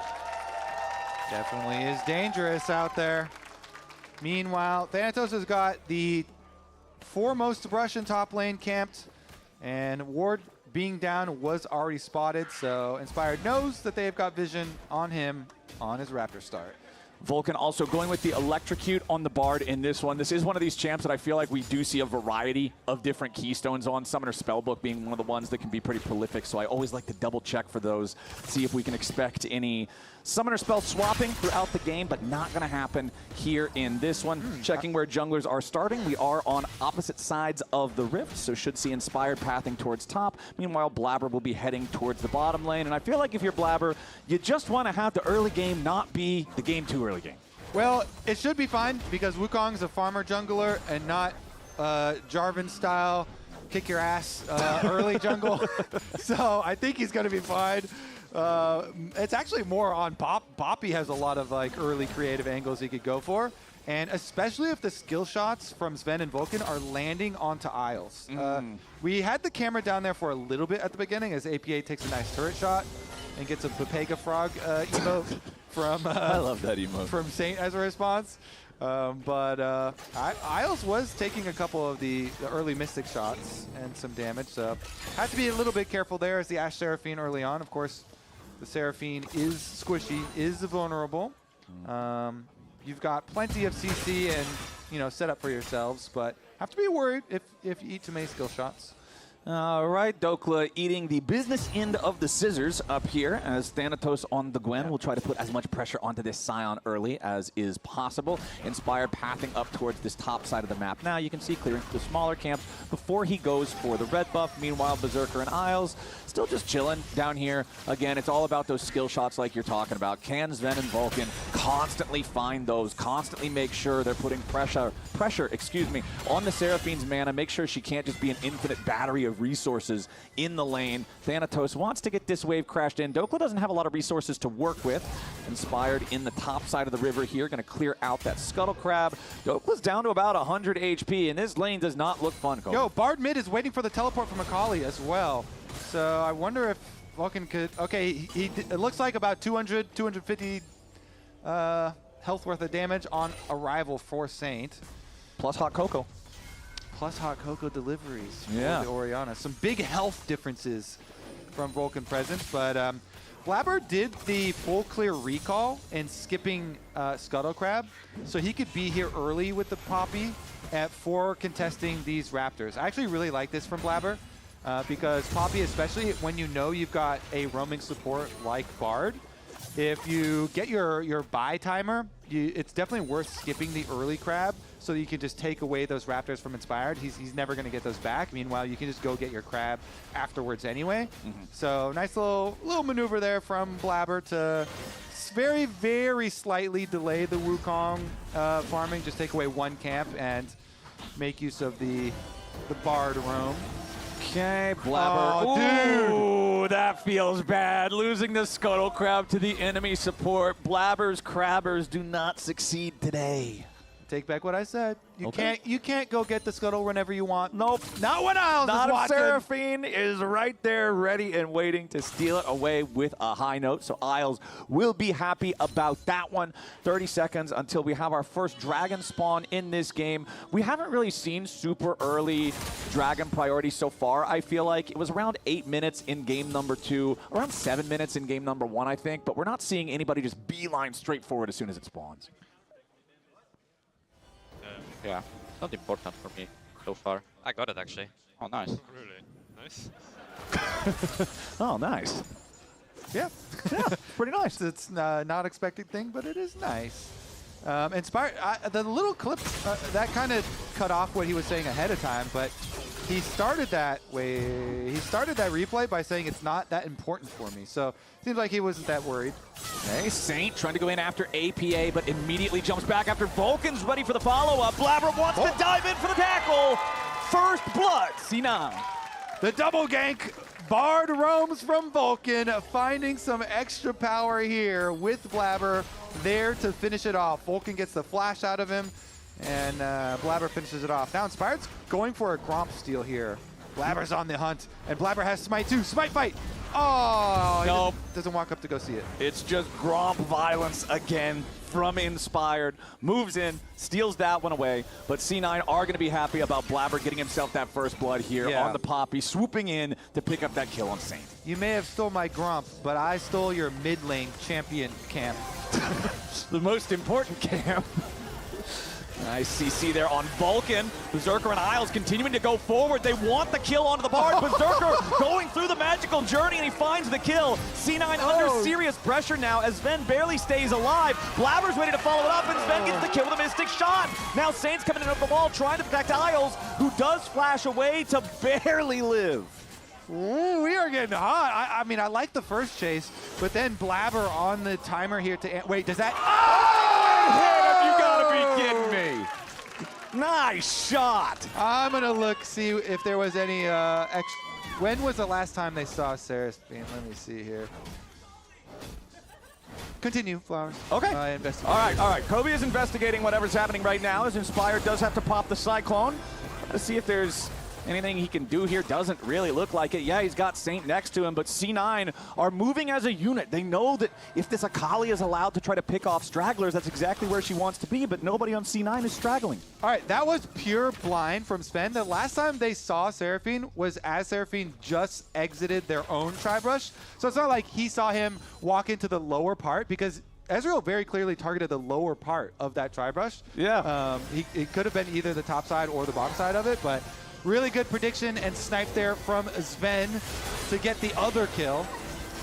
Definitely is dangerous out there. Meanwhile, Thanatos has got the foremost Russian top lane camped, and Ward being down was already spotted, so Inspired knows that they've got vision on him on his Raptor start. Vulcan also going with the Electrocute on the Bard in this one. This is one of these champs that I feel like we do see a variety of different keystones on. Summoner Spellbook being one of the ones that can be pretty prolific, so I always like to double check for those, see if we can expect any Summoner spell swapping throughout the game, but not going to happen here in this one. Checking where junglers are starting. We are on opposite sides of the rift, so should see Inspired pathing towards top. Meanwhile, Blabber will be heading towards the bottom lane, and I feel like if you're Blabber, you just want to have the early game not be the game 2 early game. Well, it should be fine because Wukong's a farmer jungler and not Jarvan style kick your ass early jungle. So I think he's going to be fine. It's actually more on Poppy has a lot of like early creative angles he could go for. And especially if the skill shots from Sven and Vulcan are landing onto Isles. We had the camera down there for a little bit at the beginning as APA takes a nice turret shot and gets a Pepega Frog emote from I love that emote. From Saint as a response. Isles was taking a couple of the early Mystic shots and some damage, so have to be a little bit careful there as the Ashe Seraphine early on. Of course, the Seraphine is squishy, is vulnerable. You've got plenty of CC and set up for yourselves, but have to be worried if you eat too many skill shots. All right, Dokla eating the business end of the scissors up here as Thanatos on the Gwen will try to put as much pressure onto this Scion early as is possible. Inspired pathing up towards this top side of the map. Now you can see clearing the smaller camp before he goes for the red buff. Meanwhile, Berserker and Isles still just chilling down here. Again, it's all about those skill shots like you're talking about. Can Sven and Vulcan constantly find those, constantly make sure they're putting pressure, on the Seraphine's mana, make sure she can't just be an infinite battery of resources in the lane. Thanatos wants to get this wave crashed in. Dokla doesn't have a lot of resources to work with. Inspired in the top side of the river here, going to clear out that Scuttle Crab. Dokla's down to about 100 HP, and this lane does not look fun, Cole. Yo, Bard mid is waiting for the teleport from Akali as well. So I wonder if Vulcan could... Okay, it looks like about 200, 250 health worth of damage on arrival for Saint. Plus Hot Cocoa. Plus Hot Cocoa deliveries for the Orianna. Some big health differences from Vulcan presence, but Blabber did the full clear recall and skipping Scuttle Crab, so he could be here early with the Poppy for contesting these Raptors. I actually really like this from Blabber because Poppy, especially when you know you've got a roaming support like Bard, if you get your buy timer, it's definitely worth skipping the early crab so that you can just take away those Raptors from Inspired. He's never going to get those back. Meanwhile, you can just go get your crab afterwards anyway. So nice little maneuver there from Blabber to very, very slightly delay the Wukong farming. Just take away one camp and make use of the Bard roam. Okay, Blabber. Oh, dude! Ooh, that feels bad. Losing the Scuttle Crab to the enemy support. Blabber's Crabbers do not succeed today. Take back what I said. You can't go get the Scuttle whenever you want. Nope. Not when Isles is watching. Seraphine is right there ready and waiting to steal it away with a high note. So Isles will be happy about that one. 30 seconds until we have our first dragon spawn in this game. We haven't really seen super early dragon priority so far. I feel like it was around 8 minutes in game number 2, around 7 minutes in game number 1, I think. But we're not seeing anybody just beeline straight forward as soon as it spawns. Yeah, not important for me so far. I got it actually. Oh, nice. Really? Nice. Oh, nice. Yeah. Pretty nice. It's not expected thing, but it is nice. Inspired. The little clip that kind of cut off what he was saying ahead of time, but he started that way. He started that replay by saying it's not that important for me. So seems like he wasn't that worried. Okay, Saint trying to go in after APA, but immediately jumps back after Vulcan's ready for the follow-up. Blabber wants to dive in for the tackle. First blood, C9. The double gank. Bard roams from Vulcan, finding some extra power here with Blabber there to finish it off. Vulcan gets the flash out of him, and Blabber finishes it off. Now Inspired's going for a Gromp steal here. Blabber's on the hunt, and Blabber has Smite too. Smite fight! Oh, nope. Doesn't walk up to go see it. It's just Gromp violence again from Inspired. Moves in, steals that one away, but C9 are going to be happy about Blabber getting himself that first blood here on the Poppy, swooping in to pick up that kill on Saint. You may have stole my Gromp, but I stole your mid lane champion camp. the most important camp. Nice CC there on Vulcan. Berserker and Isles continuing to go forward. They want the kill onto the board. Berserker going through the magical journey, and he finds the kill. C9 under serious pressure now as Sven barely stays alive. Blabber's ready to follow it up, and Sven gets the kill with a Mystic Shot. Now Saint's coming in up the wall, trying to protect Isles, who does flash away to barely live. Ooh, we are getting hot. I mean, I like the first chase, but then Blabber on the timer here to... Wait, does that... You gotta be kidding me. Nice shot. I'm gonna look, see if there was any when was the last time they saw Seraphine? Let me see here. Continue, Flowers. Okay. All right. Kobe is investigating whatever's happening right now, as Inspired does have to pop the Cyclone. Let's see if there's anything he can do here. Doesn't really look like it. Yeah, he's got Saint next to him, but C9 are moving as a unit. They know that if this Akali is allowed to try to pick off stragglers, that's exactly where she wants to be, but nobody on C9 is straggling. All right, that was pure blind from Sven. The last time they saw Seraphine was as Seraphine just exited their own tribe rush. So it's not like he saw him walk into the lower part, because Ezreal very clearly targeted the lower part of that tribe rush. Yeah. It could have been either the top side or the bottom side of it, but really good prediction and snipe there from Sven to get the other kill.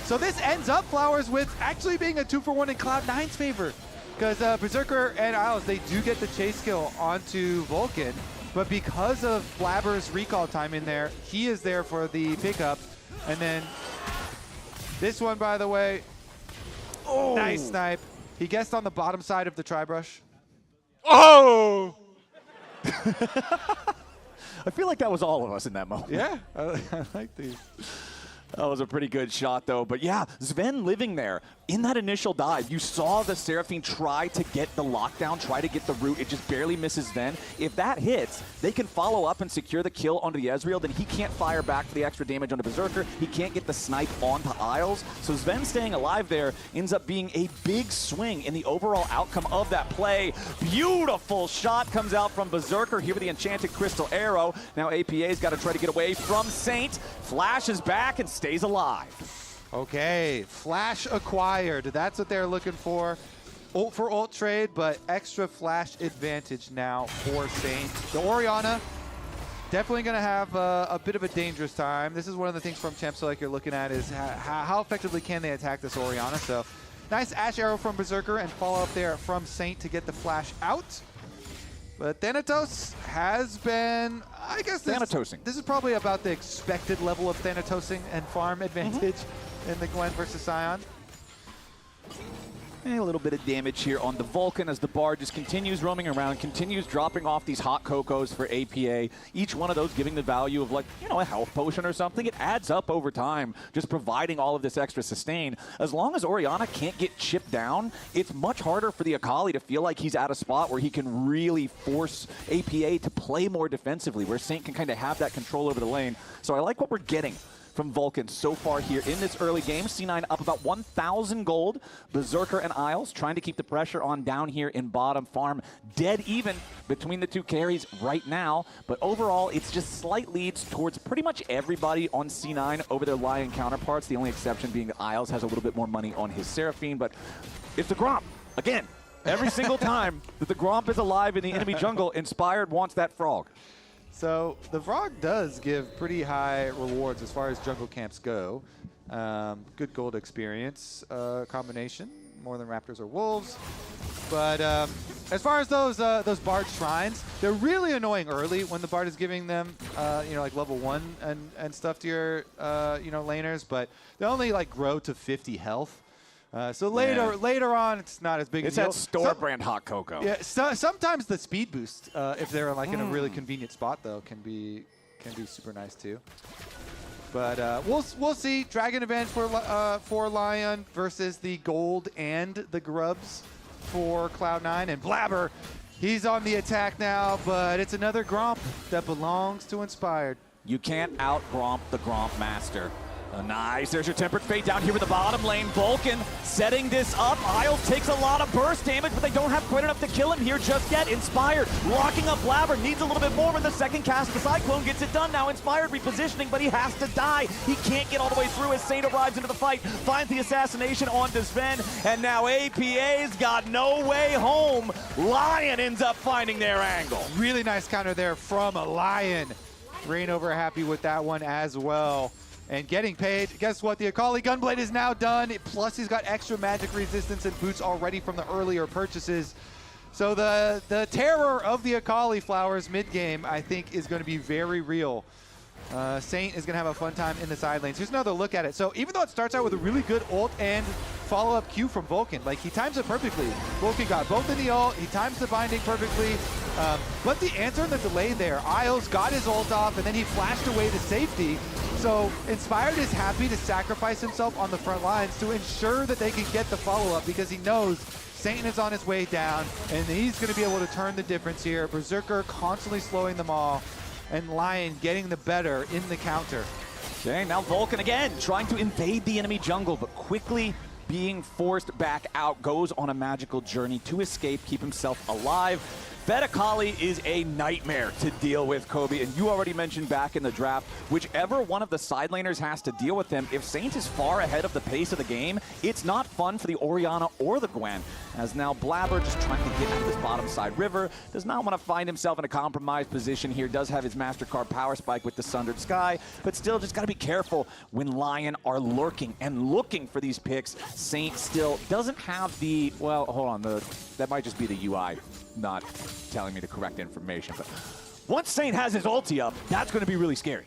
So this ends up, Flowers, with actually being a 2-for-1 in Cloud9's favor. Because Berserker and Isles, they do get the chase kill onto Vulcan. But because of Blabber's recall time in there, he is there for the pickup. And then this one, by the way, nice snipe. He guessed on the bottom side of the tribe rush. Oh! I feel like that was all of us in that moment. Yeah, I like these. That was a pretty good shot, though. But yeah, Sven living there. In that initial dive, you saw the Seraphine try to get the lockdown, try to get the root. It just barely misses Sven. If that hits, they can follow up and secure the kill onto the Ezreal. Then he can't fire back for the extra damage onto Berserker. He can't get the snipe onto Isles. So Sven staying alive there ends up being a big swing in the overall outcome of that play. Beautiful shot comes out from Berserker here with the Enchanted Crystal Arrow. Now APA's got to try to get away from Saint. Flashes back and stays alive. Okay, Flash acquired. That's what they're looking for. Ult for ult trade, but extra Flash advantage now for Saint. The Orianna definitely going to have a bit of a dangerous time. This is one of the things from Champ Select you're looking at is how effectively can they attack this Orianna. So nice Ash Arrow from Berserker and follow up there from Saint to get the Flash out. But Thanatos has been, I guess this is probably about the expected level of Thanatosing and farm advantage in the Gwen versus Sion. And a little bit of damage here on the Vulcan as the Bard just continues roaming around, continues dropping off these hot cocos for APA. Each one of those giving the value of, like, you know, a health potion or something. It adds up over time, just providing all of this extra sustain. As long as Orianna can't get chipped down, it's much harder for the Akali to feel like he's at a spot where he can really force APA to play more defensively, where Saint can kind of have that control over the lane. So I like what we're getting from Vulcan so far here in this early game. C9 up about 1,000 gold. Berserker and Isles trying to keep the pressure on down here in bottom. Farm dead even between the two carries right now. But overall, it's just slight leads towards pretty much everybody on C9 over their Lion counterparts. The only exception being that Isles has a little bit more money on his Seraphine. But it's the Gromp. Again, every single time that the Gromp is alive in the enemy jungle, Inspired wants that frog. So the Frog does give pretty high rewards as far as jungle camps go. Good gold experience combination, more than Raptors or Wolves. But as far as those Bard shrines, they're really annoying early when the Bard is giving them, you know, like level 1 and stuff to your, you know, laners. But they only like grow to 50 health. So later on, it's not as big. It's that store brand hot cocoa. Yeah, sometimes the speed boost, if they're like in a really convenient spot, though, can be super nice too. But we'll see. Dragon advantage for Lion versus the gold and the grubs for Cloud9, and Blabber, he's on the attack now, but it's another Gromp that belongs to Inspired. You can't out-Gromp the Gromp Master. Nice, there's your Tempered Fate down here with the bottom lane. Vulcan setting this up. Isles takes a lot of burst damage, but they don't have quite enough to kill him here just yet. Inspired, locking up Blabber, needs a little bit more with the second cast of the Cyclone, gets it done now. Inspired repositioning, but he has to die. He can't get all the way through as Saint arrives into the fight, finds the assassination onto Sven, and now APA's got no way home. Lion ends up finding their angle. Really nice counter there from a Lion. Reignover happy with that one as well. And getting paid. Guess what? The Akali Gunblade is now done. Plus, he's got extra magic resistance and boots already from the earlier purchases. So the terror of the Akali flowers mid-game, I think, is going to be very real. Saint is going to have a fun time in the side lanes. Here's another look at it. So even though it starts out with a really good ult and follow-up Q from Vulcan, like he times it perfectly. Vulcan got both in the ult, he times the binding perfectly. But the answer in the delay there, Isles got his ult off and then he flashed away to safety. So Inspired is happy to sacrifice himself on the front lines to ensure that they can get the follow-up because he knows Saint is on his way down and he's going to be able to turn the difference here. Berserker constantly slowing them all, and Lion getting the better in the counter. Okay, now Vulcan again trying to invade the enemy jungle, but quickly being forced back out, goes on a magical journey to escape, keep himself alive. Fed Akali is a nightmare to deal with, Kobe, and you already mentioned back in the draft, whichever one of the side laners has to deal with him, if Saint is far ahead of the pace of the game, it's not fun for the Orianna or the Gwen, as now Blabber just trying to get out of this bottom side river, does not want to find himself in a compromised position here, does have his MasterCard power spike with the Sundered Sky, but still just got to be careful when Lion are lurking and looking for these picks. Saint still doesn't have the, well, hold on, that might just be the UI not telling me the correct information, but once Saint has his ulti up, that's going to be really scary.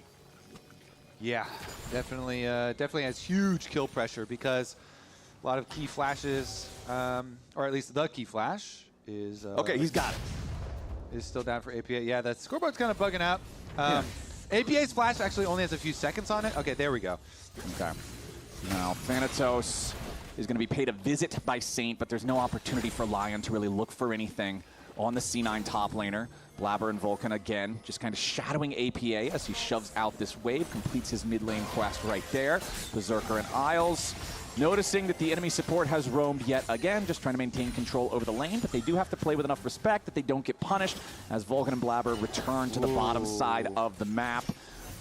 Yeah, definitely has huge kill pressure because a lot of key flashes, or at least the key flash is... okay, he's got it. Is still down for APA. Yeah, that scoreboard's kind of bugging out. APA's flash actually only has a few seconds on it. Okay, there we go. Okay. Now, Thanatos is going to be paid a visit by Saint, but there's no opportunity for Lion to really look for anything on the C9 top laner. Blabber and Vulcan again, just kind of shadowing APA as he shoves out this wave, completes his mid lane quest right there. Berserker and Isles noticing that the enemy support has roamed yet again, just trying to maintain control over the lane, but they do have to play with enough respect that they don't get punished as Vulcan and Blabber return to the bottom side of the map.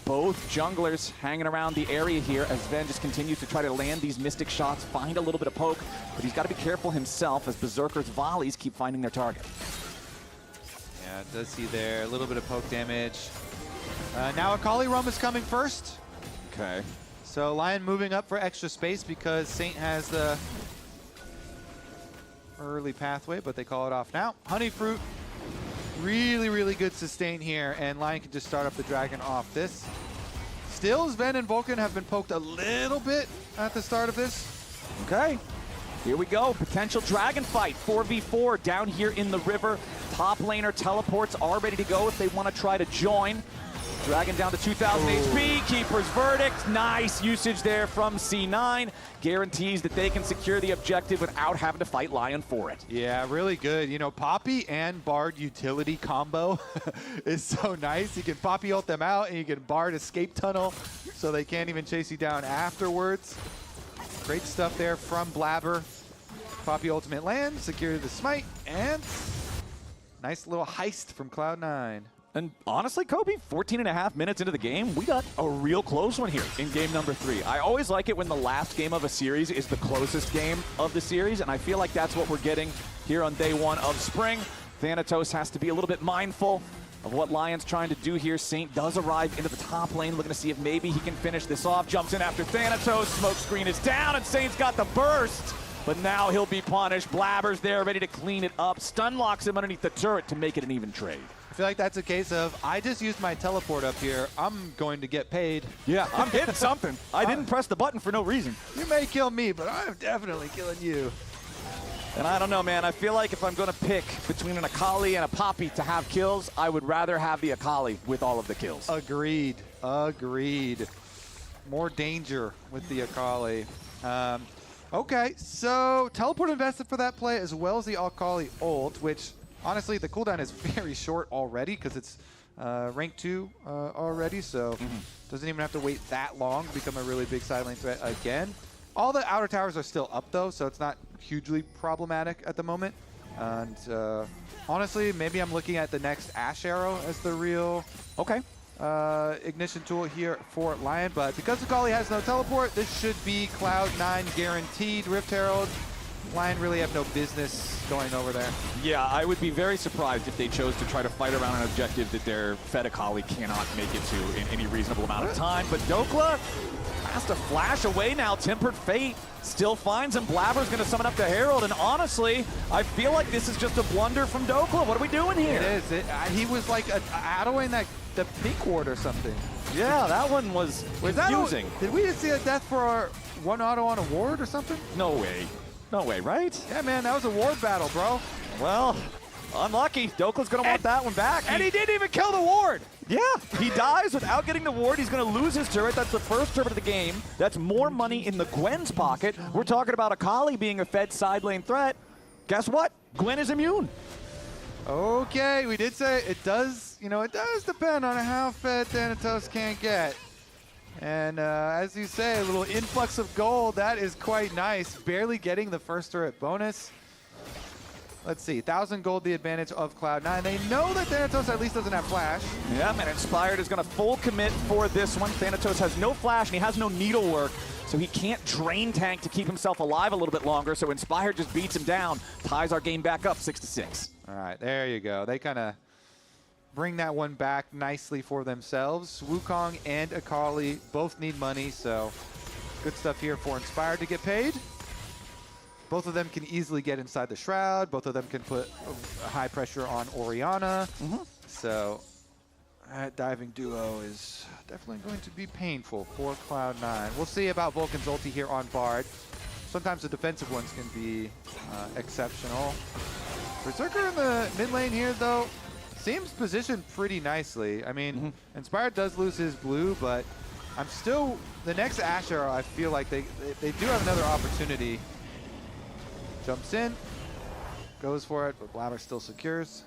Both junglers hanging around the area here as Sven just continues to try to land these mystic shots, find a little bit of poke, but he's got to be careful himself as Berserker's volleys keep finding their target. Yeah, it does see there a little bit of poke damage. Now Akali Roam is coming first. Okay. So Lion moving up for extra space because Saint has the early pathway, but they call it off now. Honey Fruit. Really, really good sustain here, and Lion can just start up the dragon off this. Still, Sven and Vulcan have been poked a little bit at the start of this. Okay, here we go. Potential dragon fight, 4v4 down here in the river. Top laner teleports are ready to go if they want to try to join. Dragon down to 2,000 HP, Keeper's Verdict. Nice usage there from C9. Guarantees that they can secure the objective without having to fight Lion for it. Yeah, really good. You know, Poppy and Bard utility combo is so nice. You can Poppy ult them out and you can Bard escape tunnel so they can't even chase you down afterwards. Great stuff there from Blabber. Poppy ultimate land, secure the smite, and nice little heist from Cloud9. And honestly, Kobe, 14.5 minutes into the game, we got a real close one here in game number 3. I always like it when the last game of a series is the closest game of the series, and I feel like that's what we're getting here on day 1 of Spring. Thanatos has to be a little bit mindful of what Lion's trying to do here. Saint does arrive into the top lane, looking to see if maybe he can finish this off. Jumps in after Thanatos, smoke screen is down, and Saint's got the burst. But now he'll be punished. Blabber's there, ready to clean it up. Stun locks him underneath the turret to make it an even trade. I feel like that's a case of, I just used my teleport up here. I'm going to get paid. Yeah, I'm getting something. I didn't press the button for no reason. You may kill me, but I'm definitely killing you. And I don't know, man. I feel like if I'm going to pick between an Akali and a Poppy to have kills, I would rather have the Akali with all of the kills. Agreed. Agreed. More danger with the Akali. Okay, so teleport invested for that play as well as the Akali ult, which honestly the cooldown is very short already because it's rank 2 already, so doesn't even have to wait that long to become a really big side lane threat again. All the outer towers are still up though, so it's not hugely problematic at the moment. And honestly, maybe I'm looking at the next Ash Arrow as the real ignition tool here for Lion, but because Akali has no teleport, this should be Cloud9 guaranteed. Rift Herald, Lion really have no business going over there. Yeah, I would be very surprised if they chose to try to fight around an objective that their Fed Akali cannot make it to in any reasonable amount of time. But Dokla has to flash away now. Tempered Fate still finds him. Blabber's going to summon up the Herald, and honestly, I feel like this is just a blunder from Dokla. What are we doing here? It is. He was like autoing the pink ward or something. Yeah, that one was confusing. Did we just see a death for our one auto on a ward or something? No way. No way, right? Yeah, man, that was a ward battle, bro. Well, unlucky. Dokla's going to want that one back. And he didn't even kill the ward. Yeah, he dies without getting the ward. He's going to lose his turret. That's the first turret of the game. That's more money in the Gwen's pocket. We're talking about Akali being a Fed side lane threat. Guess what? Gwen is immune. Okay, we did say it does, it does depend on how fed Thanatos can get. And as you say, a little influx of gold, that is quite nice. Barely getting the first turret bonus. Let's see, 1,000 gold, the advantage of Cloud9. They know that Thanatos at least doesn't have flash. Yeah, man, Inspired is going to full commit for this one. Thanatos has no flash and he has no needlework, so he can't drain tank to keep himself alive a little bit longer, so Inspired just beats him down, ties our game back up 6-6. All right, there you go. They kind of bring that one back nicely for themselves. Wukong and Akali both need money, so good stuff here for Inspired to get paid. Both of them can easily get inside the Shroud. Both of them can put high pressure on Orianna. So that diving duo is definitely going to be painful for Cloud9. We'll see about Vulcan's ulti here on Bard. Sometimes the defensive ones can be exceptional. Berserker in the mid lane here, though, seems positioned pretty nicely. I mean, Inspired does lose his blue, but I'm still... The next Ash Arrow, I feel like they do have another opportunity. Jumps in, goes for it, but Blabber still secures.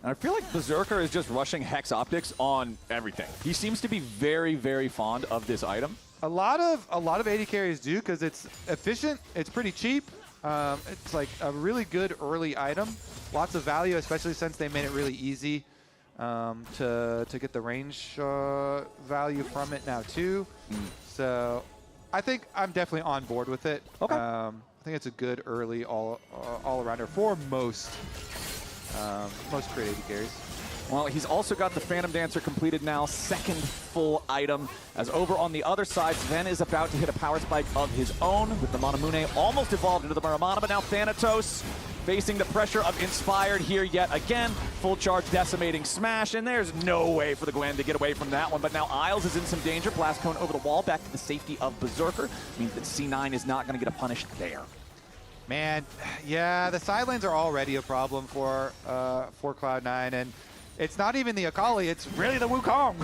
And I feel like Berserker is just rushing Hex Optics on everything. He seems to be very, very fond of this item. A lot of AD carries do, because it's efficient, it's pretty cheap. It's like a really good early item. Lots of value, especially since they made it really easy to get the range value from it now too. So I think I'm definitely on board with it. Okay. I think it's a good early all-arounder for most creative AD carries. Well, he's also got the Phantom Dancer completed now, second full item. As over on the other side, Sven is about to hit a power spike of his own with the Manamune almost evolved into the Muramana, but now Thanatos facing the pressure of Inspired here yet again. Full charge decimating smash, and there's no way for the Gwen to get away from that one, but now Isles is in some danger. Blast Cone over the wall, back to the safety of Berserker. Means that C9 is not going to get a punish there. Man, yeah, the side lanes are already a problem for Cloud9, and it's not even the Akali, it's really the Wukong.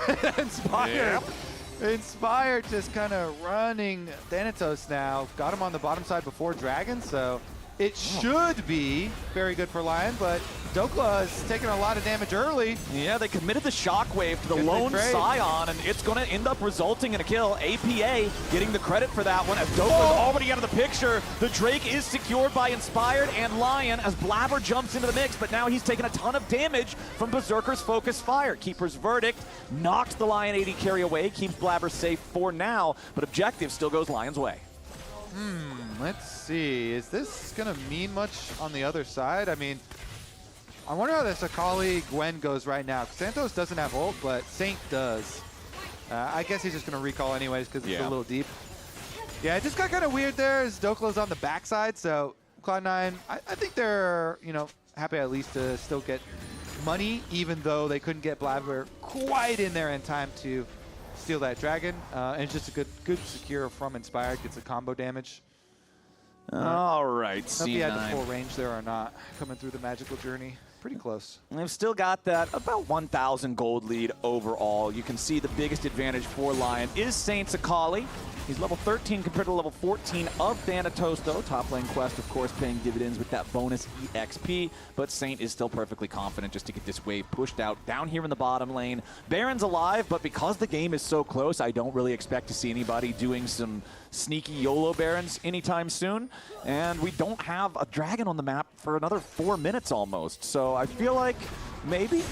Inspired just kind of running Thanatos now. Got him on the bottom side before Dragon, so it should be very good for Lion, but Dokla is taking a lot of damage early. Yeah, they committed the shockwave to the lone Scion, and it's going to end up resulting in a kill. APA getting the credit for that one as Dokla's already out of the picture. The Drake is secured by Inspired and Lion as Blabber jumps into the mix, but now he's taken a ton of damage from Berserker's focus fire. Keeper's Verdict knocks the Lion AD carry away, keeps Blabber safe for now, but objective still goes Lion's way. Let's see. Is this going to mean much on the other side? I mean, I wonder how this Akali Gwen goes right now. Santos doesn't have ult, but Saint does. I guess he's just going to recall anyways because it's a little deep. Yeah, it just got kind of weird there as Dokla's on the backside. So Cloud9, I think they're, happy at least to still get money, even though they couldn't get Blabber quite in there in time to steal that dragon, and it's just a good secure from Inspired, gets a combo damage. All right, C9. If he had the full range there or not, coming through the magical journey. pretty close. And they've still got that about 1,000 gold lead overall. You can see the biggest advantage for Lion is Saint's Akali. He's level 13 compared to level 14 of Thanatos, though. Top lane quest, of course, paying dividends with that bonus EXP. But Saint is still perfectly confident just to get this wave pushed out down here in the bottom lane. Baron's alive, but because the game is so close, I don't really expect to see anybody doing some sneaky YOLO Barons anytime soon. And we don't have a dragon on the map for another 4 minutes almost. So I feel like maybe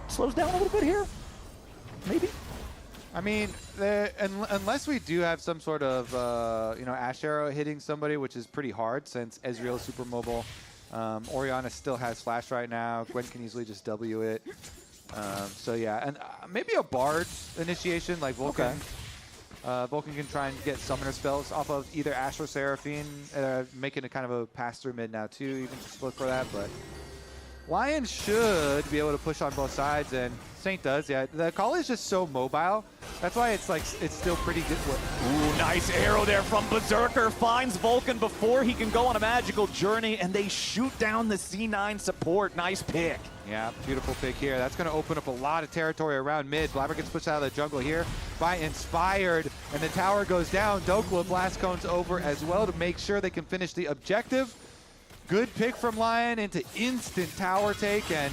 slows down a little bit here. Maybe. I mean, unless we do have some sort of, Ash Arrow hitting somebody, which is pretty hard since Ezreal is super mobile. Orianna still has Flash right now. Gwen can easily just W it. So yeah, and maybe a Bard initiation like Vulcan. Okay. Vulcan can try and get summoner spells off of either Ashe or Seraphine, making a kind of a pass-through mid now too. You can just look for that, but Lion should be able to push on both sides, and Saint does, yeah. The call is just so mobile. That's why it's like, it's still pretty good. Ooh, nice arrow there from Berserker. Finds Vulcan before he can go on a magical journey, and they shoot down the C9 support. Nice pick. Yeah, beautiful pick here. That's going to open up a lot of territory around mid. Blabber gets pushed out of the jungle here by Inspired, and the tower goes down. Dokla blast cones over as well to make sure they can finish the objective. Good pick from Lion into instant tower take, and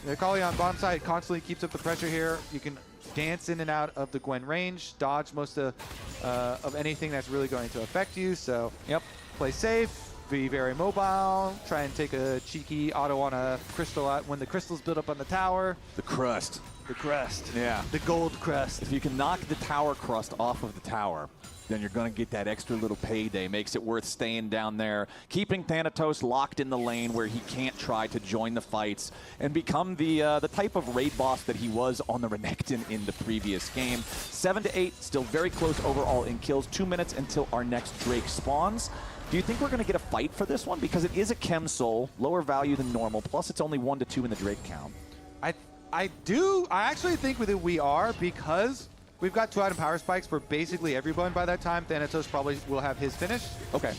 the Akali on bottom side constantly keeps up the pressure here. You can dance in and out of the Gwen range, dodge most of anything that's really going to affect you. So, yep, play safe, be very mobile, try and take a cheeky auto on a crystal out when the crystal's built up on the tower. The crust. The crust. Yeah. The gold crust. If you can knock the tower crust off of the tower, then you're going to get that extra little payday. Makes it worth staying down there, keeping Thanatos locked in the lane where he can't try to join the fights and become the type of raid boss that he was on the Renekton in the previous game. 7 to 8, still very close overall in kills. 2 minutes until our next Drake spawns. Do you think we're going to get a fight for this one? Because it is a Chem Soul, lower value than normal, plus it's only 1 to 2 in the Drake count. I actually think that we are, because we've got 2 item power spikes for basically everyone by that time. Thanatos probably will have his finish. Okay.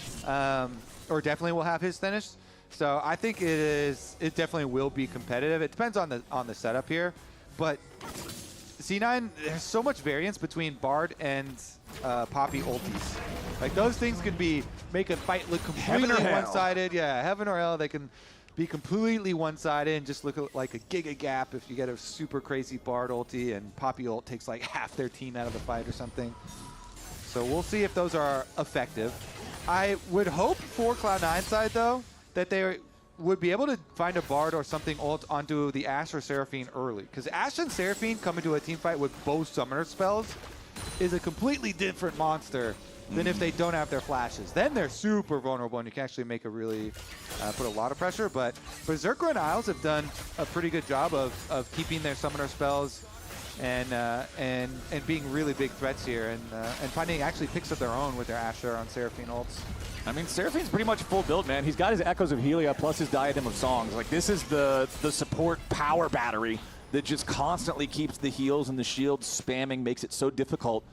Or definitely will have his finish. So I think it definitely will be competitive. It depends on the setup here. But C9, there's so much variance between Bard and Poppy ultis. Like, those things could make a fight look completely one-sided. Yeah, heaven or hell. They can be completely one-sided and just look like a giga gap if you get a super crazy Bard ulti and Poppy ult takes like half their team out of the fight or something. So we'll see if those are effective. I would hope for Cloud9 side, though, that they would be able to find a Bard or something ult onto the Ashe or Seraphine early. Because Ashe and Seraphine coming to a team fight with both summoner spells is a completely different monster than if they don't have their flashes. Then they're super vulnerable and you can actually make a really, put a lot of pressure. But Berserker and Isles have done a pretty good job of keeping their summoner spells and being really big threats here and finding actually picks of their own with their Asher on Seraphine ults. I mean, Seraphine's pretty much full build, man. He's got his Echoes of Helia plus his Diadem of Songs. Like, this is the support power battery that just constantly keeps the heals and the shields spamming, makes it so difficult.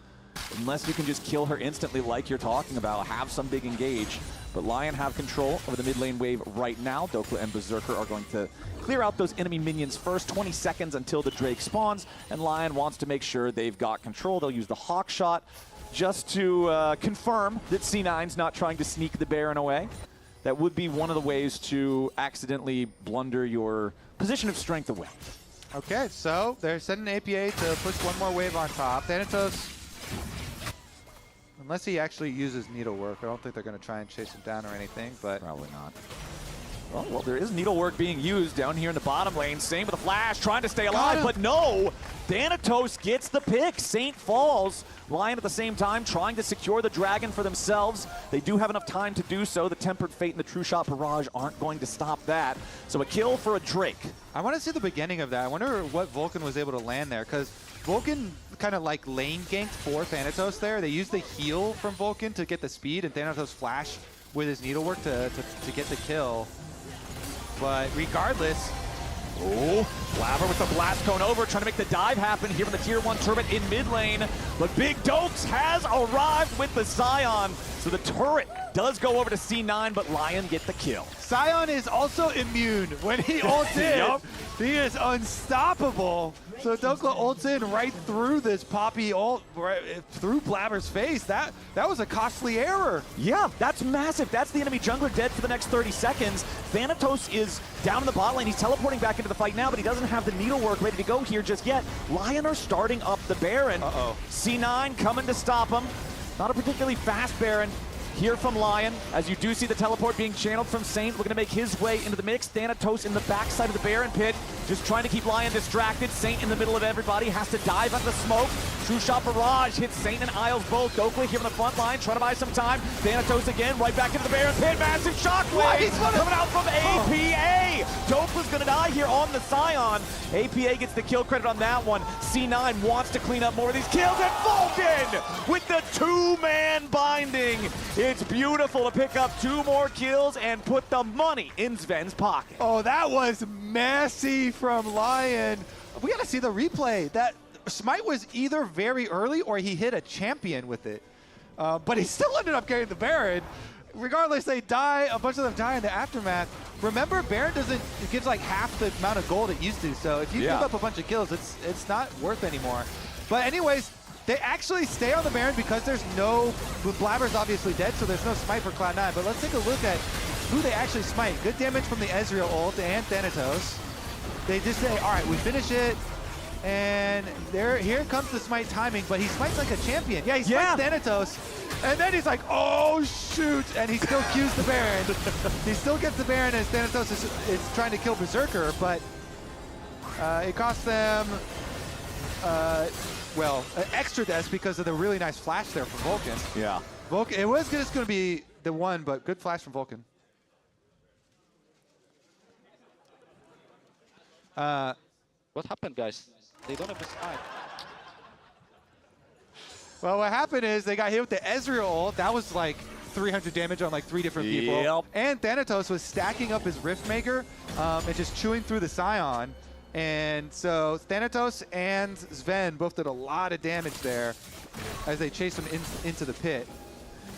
Unless you can just kill her instantly like you're talking about, have some big engage. But Lion have control over the mid lane wave right now. Dokla and Berserker are going to clear out those enemy minions first. 20 seconds until the Drake spawns, and Lion wants to make sure they've got control. They'll use the Hawk Shot just to confirm that C9's not trying to sneak the Baron away. That would be one of the ways to accidentally blunder your position of strength away. Okay, so they're sending APA to push one more wave on top. Thanatos, unless he actually uses Needlework, I don't think they're going to try and chase him down or anything, but probably not. Well, there is Needlework being used down here in the bottom lane. Same with the Flash, trying to stay alive, but no! Thanatos gets the pick. Saint falls. Lion at the same time trying to secure the Dragon for themselves. They do have enough time to do so. The Tempered Fate and the True Shot Barrage aren't going to stop that. So a kill for a Drake. I want to see the beginning of that. I wonder what Vulcan was able to land there, because Vulcan kind of like lane ganked for Thanatos there. They used the heal from Vulcan to get the speed, and Thanatos flash with his Needlework to get the kill. But regardless, Blabber with the blast cone over, trying to make the dive happen here in the tier 1 turret in mid lane. But Big Dokes has arrived with the Scion. So the turret does go over to C9, but Lion get the kill. Sion is also immune when he ults in. Yup. He is unstoppable. So Dokla ults in right through this Poppy ult, right through Blabber's face. That was a costly error. Yeah, that's massive. That's the enemy jungler dead for the next 30 seconds. Thanatos is down in the bot lane. He's teleporting back into the fight now, but he doesn't have the needlework ready to go here just yet. Lion are starting up the Baron. C9 coming to stop him. Not a particularly fast Baron here from Lion, as you do see the teleport being channeled from Saint, looking to make his way into the mix. Thanatos in the backside of the Baron pit, just trying to keep Lion distracted. Saint in the middle of everybody, has to dive under the smoke. True Shot Barrage hits Saint and Isles both. Dokla here on the front line, trying to buy some time. Thanatos again, right back into the Baron pit. Massive shockwave coming out from APA. Dokla's gonna die here on the Scion. APA gets the kill credit on that one. C9 wants to clean up more of these kills, and Vulcan with the two-man binding. It's beautiful to pick up 2 more kills and put the money in Sven's pocket. Oh, that was messy from Lion. We gotta see the replay. That Smite was either very early or he hit a champion with it. But he still ended up getting the Baron. Regardless, they die, a bunch of them die in the aftermath. Remember, Baron it gives like half the amount of gold it used to, so if you give up a bunch of kills, it's not worth anymore. But anyways, they actually stay on the Baron because there's no, Blabber's obviously dead, so there's no smite for Cloud9. But let's take a look at who they actually smite. Good damage from the Ezreal ult and Thanatos. They just say, all right, we finish it. And here comes the smite timing, but he smites like a champion. Yeah, he smites Thanatos. And then he's like, oh, shoot. And he still Qs the Baron. He still gets the Baron as Thanatos is trying to kill Berserker, but it costs them, well, extra deaths because of the really nice flash there from Vulcan. Yeah. Vulcan, it was just going to be the one, but good flash from Vulcan. What happened, guys? They don't have a smite. Well, what happened is they got hit with the Ezreal ult. That was like 300 damage on like 3 different people. Yep. And Thanatos was stacking up his Riftmaker and just chewing through the Scion. And so Thanatos and Sven both did a lot of damage there as they chased him into the pit.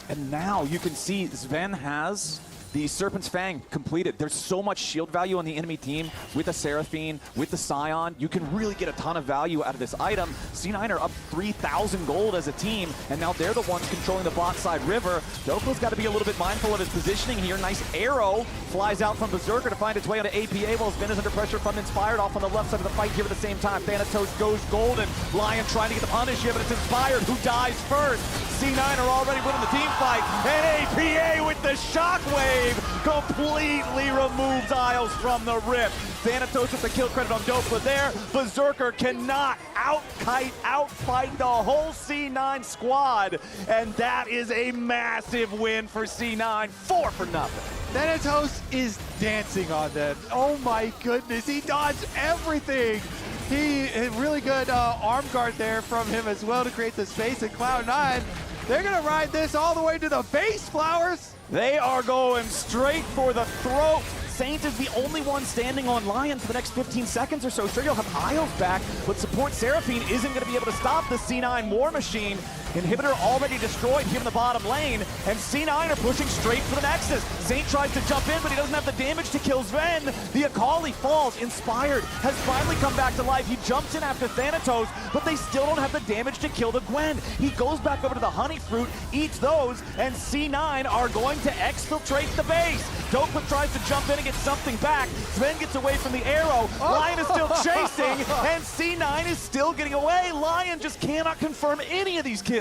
And now you can see Sven has the Serpent's Fang completed. There's so much shield value on the enemy team with the Seraphine, with the Scion. You can really get a ton of value out of this item. C9 are up 3,000 gold as a team, and now they're the ones controlling the bot side river. Dokla's got to be a little bit mindful of his positioning here. Nice arrow flies out from Berserker to find its way onto APA while Sven is under pressure from Inspired off on the left side of the fight here at the same time. Thanatos goes golden. Lion trying to get the punish here, but it's Inspired who dies first. C9 are already winning the team fight, and APA with the shockwave completely removes Isles from the rip. Thanatos with the kill credit on Dokla there. Berserker cannot outfight the whole C9 squad, and that is a massive win for C9, 4-0. Thanatos is dancing on them. Oh my goodness, he dodged everything. He had really good arm guard there from him as well to create the space, and Cloud9, they're gonna ride this all the way to the base, Flowers. They are going straight for the throat. Saint is the only one standing on Lion for the next 15 seconds or so. Sure, you'll have Isles back, but support Seraphine isn't going to be able to stop the C9 War Machine. Inhibitor already destroyed here in the bottom lane, and C9 are pushing straight for the Nexus. Saint tries to jump in, but he doesn't have the damage to kill Sven. The Akali falls. Inspired has finally come back to life. He jumps in after Thanatos, but they still don't have the damage to kill the Gwen. He goes back over to the Honey Fruit, eats those, and C9 are going to exfiltrate the base. Dokla tries to jump in and get something back. Sven gets away from the arrow. Lion is still chasing, and C9 is still getting away. Lion just cannot confirm any of these kills.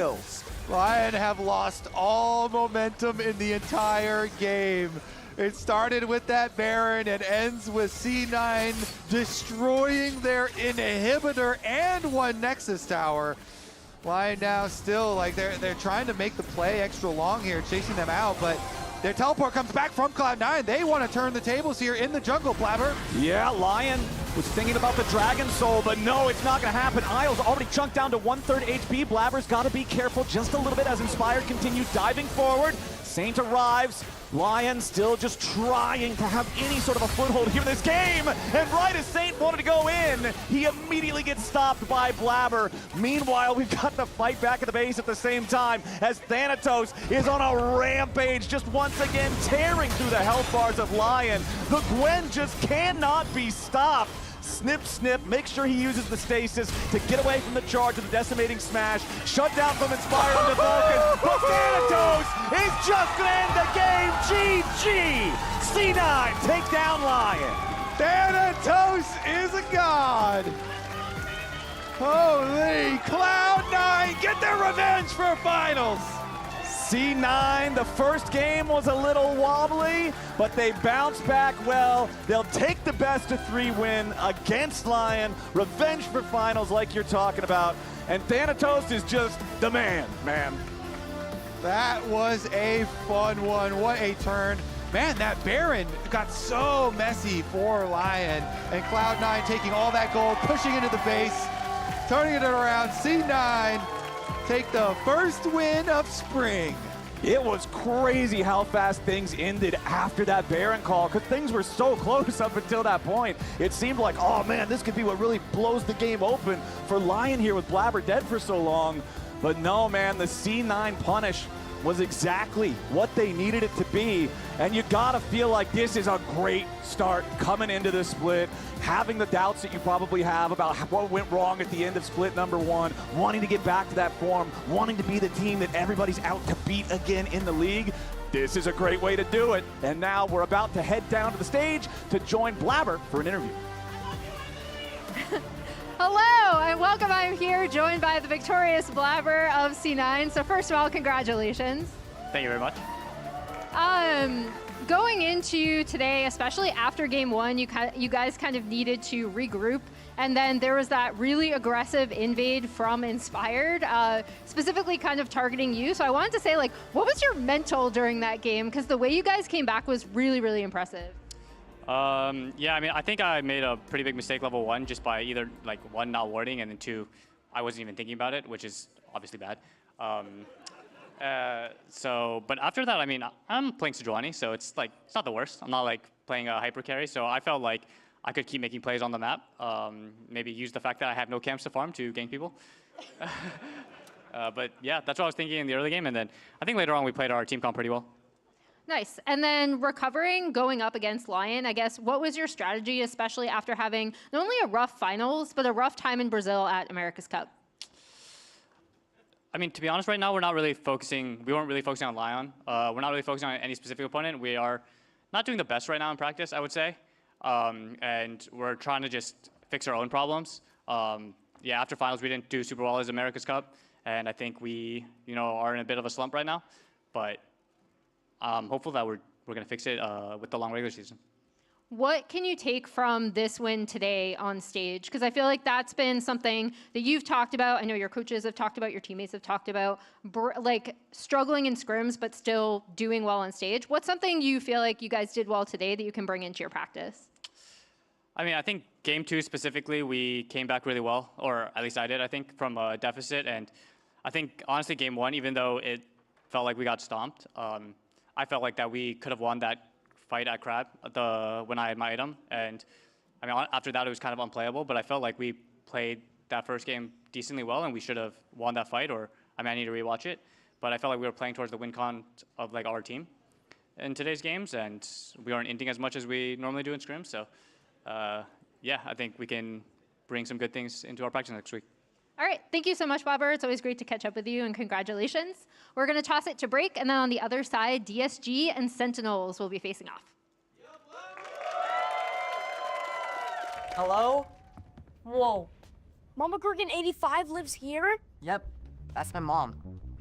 Lion have lost all momentum in the entire game. It started with that Baron and ends with C9 destroying their inhibitor and one Nexus tower. Lion now still, like, they're trying to make the play extra long here, chasing them out, but their teleport comes back from Cloud9. They want to turn the tables here in the jungle, Blabber. Yeah, Lion was thinking about the Dragon Soul, but no, it's not going to happen. Isles already chunked down to 1/3 HP. Blabber's got to be careful just a little bit as Inspired continues diving forward. Saint arrives, Lion still just trying to have any sort of a foothold here in this game. And right as Saint wanted to go in, he immediately gets stopped by Blabber. Meanwhile, we've got the fight back at the base at the same time as Thanatos is on a rampage, just once again tearing through the health bars of Lion. The Gwen just cannot be stopped. Snip, snip, make sure he uses the stasis to get away from the charge of the decimating smash. Shut down from Inspire onto Vulcan, but Thanatos is just gonna end the game. GG! C9 take down Lion. Thanatos is a god. Holy, Cloud9 get their revenge for finals. C9, the first game was a little wobbly, but they bounced back well. They'll take the best of 3 win against Lion. Revenge for finals like you're talking about. And Thanatos is just the man. That was a fun one. What a turn. Man, that Baron got so messy for Lion. And Cloud9 taking all that gold, pushing into the base, turning it around. C9 take the first win of spring. It was crazy how fast things ended after that Baron call, because things were so close up until that point. It seemed like, oh man, this could be what really blows the game open for Lion here with Blabber dead for so long. But no, man, the C9 punish was exactly what they needed it to be. And you gotta feel like this is a great start coming into the split, having the doubts that you probably have about what went wrong at the end of split number 1, wanting to get back to that form, wanting to be the team that everybody's out to beat again in the league. This is a great way to do it. And now we're about to head down to the stage to join Blabber for an interview. Hello and welcome. I'm here joined by the victorious Blabber of C9. So first of all, congratulations. Thank you very much. Going into today, especially after game 1, you guys kind of needed to regroup, and then there was that really aggressive invade from Inspired, specifically kind of targeting you. So I wanted to say, like, what was your mental during that game? Because the way you guys came back was really, really impressive. Yeah, I mean, I think I made a pretty big mistake level 1 just by either, like, 1, not warding, and then 2, I wasn't even thinking about it, which is obviously bad. But after that, I mean, I'm playing Sejuani, so it's like, it's not the worst. I'm not like playing a hyper carry, so I felt like I could keep making plays on the map. Maybe use the fact that I have no camps to farm to gank people. But yeah, that's what I was thinking in the early game, and then I think later on we played our team comp pretty well. Nice. And then recovering, going up against Lion, I guess, what was your strategy, especially after having not only a rough finals, but a rough time in Brazil at America's Cup? I mean, to be honest, right now we weren't really focusing on Lion. We're not really focusing on any specific opponent. We are not doing the best right now in practice, I would say. And we're trying to just fix our own problems. Yeah, after finals, we didn't do super well as America's Cup. And I think we, are in a bit of a slump right now. But hopeful that we're going to fix it with the long regular season. What can you take from this win today on stage? Because I feel like that's been something that you've talked about. I know your coaches have talked about, your teammates have talked about, like struggling in scrims, but still doing well on stage. What's something you feel like you guys did well today that you can bring into your practice? I mean, I think game 2 specifically, we came back really well, or at least I did, I think, from a deficit. And I think, honestly, game 1, even though it felt like we got stomped, I felt like that we could have won that fight at Crab when I had my item. And I mean, after that, it was kind of unplayable, but I felt like we played that first game decently well, and we should have won that fight, or I mean, I need to rewatch it. But I felt like we were playing towards the win con of like our team in today's games, and we aren't inting as much as we normally do in Scrim. So yeah, I think we can bring some good things into our practice next week. All right, thank you so much, Blabber. It's always great to catch up with you, and congratulations. We're going to toss it to break, and then on the other side, DSG and Sentinels will be facing off. Hello? Whoa. Mama Gorgon 85 lives here? Yep, that's my mom.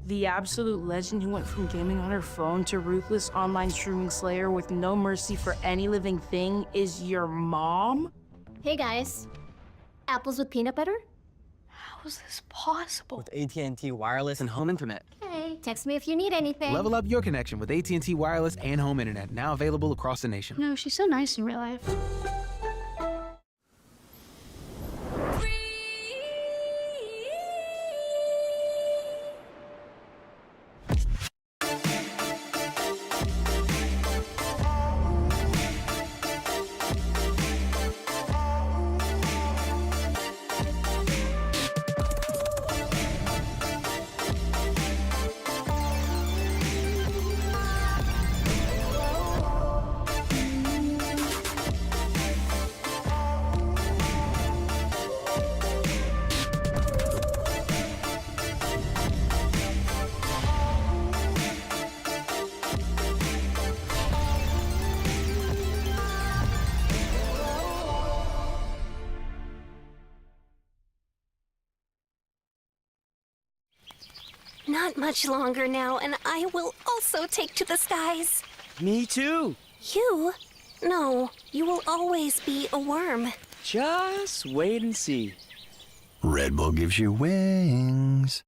The absolute legend who went from gaming on her phone to ruthless online streaming slayer with no mercy for any living thing is your mom? Hey guys. Apples with peanut butter? How is this possible? With AT&T wireless and home internet. Hey, text me if you need anything. Level up your connection with AT&T wireless and home internet, now available across the nation. No, she's so nice in real life. Not much longer now, and I will also take to the skies. Me too. You? No, you will always be a worm. Just wait and see. Red Bull gives you wings.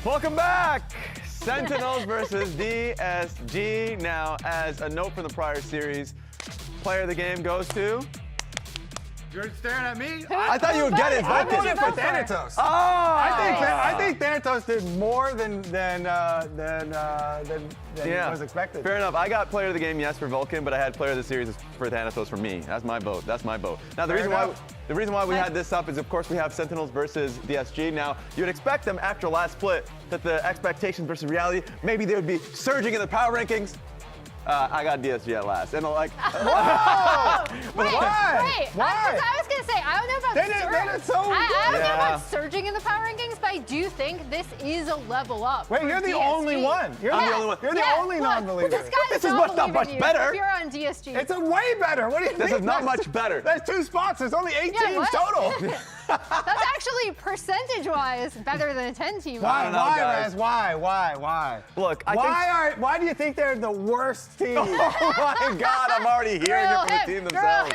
Welcome back! Sentinels versus DSG. Now, as a note from the prior series, player of the game goes to... You're staring at me? I thought you would get it. I voted for Thanatos. Oh! I think Thanatos did more than was expected. Fair enough. I got player of the game, yes, for Vulcan, but I had player of the series for Thanatos for me. That's my vote. That's my vote. Now, the reason why we had this up is, of course, we have Sentinels versus DSG. Now, you'd expect them after last split that the expectations versus reality, maybe they would be surging in the power rankings. I got DSG at last. And like, whoa! Wait, Why? Why? I was gonna say, I don't know about I don't know about surging in the power rankings, but I do think this is a level up. Wait, you're the only one. You're the only one. You're the only non-believer. This is not much better. If you're on DSG. It's a way better. What do you think? This is not much better. There's 2 spots. There's only 8 teams total. That's actually percentage-wise better than a 10-team. Why, Raz? Why? Look, Why do you think they're the worst team? Oh my God, I'm already hearing it from the team themselves.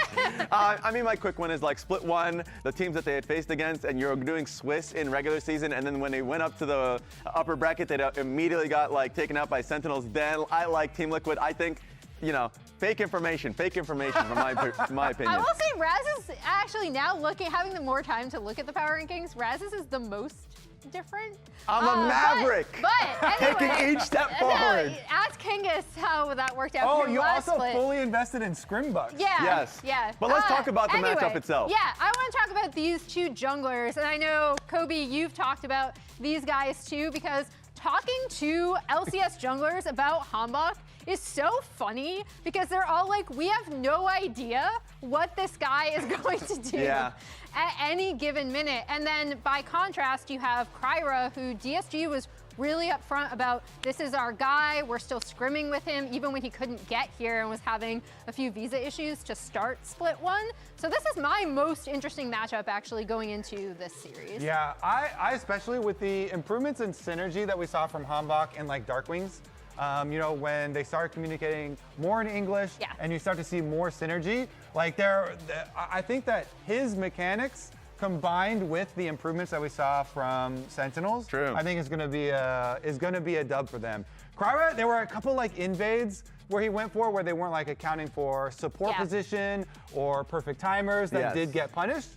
I mean, my quick one is like split one, the teams that they had faced against, and you're doing Swiss in regular season, and then when they went up to the upper bracket, they immediately got like taken out by Sentinels. Then I like Team Liquid. I think, you know, fake information from my opinion. I will say Raz is actually now having the more time to look at the power rankings, Raz's is the most different. I'm a maverick. But anyway, taking each step forward. Ask Kingus how that worked out. Oh, for you last also split. fully invested in Scrim Bucks. Yeah. Yes. Yeah. But let's talk about the matchup itself. Yeah, I want to talk about these two junglers, and I know Kobe, you've talked about these guys too, because talking to LCS junglers about Hanbok is so funny because they're all like, we have no idea what this guy is going to do at any given minute. And then by contrast, you have Kryra, who DSG was really upfront about, this is our guy, we're still scrimming with him, even when he couldn't get here and was having a few visa issues to start Split 1. So this is my most interesting matchup actually going into this series. Yeah, I especially with the improvements in synergy that we saw from Hanbok and like Darkwings, you know, when they start communicating more in English and you start to see more synergy, like I think that his mechanics combined with the improvements that we saw from Sentinels, I think is going to be a dub for them. Kryra, there were a couple like invades where he went for where they weren't like accounting for support position or perfect timers that did get punished,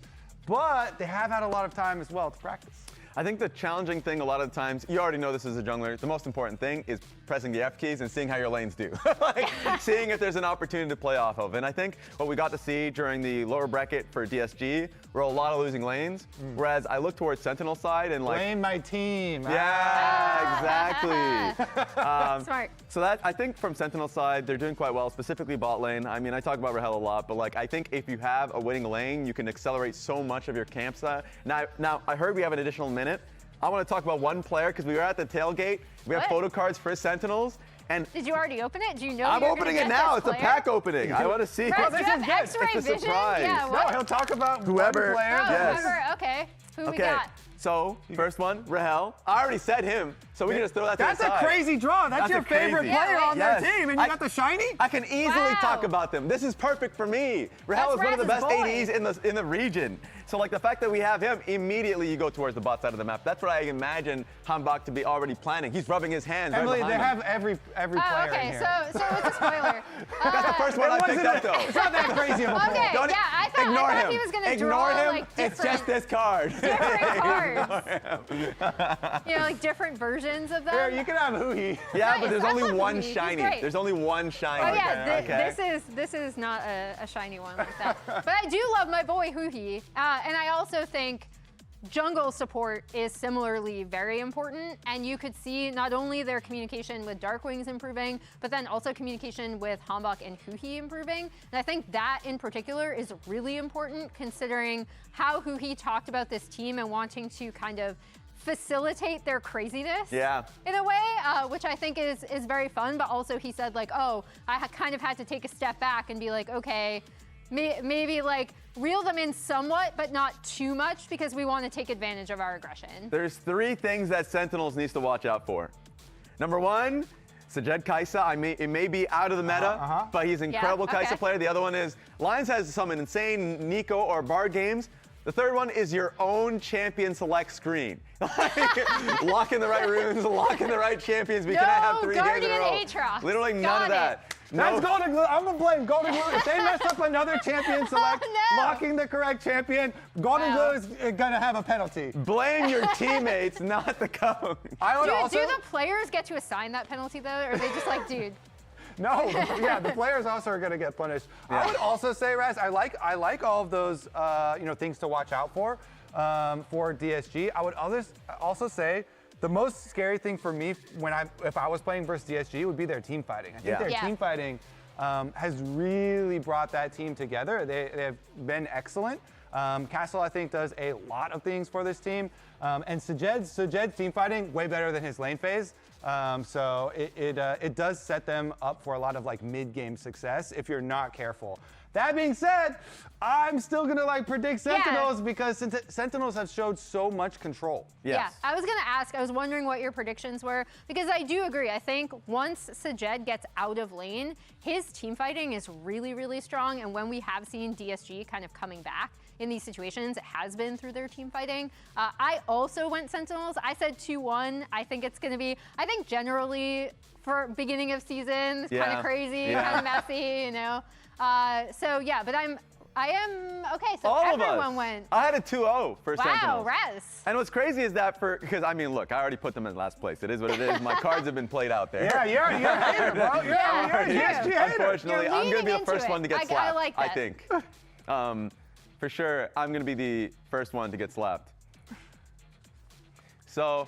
but they have had a lot of time as well to practice. I think the challenging thing a lot of the times, you already know this as a jungler, the most important thing is pressing the F keys and seeing how your lanes do. Like seeing if there's an opportunity to play off of. And I think what we got to see during the lower bracket for DSG were a lot of losing lanes. Whereas I look towards Sentinel side and like— blame my team. Yeah, exactly. Smart. So that, I think from Sentinel side, they're doing quite well, specifically bot lane. I mean, I talk about Rahel a lot, but like I think if you have a winning lane, you can accelerate so much of your camp style. Now I heard we have an additional minute. I want to talk about one player because we were at the tailgate. We have photo cards for Sentinels. And did you already open it? Do you know I'm opening it now. It's a pack opening. I want to see. Bryce, do you have X-ray it's a vision? surprise. Yeah, no, he'll talk about whoever. one player. Whoever. Okay. Who we got? So, first one, Rahel. I already said him, so we can just throw that to the side. That's a crazy draw. That's your favorite player on their team, and you got the shiny? I can easily talk about them. This is perfect for me. Rahel is one of the best ADs in the region. So, like, the fact that we have him, immediately you go towards the bot side of the map. That's what I imagine Hanbok to be already planning. He's rubbing his hands Emily, right they behind have every player in here. Okay, so it's a spoiler. That's the first one I picked up, though. It's not that crazy of a pull. Okay, I thought he was going to draw him. like It's just this card. different cards. You know, like different versions of them. Here, you can have Huhi. Yeah, Nice, but there's I only love one Huhi. He's shiny. great. There's only one shiny. Oh yeah, okay. this is not a shiny one like that. But I do love my boy Huhi, and I also think jungle support is similarly very important, and you could see not only their communication with Darkwings improving, but then also communication with Hanbok and Huhi improving. And I think that in particular is really important considering how Huhi talked about this team and wanting to kind of facilitate their craziness in a way, which I think is very fun, but also he said like, oh, I kind of had to take a step back and be like, okay, maybe like reel them in somewhat, but not too much because we want to take advantage of our aggression. There's 3 things that Sentinels needs to watch out for. Number 1, Sajed Kaisa. It may be out of the meta, but he's an incredible Kaisa player. The other one is Lions has some insane Nico or Bard games. The third one is your own champion select screen. Lock in the right runes, lock in the right champions. We cannot have 3 games in a row. Aatrox. Literally none of that. That's Golden Glue. I'm going to blame Golden Glue. If they mess up another champion select, locking the correct champion, Golden Glue is going to have a penalty. Blame your teammates, not the coach. Do the players get to assign that penalty, though? Or are they just like, dude? No, the players also are going to get punished. I would also say, Raz, I like all of those things to watch out for DSG. I would also say the most scary thing for me if I was playing versus DSG would be their team fighting. I think their team fighting has really brought that team together. They have been excellent. Castle, I think, does a lot of things for this team. And Sajed's team fighting, way better than his lane phase. So it does set them up for a lot of like mid-game success if you're not careful. That being said, I'm still gonna predict Sentinels because Sentinels have showed so much control. Yeah, I was gonna ask, I was wondering what your predictions were because I do agree. I think once Sajed gets out of lane, his team fighting is really, really strong. And when we have seen DSG kind of coming back in these situations, it has been through their team fighting. I also went Sentinels. I said 2-1. I think it's gonna be, I think generally for beginning of season, it's kind of crazy, kind of messy, you know? So yeah, but I am okay. So all everyone of us went. I had a 2-0 for Sentinels. Wow, Raz. And what's crazy is that because I mean, look, I already put them in last place. It is what it is. My cards have been played out there. Yeah, you're a hater, bro. You're a DSG hater. Unfortunately, I'm gonna be the first one to get slapped. I like that. I think. For sure, I'm gonna be the first one to get slapped. So,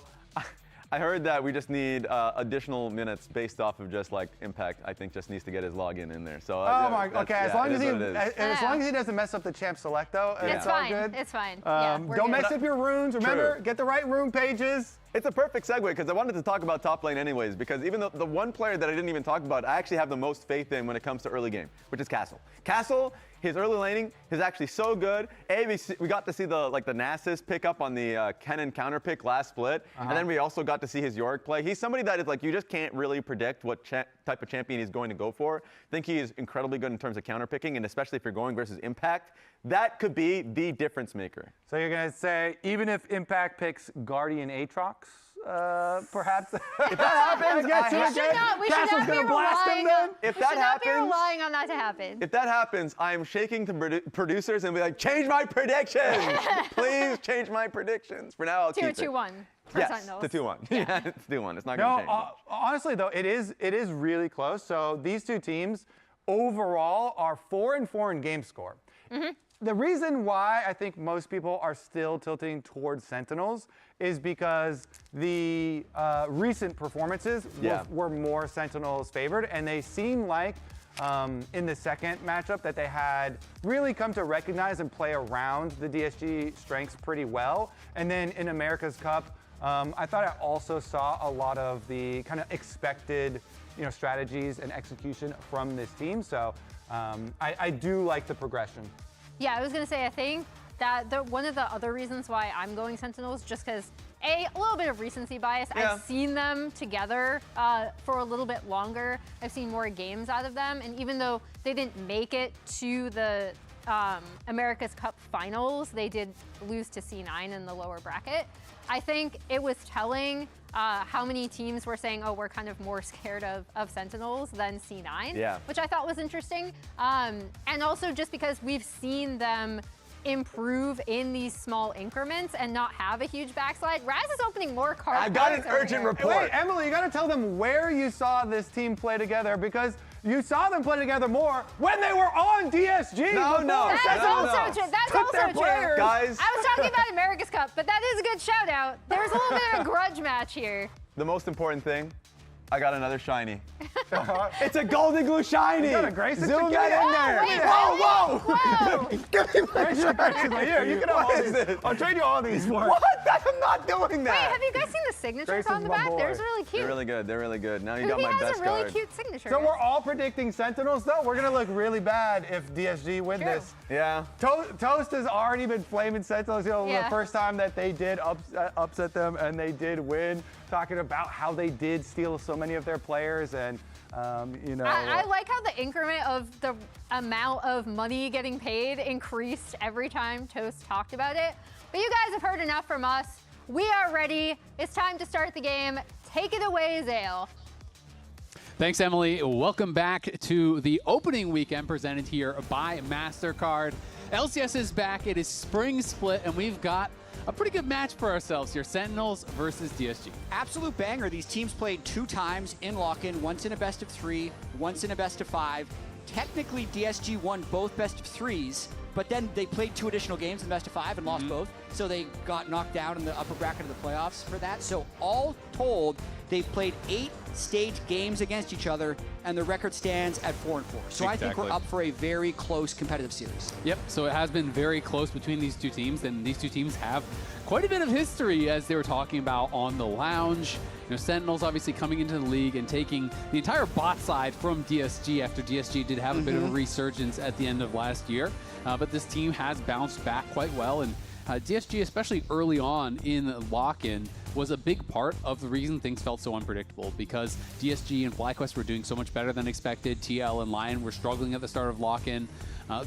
I heard that we just need additional minutes based off of just like Impact. I think just needs to get his login in there. So Oh my, okay. As long as long as he doesn't mess up the champ select though, it's all good. It's fine. Don't mess up your runes. Remember, get the right rune pages. It's a perfect segue because I wanted to talk about top lane anyways, because even though the one player that I didn't even talk about, I actually have the most faith in when it comes to early game, which is Castle. Castle, his early laning is actually so good. We got to see the Nasus pick up on the Kennen counter pick last split, and then we also got to see his Yorick play. He's somebody that is like, you just can't really predict what type of champion he's going to go for. I think he is incredibly good in terms of counter picking, and especially if you're going versus Impact, that could be the difference maker. So you're gonna say, even if Impact picks Guardian Aatrox, perhaps? If that happens, we should not be relying on, if that happens, relying on that to happen. If that happens, I am shaking to producers and be like, change my predictions! Please change my predictions. For now, I'll keep it. 2-2-1. Yes, the 2-1. Yeah, it's 2-1. It's not going to change. Honestly, though, it is really close. So these two teams overall are 4-4 in game score. The reason why I think most people are still tilting towards Sentinels is because the recent performances were more Sentinels favored, and they seem like in the second matchup that they had really come to recognize and play around the DSG strengths pretty well. And then in America's Cup, I thought I also saw a lot of the kind of expected strategies and execution from this team. So I do like the progression. Yeah, I was going to say, I think that one of the other reasons why I'm going Sentinels, just because, a little bit of recency bias. I've seen them together for a little bit longer. I've seen more games out of them. And even though they didn't make it to the America's Cup finals, they did lose to C9 in the lower bracket. I think it was telling how many teams were saying, oh, we're kind of more scared of Sentinels than C9, which I thought was interesting. And also just because we've seen them improve in these small increments and not have a huge backslide. Raz is opening more cards. I got an urgent report. Wait, Emily, you got to tell them where you saw this team play together, because you saw them play together more when they were on DSG. That's also true. That's also true. Guys. I was talking about America's Cup, but that is a good shout out. There's a little bit of a grudge match here. The most important thing, I got another shiny. It's a golden glue shiny. You got a Grayson Zoom that in there. Wait, whoa. Give me my shiny. Here, you can have all these. I'll trade you all these for. What? I'm not doing that. Wait, have you guys seen the signatures on the back? They're really cute. They're really good. They're really good. Now you got my best card. He has a really cute signature. So we're all predicting Sentinels, though. We're going to look really bad if DSG win this. Yeah. Toast has already been flaming Sentinels. The first time that they did upset them and they did win, talking about how they did steal so many of their players and, I like how the increment of the amount of money getting paid increased every time Toast talked about it. But you guys have heard enough from us. We are ready. It's time to start the game. Take it away, Zale. Thanks, Emily. Welcome back to the opening weekend presented here by MasterCard. LCS is back. It is Spring Split, and we've got a pretty good match for ourselves here. Sentinels versus DSG. Absolute banger. These teams played 2 times in lock-in, once in a best of 3, once in a best of 5. Technically, DSG won both best of 3s, but then they played 2 additional games in best of 5 and lost both. So they got knocked down in the upper bracket of the playoffs for that. So all told, they've played 8 stage games against each other, and the record stands at 4-4. So I think we're up for a very close competitive series. Yep, so it has been very close between these two teams, and these two teams have quite a bit of history, as they were talking about on the lounge. Sentinels obviously coming into the league and taking the entire bot side from DSG after DSG did have a bit of a resurgence at the end of last year. But this team has bounced back quite well, and DSG, especially early on in lock-in, was a big part of the reason things felt so unpredictable, because DSG and FlyQuest were doing so much better than expected. TL and Lion were struggling at the start of lock-in.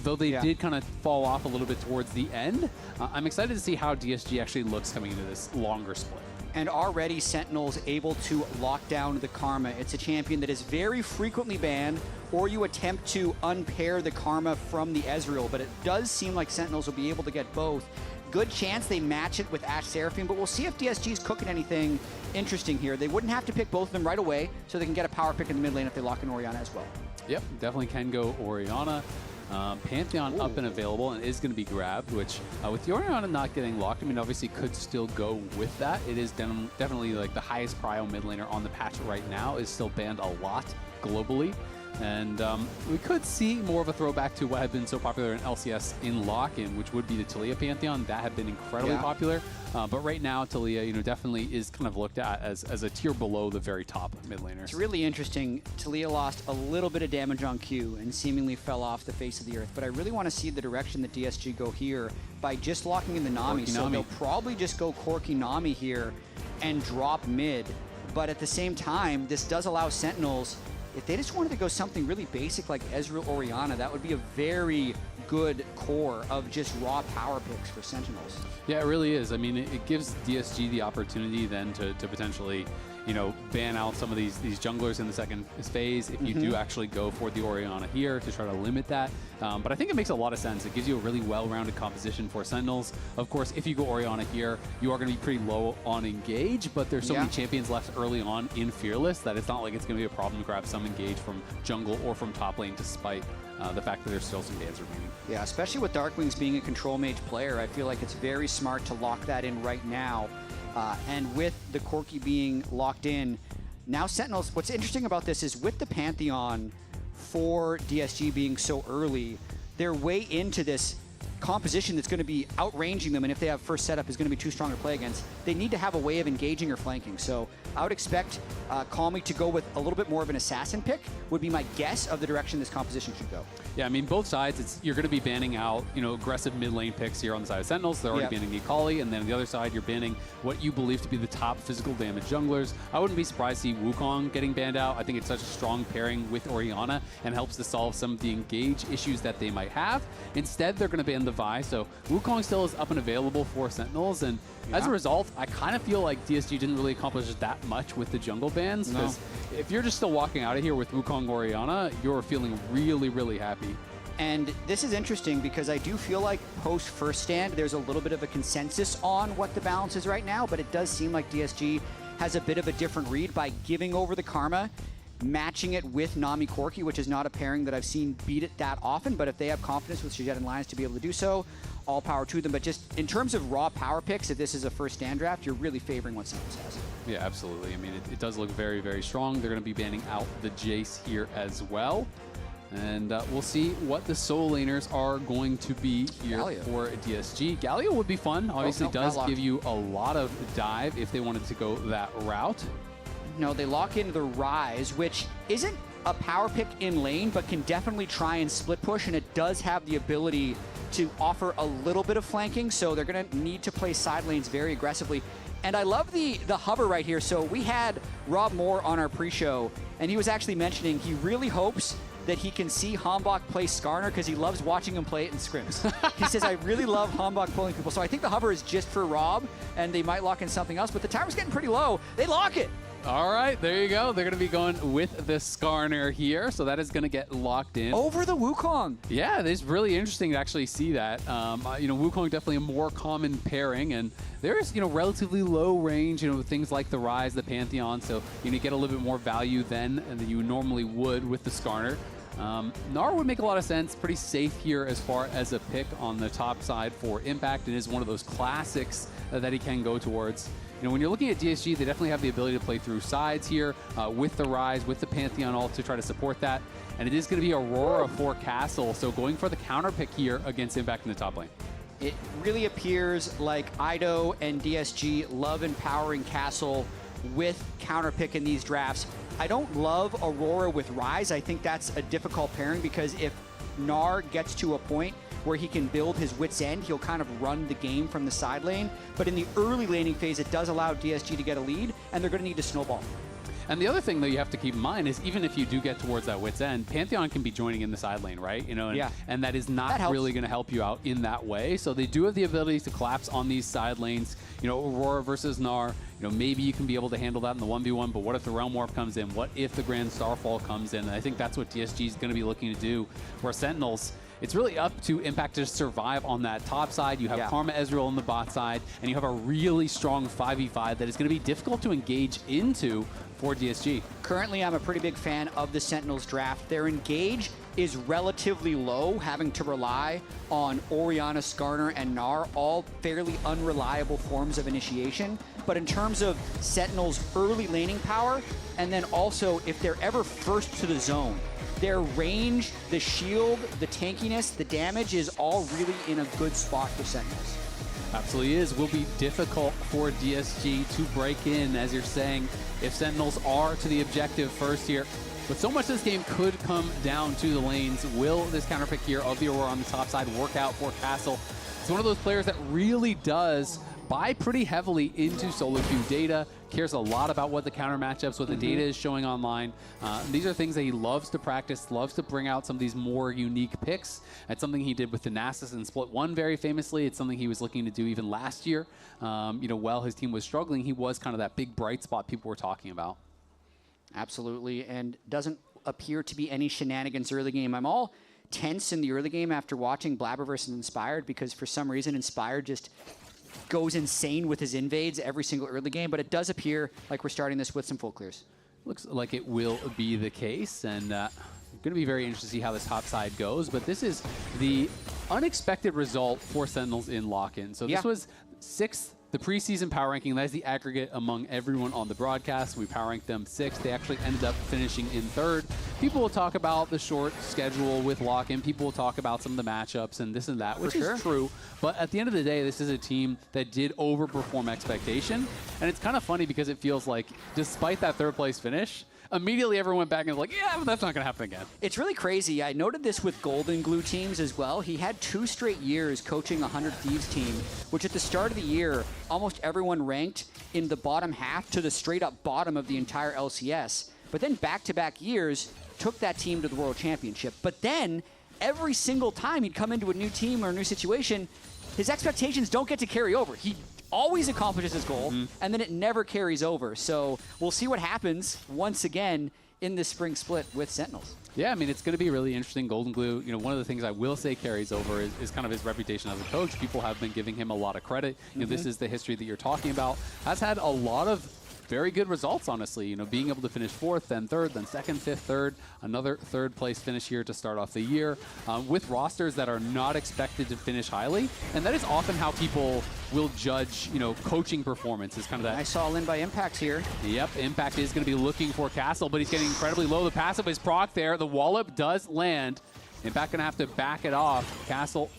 Though they did kind of fall off a little bit towards the end. I'm excited to see how DSG actually looks coming into this longer split. And already Sentinels able to lock down the Karma. It's a champion that is very frequently banned, or you attempt to unpair the Karma from the Ezreal, but it does seem like Sentinels will be able to get both. Good chance they match it with Ashe Seraphine, but we'll see if DSG's cooking anything interesting here. They wouldn't have to pick both of them right away, so they can get a power pick in the mid lane if they lock in Orianna as well. Yep, definitely can go Orianna. Pantheon up and available and is going to be grabbed, which with the Orianna not getting locked, I mean, obviously could still go with that. It is definitely like the highest prio mid laner on the patch right now, is still banned a lot globally. And we could see more of a throwback to what had been so popular in LCS in lock-in, which would be the Taliyah Pantheon. That had been incredibly popular. But right now, Taliyah, definitely is kind of looked at as a tier below the very top mid laners. It's really interesting. Taliyah lost a little bit of damage on Q and seemingly fell off the face of the earth. But I really want to see the direction that DSG go here by just locking in the Nami. So they'll probably just go Corki Nami here and drop mid. But at the same time, this does allow Sentinels, if they just wanted to go something really basic like Ezreal Orianna, that would be a very good core of just raw power picks for Sentinels. Yeah, it really is. I mean, it gives DSG the opportunity then to potentially, ban out some of these junglers in the second phase if you do actually go for the Orianna here to try to limit that. But I think it makes a lot of sense. It gives you a really well-rounded composition for Sentinels. Of course, if you go Orianna here, you are going to be pretty low on Engage, but there's so many champions left early on in Fearless that it's not like it's going to be a problem to grab some Engage from jungle or from top lane despite the fact that there's still some bans remaining. Yeah, especially with Darkwings being a control mage player, I feel like it's very smart to lock that in right now. And with the Corki being locked in, now Sentinels, what's interesting about this is with the Pantheon for DSG being so early, they're way into this composition that's going to be outranging them, and if they have first setup is going to be too strong to play against, they need to have a way of engaging or flanking. So I would expect Calmy to go with a little bit more of an assassin pick, would be my guess of the direction this composition should go. Yeah, I mean, both sides, you're going to be banning out, aggressive mid lane picks here on the side of Sentinels. They're already banning Akali, and then on the other side, you're banning what you believe to be the top physical damage junglers. I wouldn't be surprised to see Wukong getting banned out. I think it's such a strong pairing with Orianna and helps to solve some of the engage issues that they might have. Instead, they're going to ban the Vi, so Wukong still is up and available for Sentinels, and as a result, I kind of feel like DSG didn't really accomplish that much with the jungle bans, because if you're just still walking out of here with Wukong Orianna, you're feeling really, really happy. And this is interesting because I do feel like post first stand, there's a little bit of a consensus on what the balance is right now, but it does seem like DSG has a bit of a different read by giving over the Karma, matching it with Nami Corki, which is not a pairing that I've seen beat it that often, but if they have confidence with Shijette and Lions to be able to do so, all power to them. But just in terms of raw power picks, if this is a first stand draft, you're really favoring what Sentinels has. Yeah, absolutely. I mean, it does look very, very strong. They're going to be banning out the Jace here as well. And we'll see what the solo laners are going to be here for DSG. Galio would be fun. Obviously, does give you a lot of dive if they wanted to go that route. No, they lock in the Rise, which isn't a power pick in lane, but can definitely try and split push, and it does have the ability to offer a little bit of flanking, so they're going to need to play side lanes very aggressively. And I love the hover right here. So we had Rob Moore on our pre-show, and he was actually mentioning he really hopes that he can see Hambach play Skarner because he loves watching him play it in scrims. He says, I really love Hambach pulling people. So I think the hover is just for Rob, and they might lock in something else, but the timer's getting pretty low. They lock it. All right, there you go. They're going to be going with the Skarner here, so that is going to get locked in. Over the Wukong. Yeah, it's really interesting to actually see that. Wukong definitely a more common pairing, and there's, relatively low range, things like the Rise, the Pantheon, so you get a little bit more value then than you normally would with the Skarner. Gnar would make a lot of sense, pretty safe here as far as a pick on the top side for impact. It is one of those classics that he can go towards. When you're looking at DSG, they definitely have the ability to play through sides here with the Rise, with the Pantheon all to try to support that. And it is going to be Aurora for Castle, so going for the counter pick here against Impact in the top lane. It really appears like Ido and DSG love empowering Castle with counter pick in these drafts. I don't love Aurora with Rise. I think that's a difficult pairing because if Gnar gets to a point where he can build his wit's end, he'll kind of run the game from the side lane. But in the early laning phase, it does allow DSG to get a lead, and they're going to need to snowball. And the other thing, though, you have to keep in mind is even if you do get towards that wit's end, Pantheon can be joining in the side lane, right? And that is not really going to help you out in that way. So they do have the ability to collapse on these side lanes. Aurora versus Gnar, maybe you can be able to handle that in the 1v1, but what if the Realm Warp comes in? What if the Grand Starfall comes in? And I think that's what DSG is going to be looking to do for Sentinels. It's really up to Impact to survive on that top side. You have Karma Ezreal on the bot side, and you have a really strong 5v5 that is going to be difficult to engage into for DSG. Currently, I'm a pretty big fan of the Sentinels draft. Their engage is relatively low, having to rely on Orianna, Skarner, and Gnar, all fairly unreliable forms of initiation. But in terms of Sentinels' early laning power, and then also if they're ever first to the zone, their range, the shield, the tankiness, the damage is all really in a good spot for Sentinels. Absolutely is. Will be difficult for DSG to break in, as you're saying, if Sentinels are to the objective first here. But so much of this game could come down to the lanes. Will this counterpick here of the Aurora on the top side work out for Castle? It's one of those players that really does buy pretty heavily into solo queue data, cares a lot about what the counter matchups, what the data is showing online. These are things that he loves to practice, loves to bring out some of these more unique picks. That's something he did with the Nasus and Split 1 very famously. It's something he was looking to do even last year. You know, while his team was struggling, he was kind of that big bright spot people were talking about. Absolutely, and doesn't appear to be any shenanigans early game. I'm all tense in the early game after watching Blabber versus Inspired, because for some reason Inspired just goes insane with his invades every single early game, but it does appear like we're starting this with some full clears. Looks like it will be the case, and going to be very interesting to see how this top side goes, but this is the unexpected result for Sentinels in lock-in. So this was 6th, the preseason power ranking. That is the aggregate among everyone on the broadcast. We power ranked them 6th. They actually ended up finishing in 3rd. People will talk about the short schedule with lock-in. People will talk about some of the matchups and this and that, which is true. But at the end of the day, this is a team that did overperform expectation. And it's kind of funny because it feels like, despite that 3rd place finish, immediately everyone went back and was like, yeah, but that's not going to happen again. It's really crazy. I noted this with Golden Glue teams as well. He had 2 straight years coaching a 100 Thieves team, which at the start of the year, almost everyone ranked in the bottom half to the straight up bottom of the entire LCS. But then back-to-back years took that team to the World Championship. But then every single time he'd come into a new team or a new situation, his expectations don't get to carry over. He always accomplishes his goal, and then it never carries over. So we'll see what happens once again in this spring split with Sentinels. Yeah, I mean, it's going to be really interesting. Golden Glue, you know, one of the things I will say carries over is kind of his reputation as a coach. People have been giving him a lot of credit. You know, this is the history that you're talking about. Has had a lot of very good results, honestly. You know, being able to finish 4th, then 3rd, then 2nd, 5th, 3rd, another 3rd place finish here to start off the year with rosters that are not expected to finish highly. And that is often how people will judge, you know, coaching performance is kind of that. I saw Lin by Impact here. Yep, Impact is going to be looking for Castle, but he's getting incredibly low. The passive is proc there. The wallop does land. Impact going to have to back it off. Castle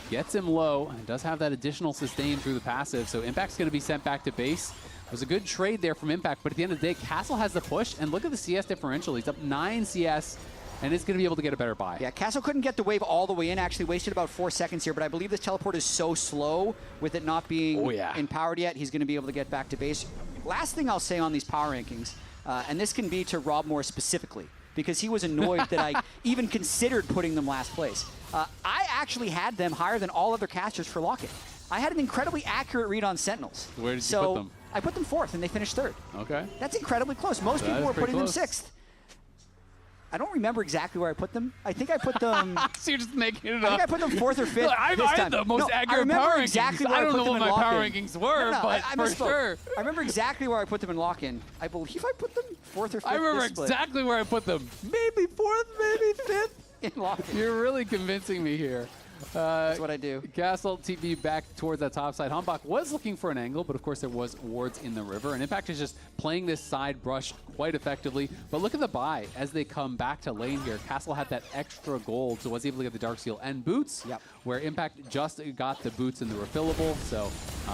gets him low and does have that additional sustain through the passive. So Impact's going to be sent back to base. It was a good trade there from Impact, but at the end of the day, Castle has the push, and look at the CS differential. He's up 9 CS, and is going to be able to get a better buy. Yeah, Castle couldn't get the wave all the way in, actually wasted about 4 seconds here, but I believe this teleport is so slow with it not being empowered yet, he's going to be able to get back to base. Last thing I'll say on these power rankings, and this can be to Rob Moore specifically, because he was annoyed that I even considered putting them last place. I actually had them higher than all other casters for lock-in. I had an incredibly accurate read on Sentinels. Where did you put them? I put them 4th, and they finished 3rd. Okay. That's incredibly close. Most people were putting them 6th. I don't remember exactly where I put them. I think I put them... So you're just making it I up. think I put them 4th or 5th I had the most accurate power rankings. I don't know what my power rankings were, but for sure. I remember exactly where I put them in lock-in. I believe I put them 4th or 5th. I remember exactly where I put them. Maybe 4th, maybe 5th. In lock-in. You're really convincing me here. That's what I do. Castle TV back towards that top side. Hambach was looking for an angle, but of course there was wards in the river. And Impact is just playing this side brush quite effectively. But look at the buy as they come back to lane here. Castle had that extra gold, so was able to get the Darksteel and boots, where Impact just got the boots and the refillable. So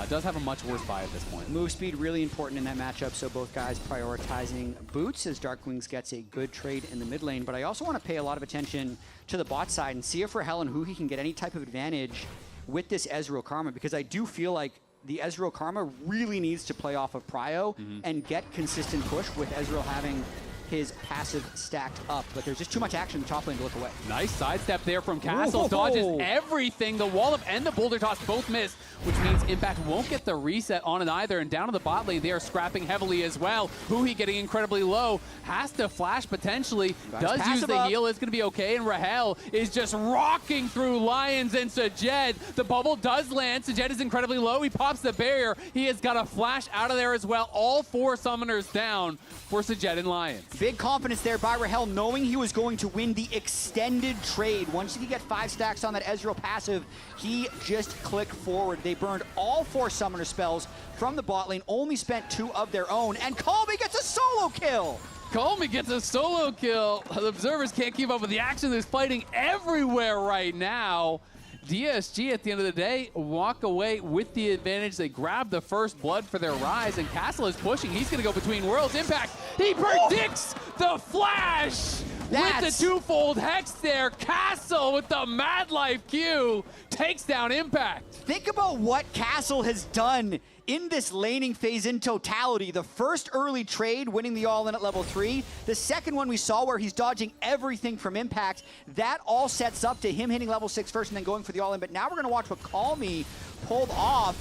does have a much worse buy at this point. Move speed really important in that matchup, so both guys prioritizing boots as Darkwings gets a good trade in the mid lane. But I also want to pay a lot of attention to the bot side and see if for Helen who he can get any type of advantage with this Ezreal Karma, because I do feel like the Ezreal Karma really needs to play off of Prio and get consistent push with Ezreal having his passive stacked up. But there's just too much action in the top lane to look away. Nice sidestep there from Castle. Dodges everything. The wall up and the boulder toss both miss, which means Impact won't get the reset on it either. And down to the bot lane, they are scrapping heavily as well. Huhi getting incredibly low. Has to flash potentially. Does use the heal. It's going to be okay. And Rahel is just rocking through Lions and Sajed. The bubble does land. Sajed is incredibly low. He pops the barrier. He has got a flash out of there as well. All 4 summoners down for Sajed and Lions. Big confidence there by Rahel, knowing he was going to win the extended trade. Once he could get 5 stacks on that Ezreal passive, he just clicked forward. They burned all 4 summoner spells from the bot lane, only spent 2 of their own, and Colby gets a solo kill! Colby gets a solo kill. The observers can't keep up with the action. There's fighting everywhere right now. DSG, at the end of the day, walk away with the advantage. They grab the first blood for their rise, and Castle is pushing. He's going to go between worlds. Impact, he predicts the flash with the twofold hex there. Castle with the Mad Life Q takes down Impact. Think about what Castle has done in this laning phase in totality. The first early trade, winning the all-in at level 3. The second one we saw where he's dodging everything from Impact. That all sets up to him hitting level 6 first and then going for the all-in. But now we're going to watch what Call Me pulled off.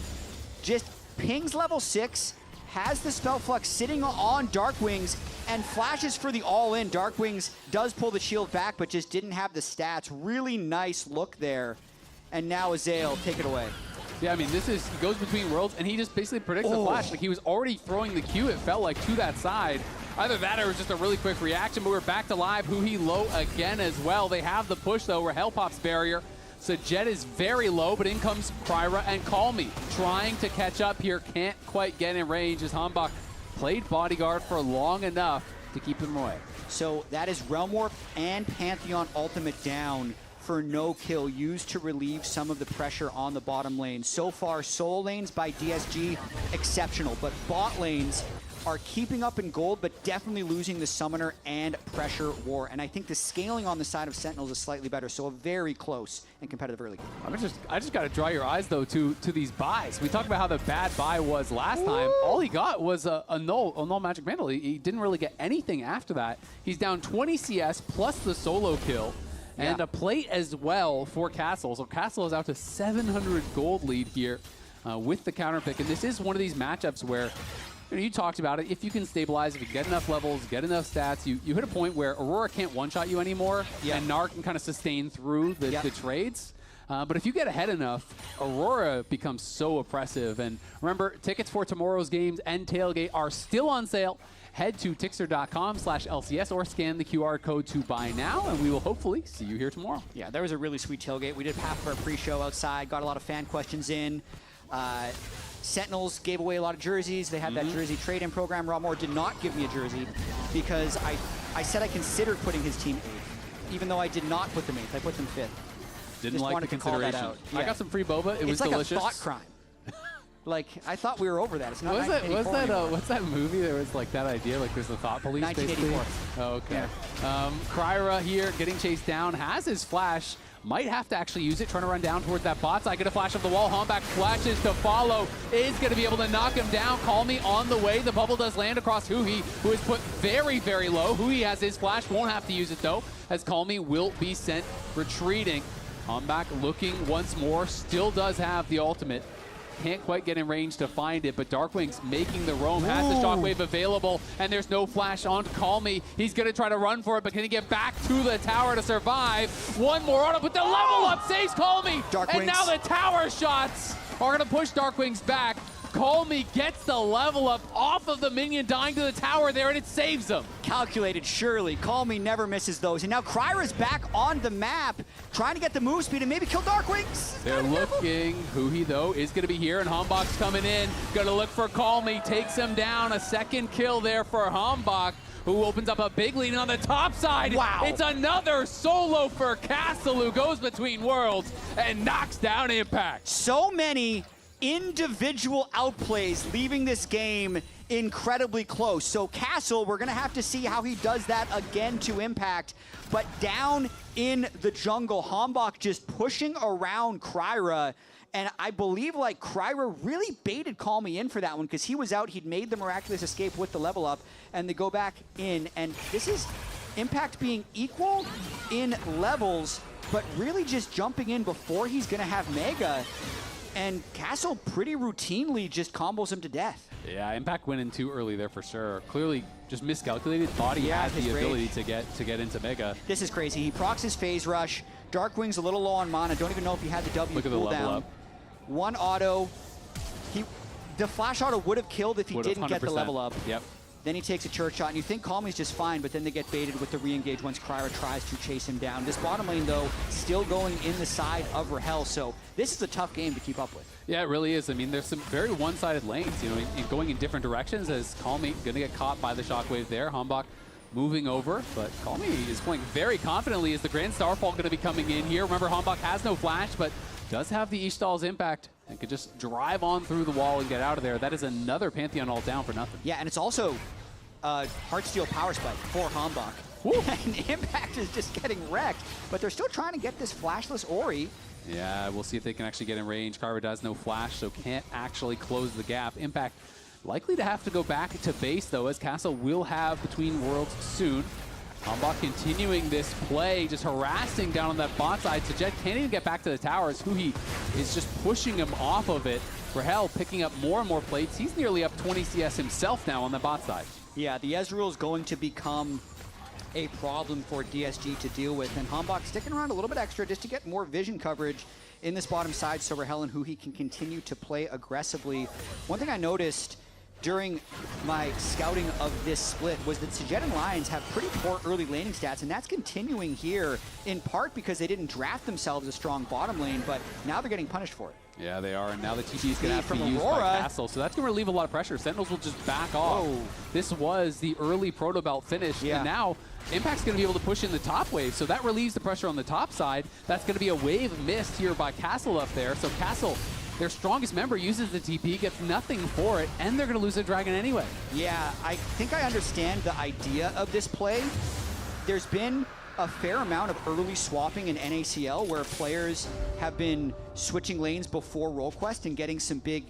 Just pings level 6, has the Spell Flux sitting on Darkwings, and flashes for the all-in. Darkwings does pull the shield back, but just didn't have the stats. Really nice look there. And now Azael, take it away. Yeah, I mean, he goes between worlds, and he just basically predicts the flash. Like, he was already throwing the Q, it felt like, to that side. Either that or it was just a really quick reaction, but we're back to live. Huhi low again as well. They have the push, though. Rahel pops barrier. Sajed is very low, but in comes Kryra and Call Me. Trying to catch up here, can't quite get in range as Hambach played bodyguard for long enough to keep him away. So that is Realm Warp and Pantheon ultimate down for no kill, used to relieve some of the pressure on the bottom lane. So far, solo lanes by DSG, exceptional, but bot lanes are keeping up in gold, but definitely losing the summoner and pressure war. And I think the scaling on the side of Sentinels is slightly better, so a very close and competitive early game. I just got to draw your eyes, though, to these buys. We talked about how the bad buy was last time. All he got was a null magic mantle. He didn't really get anything after that. He's down 20 CS plus the solo kill. And a plate as well for Castle. So Castle is out to 700 gold lead here with the counter pick. And this is one of these matchups where, you talked about it, if you can stabilize, if you get enough levels, get enough stats, you hit a point where Aurora can't one-shot you anymore, and Gnar can kind of sustain through the trades. But if you get ahead enough, Aurora becomes so oppressive. And remember, tickets for tomorrow's games and Tailgate are still on sale. Head to Tixter.com/LCS or scan the QR code to buy now, and we will hopefully see you here tomorrow. Yeah, there was a really sweet tailgate. We did half of our pre-show outside, got a lot of fan questions in. Sentinels gave away a lot of jerseys. They had that jersey trade-in program. Ramor did not give me a jersey because I said I considered putting his team 8th, even though I did not put them 8th. I put them 5th. Didn't like the consideration. I got some free boba. It was delicious. It's like a thought crime. Like, I thought we were over that. It's not 1984 what's that movie? There was like that idea, like there's the thought police. 1984. Basically. Oh, okay. Yeah. Kryra here getting chased down, has his flash. Might have to actually use it, trying to run down towards that bot side. Get a flash of the wall. Hambach flashes to follow. Is going to be able to knock him down. Call Me on the way. The bubble does land across Huhi, who is put very, very low. Huhi has his flash. Won't have to use it, though, as Call Me will be sent retreating. Hambach looking once more. Still does have the ultimate. Can't quite get in range to find it, but Darkwing's making the roam, has the shockwave available, and there's no flash on Call Me. He's going to try to run for it, but can he get back to the tower to survive? One more auto, but the level up saves Call Me, and now the tower shots are going to push Darkwing's back. Call Me gets the level up off of the minion dying to the tower there, and it saves him. Calculated, surely. Call Me never misses those. And now Kryra's back on the map, trying to get the move speed and maybe kill Darkwings. They're looking. Huhi, though, is going to be here, and Hambach's coming in. Going to look for Call Me, takes him down. A second kill there for Hambach, who opens up a big lead on the top side. Wow. It's another solo for Castle, who goes between worlds and knocks down Impact. So many individual outplays leaving this game incredibly close. So Castle, we're going to have to see how he does that again to Impact. But down in the jungle, Hambach just pushing around Kryra. And I believe like Kryra really baited Call Me in for that one because he was out. He'd made the miraculous escape with the level up. And they go back in. And this is Impact being equal in levels, but really just jumping in before he's going to have Mega. And Castle pretty routinely just combos him to death. Yeah, Impact went in too early there for sure. Clearly just miscalculated. Thought he had the ability to get into Mega. This is crazy. He procs his Phase Rush. Darkwing's a little low on mana. Don't even know if he had the W cooldown. One auto. The flash auto would have killed if he didn't get the level up. Yep. Then he takes a church shot, and you think Call Me's just fine, but then they get baited with the re-engage once Kryra tries to chase him down. This bottom lane, though, still going in the side of Rahel, so this is a tough game to keep up with. Yeah, it really is. I mean, there's some very one-sided lanes, you know, going in different directions as Call Me going to get caught by the shockwave there. Hambach moving over, but Call Me is playing very confidently. Is the Grand Starfall going to be coming in here? Remember, Hambach has no flash, but does have the Ishtal's impact and could just drive on through the wall and get out of there. That is another Pantheon ult down for nothing. Yeah, and it's also Heartsteel Power Spike for Hambach. And Impact is just getting wrecked, but they're still trying to get this flashless Ori. Yeah, we'll see if they can actually get in range. Kryra does no flash, so can't actually close the gap. Impact likely to have to go back to base, though, as Castle will have Between Worlds soon. Hambach continuing this play, just harassing down on that bot side. Sajed can't even get back to the towers. Huhi is just pushing him off of it. Rahel picking up more and more plates. He's nearly up 20 CS himself now on the bot side. Yeah, the Ezreal is going to become a problem for DSG to deal with, and Hambach sticking around a little bit extra just to get more vision coverage in this bottom side so Rahel and Huhi can continue to play aggressively. One thing I noticed during my scouting of this split was that Sajed and Lions have pretty poor early laning stats, and that's continuing here in part because they didn't draft themselves a strong bottom lane, but now they're getting punished for it. Yeah, they are, and now the TP is going to have to be used by Castle, so that's going to relieve a lot of pressure. Sentinels will just back off. This was the early Proto Belt finish, and now Impact's going to be able to push in the top wave, so that relieves the pressure on the top side. That's going to be a wave missed here by Castle up there, so Castle, their strongest member, uses the TP, gets nothing for it, and they're going to lose their dragon anyway. Yeah, I think I understand the idea of this play. There's been a fair amount of early swapping in NACL where players have been switching lanes before role quest and getting some big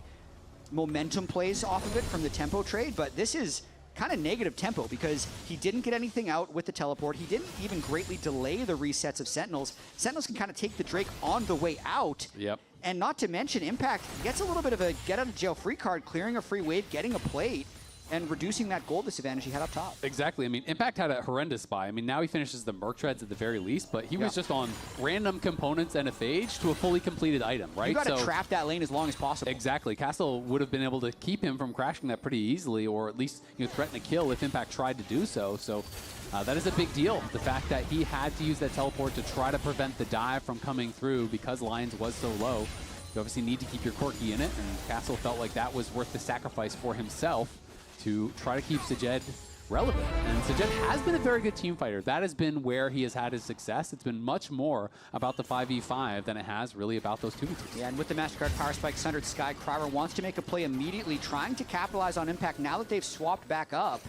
momentum plays off of it from the tempo trade, but this is kind of negative tempo because he didn't get anything out with the teleport. He didn't even greatly delay the resets of Sentinels. Sentinels can kind of take the Drake on the way out. Yep. And not to mention, Impact gets a little bit of a get out of jail free card, clearing a free wave, getting a plate, and reducing that gold disadvantage he had up top. Exactly. I mean, Impact had a horrendous buy. I mean, now he finishes the Merc Treads at the very least, but he was just on random components and a phage to a fully completed item, right? You got to trap that lane as long as possible. Exactly. Castle would have been able to keep him from crashing that pretty easily, or at least threaten a kill if Impact tried to do so. So that is a big deal. The fact that he had to use that teleport to try to prevent the dive from coming through because Lions was so low. You obviously need to keep your Corki in it, and Castle felt like that was worth the sacrifice for himself to try to keep Sajed relevant. And Sajed has been a very good team fighter. That has been where he has had his success. It's been much more about the 5v5 than it has really about those 2v2s. Yeah, and with the MasterCard Power Spike, Sundered Sky, Kryra wants to make a play immediately, trying to capitalize on Impact now that they've swapped back up.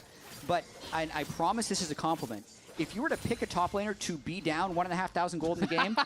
But I promise this is a compliment. If you were to pick a top laner to be down 1,500 gold in the game,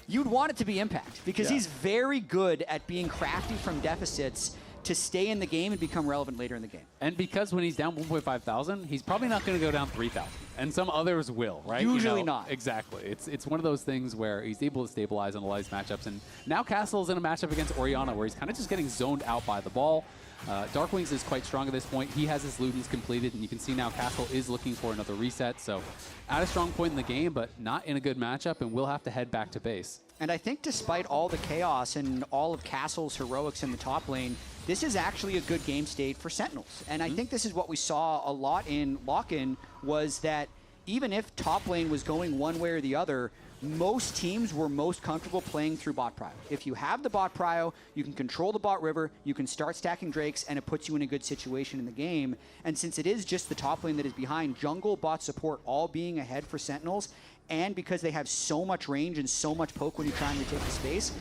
you'd want it to be Impact because he's very good at being crafty from deficits to stay in the game and become relevant later in the game. And because when he's down 1,500, he's probably not going to go down 3,000. And some others will, right? Usually not. Exactly. It's one of those things where he's able to stabilize on a lot of these matchups. And now Castle's in a matchup against Orianna where he's kind of just getting zoned out by the ball. Darkwings is quite strong at this point. He has his Ludens completed, and you can see now Castle is looking for another reset. So at a strong point in the game, but not in a good matchup, and we'll have to head back to base. And I think despite all the chaos and all of Castle's heroics in the top lane, this is actually a good game state for Sentinels. And I think this is what we saw a lot in lock-in, was that even if top lane was going one way or the other, most teams were most comfortable playing through bot prio. If you have the bot prio, you can control the bot river, you can start stacking drakes, and it puts you in a good situation in the game. And since it is just the top lane that is behind, jungle, bot support all being ahead for Sentinels, and because they have so much range and so much poke when you try and retake the space,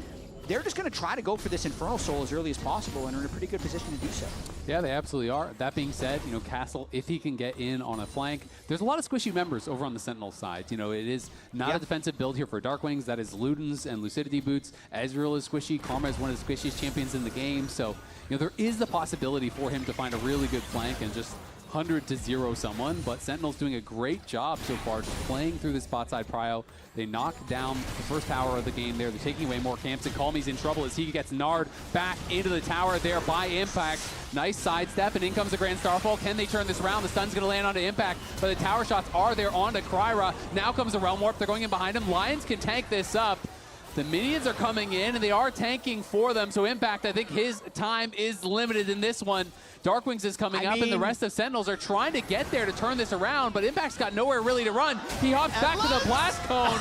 they're just going to try to go for this Infernal Soul as early as possible and are in a pretty good position to do so. Yeah, they absolutely are. That being said, you know, Castle, if he can get in on a flank, there's a lot of squishy members over on the Sentinel side. You know, it is not a defensive build here for Darkwings. That is Ludens and Lucidity Boots. Ezreal is squishy. Karma is one of the squishiest champions in the game. So, you know, there is the possibility for him to find a really good flank and just 100-0 someone, but Sentinel's doing a great job so far just playing through this bot side prio. They knock down the first tower of the game there. They're taking away more camps, and Calmy's in trouble as he gets Nard back into the tower there by Impact. Nice sidestep, and in comes the Grand Starfall. Can they turn this around? The stun's going to land onto Impact, but the tower shots are there onto Kryra. Now comes the Realm Warp. They're going in behind him. Lions can tank this up. The minions are coming in, and they are tanking for them, so Impact, I think his time is limited in this one. Darkwings is coming up, and the rest of Sentinels are trying to get there to turn this around, but Impact's got nowhere really to run. He hops back to the Blast Cone,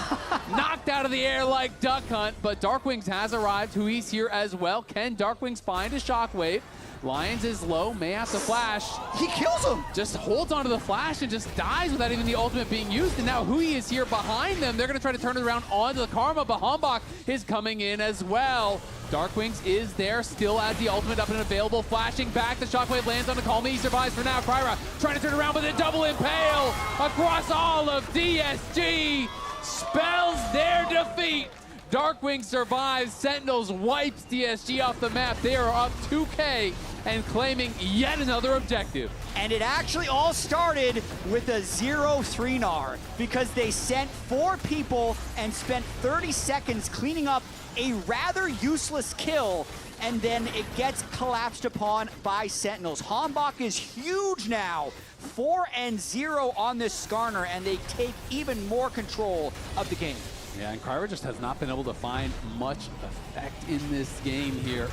knocked out of the air like Duck Hunt, but Darkwings has arrived. Hui's here as well. Can Darkwings find a Shockwave? Lions is low, may have to flash. He kills him! Just holds onto the flash and just dies without even the ultimate being used, and now Hui is here behind them. They're going to try to turn it around onto the Karma, but Hambach is coming in as well. Darkwings is there, still has the ultimate up and available, flashing back. The Shockwave lands on the Calm. He survives for now. Kryra trying to turn around with a double impale across all of DSG. Spells their defeat. Darkwing survives. Sentinels wipes DSG off the map. They are up 2K and claiming yet another objective. And it actually all started with a 0-3 Gnar because they sent 4 people and spent 30 seconds cleaning up a rather useless kill, and then it gets collapsed upon by Sentinels. Hambach is huge now. 4-0 on this Skarner, and they take even more control of the game. Yeah, and Kryra just has not been able to find much effect in this game here.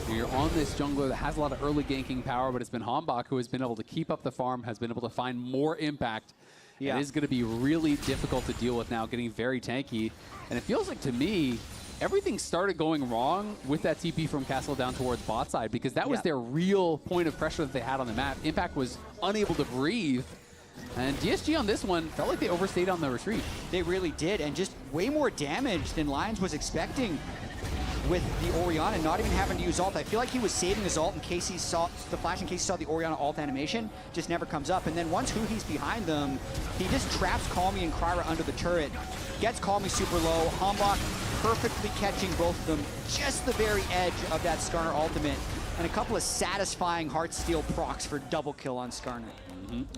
You're on this jungler that has a lot of early ganking power, but it's been Hambach who has been able to keep up the farm, has been able to find more impact. Yeah. It is going to be really difficult to deal with now, getting very tanky. And it feels like, to me, everything started going wrong with that TP from Castle down towards bot side, because that was their real point of pressure that they had on the map. Impact was unable to breathe. And DSG on this one felt like they overstayed on the retreat. They really did, and just way more damage than Lions was expecting with the Orianna, not even having to use ult. I feel like he was saving his ult in case he saw the flash, in case he saw the Orianna ult animation, just never comes up. And then once Hui's behind them, he just traps Calmy and Kryra under the turret, gets Calmy super low. Hambach perfectly catching both of them, just the very edge of that Skarner ultimate, and a couple of satisfying Heartsteel procs for double kill on Skarner.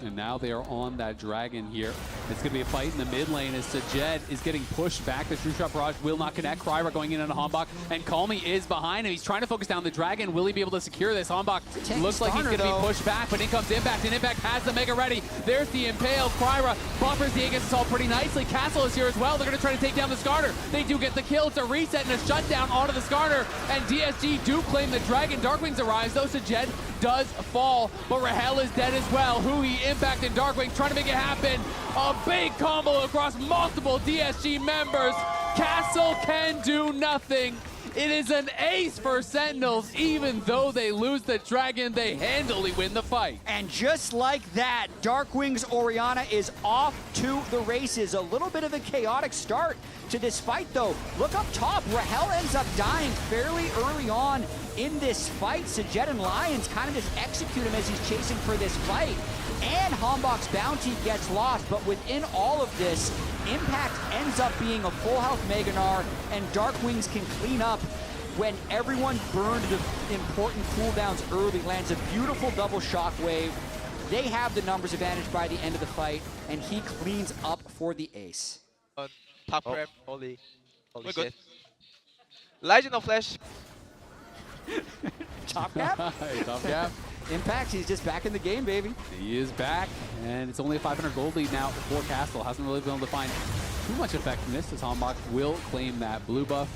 And now they are on that dragon here. It's going to be a fight in the mid lane as Sajed is getting pushed back. The True Shot Barrage will not connect. Kryra going in on Hambach, and Calmy is behind him. He's trying to focus down the dragon. Will he be able to secure this? Hambach looks like he's going to be pushed back, but in comes Impact, and Impact has the Mega ready. There's the Impale. Kryra buffers the Aegis Assault pretty nicely. Castle is here as well. They're going to try to take down the Skarner. They do get the kill. It's a reset and a shutdown onto the Skarner, and DSG do claim the dragon. Darkwings arrives, though Sajed does fall, but Rahel is dead as well. Hui, Impact, and Darkwing trying to make it happen. A big combo across multiple DSG members. Castle can do nothing. It is an ace for Sentinels. Even though they lose the dragon, they handily win the fight. And just like that, Darkwing's Orianna is off to the races. A little bit of a chaotic start to this fight, though. Look up top. Rahel ends up dying fairly early on in this fight. Sajed and Lions kind of just execute him as he's chasing for this fight. And Hambach's bounty gets lost, but within all of this, Impact ends up being a full health Mega Gnar, and Darkwings can clean up when everyone burned the important cooldowns early, lands a beautiful double shockwave. They have the numbers advantage by the end of the fight, and he cleans up for the ace. Top prep, holy shit. Good. Legend of Flash. Top cap? Top cap. Impact, he's just back in the game, baby. He is back, and it's only a 500 gold lead now for Castle. Hasn't really been able to find too much effectiveness as Hambach will claim that blue buff.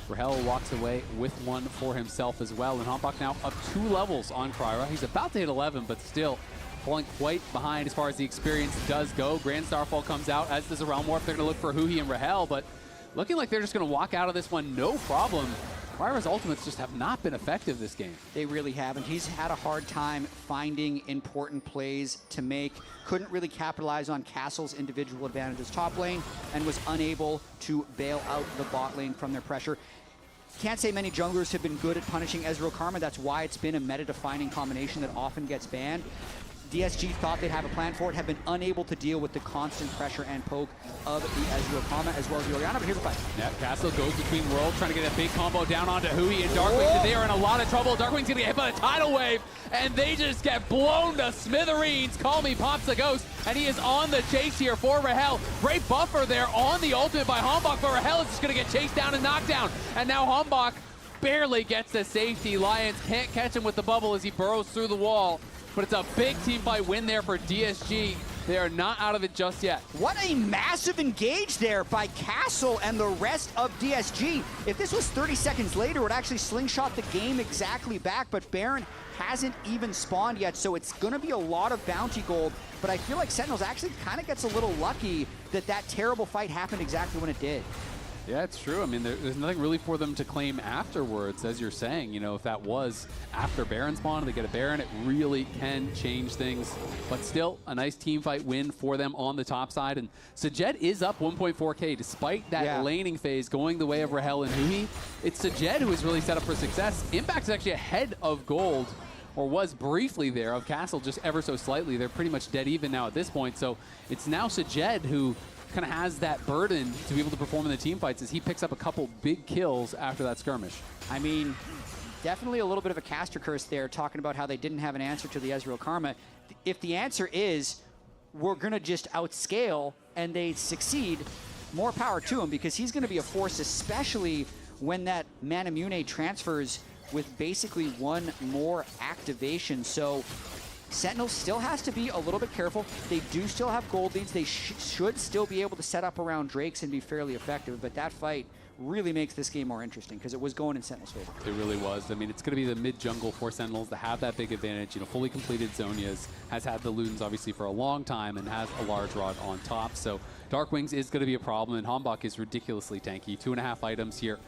Rahel walks away with one for himself as well, and Hambach now up 2 levels on Kryra. He's about to hit 11, but still falling quite behind as far as the experience does go. Grand Starfall comes out, as does a Realm Warp. They're going to look for Hui and Rahel, but looking like they're just going to walk out of this one no problem. Kryra's ultimates just have not been effective this game. They really haven't. He's had a hard time finding important plays to make. Couldn't really capitalize on Castle's individual advantages top lane, and was unable to bail out the bot lane from their pressure. Can't say many junglers have been good at punishing Ezreal Karma. That's why it's been a meta-defining combination that often gets banned. DSG thought they'd have a plan for it, have been unable to deal with the constant pressure and poke of the Ezreal Karma as well as the Orianna, but here's the fight. Yeah, Castle goes between worlds, trying to get a big combo down onto Hui and Darkwings, and they are in a lot of trouble. Darkwings gonna get hit by a tidal wave, and they just get blown to smithereens. Call me pops a ghost, and he is on the chase here for Rahel. Great buffer there on the ultimate by Hombok, but Rahel is just gonna get chased down and knocked down, and now Hombok barely gets the safety. Lions can't catch him with the bubble as he burrows through the wall. But it's a big team fight win there for DSG. They are not out of it just yet. What a massive engage there by Castle and the rest of DSG. If this was 30 seconds later, it would actually slingshot the game exactly back, but Baron hasn't even spawned yet, so it's going to be a lot of bounty gold. But I feel like Sentinels actually kind of gets a little lucky that that terrible fight happened exactly when it did. Yeah, it's true. I mean, there's nothing really for them to claim afterwards, as you're saying. You know, if that was after Baron spawn, they get a Baron, it really can change things. But still, a nice team fight win for them on the top side. And Sajed is up 1.4K, despite that laning phase going the way of Rahel and Hui. It's Sajed who is really set up for success. Impact is actually ahead of Gold, or was briefly there, of Castle just ever so slightly. They're pretty much dead even now at this point. So it's now Sajed who kind of has that burden to be able to perform in the team fights as he picks up a couple big kills after that skirmish. I mean, definitely a little bit of a caster curse there, talking about how they didn't have an answer to the Ezreal Karma. If the answer is, we're going to just outscale and they succeed, more power to him, because he's going to be a force, especially when that Manamune transfers with basically one more activation. So Sentinels still has to be a little bit careful. They do still have gold leads. They should still be able to set up around Drakes and be fairly effective, but that fight really makes this game more interesting because it was going in Sentinels' favor. It really was. I mean, it's going to be the mid-jungle for Sentinels to have that big advantage. You know, fully completed Zhonya's, has had the Ludens obviously for a long time and has a large rod on top. So Darkwings is going to be a problem, and Hombok is ridiculously tanky. 2.5 items here,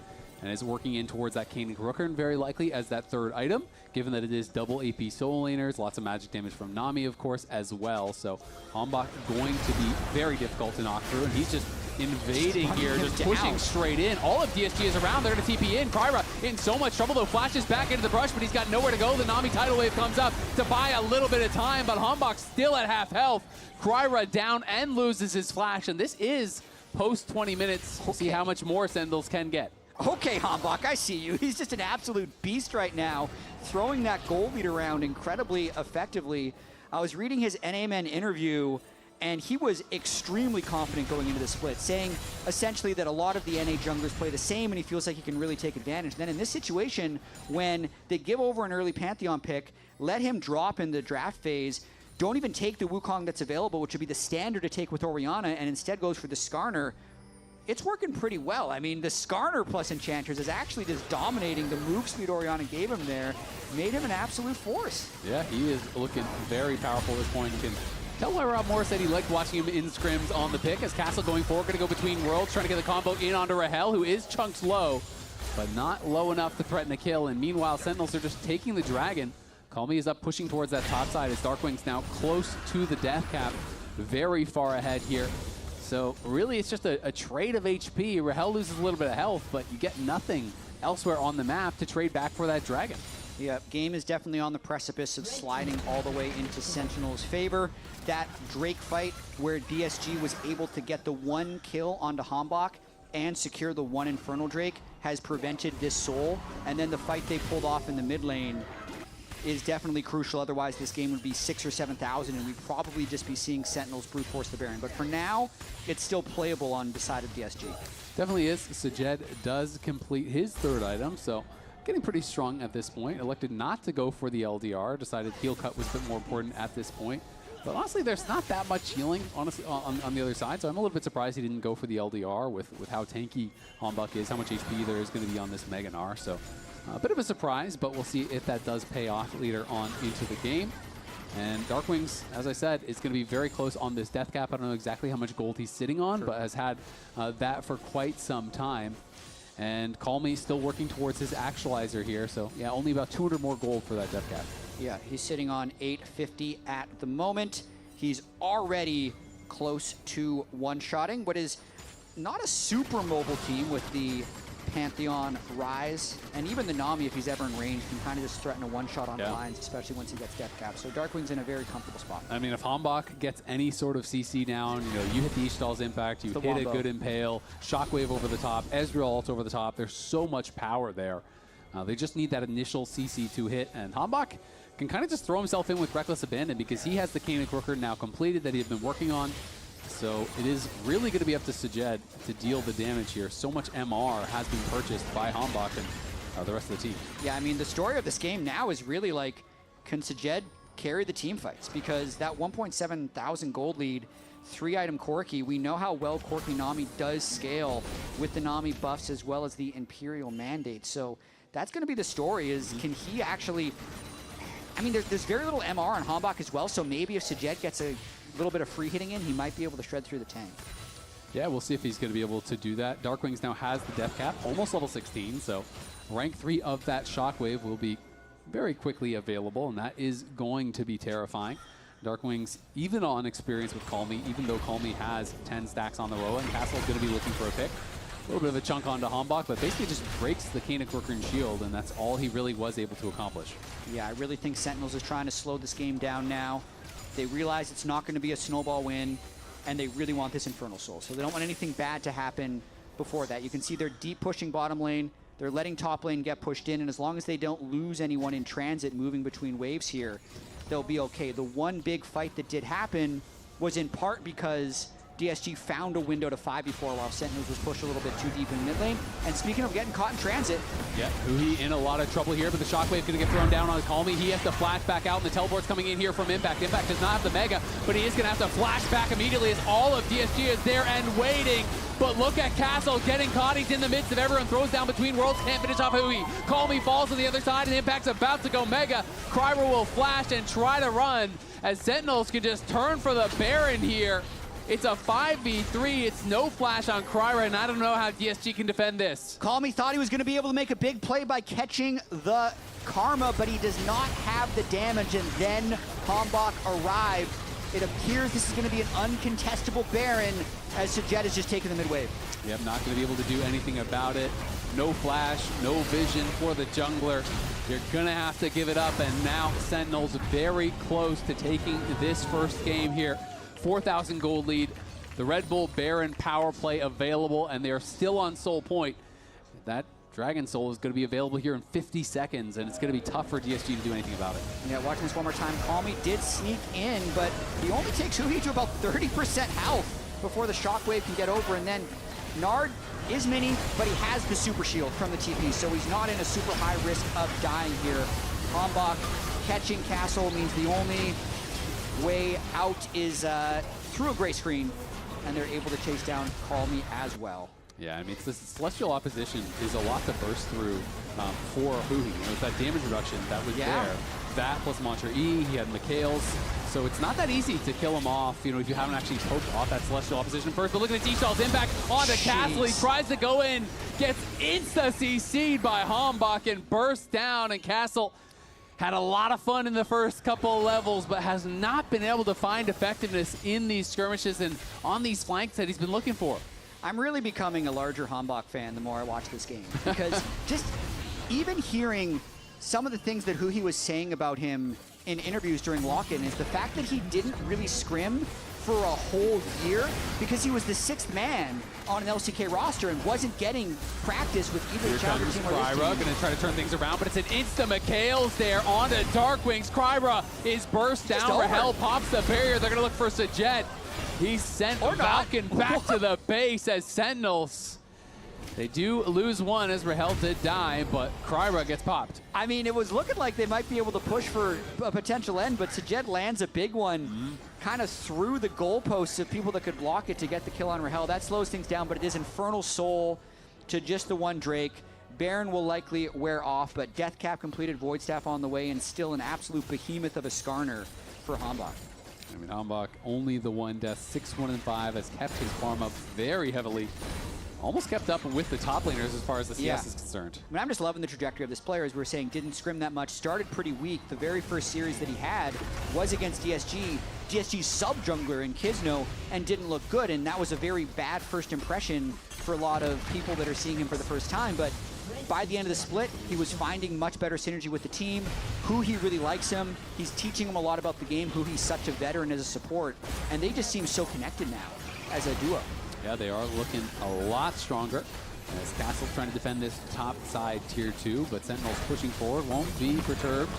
and is working in towards that Kayn Rookern very likely as that third item, given that it is double AP solo laners, lots of magic damage from Nami, of course, as well. So Hombok going to be very difficult to knock through, and he's just invading here, just pushing straight in. All of DSG is around. They're going to TP in. Kryra in so much trouble, though. Flashes back into the brush, but he's got nowhere to go. The Nami tidal wave comes up to buy a little bit of time, but Hombok still at half health. Kryra down and loses his flash, and this is post 20 minutes. We'll see how much more Sentinels can get. Okay, Hombok, I see you. He's just an absolute beast right now, throwing that gold lead around incredibly effectively. I was reading his NAMN interview, and he was extremely confident going into the split, saying essentially that a lot of the NA junglers play the same, and he feels like he can really take advantage. Then in this situation, when they give over an early Pantheon pick, let him drop in the draft phase, don't even take the Wukong that's available, which would be the standard to take with Orianna, and instead goes for the Skarner, it's working pretty well. I mean, the Skarner plus Enchantress is actually just dominating. The move speed Orianna gave him there made him an absolute force. Yeah, he is looking very powerful at this point. You can tell why Rob Morris said he liked watching him in scrims on the pick, as Castle going forward, going to go between worlds, trying to get the combo in onto Rahel, who is chunked low, but not low enough to threaten a kill. And meanwhile, Sentinels are just taking the dragon. Call Me is up, pushing towards that top side as Darkwing's now close to the death cap, very far ahead here. So really, it's just a trade of HP. Rahel loses a little bit of health, but you get nothing elsewhere on the map to trade back for that dragon. Yeah, game is definitely on the precipice of sliding all the way into Sentinel's favor. That Drake fight where DSG was able to get the one kill onto Hombok and secure the one Infernal Drake has prevented this soul. And then the fight they pulled off in the mid lane is definitely crucial. Otherwise, this game would be 6,000 or 7,000, and we'd probably just be seeing Sentinels brute force the Baron. But for now, it's still playable on the side of DSG. Definitely is. Sajed does complete his third item, so getting pretty strong at this point. Elected not to go for the LDR, decided heal cut was a bit more important at this point. But honestly, there's not that much healing honestly on the other side, so I'm a little bit surprised he didn't go for the LDR with how tanky Hombok is, how much HP there is going to be on this Mega Gnar. So a bit of a surprise, but we'll see if that does pay off later on into the game. And Darkwings, as I said, is going to be very close on this death cap. I don't know exactly how much gold he's sitting on, but has had that for quite some time. And Call Me still working towards his actualizer here. So yeah, only about 200 more gold for that death cap. Yeah, he's sitting on 850 at the moment. He's already close to one-shotting. What is not a super mobile team with the Pantheon Rise, and even the Nami, if he's ever in range, can kind of just threaten a one-shot on the lines, especially once he gets death cap. So Darkwing's in a very comfortable spot. I mean, if Hambach gets any sort of CC down, you know, you hit the Ishtal's impact, you hit a good impale, Shockwave over the top, Ezreal ult over the top. There's so much power there. They just need that initial CC to hit, and Hambach can kind of just throw himself in with Reckless Abandon because he has the Kanik Rooker now completed that he had been working on. So it is really going to be up to Sajed to deal the damage here. So much MR has been purchased by Hambach and the rest of the team. Yeah, I mean, the story of this game now is really like, can Sajed carry the team fights? Because that 1.7 thousand gold lead, 3-item Corki, we know how well Corki Nami does scale with the Nami buffs as well as the Imperial Mandate. So that's going to be the story, is can he actually... I mean, there's very little MR on Hambach as well, so maybe if Sajed gets a little bit of free hitting in, he might be able to shred through the tank. Yeah, we'll see if he's going to be able to do that. Darkwings now has the death cap, almost level 16, so rank 3 of that Shockwave will be very quickly available, and that is going to be terrifying. Darkwings, even on experience with Call Me, even though Call Me has 10 stacks on the row, and Castle's going to be looking for a pick. A little bit of a chunk onto Hambach, but basically just breaks the Kanik Rooker and shield, and that's all he really was able to accomplish. Yeah, I really think Sentinels is trying to slow this game down now. They realize it's not going to be a snowball win, and they really want this Infernal Soul. So they don't want anything bad to happen before that. You can see they're deep pushing bottom lane. They're letting top lane get pushed in, and as long as they don't lose anyone in transit moving between waves here, they'll be okay. The one big fight that did happen was in part because DSG found a window to 5v4 while Sentinels was pushed a little bit too deep in mid lane. And speaking of getting caught in transit. Yeah, Huhi in a lot of trouble here, but the Shockwave going to get thrown down on his Call Me. He has to flash back out, and the teleport's coming in here from Impact. Impact does not have the Mega, but he is going to have to flash back immediately as all of DSG is there and waiting. But look at Castle getting caught. He's in the midst of everyone. Throws down between worlds. Can't finish off Huhi. Call Me falls on the other side, and Impact's about to go Mega. Kryber will flash and try to run as Sentinels can just turn for the Baron here. It's a 5v3. It's no flash on Kryra, and I don't know how DSG can defend this. Call Me thought he was going to be able to make a big play by catching the Karma, but he does not have the damage, and then Hambach arrived. It appears this is going to be an uncontestable Baron as Sajed is just taking the mid wave. Yep, not going to be able to do anything about it. No flash, no vision for the jungler. You're going to have to give it up, and now Sentinels very close to taking this first game here. 4,000 gold lead, the Red Bull Baron power play available, and they're still on Soul Point. That Dragon Soul is going to be available here in 50 seconds, and it's going to be tough for DSG to do anything about it. Yeah, watching this one more time, Call Me did sneak in, but he only takes Huhi to about 30% health before the Shockwave can get over, and then Nard is mini, but he has the super shield from the TP, so he's not in a super high risk of dying here. Hambach catching Castle means the only way out is through a gray screen, and they're able to chase down Call Me as well. Yeah, I mean, this Celestial opposition is a lot to burst through for Huhi. You know, it's that damage reduction that was there. That plus Mantra E, he had Mikhail's. So it's not that easy to kill him off, you know, if you haven't actually poked off that Celestial opposition first. But look at the T-Shell's impact onto Castle. He tries to go in, gets insta-CC'd by Hambach and bursts down, and Castle had a lot of fun in the first couple of levels, but has not been able to find effectiveness in these skirmishes and on these flanks that he's been looking for. I'm really becoming a larger Hambach fan the more I watch this game, because just even hearing some of the things that Huhi was saying about him in interviews during lock-in is the fact that he didn't really scrim for a whole year because he was the 6th man on an LCK roster and wasn't getting practice with either the challenger team or this team. Kryra gonna try to turn things around, but it's an insta Mikhail's there onto Darkwings. Kryra is burst down. Rahel pops the barrier. They're gonna look for Sajed. He's sent Falcon back to the base as Sentinels. They do lose one as Rahel did die, but Kryra gets popped. I mean, it was looking like they might be able to push for a potential end, but Sajed lands a big one kind of through the goalposts of people that could block it to get the kill on Rahel. That slows things down, but it is Infernal Soul to just the one Drake. Baron will likely wear off, but Death Cap completed, Void Staff on the way, and still an absolute behemoth of a Skarner for Hambach. I mean, Hambach only the one death, 6-1-5, has kept his farm up very heavily almost kept up with the top laners as far as the CS is concerned. I mean, I'm just loving the trajectory of this player. As we were saying, didn't scrim that much, started pretty weak. The very first series that he had was against DSG. DSG's sub-jungler in Kisno, and didn't look good, and that was a very bad first impression for a lot of people that are seeing him for the first time. But by the end of the split, he was finding much better synergy with the team, who he really likes him. He's teaching him a lot about the game, who he's such a veteran as a support, and they just seem so connected now as a duo. Yeah, they are looking a lot stronger. As Castle's trying to defend this top side tier 2, but Sentinels pushing forward, won't be perturbed.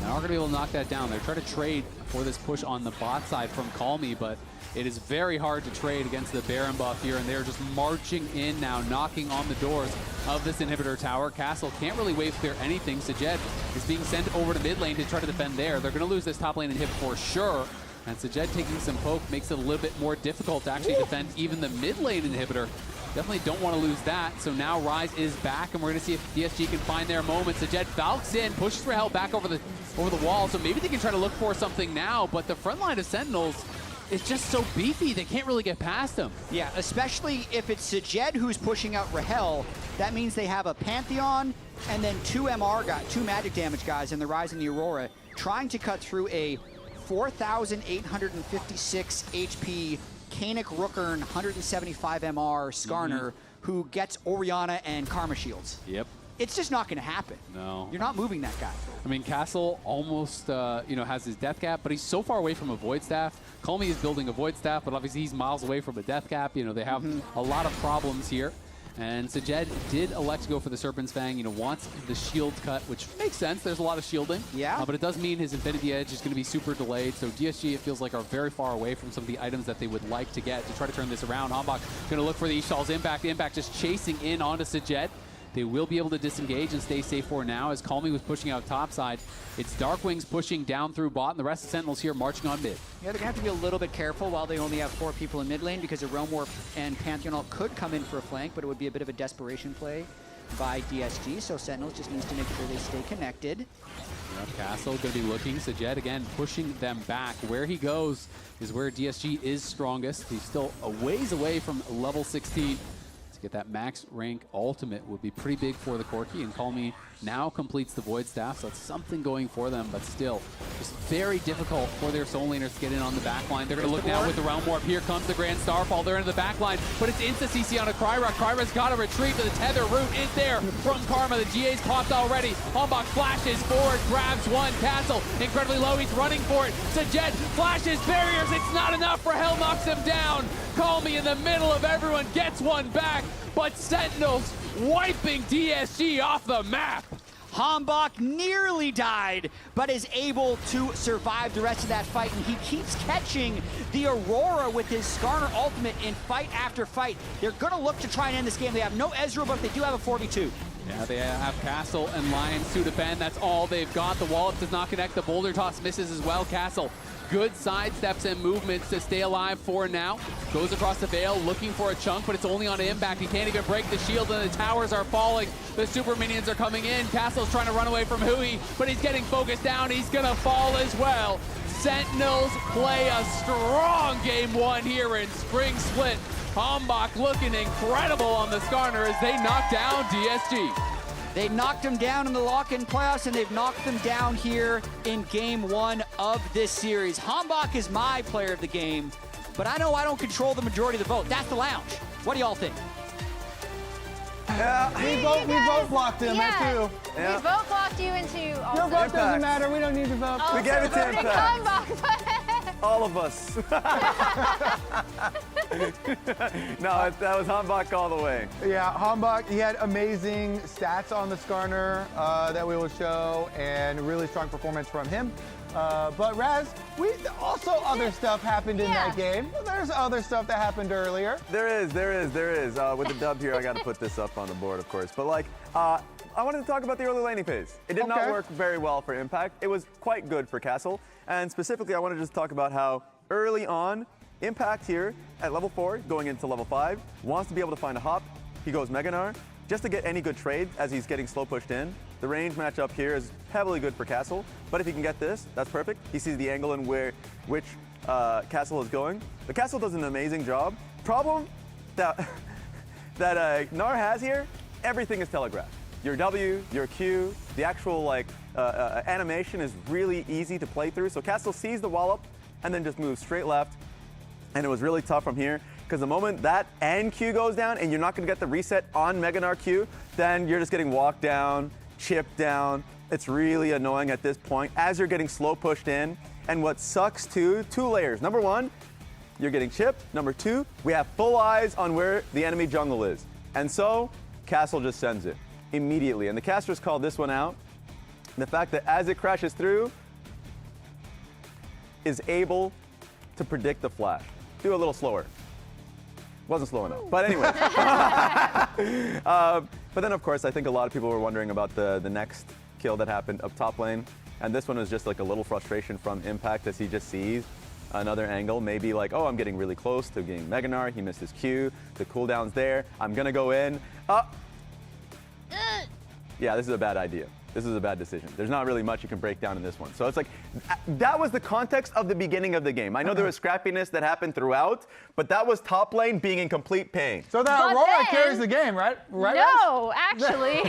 Now are going to be able to knock that down. They're trying to trade for this push on the bot side from Call Me, but it is very hard to trade against the Baron buff here, and they're just marching in now, knocking on the doors of this inhibitor tower. Castle can't really wave clear anything. Sejed is being sent over to mid lane to try to defend there. They're going to lose this top lane inhib for sure. And Sejed taking some poke makes it a little bit more difficult to actually defend even the mid lane inhibitor. Definitely don't want to lose that. So now Rise is back, and we're going to see if DSG can find their moment. Sejed falcons in, pushes for help back over the wall. So maybe they can try to look for something now, but the front line of Sentinels is just so beefy, they can't really get past them. Yeah, especially if it's Sejed who's pushing out Rahel. That means they have a Pantheon and then two magic damage guys in the Rise and the Aurora, trying to cut through a 4,856 HP Kanik Rookern 175 MR Skarner who gets Orianna and Karma Shields. Yep. It's just not going to happen. No. You're not moving that guy. I mean, Castle almost, has his death cap, but he's so far away from a Void Staff. Colmy is building a Void Staff, but obviously he's miles away from a death cap. You know, they have a lot of problems here. And Sejed did elect to go for the Serpent's Fang, wants the shield cut, which makes sense. There's a lot of shielding. Yeah. But it does mean his Infinity Edge is going to be super delayed. So DSG, it feels like, are very far away from some of the items that they would like to get to try to turn this around. Hanbok going to look for the Ishal's Impact. The Impact just chasing in onto Sejed. They will be able to disengage and stay safe for now as Calmy was pushing out topside. It's Darkwings pushing down through bot, and the rest of Sentinels here marching on mid. Yeah, they're going to have to be a little bit careful while they only have 4 people in mid lane, because a Realm Warp and Pantheon could come in for a flank, but it would be a bit of a desperation play by DSG, so Sentinels just needs to make sure they stay connected. Yep, Castle going to be looking. Sejed again pushing them back. Where he goes is where DSG is strongest. He's still a ways away from level 16. To get that max rank ultimate would be pretty big for the Corki, and Call Me now completes the Void Staff, so that's something going for them, but still just very difficult for their soul laners to get in on the back line. They're going to look now with the Realm Warp. Here comes the Grand Starfall. They're into the back line, but it's insta CC on a Kryra. Kryra's got to retreat, but the tether route is there from Karma. The GA's popped already. Hanbok flashes forward, grabs one. Castle incredibly low. He's running for it. Sejed flashes barriers. It's not enough. Rahel knocks him down. Call Me in the middle of everyone gets one back, but Sentinels wiping DSG off the map. Hanbok nearly died, but is able to survive the rest of that fight, and he keeps catching the Aurora with his Skarner ultimate in fight after fight. They're going to look to try and end this game. They have no Ezreal, but they do have a 4v2. Yeah, they have Castle and Lions to defend. That's all they've got. The Wallop does not connect. The Boulder Toss misses as well. Castle, good sidesteps and movements to stay alive for now. Goes across the Veil looking for a chunk, but it's only on impact. He can't even break the shield, and the towers are falling. The super minions are coming in. Castle's trying to run away from Hui, but he's getting focused down. He's gonna fall as well. Sentinels play a strong game 1 here in Spring Split. Hanbok looking incredible on the Skarner as they knock down DSG. They knocked him down in the lock-in playoffs, and they've knocked them down here in game 1 of this series. Hanbok is my player of the game, but I know I don't control the majority of the vote. That's the lounge. What do y'all think? Yeah, we vote blocked him, that too. We vote blocked you into Your vote doesn't matter, we don't need to vote. Also We gave it to Impact. All of us. No, that was Hanbok all the way. Yeah, Hanbok, he had amazing stats on the Skarner that we will show, and really strong performance from him. But Raz, other stuff happened in that game. There's other stuff that happened earlier. There is. With the dub here, I got to put this up on the board, of course. But I wanted to talk about the early laning phase. It did not work very well for Impact. It was quite good for Castle. And specifically, I want to just talk about how early on, Impact here at level 4, going into level 5, wants to be able to find a hop. He goes Meganar just to get any good trade as he's getting slow pushed in. The range matchup here is heavily good for Castle, but if he can get this, that's perfect. He sees the angle and which Castle is going. The Castle does an amazing job. Problem that that Gnar has here, everything is telegraphed. Your W, your Q, the actual like animation is really easy to play through. So Castle sees the wall up and then just moves straight left. And it was really tough from here because the moment that and Q goes down and you're not going to get the reset on Mega Gnar Q, then you're just getting walked down, chipped down. It's really annoying at this point as you're getting slow pushed in. And what sucks too, 2 layers. Number 1, you're getting chipped. Number 2, we have full eyes on where the enemy jungle is. And so Castle just sends it immediately. And the casters called this one out. The fact that as it crashes through, is able to predict the flash. Do a little slower. Wasn't slow enough, but anyway. But then of course, I think a lot of people were wondering about the next kill that happened up top lane. And this one was just like a little frustration from Impact as he just sees another angle. Maybe like, oh, I'm getting really close to getting Mega Gnar. He missed his Q. The cooldown's there. I'm gonna go in. Yeah, this is a bad idea. This is a bad decision. There's not really much you can break down in this one. So it's like, that was the context of the beginning of the game. I know there was scrappiness that happened throughout, but that was top lane being in complete pain. So the Aurora carries the game, right? No, actually.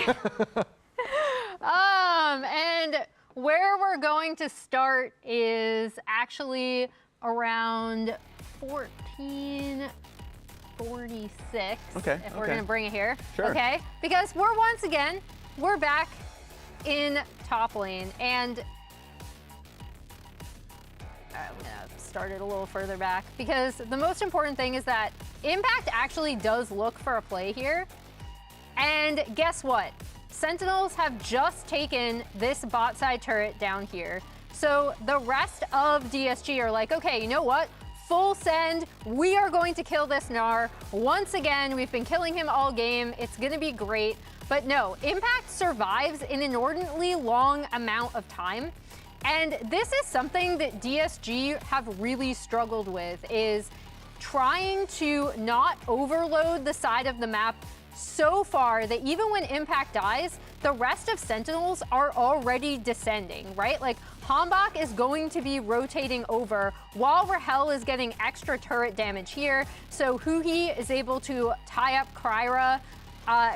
And where we're going to start is actually around 1446. Okay. If we're going to bring it here. Sure. Okay. Because we're back in top lane, and I'm gonna start it a little further back because the most important thing is that Impact actually does look for a play here. And guess what? Sentinels have just taken this bot side turret down here. So the rest of DSG are like, okay, you know what? Full send, we are going to kill this Gnar. Once again, we've been killing him all game. It's gonna be great. But no, Impact survives an inordinately long amount of time. And this is something that DSG have really struggled with, is trying to not overload the side of the map so far that even when Impact dies, the rest of Sentinels are already descending, right? Like, Hambach is going to be rotating over while Rahel is getting extra turret damage here. So Huhi is able to tie up Kryra,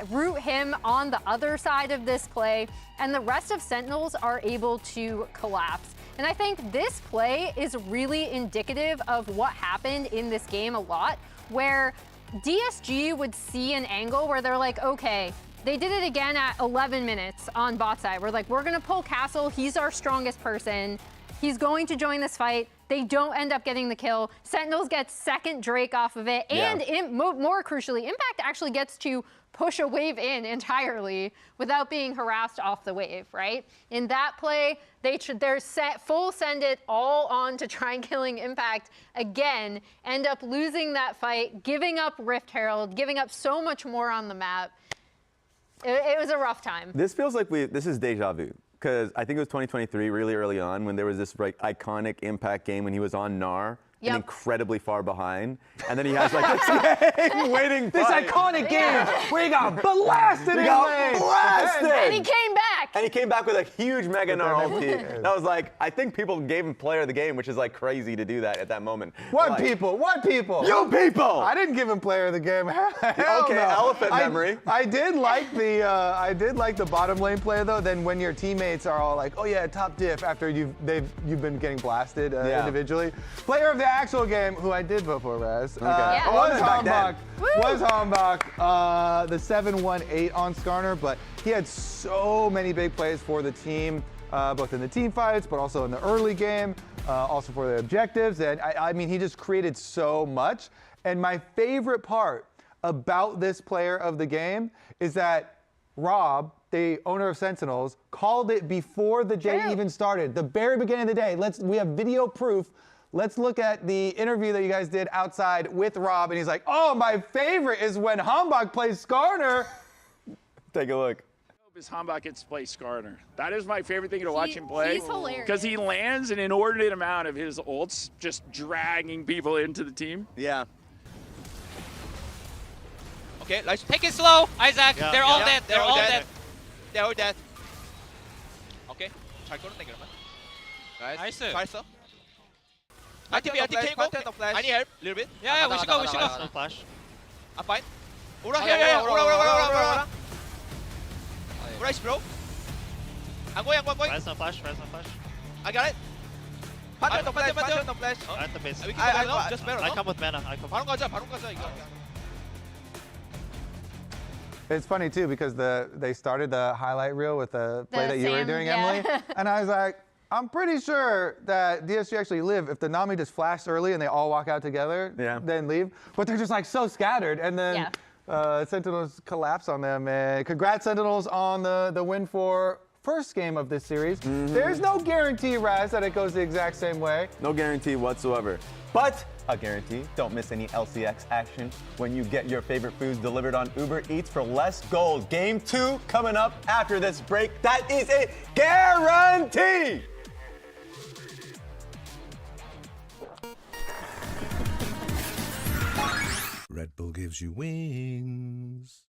root him on the other side of this play, and the rest of Sentinels are able to collapse. And I think this play is really indicative of what happened in this game a lot, where DSG would see an angle where they're like, okay, they did it again at 11 minutes on bot side. We're like, we're gonna pull Castle, he's our strongest person. He's going to join this fight. They don't end up getting the kill. Sentinels get second Drake off of it. Yeah. And more crucially, Impact actually gets to push a wave in entirely without being harassed off the wave, right? In that play, they're full send it all on to try and killing Impact again, end up losing that fight, giving up Rift Herald, giving up so much more on the map. It was a rough time. This feels like this is deja vu. Because I think it was 2023, really early on, when there was this like iconic Impact game when he was on Gnar. Yep. And incredibly far behind. And then he has like this game waiting. This iconic game where he got blasted in lane. Blasted! And he came back. And he came back with a huge Mega Gnar ulti. That was like, I think people gave him player of the game, which is like crazy to do that at that moment. What like, people? What people? You people! I didn't give him player of the game. Hell okay, no. elephant memory. I did like the bottom lane play though. Then when your teammates are all like, oh yeah, top diff after you've been getting blasted individually. Player of the actual game, who I did vote for, Raz, was Hambach. The 7-1-8 on Skarner, but he had so many big plays for the team, both in the team fights, but also in the early game, also for the objectives. And I mean, he just created so much. And my favorite part about this player of the game is that Rob, the owner of Sentinels, called it before the day even started, the very beginning of the day. We have video proof. Let's look at the interview that you guys did outside with Rob, and he's like, oh, my favorite is when Hambach plays Skarner. Take a look. Is Hambach gets to play Skarner. That is my favorite thing to watch him play. He's hilarious. Because he lands an inordinate amount of his ults, just dragging people into the team. Yeah. Okay, let's take it slow, Isaac. Yeah. They're all dead. They're all dead. They're all dead. Okay, 잘 끌어내기 그러면. Nice. 잘했어. I TP, I TP, I need help, a little bit. Yeah, we should go. Flash. I'm fine. Ura, yeah. Ura. Ura is broke. I'm going. Res no flash. I got it. Panther, no flash. At the base. We can go just better, I come with mana. 바로 가자, 이거. It's funny too because they started the highlight reel with the play that you were doing, Emily, and I was like, I'm pretty sure that DSG actually live if the Nami just flashed early and they all walk out together, then leave. But they're just like so scattered, and then Sentinels collapse on them. And congrats, Sentinels, on the win for first game of this series. There's no guarantee, Raz, that it goes the exact same way. No guarantee whatsoever. But a guarantee, don't miss any LCX action when you get your favorite foods delivered on Uber Eats for less gold. Game 2 coming up after this break. That is a guarantee! Red Bull gives you wings.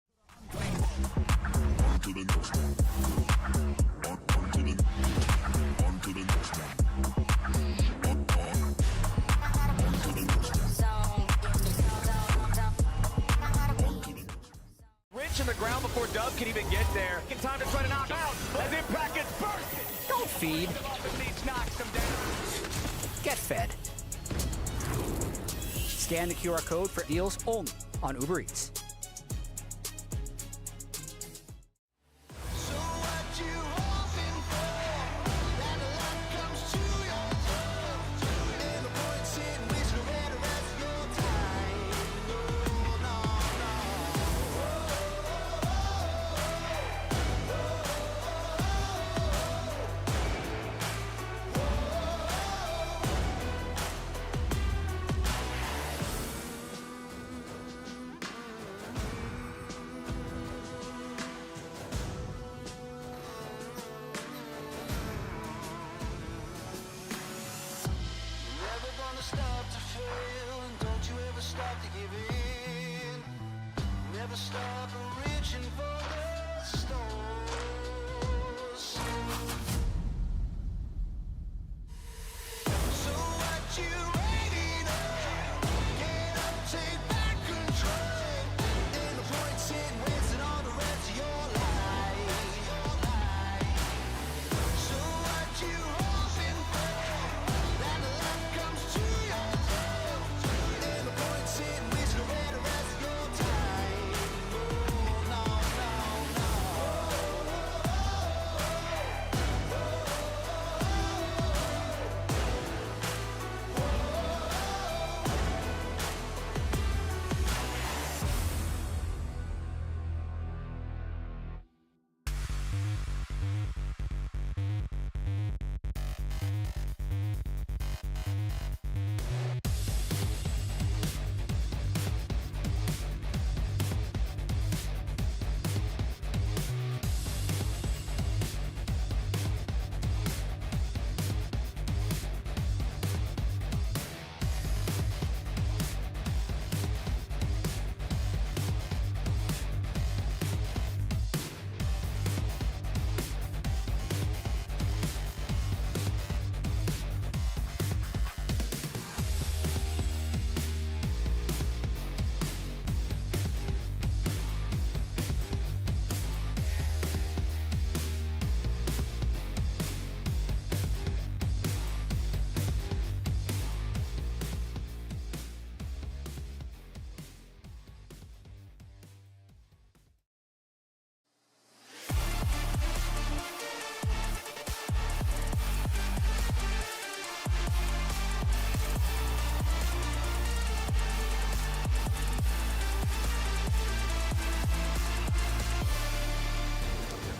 Rich in the ground before Dub can even get there. In time to try to knock out as Impact gets bursted. Don't feed. Get fed. Scan the QR code for deals only on Uber Eats.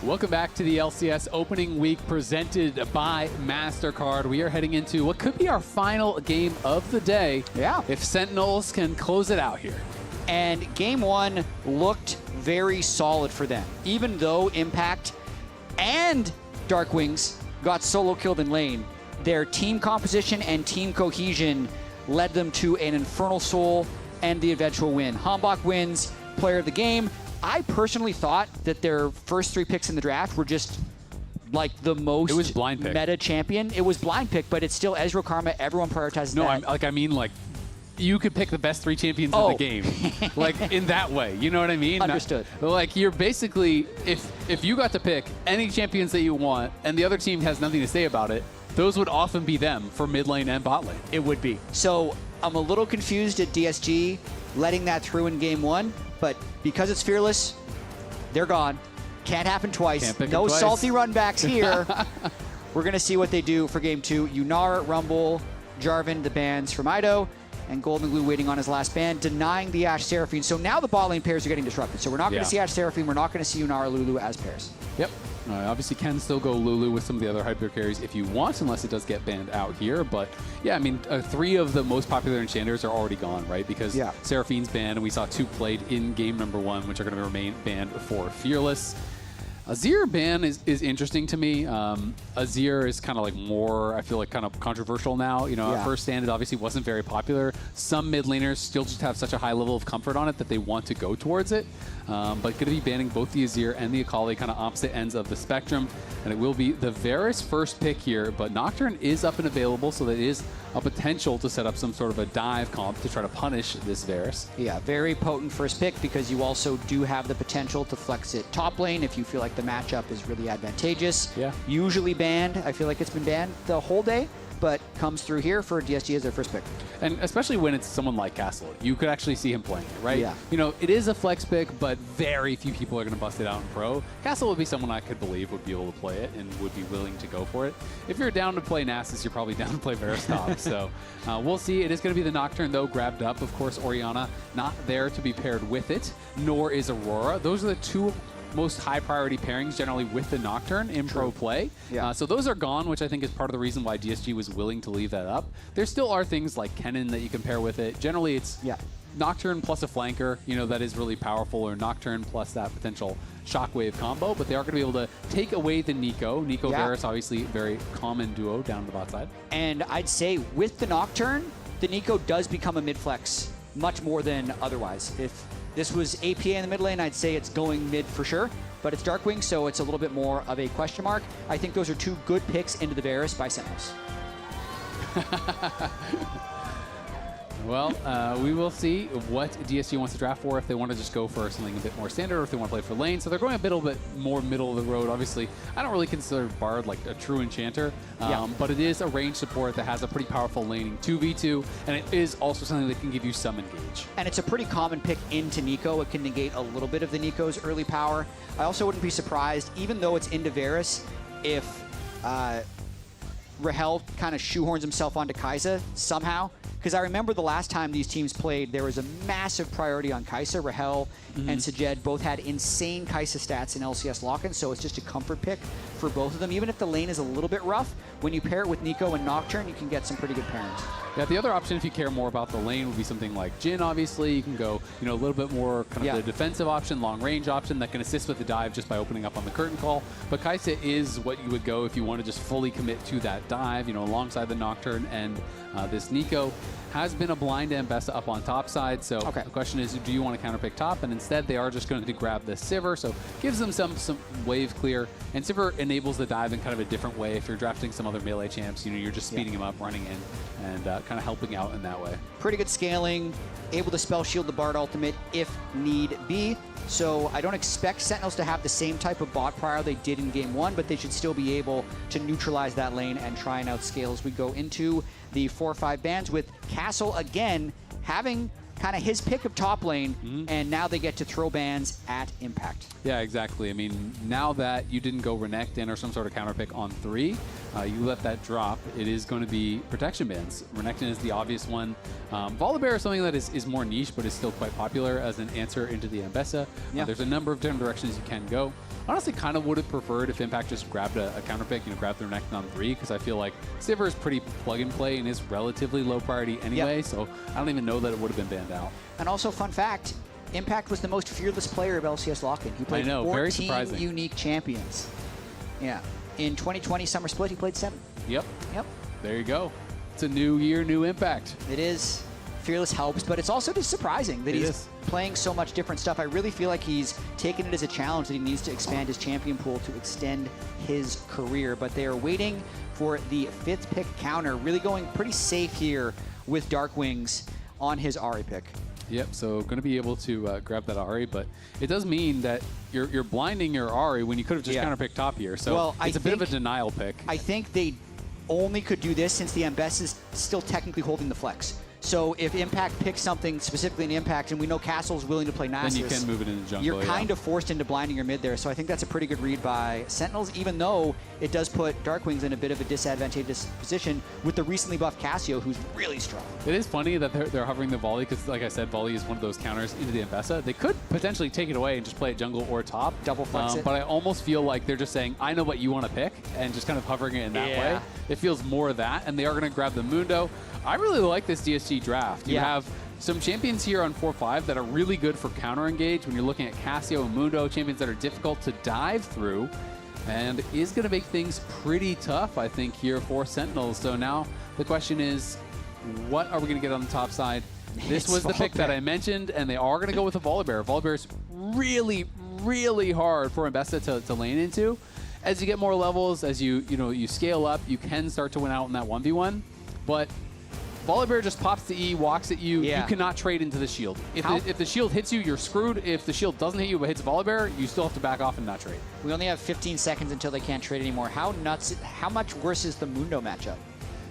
Welcome back to the LCS opening week presented by MasterCard. We are heading into what could be our final game of the day. Yeah. If Sentinels can close it out here. And game one looked very solid for them. Even though Impact and Darkwings got solo killed in lane, their team composition and team cohesion led them to an Infernal Soul and the eventual win. Hambach wins player of the game. I personally thought that their first 3 picks in the draft were just like the most blind pick. meta champion. It was blind pick, but it's still Ezreal Karma. Everyone prioritizes no, that. I mean like you could pick the best 3 champions in the game. Like, in that way. You know what I mean? Understood. Like, you're basically, if you got to pick any champions that you want and the other team has nothing to say about it, those would often be them for mid lane and bot lane. It would be. So I'm a little confused at DSG letting that through in game 1, but because it's Fearless, they're gone. Can't happen twice. Can't pick no them twice. salty run backs here. We're going to see what they do for game 2. Yunar, Rumble, Jarvan, the bans from Ido, and Golden Glue waiting on his last ban, denying the Ashe Seraphine. So now the bot lane pairs are getting disrupted. So we're not going to see Ashe Seraphine. We're not going to see Yunar or Lulu as pairs. Yep. Obviously can still go Lulu with some of the other hyper carries if you want, unless it does get banned out here. But yeah, I mean, 3 of the most popular enchanters are already gone, right? Because Seraphine's banned, and we saw 2 played in game number 1, which are going to remain banned for Fearless. Azir ban is interesting to me. Azir is kind of like more, I feel like, kind of controversial now. You know, at first stand, it obviously wasn't very popular. Some mid laners still just have such a high level of comfort on it that they want to go towards it. But going to be banning both the Azir and the Akali, kind of opposite ends of the spectrum. And it will be the Varus first pick here, but Nocturne is up and available, so that is a potential to set up some sort of a dive comp to try to punish this Varus. Yeah, very potent first pick because you also do have the potential to flex it top lane if you feel like the matchup is really advantageous. Yeah. Usually banned. I feel like it's been banned the whole day, but comes through here for DSG as their first pick. And especially when it's someone like Castle, you could actually see him playing it, right? Yeah. You know, it is a flex pick, but very few people are going to bust it out in pro. Castle would be someone I could believe would be able to play it and would be willing to go for it. If you're down to play Nasus, you're probably down to play Varus top. So we'll see. It is going to be the Nocturne, though, grabbed up. Of course, Orianna not there to be paired with it, nor is Aurora. Those are the 2 most high priority pairings generally with the Nocturne in pro play. So those are gone, which I think is part of the reason why DSG was willing to leave that up. There still are things like Kennen that you can pair with it. Generally, it's Nocturne plus a flanker, you know, that is really powerful, or Nocturne plus that potential shockwave combo, but they are going to be able to take away the Nico. Varus, obviously, very common duo down the bot side. And I'd say with the Nocturne, the Nico does become a mid-flex much more than otherwise. If this was APA in the mid lane, I'd say it's going mid for sure, but it's Darkwing, so it's a little bit more of a question mark. I think those are 2 good picks into the Varus by Sentinels. Well, we will see what DSG wants to draft for, if they want to just go for something a bit more standard, or if they want to play for lane. So they're going a little bit more middle of the road. Obviously, I don't really consider Bard like a true enchanter, but it is a range support that has a pretty powerful laning 2v2, and it is also something that can give you some engage. And it's a pretty common pick into Nico. It can negate a little bit of the Nico's early power. I also wouldn't be surprised, even though it's into Varus, if Rahel kind of shoehorns himself onto Kai'Sa somehow. Because I remember the last time these teams played, there was a massive priority on Kai'Sa. Rahel and Sajed both had insane Kai'Sa stats in LCS lock-in, so it's just a comfort pick for both of them. Even if the lane is a little bit rough, when you pair it with Nico and Nocturne, you can get some pretty good pairings. Yeah, the other option, if you care more about the lane, would be something like Jhin, obviously. You can go, you know, a little bit more kind of the defensive option, long-range option that can assist with the dive just by opening up on the curtain call. But Kai'Sa is what you would go if you want to just fully commit to that dive, you know, alongside the Nocturne and this Nico. Has been a blind Ambessa up on top side, so the question is, do you want to counterpick top? And instead, they are just going to grab the Sivir, so gives them some wave clear. And Sivir enables the dive in kind of a different way. If you're drafting some other melee champs, you know, you're just speeding him up, running in, and kind of helping out in that way. Pretty good scaling, able to spell shield the Bard ultimate if need be. So I don't expect Sentinels to have the same type of bot prior they did in game 1, but they should still be able to neutralize that lane and try and outscale as we go into the 4-5 bans, with Castle again having kind of his pick of top lane, and now they get to throw bans at impact. Yeah, exactly. I mean, now that you didn't go Renekton or some sort of counter pick on 3, you let that drop, it is going to be protection bans. Renekton is the obvious one. Volibear is something that is more niche, but is still quite popular as an answer into the Ambessa. There's a number of different directions you can go. Honestly, kind of would have preferred if Impact just grabbed a counter pick, you know, grabbed the Renekton on 3, because I feel like Sivir is pretty plug and play and is relatively low priority anyway, so I don't even know that it would have been banned out. And also, fun fact, Impact was the most fearless player of LCS lock-in. He played 14 unique champions. Yeah. In 2020 Summer Split, he played 7. Yep. There you go. It's a new year, new Impact. It is. Fearless helps, but it's also just surprising that he's playing so much different stuff. I really feel like he's taken it as a challenge that he needs to expand his champion pool to extend his career, but they are waiting for the 5th pick counter, really going pretty safe here with Darkwings. on his Ahri pick. Yep, so going to be able to grab that Ahri, but it does mean that you're blinding your Ahri when you could have just counterpicked top here. So it's a bit of a denial pick. I think they only could do this since the Mbess is still technically holding the flex. So if Impact picks something specifically in Impact, and we know Castle's willing to play Nasus, then you can move it into jungle. You're kind of forced into blinding your mid there. So I think that's a pretty good read by Sentinels, even though it does put Darkwings in a bit of a disadvantageous position with the recently buffed Cassio, who's really strong. It is funny that they're hovering the volley because, like I said, volley is one of those counters into the Mbessa. They could potentially take it away and just play it jungle or top. Double flex it. But I almost feel like they're just saying, I know what you want to pick, and just kind of hovering it in that way. It feels more of that, and they are going to grab the Mundo. I really like this DSG draft. You have some champions here on 4-5 that are really good for counter engage when you're looking at Cassio and Mundo, champions that are difficult to dive through, and is going to make things pretty tough, I think, here for Sentinels. So now the question is, what are we going to get on the top side? This was the pick that I mentioned, and they are going to go with a Volibear. Volibear's really, really hard for Mbessa to lane into. As you get more levels, as you scale up, you can start to win out in that 1v1, but Volibear just pops the E, walks at you. You cannot trade into the shield. If the shield hits you, you're screwed. If the shield doesn't hit you but hits Volibear, you still have to back off and not trade. We only have 15 seconds until they can't trade anymore. How much worse is the Mundo matchup?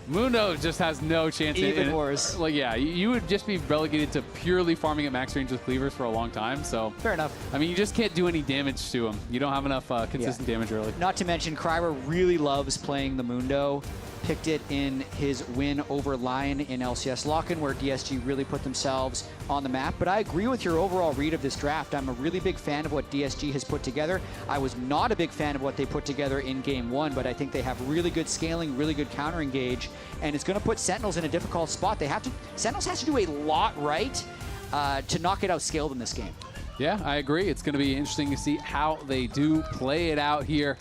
Mundo just has no chance. Even worse. Like, yeah, you would just be relegated to purely farming at max range with cleavers for a long time. So fair enough. I mean, you just can't do any damage to him. You don't have enough consistent damage early. Not to mention, Kryber really loves playing the Mundo. Picked it in his win over Lion in LCS Lock-In, where DSG really put themselves on the map. But I agree with your overall read of this draft. I'm a really big fan of what DSG has put together. I was not a big fan of what they put together in Game 1, but I think they have really good scaling, really good counter engage, and it's going to put Sentinels in a difficult spot. Sentinels has to do a lot right to not get outscaled in this game. Yeah, I agree. It's going to be interesting to see how they do play it out here,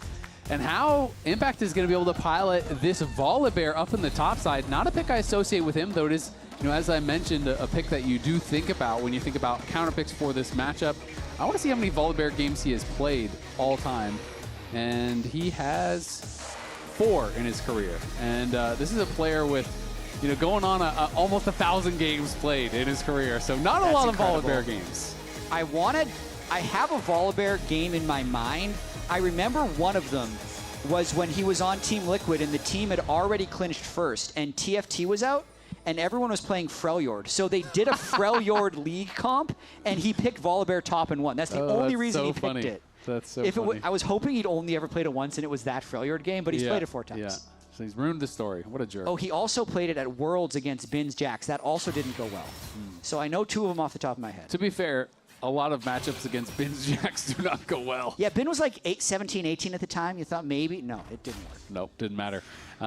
and how Impact is going to be able to pilot this Volibear up in the top side. Not a pick I associate with him, though it is, as I mentioned, a pick that you do think about when you think about counter picks for this matchup. I want to see how many Volibear games he has played all time, and he has 4 in his career. And this is a player with, going on almost 1,000 games played in his career, so not a lot of Volibear games. I have a Volibear game in my mind. I remember one of them was when he was on Team Liquid and the team had already clinched first and TFT was out and everyone was playing Freljord. So they did a Freljord League comp and he picked Volibear top and won. That's the only reason he picked it. That's so funny. I was hoping he'd only ever played it once and it was that Freljord game, but he's played it 4 times. Yeah, so he's ruined the story. What a jerk. Oh, he also played it at Worlds against Bin's Jax. That also didn't go well. So I know 2 of them off the top of my head. To be fair, a lot of matchups against Bin's Jax do not go well. Yeah, Bin was like 17, 18 at the time. You thought maybe? No, it didn't work. Nope, didn't matter.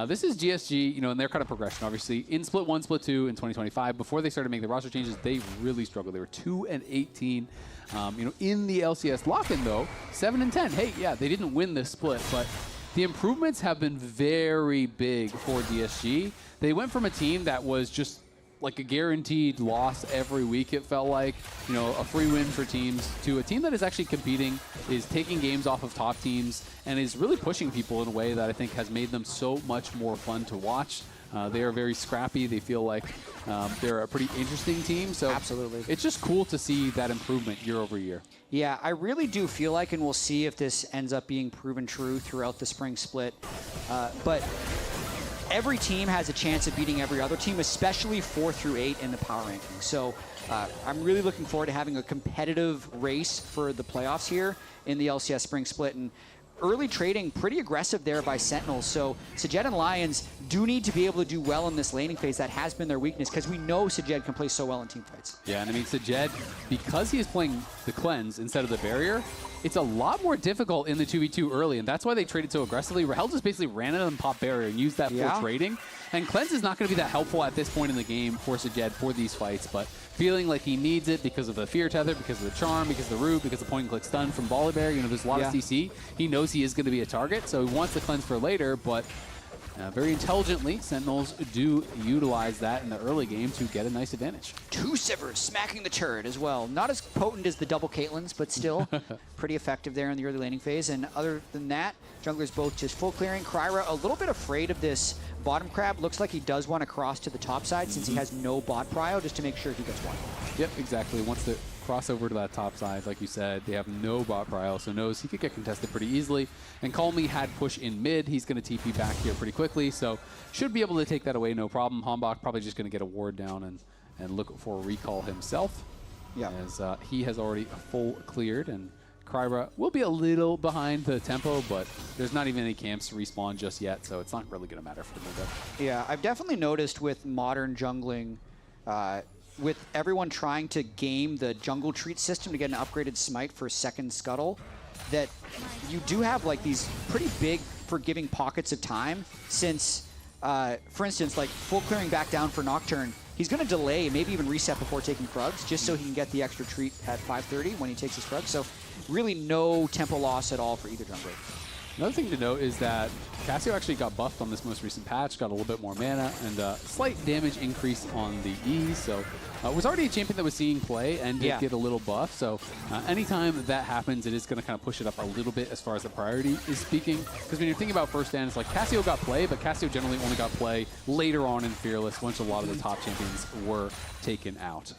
This is GSG, and their kind of progression, obviously. In Split 1, Split 2 in 2025, before they started making the roster changes, they really struggled. They were 2-18. In the LCS Lock-In, though, 7-10. Hey, yeah, they didn't win this split, but the improvements have been very big for DSG. They went from a team that was just like a guaranteed loss every week, it felt like, a free win for teams, to a team that is actually competing, is taking games off of top teams, and is really pushing people in a way that I think has made them so much more fun to watch. They are very scrappy. They feel like they're a pretty interesting team. So absolutely, it's just cool to see that improvement year over year. Yeah, I really do feel like, and we'll see if this ends up being proven true throughout the spring split, but every team has a chance of beating every other team, especially 4 through 8 in the power rankings. So I'm really looking forward to having a competitive race for the playoffs here in the LCS Spring Split. And early trading, pretty aggressive there by Sentinels. So Sajed and Lions do need to be able to do well in this laning phase. That has been their weakness, because we know Sajed can play so well in team fights. Yeah, and I mean, Sajed, because he is playing the cleanse instead of the barrier, it's a lot more difficult in the 2v2 early, and that's why they traded so aggressively. Rahel just basically ran in and pop barrier and used that for trading. And cleanse is not going to be that helpful at this point in the game for Sajed for these fights, but feeling like he needs it because of the fear tether, because of the charm, because of the root, because of the point and click stun from Volibear. There's a lot of CC. He knows he is going to be a target, so he wants the cleanse for later, but Very intelligently, Sentinels do utilize that in the early game to get a nice advantage. 2 Sivers smacking the turret as well. Not as potent as the double Caitlyn's, but still pretty effective there in the early laning phase. And other than that, junglers both just full clearing. Kryra a little bit afraid of this bottom crab. Looks like he does want to cross to the top side since he has no bot prio, just to make sure he gets one. Yep, exactly. Wants to cross over to that top side, like you said. They have no bot prio, so knows he could get contested pretty easily. And Calmy had push in mid. He's going to TP back here pretty quickly, so should be able to take that away, no problem. Hanbok probably just going to get a ward down and look for a recall himself. Yeah. As he has already full cleared, and Kryra will be a little behind the tempo, but there's not even any camps to respawn just yet, so it's not really going to matter for the window. Yeah, I've definitely noticed with modern jungling, with everyone trying to game the jungle treat system to get an upgraded smite for second scuttle, that you do have like these pretty big forgiving pockets of time since, for instance, like full clearing back down for Nocturne, he's going to delay, maybe even reset before taking Krugs, just so he can get the extra treat at 5:30 when he takes his Krugs. So really no tempo loss at all for either jungler. Another thing to note is that Cassio actually got buffed on this most recent patch, got a little bit more mana, and slight damage increase on the E, so was already a champion that was seeing play and did get a little buff, so anytime that happens, it is going to kind of push it up a little bit as far as the priority is speaking, because when you're thinking about first stand, it's like Cassio got play, but Cassio generally only got play later on in Fearless once a lot of the top champions were taken out.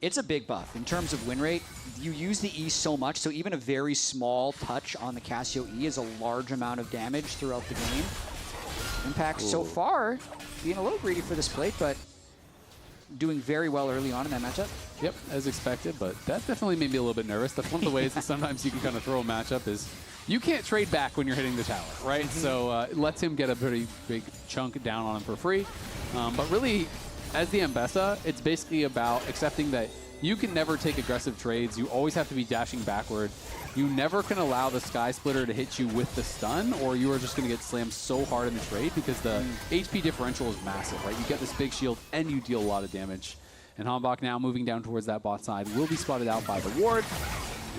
It's a big buff. In terms of win rate, you use the E so much, so even a very small touch on the Cassio E is a large amount of damage throughout the game. Impact so far being a little greedy for this plate, but doing very well early on in that matchup. Yep, as expected, but that definitely made me a little bit nervous. That's one of the ways that sometimes you can kind of throw a matchup is you can't trade back when you're hitting the tower, right? So it lets him get a pretty big chunk down on him for free. But really, as the Ambessa, it's basically about accepting that you can never take aggressive trades. You always have to be dashing backward. You never can allow the Sky Splitter to hit you with the stun, or you are just going to get slammed so hard in the trade because the HP differential is massive, right? You get this big shield and you deal a lot of damage. And Hanbok now moving down towards that bot side will be spotted out by the ward.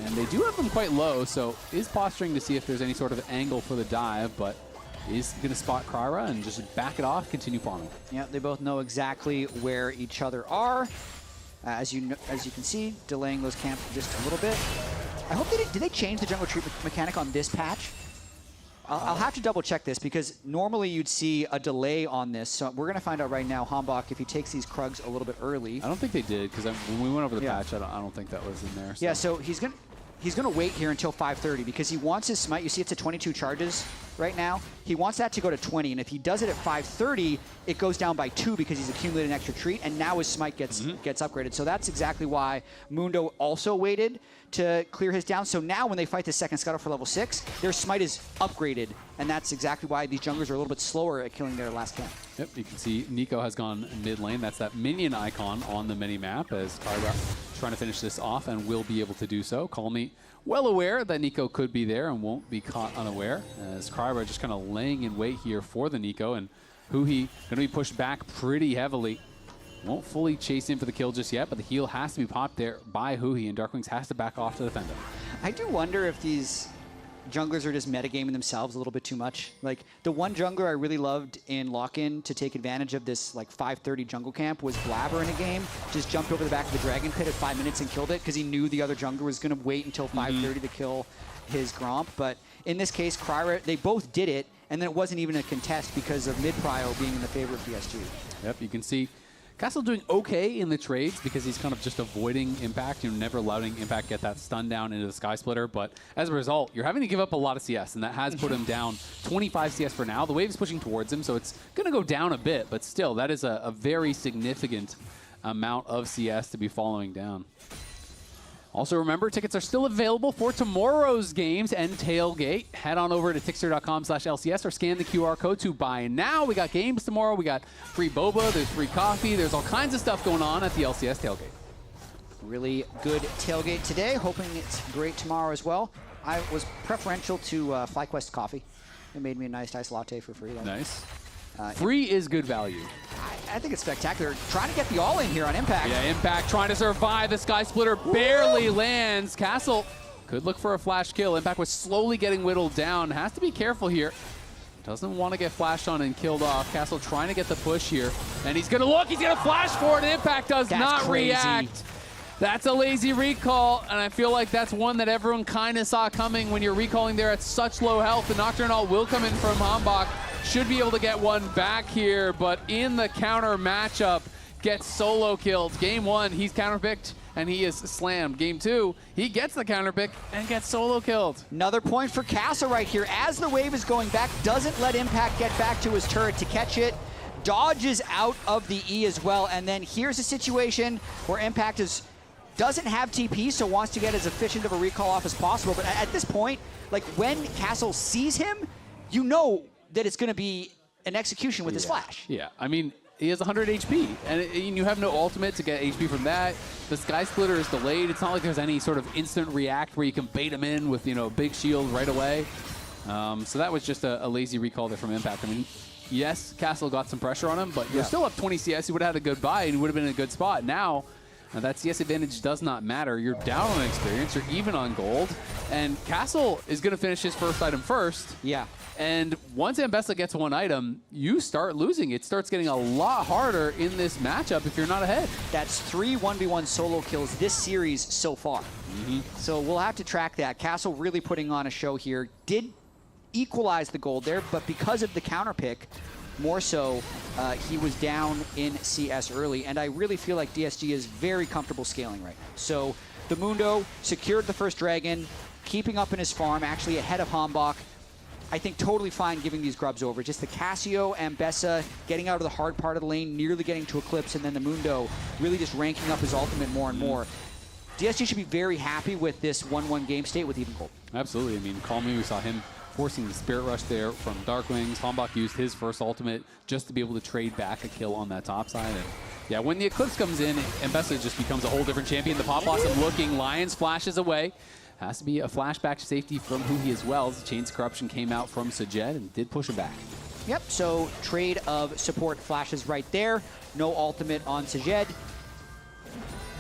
And they do have them quite low, so is posturing to see if there's any sort of angle for the dive, but is going to spot Kryra and just back it off, continue farming. Yeah, they both know exactly where each other are. As you can see, delaying those camps just a little bit. I hope did they change the jungle treatment mechanic on this patch? I'll have to double check this because normally you'd see a delay on this. So we're going to find out right now, Hanbok, if he takes these Krugs a little bit early. I don't think they did because when we went over the patch, I don't think that was in there. So. Yeah, so he's going to wait here until 5:30 because he wants his smite. You see it's at 22 charges right now. He wants that to go to 20, and if he does it at 5:30, it goes down by 2 because he's accumulated an extra treat, and now his smite gets upgraded. So that's exactly why Mundo also waited to clear his down. So now when they fight the second scuttle for level 6, their smite is upgraded, and that's exactly why these junglers are a little bit slower at killing their last camp. Yep, you can see Nico has gone mid lane. That's that minion icon on the mini-map as Kyra trying to finish this off and will be able to do so. Calmy well aware that Nico could be there and won't be caught unaware as Kryra just kind of laying in wait here for the Nico, and Huhi going to be pushed back pretty heavily. Won't fully chase in for the kill just yet, but the heal has to be popped there by Huhi, and Darkwings has to back off to defend him. I do wonder if these junglers are just metagaming themselves a little bit too much. Like, the one jungler I really loved in lock-in to take advantage of this, like, 5:30 jungle camp was Blabber in a game. Just jumped over the back of the Dragon Pit at 5 minutes and killed it because he knew the other jungler was going to wait until 5:30 to kill his Gromp. But in this case, Kryra, they both did it, and then it wasn't even a contest because of mid-prio being in the favor of DSG. Yep, you can see Castle doing okay in the trades because he's kind of just avoiding Impact, never allowing Impact get that stun down into the Sky Splitter. But as a result, you're having to give up a lot of CS, and that has put him down 25 CS for now. The wave is pushing towards him, so it's going to go down a bit, but still, that is a very significant amount of CS to be following down. Also remember, tickets are still available for tomorrow's games and Tailgate. Head on over to Tixter.com/LCS or scan the QR code to buy now. We got games tomorrow. We got free boba. There's free coffee. There's all kinds of stuff going on at the LCS Tailgate. Really good tailgate today. Hoping it's great tomorrow as well. I was preferential to FlyQuest coffee. They made me a nice iced latte for free. Nice. Free is good value. I think it's spectacular. Trying to get the all-in here on Impact. Yeah, Impact trying to survive. The Sky Splitter barely lands. Castle could look for a flash kill. Impact was slowly getting whittled down. Has to be careful here. Doesn't want to get flashed on and killed off. Castle trying to get the push here. And he's going to look. He's going to flash for it. Impact does not react. That's a lazy recall, and I feel like that's one that everyone kind of saw coming when you're recalling there at such low health. The Nocturnal will come in from Hambach. Should be able to get one back here, but in the counter matchup, gets solo killed. Game 1, he's counterpicked, and he is slammed. Game 2, he gets the counterpick and gets solo killed. Another point for Castle right here. As the wave is going back, doesn't let Impact get back to his turret to catch it. Dodges out of the E as well, and then here's a situation where Impact doesn't have TP, so wants to get as efficient of a recall off as possible. But at this point, like when Castle sees him, you know that it's going to be an execution with his flash. Yeah, I mean, he has 100 HP, and you have no ultimate to get HP from that. The Sky Splitter is delayed. It's not like there's any sort of instant react where you can bait him in with, big shield right away. So that was just a lazy recall there from Impact. I mean, yes, Castle got some pressure on him, but you're still up 20 CS. He would have had a good buy, and he would have been in a good spot. Now that CS advantage does not matter. You're down on experience. You're even on gold. And Castle is going to finish his first item first. Yeah. And once Ambessa gets one item, you start losing. It starts getting a lot harder in this matchup if you're not ahead. That's 3 1v1 solo kills this series so far. So we'll have to track that. Castle really putting on a show here. Did equalize the gold there, but because of the counter pick, more so, he was down in CS early, and I really feel like DSG is very comfortable scaling right now. So the Mundo secured the first dragon, keeping up in his farm, actually ahead of Hambach. I think totally fine giving these grubs over. Just the Casio and Bessa getting out of the hard part of the lane, nearly getting to Eclipse, and then the Mundo really just ranking up his ultimate more and more. DSG should be very happy with this 1-1 game state with even gold. Absolutely. I mean, Call Me, we saw him forcing the Spirit Rush there from Darkwings. Hambach used his first ultimate just to be able to trade back a kill on that top side. And yeah, when the Eclipse comes in, Ambessa just becomes a whole different champion. The Pop Blossom looking, Lions flashes away. Has to be a flashback safety from Huhi as well. The Chains Corruption came out from Sajed and did push him back. Yep, so trade of support flashes right there. No ultimate on Sajed.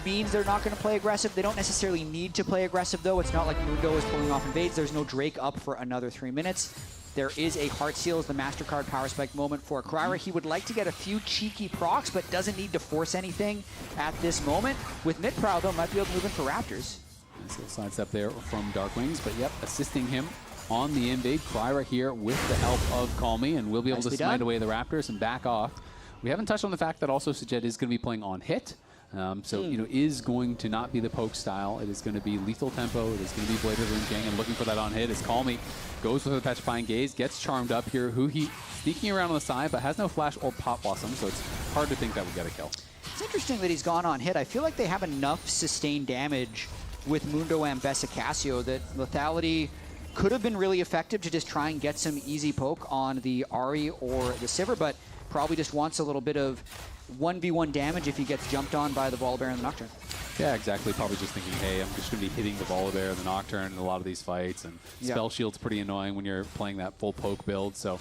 Means they're not going to play aggressive. They don't necessarily need to play aggressive, though. It's not like Mundo is pulling off invades. There's no Drake up for another 3 minutes. There is a Heart Seal as the MasterCard Power Spike moment for Kryra. He would like to get a few cheeky procs, but doesn't need to force anything at this moment. With Mid-Prow, though, might be able to move in for Raptors. Nice little sidestep there from Darkwings, but yep, assisting him on the invade. Kryra here with the help of Call Me, and we'll be able to smite away the Raptors and back off. We haven't touched on the fact that also Sajed is going to be playing on hit. Is going to not be the poke style. It is going to be lethal tempo. It is going to be Blade of Rune King, and looking for that on hit as Call Me goes with the Petrifying Gaze, gets charmed up here. Huhi sneaking around on the side, but has no flash or Pop Blossom, so it's hard to think that would get a kill. It's interesting that he's gone on hit. I feel like they have enough sustained damage with Mundo and Bessa Casio that lethality could have been really effective to just try and get some easy poke on the Ahri or the Sivir, but probably just wants a little bit of 1v1 damage if he gets jumped on by the Volibear and the Nocturne. Yeah, exactly. Probably just thinking, hey, I'm just going to be hitting the Volibear and the Nocturne in a lot of these fights, and Spell Shield's pretty annoying when you're playing that full poke build, so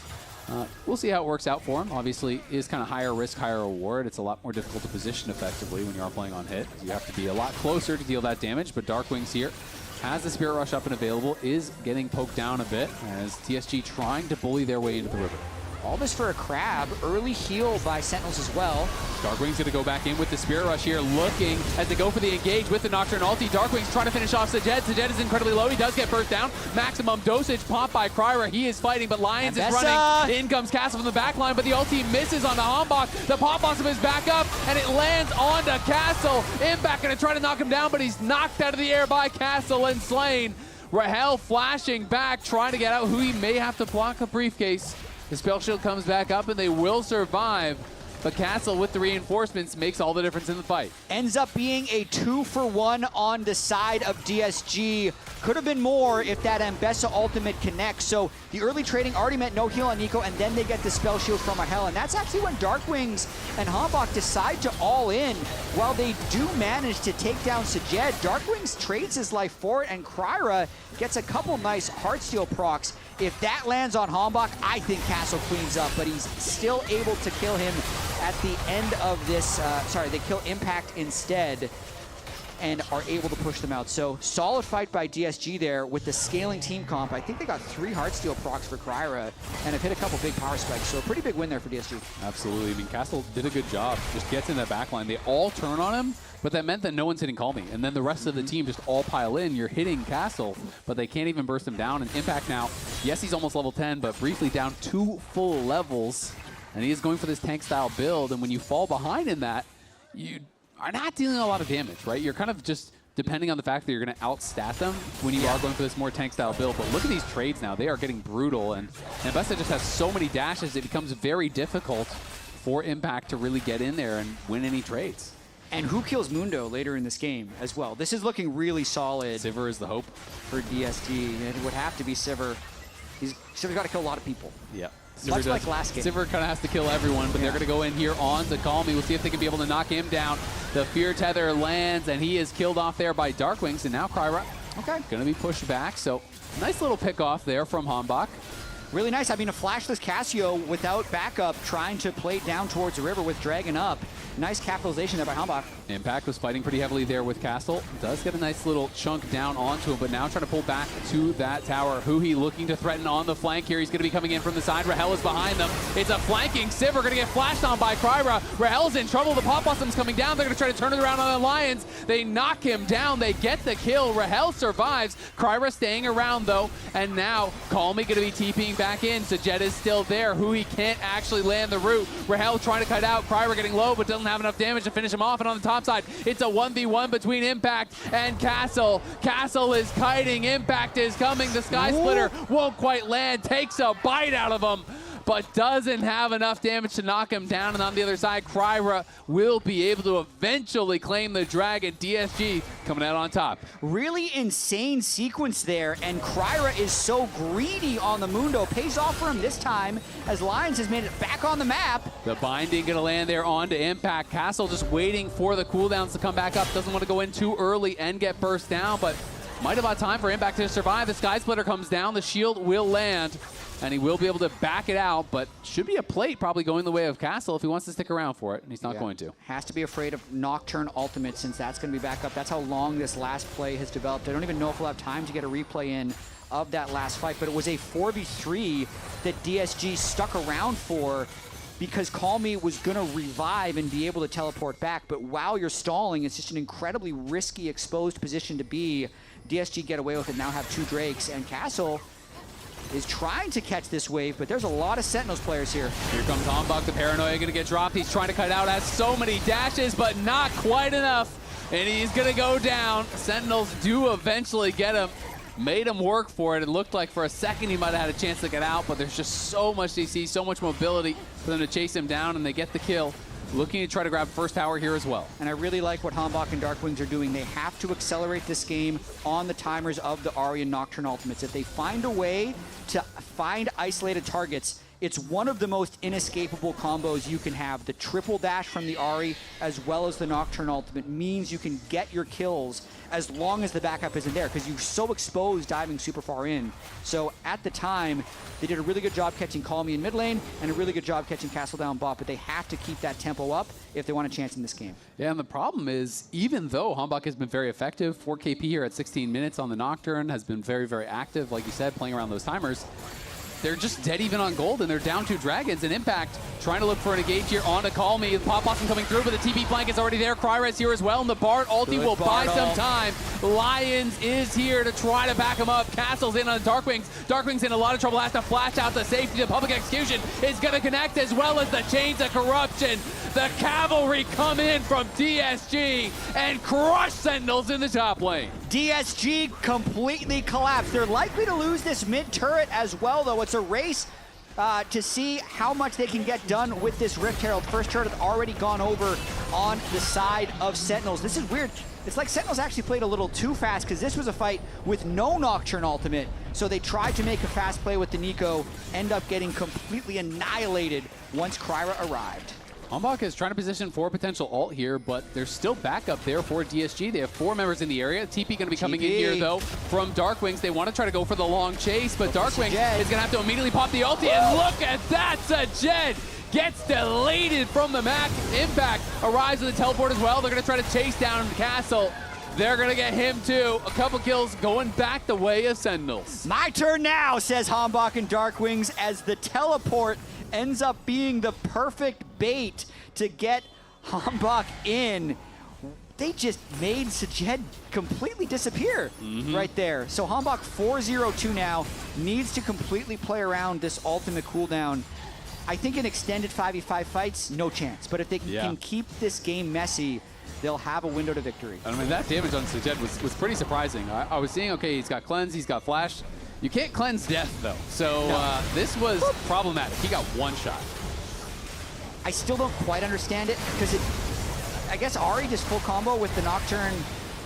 we'll see how it works out for him. Obviously, it is kind of higher risk, higher reward. It's a lot more difficult to position effectively when you are playing on hit. You have to be a lot closer to deal that damage, but Darkwings here has the Spirit Rush up and available, is getting poked down a bit as TSG trying to bully their way into the river. All this for a Crab. Early heal by Sentinels as well. Darkwing's going to go back in with the Spirit Rush here, looking as they go for the engage with the Nocturne ulti. Darkwing's trying to finish off Sajed. Sajed is incredibly low. He does get first down. Maximum dosage popped by Kryra. He is fighting, but Lions is running. In comes Castle from the back line, but the ulti misses onto Hambach. The Pop Blossom is back up, and it lands onto Castle. Impact going to try to knock him down, but he's knocked out of the air by Castle and slain. Rahel flashing back, trying to get out. Hui may have to block a briefcase. The Spell Shield comes back up, and they will survive. But Castle with the reinforcements makes all the difference in the fight. Ends up being a 2-for-1 on the side of DSG. Could have been more if that Ambessa ultimate connects. So the early trading already meant no heal on Nico, and then they get the Spell Shield from Rahel. And that's actually when Darkwings and Hambach decide to all in. While they do manage to take down Sajed, Darkwings trades his life for it, and Kryra gets a couple nice Heartsteel procs. If that lands on Hambach, I think Castle cleans up, but he's still able to kill him at the end of this. They kill Impact instead. and are able to push them out. So solid fight by DSG there with the scaling team comp. I think they got 3 Heartsteel procs for Kryra and have hit a couple big power spikes. So a pretty big win there for DSG. Absolutely. I mean, Castle did a good job. Just gets in that backline. They all turn on him, but that meant that no one's hitting Call Me. And then the rest of the team just all pile in. You're hitting Castle, but they can't even burst him down. And Impact now, yes, he's almost level 10, but briefly down 2 full levels. And he is going for this tank-style build. And when you fall behind in that, you are not dealing a lot of damage, right? You're kind of just depending on the fact that you're going to outstat them when you are going for this more tank-style build. But look at these trades now. They are getting brutal. And Besta just has so many dashes, it becomes very difficult for Impact to really get in there and win any trades. And who kills Mundo later in this game as well? This is looking really solid. Sivir is the hope for DSG. And it would have to be Sivir. Sivir got to kill a lot of people. Yeah. Much like last game. Sivir kind of has to kill everyone, but they're going to go in here on to Call Me. We'll see if they can be able to knock him down. The Fear Tether lands, and he is killed off there by Darkwings, and now Kryra going to be pushed back. So nice little pick off there from Hanbok. Really nice. I mean, a flashless Cassio without backup trying to play down towards the river with Dragon up. Nice capitalization there by Hanbok. Impact was fighting pretty heavily there with Castle. Does get a nice little chunk down onto him, but now trying to pull back to that tower. Huhi looking to threaten on the flank here. He's going to be coming in from the side. Rahel is behind them. It's a flanking Sivir going to get flashed on by Kryra. Rahel's in trouble. The Pop Blossom's coming down. They're going to try to turn it around on the Lions. They knock him down. They get the kill. Rahel survives. Kryra staying around though, and now Call Me going to be TPing back in. Sajet is still there. Huhi can't actually land the root. Rahel trying to cut out. Kryra getting low, but doesn't have enough damage to finish him off. And on the top side, it's a 1v1 between Impact and Castle. Castle is kiting. Impact is coming. The Sky Splitter won't quite land. Takes a bite out of him, but doesn't have enough damage to knock him down. And on the other side, Kryra will be able to eventually claim the dragon. DSG coming out on top. Really insane sequence there, and Kryra is so greedy on the Mundo. Pays off for him this time as Lions has made it back on the map. The binding gonna land there onto Impact. Castle just waiting for the cooldowns to come back up. Doesn't want to go in too early and get burst down, but might have had time for Impact to survive. The Sky Splitter comes down. The shield will land, and he will be able to back it out, but should be a plate probably going the way of Castle if he wants to stick around for it, and he's not going to. Has to be afraid of Nocturne ultimate since that's going to be back up. That's how long this last play has developed. I don't even know if we'll have time to get a replay in of that last fight, but it was a 4v3 that DSG stuck around for because Call Me was going to revive and be able to teleport back, but while you're stalling, it's just an incredibly risky, exposed position to be. DSG get away with it, now have 2 Drakes, and Castle is trying to catch this wave, but there's a lot of Sentinels players here. Here comes Hanbok, the Paranoia gonna get dropped. He's trying to cut out, has so many dashes, but not quite enough. And he's gonna go down. Sentinels do eventually get him. Made him work for it. It looked like for a second he might have had a chance to get out, but there's just so much DC, so much mobility for them to chase him down, and they get the kill. Looking to try to grab first tower here as well. And I really like what Hanbok and Darkwings are doing. They have to accelerate this game on the timers of the Ahri and Nocturne ultimates. If they find a way to find isolated targets, it's one of the most inescapable combos you can have. The triple dash from the Ahri as well as the Nocturne ultimate means you can get your kills as long as the backup isn't there because you're so exposed diving super far in. So at the time, they did a really good job catching Call Me in mid lane and a really good job catching Castle down bot, but they have to keep that tempo up if they want a chance in this game. Yeah, and the problem is, even though Hanbok has been very effective, 4 KP here at 16 minutes on the Nocturne, has been very, very active, like you said, playing around those timers. They're just dead even on gold, and they're down 2 dragons. And Impact trying to look for an engage here on to Call Me. The Pop Blossom coming through, but the TP flank is already there. Kryra is here as well, and the Bard ulti will buy some time. Lions is here to try to back him up. Castle's in on Darkwings. Darkwings in a lot of trouble, has to flash out the safety. The Public Execution is going to connect as well as the Chains of Corruption. The Cavalry come in from DSG and crush Sentinels in the top lane. DSG completely collapsed. They're likely to lose this mid turret as well, though. It's a race to see how much they can get done with this Rift Herald. First turret has already gone over on the side of Sentinels. This is weird. It's like Sentinels actually played a little too fast because this was a fight with no Nocturne ultimate. So they tried to make a fast play with the Nico, end up getting completely annihilated once Kryra arrived. Hanbok is trying to position for a potential ult here, but there's still backup there for DSG. They have 4 members in the area. TP going to be coming in here, though, from Darkwings. They want to try to go for the long chase, but Darkwings is going to have to immediately pop the ulti, and look at that! Sajet gets deleted from the map. Impact arrives with the teleport as well. They're going to try to chase down the castle. They're going to get him too. A couple kills going back the way of Sentinels. My turn now, says Hambach and Darkwings, as the teleport ends up being the perfect bait to get Hambach in. They just made Sajed completely disappear right there. So Hambach 4-0-2 now, needs to completely play around this ultimate cooldown. I think in extended 5v5 fights, no chance. But if they can keep this game messy, they'll have a window to victory. I mean, that damage on Sajed was pretty surprising. I was seeing, okay, he's got cleanse, he's got flash. You can't cleanse death, though. So this was problematic. He got one shot. I still don't quite understand it, because I guess Ahri just full combo with the Nocturne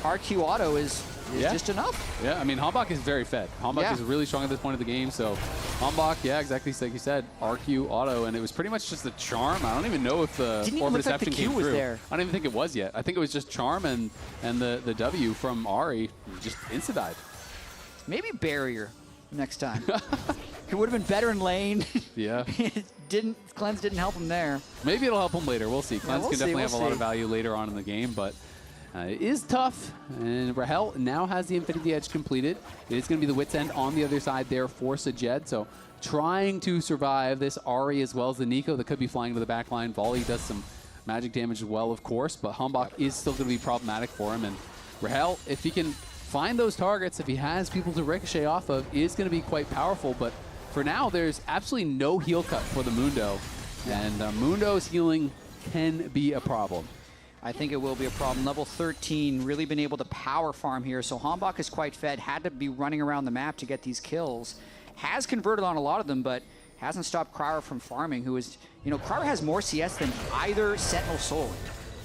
RQ auto is just enough. Yeah, I mean, Hambach is very fed. Hambach is really strong at this point of the game, so Hambach, exactly like you said, RQ auto, and it was pretty much just a charm. I don't even know if the Orb Deception came through. I don't even think it was yet. I think it was just charm and the W from Ahri just insta-died. Maybe barrier next time. It would have been better in lane. Yeah. Cleanse didn't help him there. Maybe it'll help him later. We'll see. Cleanse can definitely have a lot of value later on in the game, but it is tough. And Rahel now has the Infinity Edge completed. It is going to be the Wit's End on the other side there for Sajed. So trying to survive this Ahri as well as the Nico that could be flying to the back line. Volley does some magic damage as well, of course, but Hambach is still going to be problematic for him. And Rahel, if he can find those targets, if he has people to ricochet off of, is going to be quite powerful. But for now, there's absolutely no heal cut for the Mundo. And Mundo's healing can be a problem. I think it will be a problem. Level 13, really been able to power farm here. So Hambach is quite fed, had to be running around the map to get these kills. Has converted on a lot of them, but hasn't stopped Cryer from farming, who is, Cryer has more CS than either Sentinel solo,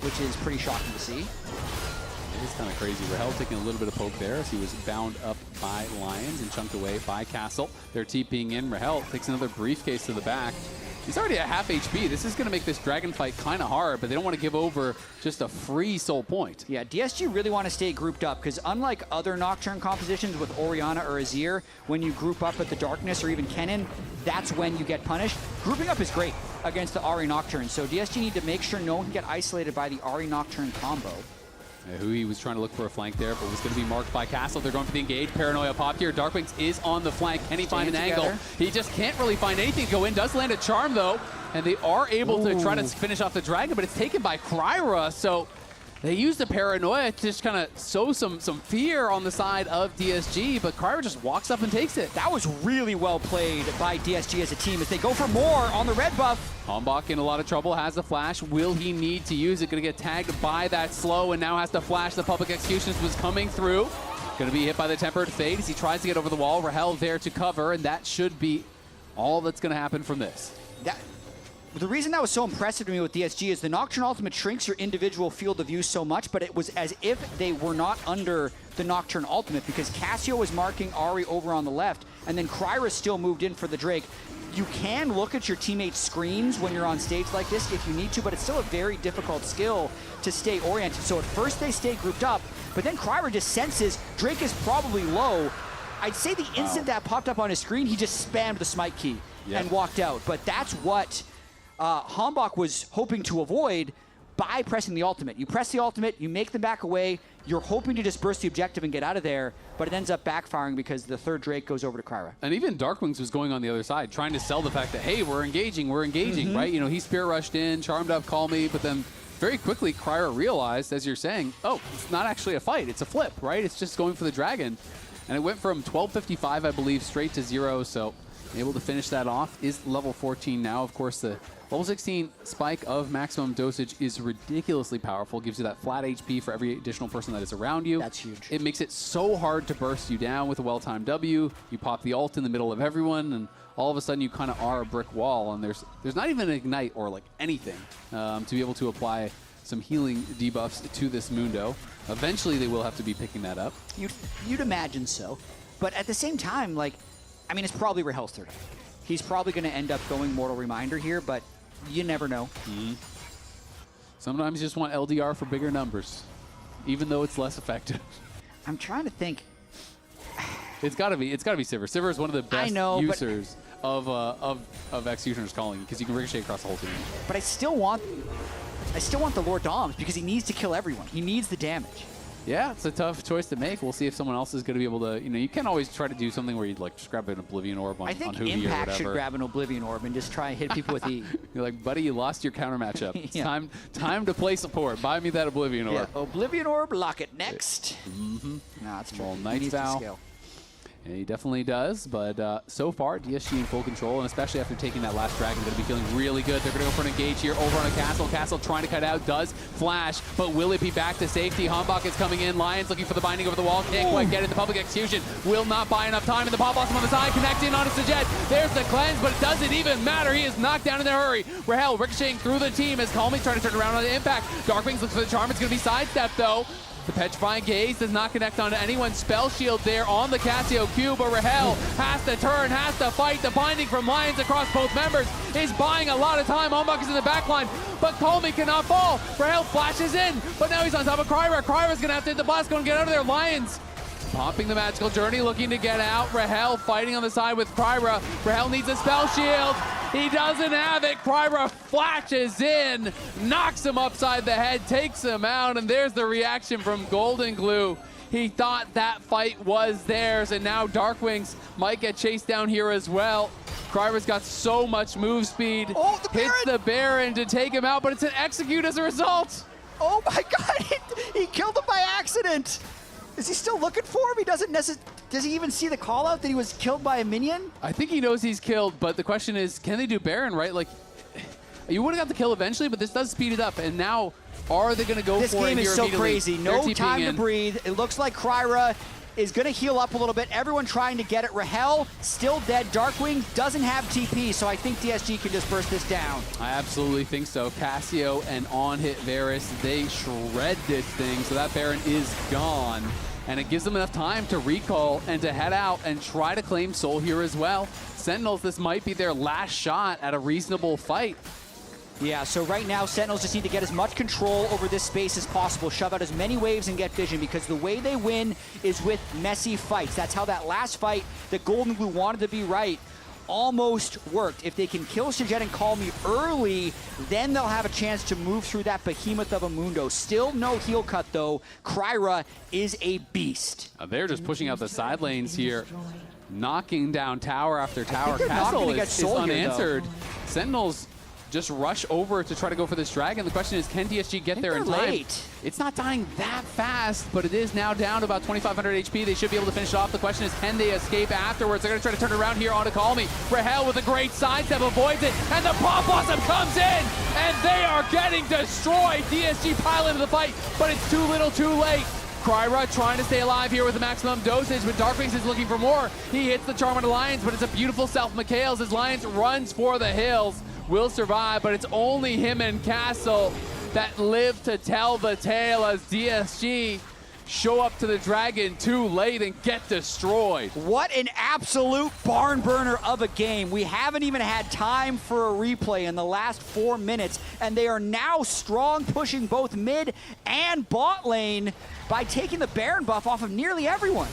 which is pretty shocking to see. It is kind of crazy. Rahel taking a little bit of poke there as he was bound up by Lions and chunked away by Castle. They're TPing in. Rahel takes another briefcase to the back. He's already at half HP. This is going to make this dragon fight kind of hard, but they don't want to give over just a free soul point. Yeah, DSG really want to stay grouped up, because unlike other Nocturne compositions with Orianna or Azir, when you group up with the Darkness or even Kennen, that's when you get punished. Grouping up is great against the Ahri Nocturne, so DSG need to make sure no one can get isolated by the Ahri Nocturne combo. Hui was trying to look for a flank there, but was going to be marked by Castle. They're going for the engage. Paranoia popped here. Darkwings is on the flank. Can he find an angle? He just can't really find anything to go in. Does land a charm, though, and they are able to try to finish off the dragon, but it's taken by Kryra, so they use the Paranoia to just kind of sow some fear on the side of DSG, but Kryra just walks up and takes it. That was really well played by DSG as a team as they go for more on the red buff. Hambach in a lot of trouble, has the flash. Will he need to use it? Going to get tagged by that slow and now has to flash. The Public Executionist was coming through. Going to be hit by the Tempered Fade as he tries to get over the wall. Rahel there to cover, and that should be all that's going to happen from this. The reason that was so impressive to me with DSG is the Nocturne Ultimate shrinks your individual field of view so much, but it was as if they were not under the Nocturne Ultimate, because Cassio was marking Ahri over on the left, and then Kryra still moved in for the Drake. You can look at your teammates' screens when you're on stage like this if you need to, but it's still a very difficult skill to stay oriented. So at first they stay grouped up, but then Kryra just senses Drake is probably low. I'd say the instant that popped up on his screen, he just spammed the smite key and walked out. But that's what Hambach was hoping to avoid by pressing the ultimate. You press the ultimate, you make them back away, you're hoping to disperse the objective and get out of there, but it ends up backfiring because the third Drake goes over to Kryra. And even Darkwings was going on the other side, trying to sell the fact that, hey, we're engaging, right? He spear rushed in, charmed up, call me, but then very quickly Kryra realized, as you're saying, oh, it's not actually a fight, it's a flip, right? It's just going for the dragon. And it went from 1255, I believe, straight to 0, so able to finish that off. Is level 14 now. Of course, the level 16 spike of maximum dosage is ridiculously powerful. Gives you that flat HP for every additional person that is around you. That's huge. It makes it so hard to burst you down with a well-timed W. You pop the ult in the middle of everyone, and all of a sudden you kind of are a brick wall, and there's not even an ignite or like anything to be able to apply some healing debuffs to this Mundo. Eventually they will have to be picking that up. You'd imagine so. But at the same time, it's probably Rahel's third. He's probably going to end up going Mortal Reminder here, but you never know. Sometimes you just want LDR for bigger numbers, even though it's less effective. I'm trying to think. It's got to be Sivir. Sivir is one of the best users of Executioner's Calling, because you can ricochet across the whole team. But I still want the Lord Doms, because he needs to kill everyone. He needs the damage. Yeah, it's a tough choice to make. We'll see if someone else is going to be able to, you can always try to do something where you like just grab an Oblivion Orb on I think Huhi or Impact whatever. should grab an Oblivion Orb and just try and hit people with E. You're like, buddy, you lost your counter matchup. It's Yeah. time to play support. Buy me that Oblivion Orb. Yeah, Oblivion Orb, lock it next. Mm-hmm. Nah, it's true. Well, He Night's needs to Vow. scale. Yeah, he definitely does, but so far, DSG in full control, and especially after taking that last dragon, going to be feeling really good. They're going to go for an engage here over on a Castle. Castle trying to cut out, does flash, but will it be back to safety? Hombok is coming in. Lions looking for the binding over the wall. Can't quite get it. The public execution will not buy enough time, and the Pop Blossom on the side, connecting onto Sajet. There's the cleanse, but it doesn't even matter. He is knocked down in a hurry. Rahel ricocheting through the team as Calmy's trying to turn around on the impact. Darkwings looks for the charm. It's going to be sidestepped, though. The Petrifying Gaze does not connect onto anyone. Spell Shield there on the Cassio Q, but Rahel has to turn, has to fight. The binding from Lions across both members is buying a lot of time. Hombok is in the back line, but Calmy cannot fall. Rahel flashes in, but now he's on top of Kryra. Kryra's going to have to hit the blast, going to get out of there. Lions popping the Magical Journey, looking to get out. Rahel fighting on the side with Kryra. Rahel needs a Spell Shield. He doesn't have it. Kryra flashes in, knocks him upside the head, takes him out, and there's the reaction from Golden Glue. He thought that fight was theirs, and now Darkwings might get chased down here as well. Kryra's got so much move speed. Oh, the Baron! Hits the Baron to take him out, but it's an execute as a result. Oh my God, he killed him by accident. Is he still looking for him? He doesn't necessarily. Does he even see the call out that he was killed by a minion? I think he knows he's killed, but the question is, can they do Baron, right? Like, you would have got the kill eventually, but this does speed it up. And now, are they going to go This for it game here is so immediately? crazy. They're No TPing time to in. breathe. It looks like Kryra is going to heal up a little bit. Everyone trying to get it. Rahel still dead. Darkwing doesn't have TP, so I think DSG can just burst this down. I absolutely think so. Cassio and on-hit Varus, they shred this thing, so that Baron is gone. And it gives them enough time to recall and to head out and try to claim Soul here as well. Sentinels, this might be their last shot at a reasonable fight. Yeah, so right now, Sentinels just need to get as much control over this space as possible, shove out as many waves and get vision, because the way they win is with messy fights. That's how that last fight that Golden Glue wanted to be right almost worked. If they can kill Sajet and Calmy early, then they'll have a chance to move through that behemoth of a Mundo. Still no heal cut, though. Kryra is a beast. They're just pushing out the side lanes here, knocking down tower after tower. Castle is unanswered. Sentinels just rush over to try to go for this dragon. The question is, can DSG get there in time? Late. It's not dying that fast, but it is now down to about 2,500 HP. They should be able to finish it off. The question is, can they escape afterwards? They're going to try to turn it around here onto Calmy. Rahel with a great sidestep avoids it, and the Pop Blossom comes in, and they are getting destroyed. DSG pile into the fight, but it's too little too late. Kryra trying to stay alive here with the maximum dosage, but Darkwings is looking for more. He hits the charm on the Lions, but it's a beautiful self-Mikhails as Lions runs for the hills. Will survive, but it's only him and Castle that live to tell the tale as DSG show up to the dragon too late and get destroyed. What an absolute barn burner of a game. We haven't even had time for a replay in the last 4 minutes, and they are now strong, pushing both mid and bot lane by taking the Baron buff off of nearly everyone.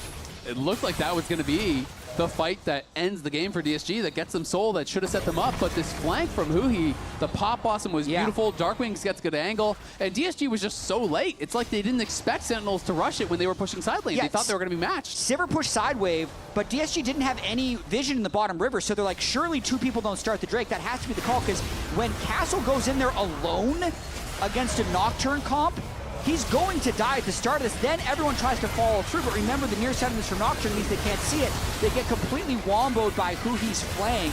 It looked like that was going to be the fight that ends the game for DSG, that gets them soul, that should have set them up. But this flank from Huhi, the Pop Blossom was beautiful. Darkwings gets good angle, and DSG was just so late. It's like they didn't expect Sentinels to rush it when they were pushing side lanes. They thought they were going to be matched. Sivir pushed side wave, but DSG didn't have any vision in the bottom river, so they're like, surely two people don't start the Drake. That has to be the call, because when Castle goes in there alone against a Nocturne comp, he's going to die at the start of this. Then everyone tries to follow through, but remember, the nearsightedness from Nocturne means they can't see it. They get completely womboed by Huhi's flank.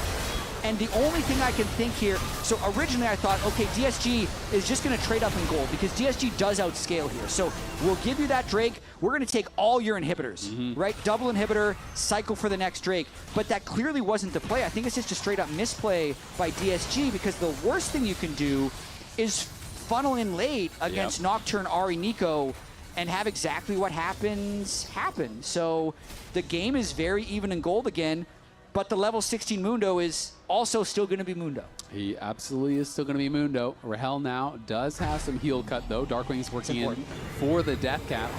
And the only thing I can think here, so originally I thought, okay, DSG is just going to trade up in gold, because DSG does outscale here. So we'll give you that Drake. We're going to take all your inhibitors, right? Double inhibitor, cycle for the next Drake. But that clearly wasn't the play. I think it's just a straight up misplay by DSG, because the worst thing you can do is funnel in late against Nocturne, Ahri, Nico, and have exactly what happens happen. So the game is very even in gold again, but the level 16 Mundo is also still going to be Mundo. He absolutely is still going to be Mundo. Rahel now does have some heal cut, though. Darkwing's working in for the death cap.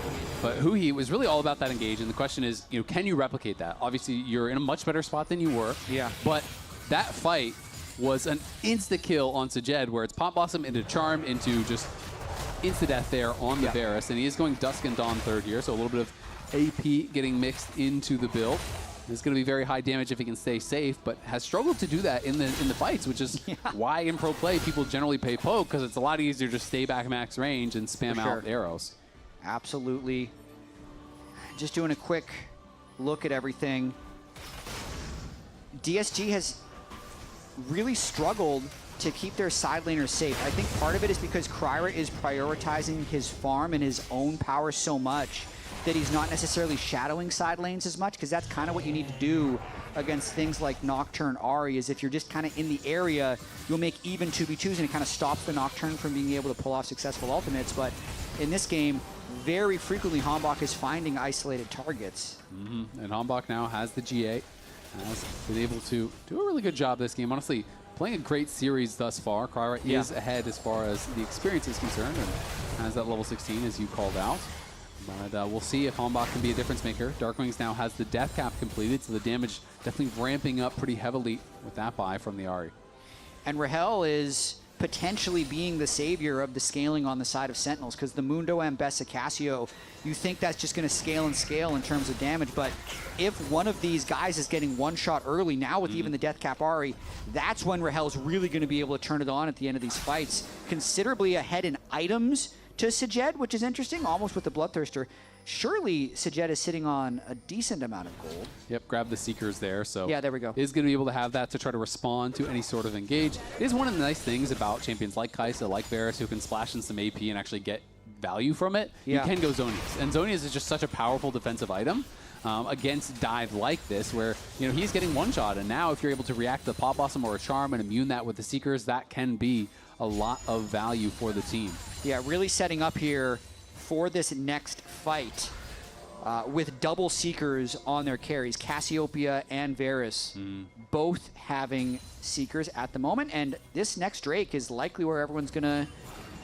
But Huhi was really all about that engage, and the question is, can you replicate that? Obviously, you're in a much better spot than you were. Yeah. But that fight was an insta-kill on Sajed, where it's Pop Blossom into Charm into just insta-death there on the Varus, and he is going Dusk and Dawn third here, so a little bit of AP getting mixed into the build. It's going to be very high damage if he can stay safe, but has struggled to do that in the fights, which is why in pro play people generally pay poke, because it's a lot easier to stay back max range and spam out arrows. Absolutely. Just doing a quick look at everything. DSG has really struggled to keep their side laners safe. I think part of it is because Kryra is prioritizing his farm and his own power so much that he's not necessarily shadowing side lanes as much, because that's kind of what you need to do against things like Nocturne Ahri, is if you're just kind of in the area, you'll make even 2v2s and it kind of stops the Nocturne from being able to pull off successful ultimates. But in this game, very frequently Hanbok is finding isolated targets. And Hanbok now has the GA, has been able to do a really good job this game. Honestly, playing a great series thus far. Kryra is ahead as far as the experience is concerned and has that level 16 as you called out. But we'll see if Hanbok can be a difference maker. Darkwings now has the death cap completed, so the damage definitely ramping up pretty heavily with that buy from the Ahri. And Rahel is potentially being the savior of the scaling on the side of Sentinels, because the Mundo Ambessa Cassio, you think that's just going to scale and scale in terms of damage, but if one of these guys is getting one shot early, now with even the death cap Ahri, that's when Rahel's really going to be able to turn it on at the end of these fights. Considerably ahead in items to Sejed, which is interesting, almost with the Bloodthirster. Surely Sejed is sitting on a decent amount of gold. Yep, grab the Seekers there. So yeah, there we go. Is going to be able to have that to try to respond to any sort of engage. It is one of the nice things about champions like Kai'Sa, like Varus, who can splash in some AP and actually get value from it. You can go Zonias. And Zonias is just such a powerful defensive item against dive like this, where he's getting one shot. And now if you're able to react to the Pop Blossom or a Charm and immune that with the Seekers, that can be a lot of value for the team. Yeah, really setting up here for this next fight with double Seekers on their carries. Cassiopeia and Varus both having Seekers at the moment, and this next Drake is likely where everyone's gonna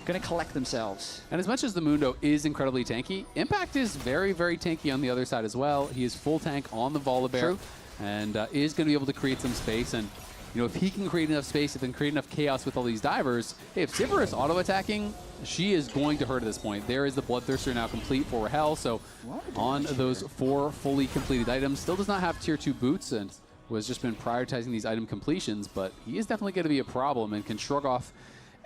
collect themselves. And as much as the Mundo is incredibly tanky, Impact is very, very tanky on the other side as well. He is full tank on the Volibear and is going to be able to create some space. And if he can create enough space, if he can create enough chaos with all these divers, if Sivir is auto-attacking, she is going to hurt at this point. There is the Bloodthirster now complete for Rahel, so on those 4 fully completed items, still does not have tier 2 boots and was just been prioritizing these item completions, but he is definitely going to be a problem and can shrug off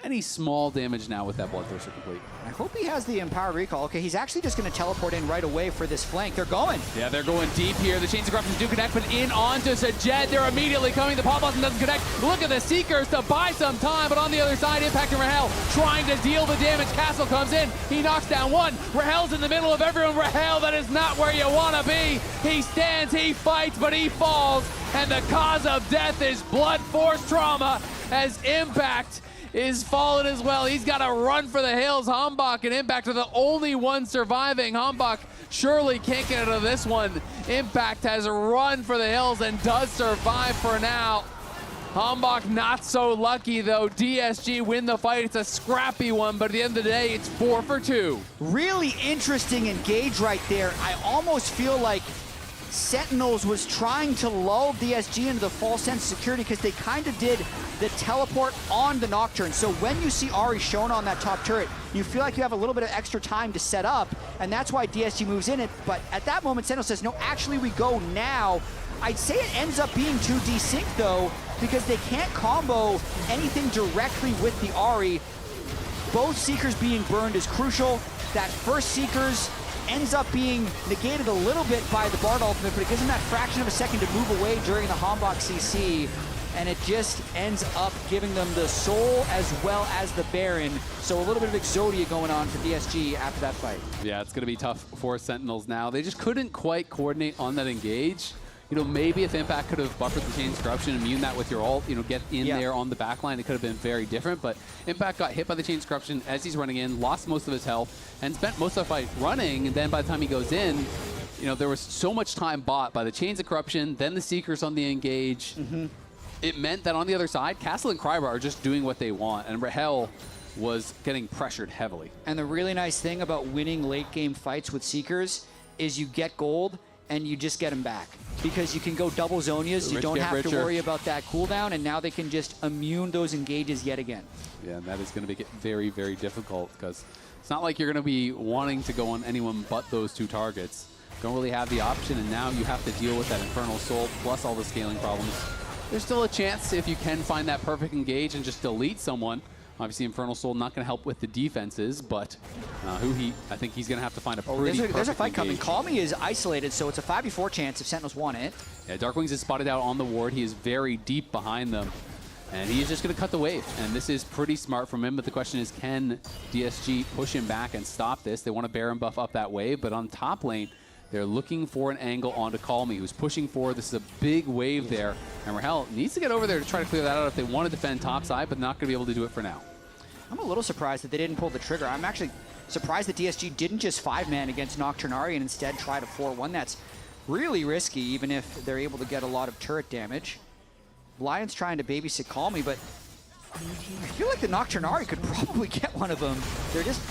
any small damage now with that Bloodthirster complete. I hope he has the Empowered Recall. Okay, he's actually just going to teleport in right away for this flank. They're going. Yeah, they're going deep here. The Chains of Corruption do connect, but in onto Sejed. They're immediately coming. The Pop Blossom doesn't connect. Look at the Seekers to buy some time, but on the other side, Impact and Rahel trying to deal the damage. Castle comes in. He knocks down one. Rahel's in the middle of everyone. Rahel, that is not where you want to be. He stands, he fights, but he falls. And the cause of death is blood force trauma as Impact is fallen as well. He's got to run for the hills. Hanbok and Impact are the only ones surviving. Hanbok surely can't get out of this one. Impact has run for the hills and does survive for now. Hanbok not so lucky though. DSG win the fight. It's a scrappy one, but at the end of the day, it's 4 for 2. Really interesting engage right there. I almost feel like Sentinels was trying to lull DSG into the false sense of security because they kind of did the teleport on the Nocturne. So when you see Ahri shown on that top turret, you feel like you have a little bit of extra time to set up, and that's why DSG moves in it. But at that moment, Sentinel says, no, actually we go now. I'd say it ends up being 2 desynced though, because they can't combo anything directly with the Ahri. Both Seekers being burned is crucial. That first Seekers ends up being negated a little bit by the Bard ultimate, but it gives him that fraction of a second to move away during the Hanbok CC, and it just ends up giving them the Soul as well as the Baron. So a little bit of Exodia going on for DSG after that fight. Yeah, it's going to be tough for Sentinels now. They just couldn't quite coordinate on that engage. Maybe if Impact could have buffered the Chains of Corruption, immune that with your ult, get in there on the backline, it could have been very different. But Impact got hit by the Chains of Corruption as he's running in, lost most of his health, and spent most of the fight running. And then by the time he goes in, there was so much time bought by the Chains of Corruption, then the Seekers on the engage. It meant that on the other side, Castle and Kryber are just doing what they want, and Rahel was getting pressured heavily. And the really nice thing about winning late game fights with Seekers is you get gold, and you just get them back. Because you can go double Zonias, you don't have to worry about that cooldown, and now they can just immune those engages yet again. Yeah, and that is going to make it very, very difficult because it's not like you're going to be wanting to go on anyone but those 2 targets. Don't really have the option, and now you have to deal with that Infernal Soul plus all the scaling problems. There's still a chance if you can find that perfect engage and just delete someone. Obviously, Infernal Soul not going to help with the defenses, but I think he's going to have to find a pretty There's a fight engage. coming. Call Me is isolated, so it's a 5v4 chance if Sentinels want it. Yeah, Darkwings is spotted out on the ward. He is very deep behind them, and he is just going to cut the wave. And this is pretty smart from him, but the question is, can DSG push him back and stop this? They want to Baron buff up that wave, but on top lane, they're looking for an angle onto Call Me, who's pushing forward. This is a big wave there, and Rahel needs to get over there to try to clear that out if they want to defend topside, but not going to be able to do it for now. I'm a little surprised that they didn't pull the trigger. I'm actually surprised that DSG didn't just 5-man against Nocturnari and instead try to 4-1. That's really risky, even if they're able to get a lot of turret damage. Lion's trying to babysit Call Me, but I feel like the Nocturnari could probably get one of them. They're just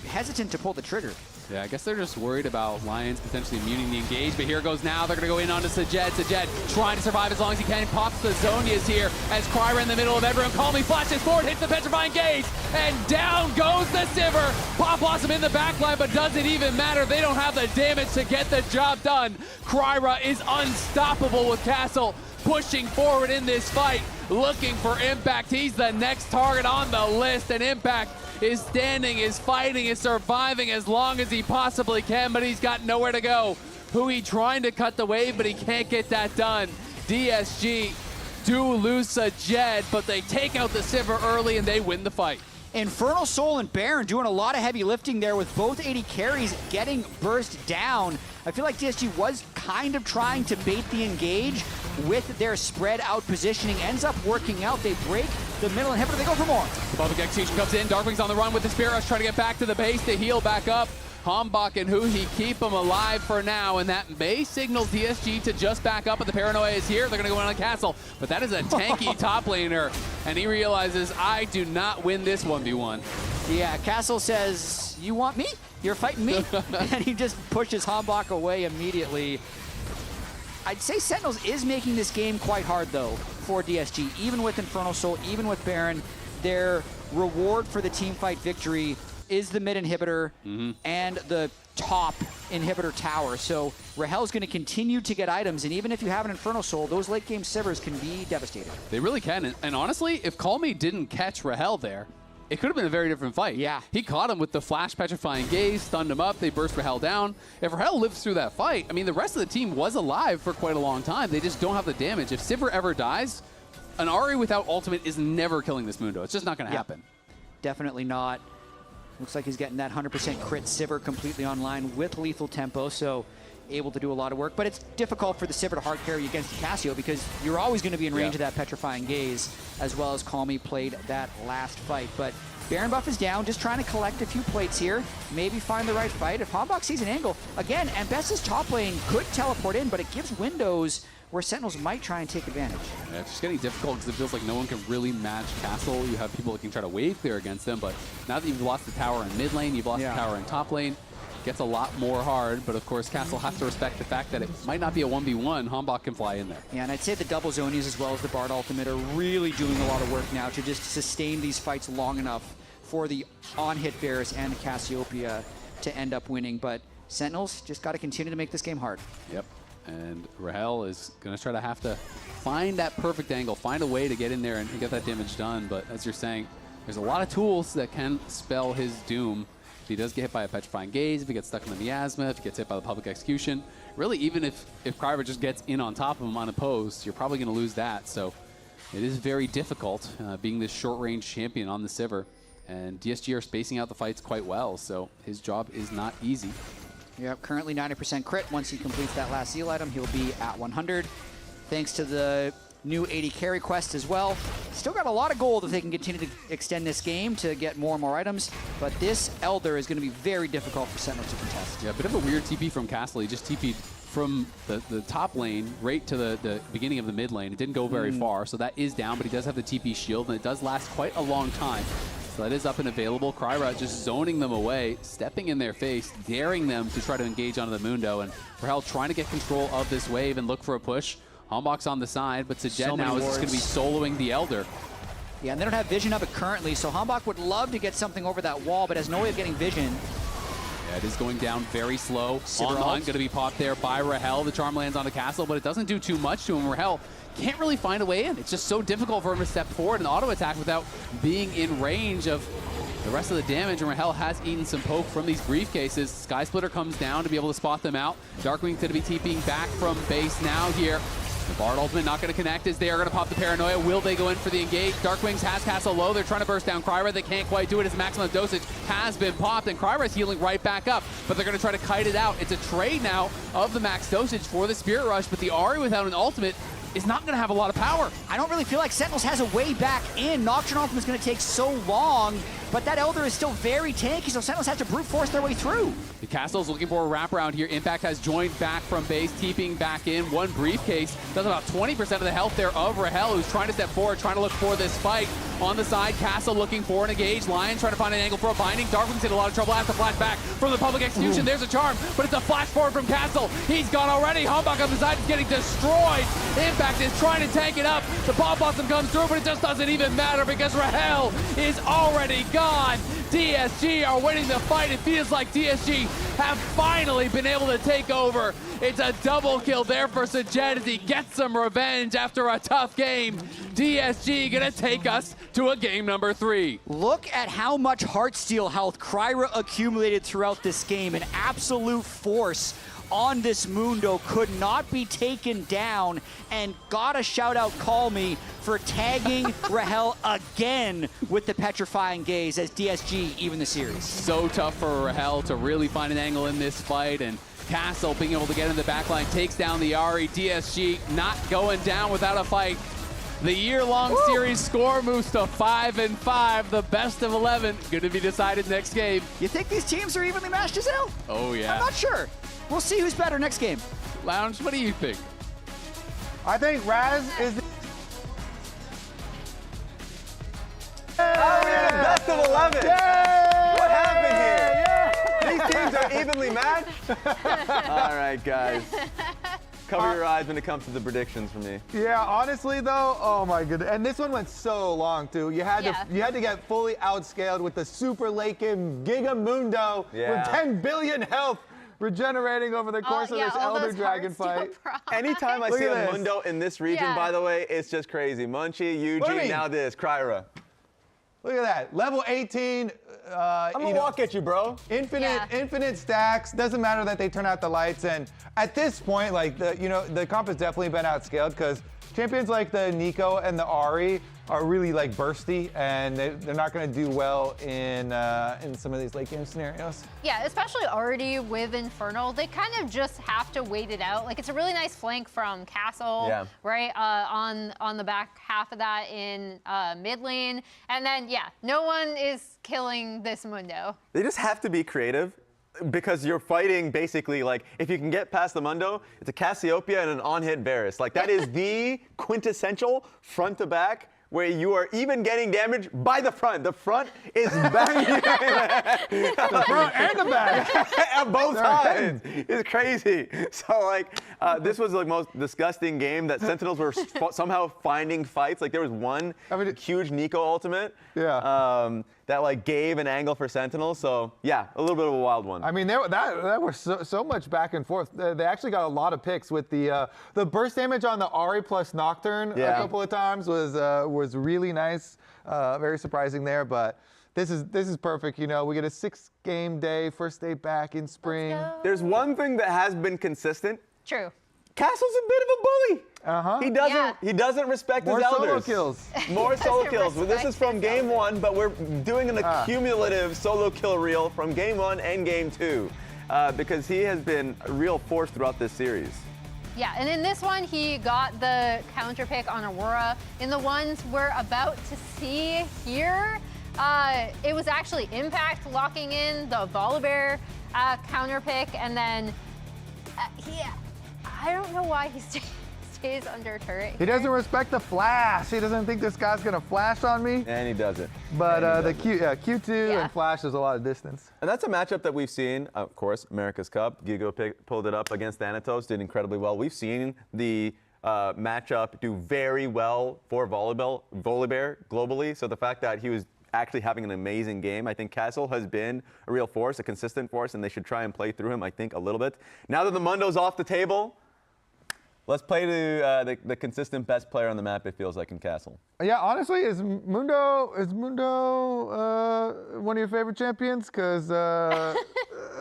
hesitant to pull the trigger. Yeah, I guess they're just worried about Lions potentially muting the engage, but here goes now. They're going to go in onto Sajed. Sajed trying to survive as long as he can. Pops the Zonias here as Kryra in the middle of everyone. Call Me flashes forward, hits the petrifying gaze, and down goes the Sivir. Pop Blossom in the backline, but does it even matter? They don't have the damage to get the job done. Kryra is unstoppable with Castle pushing forward in this fight, looking for Impact. He's the next target on the list, and Impact is standing, is fighting, is surviving as long as he possibly can, but he's got nowhere to go. Hui trying to cut the wave, but he can't get that done. DSG do lose Sajed, but they take out the Sivir early and they win the fight. Infernal Soul and Baron doing a lot of heavy lifting there with both 80 carries getting burst down. I feel like DSG was kind of trying to bait the engage with their spread out positioning. Ends up working out. They break the middle inhibitor. They go for more. The public execution comes in. Darkwing's on the run with the Spear Rush, trying to get back to the base to heal back up. Hambach and Hui keep him alive for now, and that may signal DSG to just back up, but the paranoia is here. They're going to go in on Castle, but that is a tanky top laner, and he realizes, I do not win this 1v1. Yeah, Castle says, you want me? You're fighting me? And he just pushes Hambach away immediately. I'd say Sentinels is making this game quite hard, though, for DSG. Even with Infernal Soul, even with Baron, their reward for the teamfight victory is the mid inhibitor and the top inhibitor tower. So Rahel's going to continue to get items, and even if you have an Infernal Soul, those late game Sivers can be devastating. They really can, and honestly, if Call Me didn't catch Rahel there, it could have been a very different fight. Yeah. He caught him with the flash petrifying gaze, stunned him up, they burst Rahel down. If Rahel lives through that fight, I mean, the rest of the team was alive for quite a long time. They just don't have the damage. If Sivir ever dies, an Ahri without ultimate is never killing this Mundo. It's just not going to happen. Definitely not. Looks like he's getting that 100% crit Sivir completely online with lethal tempo, so able to do a lot of work. But it's difficult for the Sivir to hard carry against the Cassio because you're always going to be in range of that petrifying gaze, as well as Call Me played that last fight. But Baron buff is down, just trying to collect a few plates here, maybe find the right fight. If Hambach sees an angle, again, Ambessa's top lane could teleport in, but it gives windows where Sentinels might try and take advantage. Yeah, it's just getting difficult because it feels like no one can really match Castle. You have people that can try to wave clear against them, but now that you've lost the tower in mid lane, you've lost the tower in top lane, it gets a lot more hard, but of course Castle has to respect the fact that it might not be a 1v1. Hambach can fly in there. Yeah, and I'd say the double Zonias as well as the Bard ultimate are really doing a lot of work now to just sustain these fights long enough for the on-hit Bears and the Cassiopeia to end up winning, but Sentinels just got to continue to make this game hard. Yep. And Rahel is going to try to have to find that perfect angle, find a way to get in there and get that damage done. But as you're saying, there's a lot of tools that can spell his doom. If he does get hit by a petrifying gaze, if he gets stuck in the miasma, if he gets hit by the public execution, really even if Kryver just gets in on top of him unopposed, you're probably going to lose that. So it is very difficult being this short-range champion on the Sivir. And DSG are spacing out the fights quite well, so his job is not easy. Yep, currently 90% crit. Once he completes that last seal item, he'll be at 100. Thanks to the new 80 carry quest as well. Still got a lot of gold if they can continue to extend this game to get more and more items, but this Elder is going to be very difficult for Sentinel to contest. Yeah, a bit of a weird TP from Castle. He just TP'd from the top lane right to the beginning of the mid lane. It didn't go very far, so that is down, but he does have the TP shield, and it does last quite a long time. So that is up and available. Kryra just zoning them away, stepping in their face, daring them to try to engage onto the Mundo, and Rahel trying to get control of this wave and look for a push. Hambach's on the side, but Sajed now is just going to be soloing the Elder. Yeah, and they don't have vision of it currently, so Hambach would love to get something over that wall, but has no way of getting vision. Yeah, it is going down very slow. Online going to be popped there by Rahel. The charm lands on the castle, but it doesn't do too much to him. Rahel can't really find a way in. It's just so difficult for him to step forward and auto attack without being in range of the rest of the damage. And Rahel has eaten some poke from these briefcases. Sky Splitter comes down to be able to spot them out. Darkwing's going to be TPing back from base now here. The Bard ultimate not going to connect as they are going to pop the Paranoia. Will they go in for the engage? Darkwings has Castle low. They're trying to burst down Kryra. They can't quite do it as maximum dosage has been popped, and Kryra is healing right back up, but they're going to try to kite it out. It's a trade now of the max dosage for the Spirit Rush, but the Ahri without an ultimate is not going to have a lot of power. I don't really feel like Sentinels has a way back in. Nocturne ultimate is going to take so long, but that Elder is still very tanky, so Sentinels have to brute force their way through. The Castle's looking for a wraparound here. Impact has joined back from base, TPing back in. One briefcase does about 20% of the health there of Rahel, who's trying to step forward, trying to look for this fight. On the side, Castle looking for an engage. Lion trying to find an angle for a binding. Darkwing's in a lot of trouble. Has to flash back from the public execution. There's a charm, but it's a flash forward from Castle. He's gone already. Hambach on the side is getting destroyed. Impact is trying to tank it up. The Bomb Blossom comes through, but it just doesn't even matter because Rahel is already gone. DSG are winning the fight. It feels like DSG have finally been able to take over. It's a double kill there for Sajet as he gets some revenge after a tough game. DSG gonna take us to a game number 3. Look at how much Heartsteel health Kryra accumulated throughout this game. An absolute force on this Mundo, could not be taken down, and gotta shout out Call Me for tagging Rahel again with the petrifying gaze as DSG even the series. So tough for Rahel to really find an angle in this fight, and Castle being able to get in the backline takes down the Ahri. DSG not going down without a fight. The year-long series score moves to 5-5. The best of 11 going to be decided next game. You think these teams are evenly matched as hell? Oh yeah. I'm not sure. We'll see who's better next game. Lounge, what do you think? I think Raz is. Oh, we're in the best of 11. Yay! What happened here? These teams are evenly matched. All right, guys. Cover your eyes when it comes to the predictions for me. Yeah, honestly though, oh my goodness. And this one went so long too. You had to get fully outscaled with the super late game Giga Mundo with 10 billion health regenerating over the course of this Elder Dragon fight. Anytime I see a Mundo in this region, by the way, it's just crazy. Munchie, Eugene, now this, Kryra. Look at that, level 18. I'm gonna walk at you, bro. Infinite stacks. Doesn't matter that they turn out the lights. And at this point, like the comp has definitely been outscaled because champions like the Nico and the Ahri are really like bursty, and they're not going to do well in some of these late game scenarios. Yeah, especially already with Infernal, they kind of just have to wait it out. Like it's a really nice flank from Castle, right on the back half of that in mid lane, and then no one is killing this Mundo. They just have to be creative. Because you're fighting basically like, if you can get past the Mundo, it's a Cassiopeia and an on-hit Varus. Like that is the quintessential front to back where you are even getting damage by the front. The front is banging. The front and the back. At both sides. It's crazy. So like, this was the most disgusting game that Sentinels were somehow finding fights. Like there was one huge Nico ultimate. That like gave an angle for Sentinels. So yeah, a little bit of a wild one. I mean, that was so much back and forth. They actually got a lot of picks with the burst damage on the Ahri plus Nocturne a couple of times was really nice. Very surprising there, but this is perfect. You know, we get a 6-game day, first day back in spring. There's one thing that has been consistent. True. Castle's a bit of a bully. He doesn't respect his elders. Solo kills. More solo kills. Well, this is from game 1, but we're doing an accumulative solo kill reel from game 1 and game 2 because he has been a real force throughout this series. Yeah, and in this one, he got the counter pick on Aurora. In the ones we're about to see here, it was actually Impact locking in the Volibear counter pick, and then I don't know why he stays under turret here. He doesn't respect the flash. He doesn't think this guy's gonna flash on me. And he doesn't. But Q2 and flash, there's a lot of distance. And that's a matchup that we've seen, of course, America's Cup. Gigo pulled it up against Thanatos, did incredibly well. We've seen the matchup do very well for Volibear globally. So the fact that he was actually having an amazing game, I think Castle has been a real force, a consistent force, and they should try and play through him, I think, a little bit. Now that the Mundo's off the table, let's play to the consistent best player on the map, it feels like, in Castle. Yeah, honestly, is Mundo one of your favorite champions? Because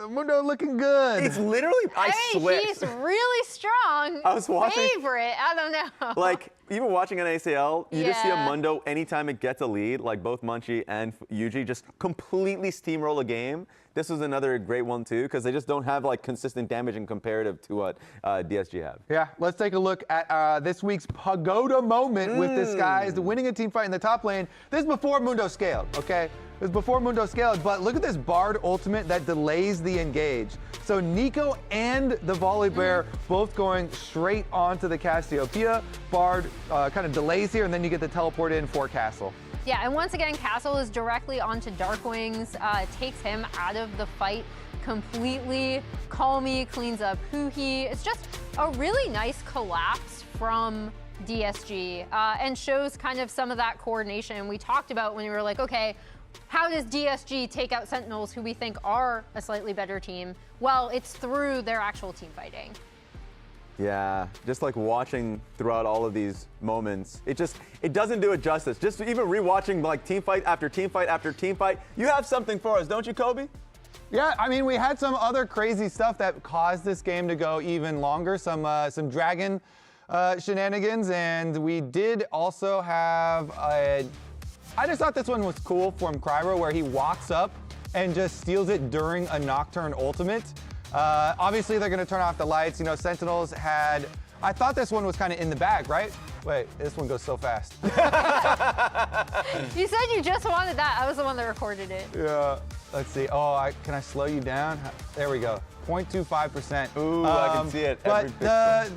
Mundo looking good. It's literally, I swear. He's really strong. I was watching. Favorite, I don't know. Like, even watching an ACL, you just see a Yeah. Mundo anytime it gets a lead, like both Munchie and Yuji, just completely steamroll a game. This was another great one, too, because they just don't have, like, consistent damage in comparative to what DSG have. Yeah, let's take a look at this week's Pagoda moment with this guy. Is winning a team fight in the top lane. This is before Mundo scaled, okay? This is before Mundo scaled, but look at this Bard ultimate that delays the engage. So Nico and the Volibear both going straight onto the Cassiopeia. Bard kind of delays here, and then you get the teleport in for Castle. Yeah, and once again, Castle is directly onto Darkwings. It takes him out of the fight completely. Calmy cleans up Huhi. It's just a really nice collapse from DSG and shows kind of some of that coordination we talked about when we were like, okay, how does DSG take out Sentinels, who we think are a slightly better team? Well, it's through their actual team fighting. Yeah, just like watching throughout all of these moments, it doesn't do it justice. Just even rewatching like team fight after team fight after team fight, you have something for us, don't you, Kobe? Yeah, I mean, we had some other crazy stuff that caused this game to go even longer, some dragon shenanigans, and we did also have I just thought this one was cool from Cryro, where he walks up and just steals it during a Nocturne ultimate. Obviously, they're going to turn off the lights. You know, Sentinels had... I thought this one was kind of in the bag, right? Wait, this one goes so fast. You said you just wanted that. I was the one that recorded it. Yeah. Let's see. Oh, can I slow you down? There we go. 0.25%. Ooh, I can see it. But I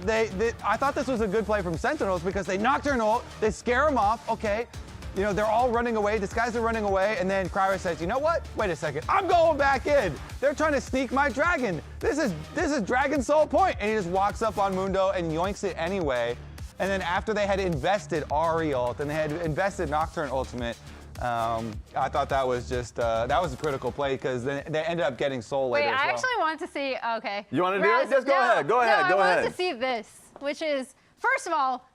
thought this was a good play from Sentinels because they Nocturne ult, they scare them off. Okay. You know, they're all running away. These guys are running away. And then Cryro says, you know what? Wait a second. I'm going back in. They're trying to sneak my dragon. This is Dragon Soul Point. And he just walks up on Mundo and yoinks it anyway. And then after they had invested Ahri ult and they had invested Nocturne ultimate, I thought that was just, that was a critical play because they ended up getting Soul later as well. I actually wanted to see, okay. You want to do it? Just go ahead. Go ahead. I wanted to see this, which is, first of all,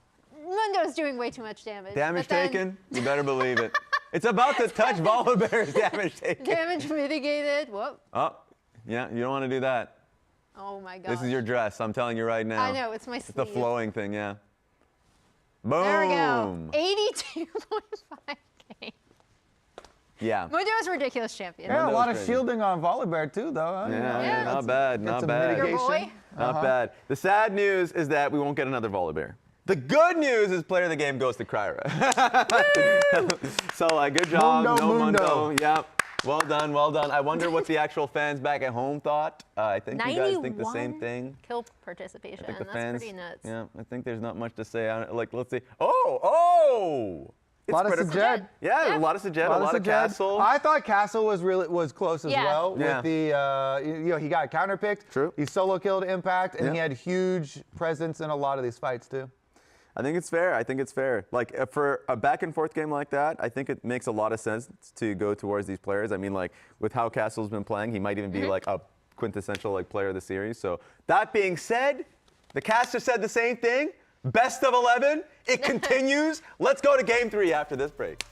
Mundo's doing way too much damage. Damage taken? You better believe it. It's about to touch Volibear's damage taken. Damage mitigated. Whoop. Oh, yeah, you don't want to do that. Oh my God. This is your dress, I'm telling you right now. I know, it's my sleeve. It's the flowing thing, yeah. Boom. There we go. 82.5K. Yeah. Mundo is a ridiculous champion. Yeah, a lot of shielding on Volibear too, though. Huh? Yeah, not bad, not bad. Your boy. Not bad. The sad news is that we won't get another Volibear. The good news is player of the game goes to Cryro. So good job, Mundo. Yeah, well done, well done. I wonder what the actual fans back at home thought. I think you guys think the same thing. Kill participation. I think the That's fans, pretty nuts. Yeah, I think there's not much to say on it. Like, let's see. Oh! A lot of Sajed. Yeah, a lot of Sajed, a lot of Castle. I thought Castle was close as well. Yeah. With the you know, he got counterpicked. True. He solo killed Impact, and he had huge presence in a lot of these fights too. I think it's fair. I think it's fair. Like for a back and forth game like that, I think it makes a lot of sense to go towards these players. I mean, like with how Castle's been playing, he might even be like a quintessential like player of the series. So that being said, the caster said the same thing. Best of 11. It continues. Let's go to game 3 after this break.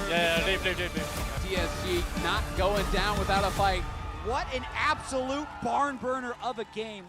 Yeah, leave. DSG not going down without a fight. What an absolute barn burner of a game.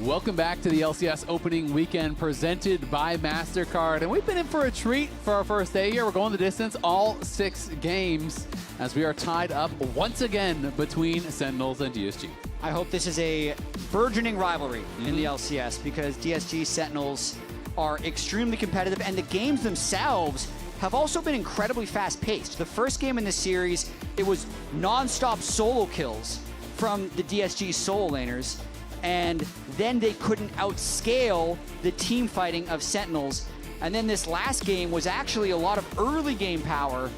Welcome back to the LCS opening weekend presented by MasterCard. And we've been in for a treat for our first day here. We're going the distance, all 6 games, as we are tied up once again between Sentinels and DSG. I hope this is a burgeoning rivalry in the LCS, because DSG Sentinels are extremely competitive, and the games themselves have also been incredibly fast-paced. The first game in this series, it was non-stop solo kills from the DSG solo laners, and then they couldn't outscale the team fighting of Sentinels. And then this last game was actually a lot of early game power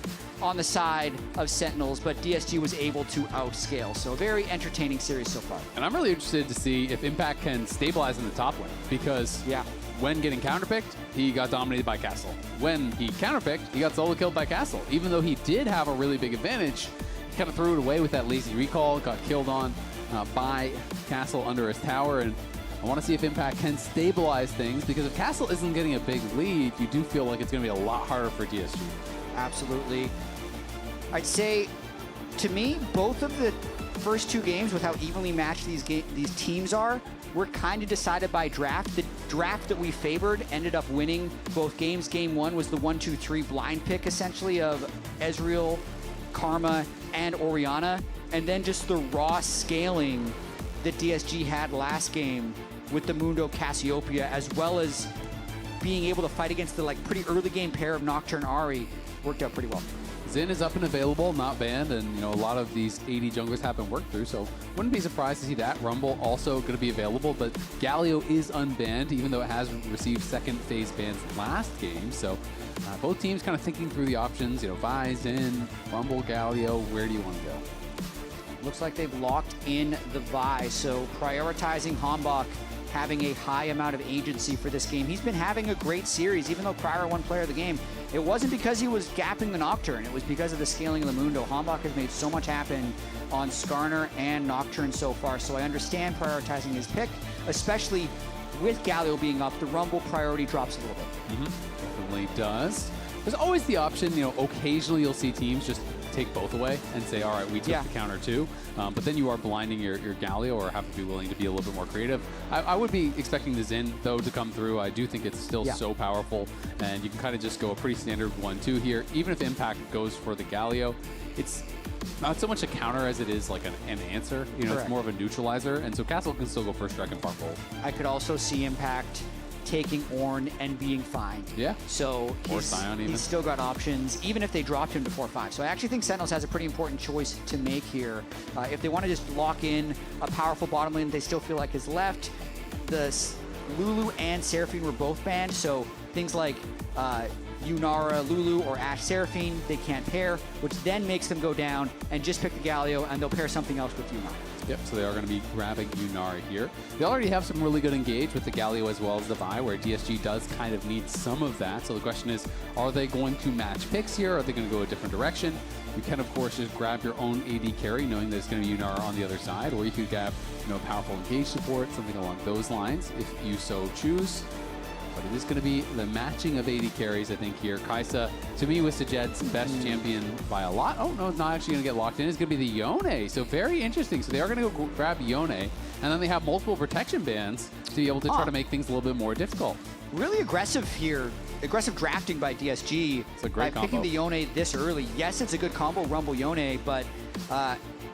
on the side of Sentinels, but DSG was able to outscale. So a very entertaining series so far. And I'm really interested to see if Impact can stabilize in the top lane, because when getting counterpicked, he got dominated by Castle. When he counterpicked, he got solo killed by Castle. Even though he did have a really big advantage, he kind of threw it away with that lazy recall, got killed on by Castle under his tower. And I want to see if Impact can stabilize things, because if Castle isn't getting a big lead, you do feel like it's going to be a lot harder for DSG. Absolutely. I'd say, to me, both of the first 2 games, with how evenly matched these teams are, were kind of decided by draft. The draft that we favored ended up winning both games. Game 1 was the 1-2-3 blind pick, essentially, of Ezreal, Karma, and Orianna. And then just the raw scaling that DSG had last game with the Mundo Cassiopeia, as well as being able to fight against the pretty early game pair of Nocturne Ahri, worked out pretty well. Xin is up and available, not banned, and a lot of these AD junglers have been worked through, so wouldn't be surprised to see that. Rumble also going to be available, but Galio is unbanned, even though it has received second phase bans last game. So both teams kind of thinking through the options. Vi, Xin, Rumble, Galio. Where do you want to go? Looks like they've locked in the Vi, so prioritizing Hambach, having a high amount of agency for this game. He's been having a great series, even though Cryer won player of the game. It wasn't because he was gapping the Nocturne, it was because of the scaling of the Mundo. Hambach has made so much happen on Skarner and Nocturne so far, so I understand prioritizing his pick, especially with Galio being up. The Rumble priority drops a little bit. Definitely does. There's always the option, occasionally you'll see teams just take both away and say, all right, we took the counter too. But then you are blinding your Galio, or have to be willing to be a little bit more creative. I would be expecting the Xin, though, to come through. I do think it's still so powerful, and you can kind of just go a pretty standard 1-2 here. Even if Impact goes for the Galio, it's not so much a counter as it is like an answer. It's more of a neutralizer, and so Castle can still go first strike and farm gold. I could also see Impact taking Ornn and being fine. Yeah. So he's still got options, even if they dropped him to 4-5. So I actually think Sentinels has a pretty important choice to make here. If they want to just lock in a powerful bottom lane they still feel like is left, the Lulu and Seraphine were both banned, so things like Yunara Lulu or Ashe Seraphine, they can't pair, which then makes them go down and just pick the Galio, and they'll pair something else with Yunara. Yep, so they are going to be grabbing Yunara here. They already have some really good engage with the Galio as well as the Vi, where DSG does kind of need some of that. So the question is, are they going to match picks here? Are they going to go a different direction? You can, of course, just grab your own AD carry, knowing there's going to be Yunara on the other side, or you could grab, powerful engage support, something along those lines, if you so choose. But it is going to be the matching of AD carries, I think, here. Kaisa, to me, was Sajed's best champion by a lot. Oh, no, it's not actually going to get locked in. It's going to be the Yone. So very interesting. So they are going to go grab Yone, and then they have multiple protection bans to be able to try to make things a little bit more difficult. Really aggressive here. Aggressive drafting by DSG. It's a great by combo. Picking the Yone this early. Yes, it's a good combo, Rumble Yone, but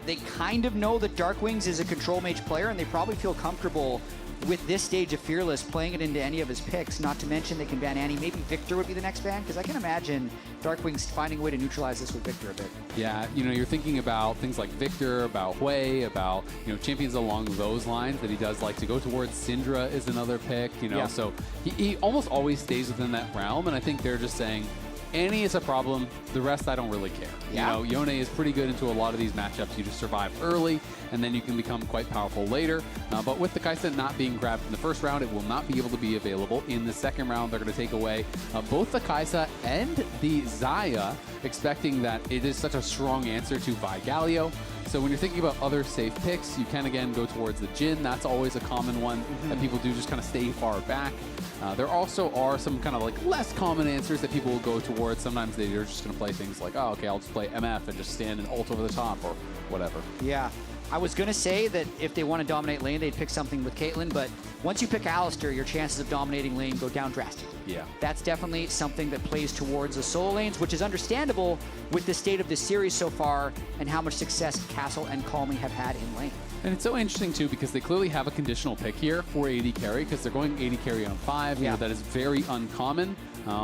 they kind of know that Dark Wings is a control mage player, and they probably feel comfortable with this stage of Fearless, playing it into any of his picks, not to mention they can ban Annie. Maybe Victor would be the next ban, because I can imagine Darkwing's finding a way to neutralize this with Victor a bit. Yeah, you're thinking about things like Victor, about Hui, about, champions along those lines that he does like to go towards. Syndra is another pick, so he almost always stays within that realm, and I think they're just saying, Annie is a problem. The rest, I don't really care. Yeah. Yone is pretty good into a lot of these matchups. You just survive early, and then you can become quite powerful later. But with the Kaisa not being grabbed in the first round, it will not be able to be available. In the second round, they're going to take away both the Kaisa and the Xayah, expecting that it is such a strong answer to Vi Galio. So when you're thinking about other safe picks, you can, again, go towards the Jhin. That's always a common one that people do just kind of stay far back. There also are some kind of less common answers that people will go towards. Sometimes they're just going to play things like, oh, okay, I'll just play MF and just stand and ult over the top or whatever. Yeah. I was going to say that if they want to dominate lane, they'd pick something with Caitlyn, but once you pick Alistar, your chances of dominating lane go down drastically. Yeah. That's definitely something that plays towards the solo lanes, which is understandable with the state of the series so far and how much success Castle and Calmy have had in lane. And it's so interesting, too, because they clearly have a conditional pick here for AD carry, because they're going AD carry on 5. Yeah. That is very uncommon.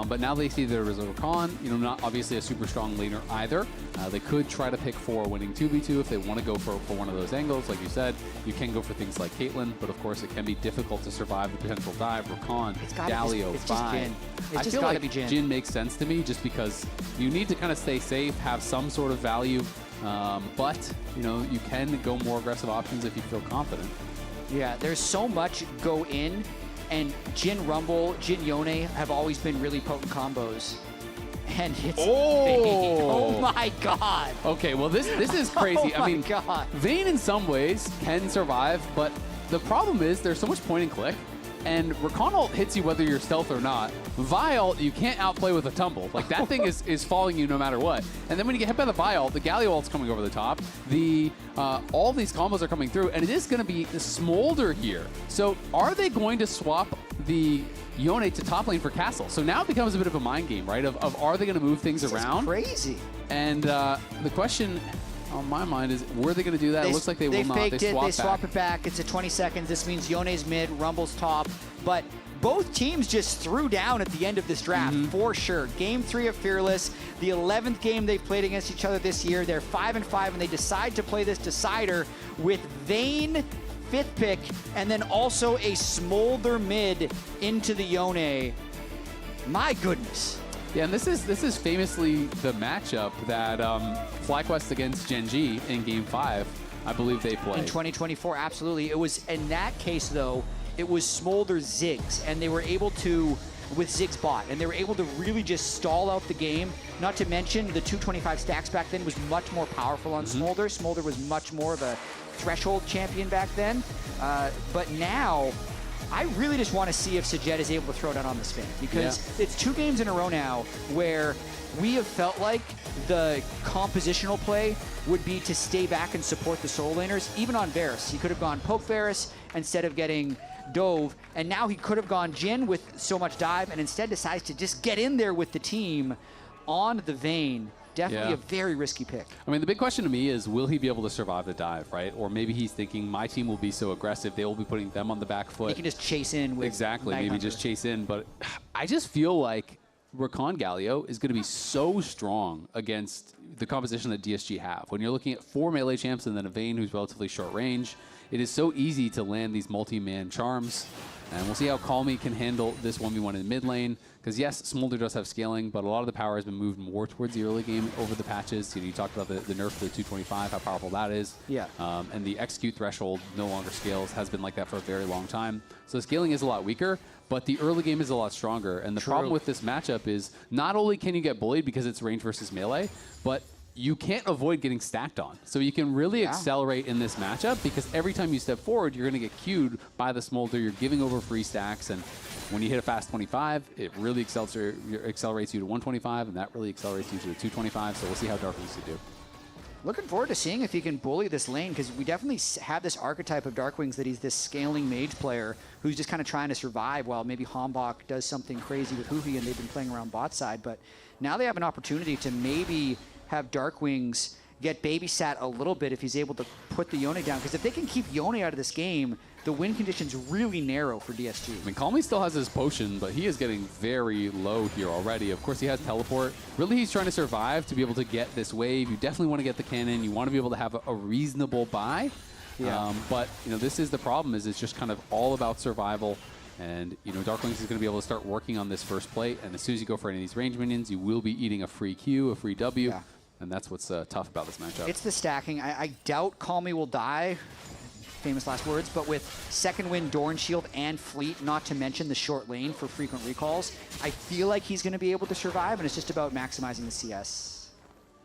But now they see there is a Rakan, not obviously a super strong laner either. They could try to pick for winning 2v2 if they want to go for one of those angles. Like you said, you can go for things like Caitlyn, but of course it can be difficult to survive the potential dive. Rakan, Galio, Vi. I feel like Jhin makes sense to me just because you need to kind of stay safe, have some sort of value, but you can go more aggressive options if you feel confident. Yeah, there's so much go in. And Jhin Rumble, Jhin Yone have always been really potent combos. And it's Vayne. Oh my god. Okay, well this is crazy. I mean, god. Vayne in some ways can survive, but the problem is there's so much point and click. And Rakan ult hits you whether you're stealth or not. Vi ult, you can't outplay with a tumble. That thing is following you no matter what. And then when you get hit by the Vi ult, the Galio ult's coming over the top. All these combos are coming through, and it is going to be Smolder here. So are they going to swap the Yone to top lane for Castle? So now it becomes a bit of a mind game, right? Of are they going to move things around? Is crazy. And the question on my mind is, were they going to do that? It looks like they will not. They swap it back. It's at 20 seconds. This means Yone's mid, Rumble's top. But both teams just threw down at the end of this draft, for sure. Game 3 of Fearless, the 11th game they've played against each other this year. They're 5-5, and they decide to play this decider with Vayne 5th pick, and then also a Smolder mid into the Yone. My goodness. Yeah, and this is famously the matchup that FlyQuest against Genji in Game 5, I believe they played. In 2024, absolutely. It was, in that case, though, it was Smolder Ziggs, and they were able to, with Ziggs bot, and they were able to really just stall out the game. Not to mention, the 225 stacks back then was much more powerful on Smolder. Smolder was much more of a threshold champion back then. But now, I really just want to see if Sajed is able to throw down on this Vayne, because it's 2 games in a row now where we have felt like the compositional play would be to stay back and support the solo laners, even on Varus. He could have gone poke Varus instead of getting Dove, and now he could have gone Jhin with so much dive, and instead decides to just get in there with the team on the Vayne. Definitely a very risky pick. I mean, the big question to me is, will he be able to survive the dive, right? Or maybe he's thinking, my team will be so aggressive, they will be putting them on the back foot. He can just chase in with maybe just chase in. But I just feel like Rakan Galio is going to be so strong against the composition that DSG have. When you're looking at 4 melee champs and then a Vayne who's relatively short range, it is so easy to land these multi-man charms. And we'll see how Call Me can handle this 1v1 in mid lane. Because yes, Smolder does have scaling, but a lot of the power has been moved more towards the early game over the patches. You talked about the nerf to the 225, how powerful that is. Yeah. And the execute threshold no longer scales, has been like that for a very long time. So the scaling is a lot weaker, but the early game is a lot stronger. And the problem with this matchup is not only can you get bullied because it's range versus melee, but you can't avoid getting stacked on. So you can really accelerate in this matchup because every time you step forward, you're going to get queued by the Smolder. You're giving over free stacks. And when you hit a fast 25, it really accelerates you to 125, and that really accelerates you to a 225. So we'll see how Darkwings can do. Looking forward to seeing if he can bully this lane, because we definitely have this archetype of Darkwings that he's this scaling mage player who's just kind of trying to survive while maybe Hombok does something crazy with Huhi, and they've been playing around bot side. But now they have an opportunity to maybe have Darkwings get babysat a little bit if he's able to put the Yone down. Because if they can keep Yone out of this game, the win condition's really narrow for DSG. I mean, Call Me still has his potion, but he is getting very low here already. Of course, he has teleport. Really, he's trying to survive to be able to get this wave. You definitely want to get the cannon. You want to be able to have a reasonable buy. Yeah. But, this is the problem, is it's just kind of all about survival. And, Darkwings is going to be able to start working on this first plate. And as soon as you go for any of these range minions, you will be eating a free Q, a free W. Yeah. And that's what's tough about this matchup. It's the stacking. I doubt Call Me will die, famous last words, but with second win, Dorn Shield, and Fleet, not to mention the short lane for frequent recalls, I feel like he's going to be able to survive, and it's just about maximizing the CS.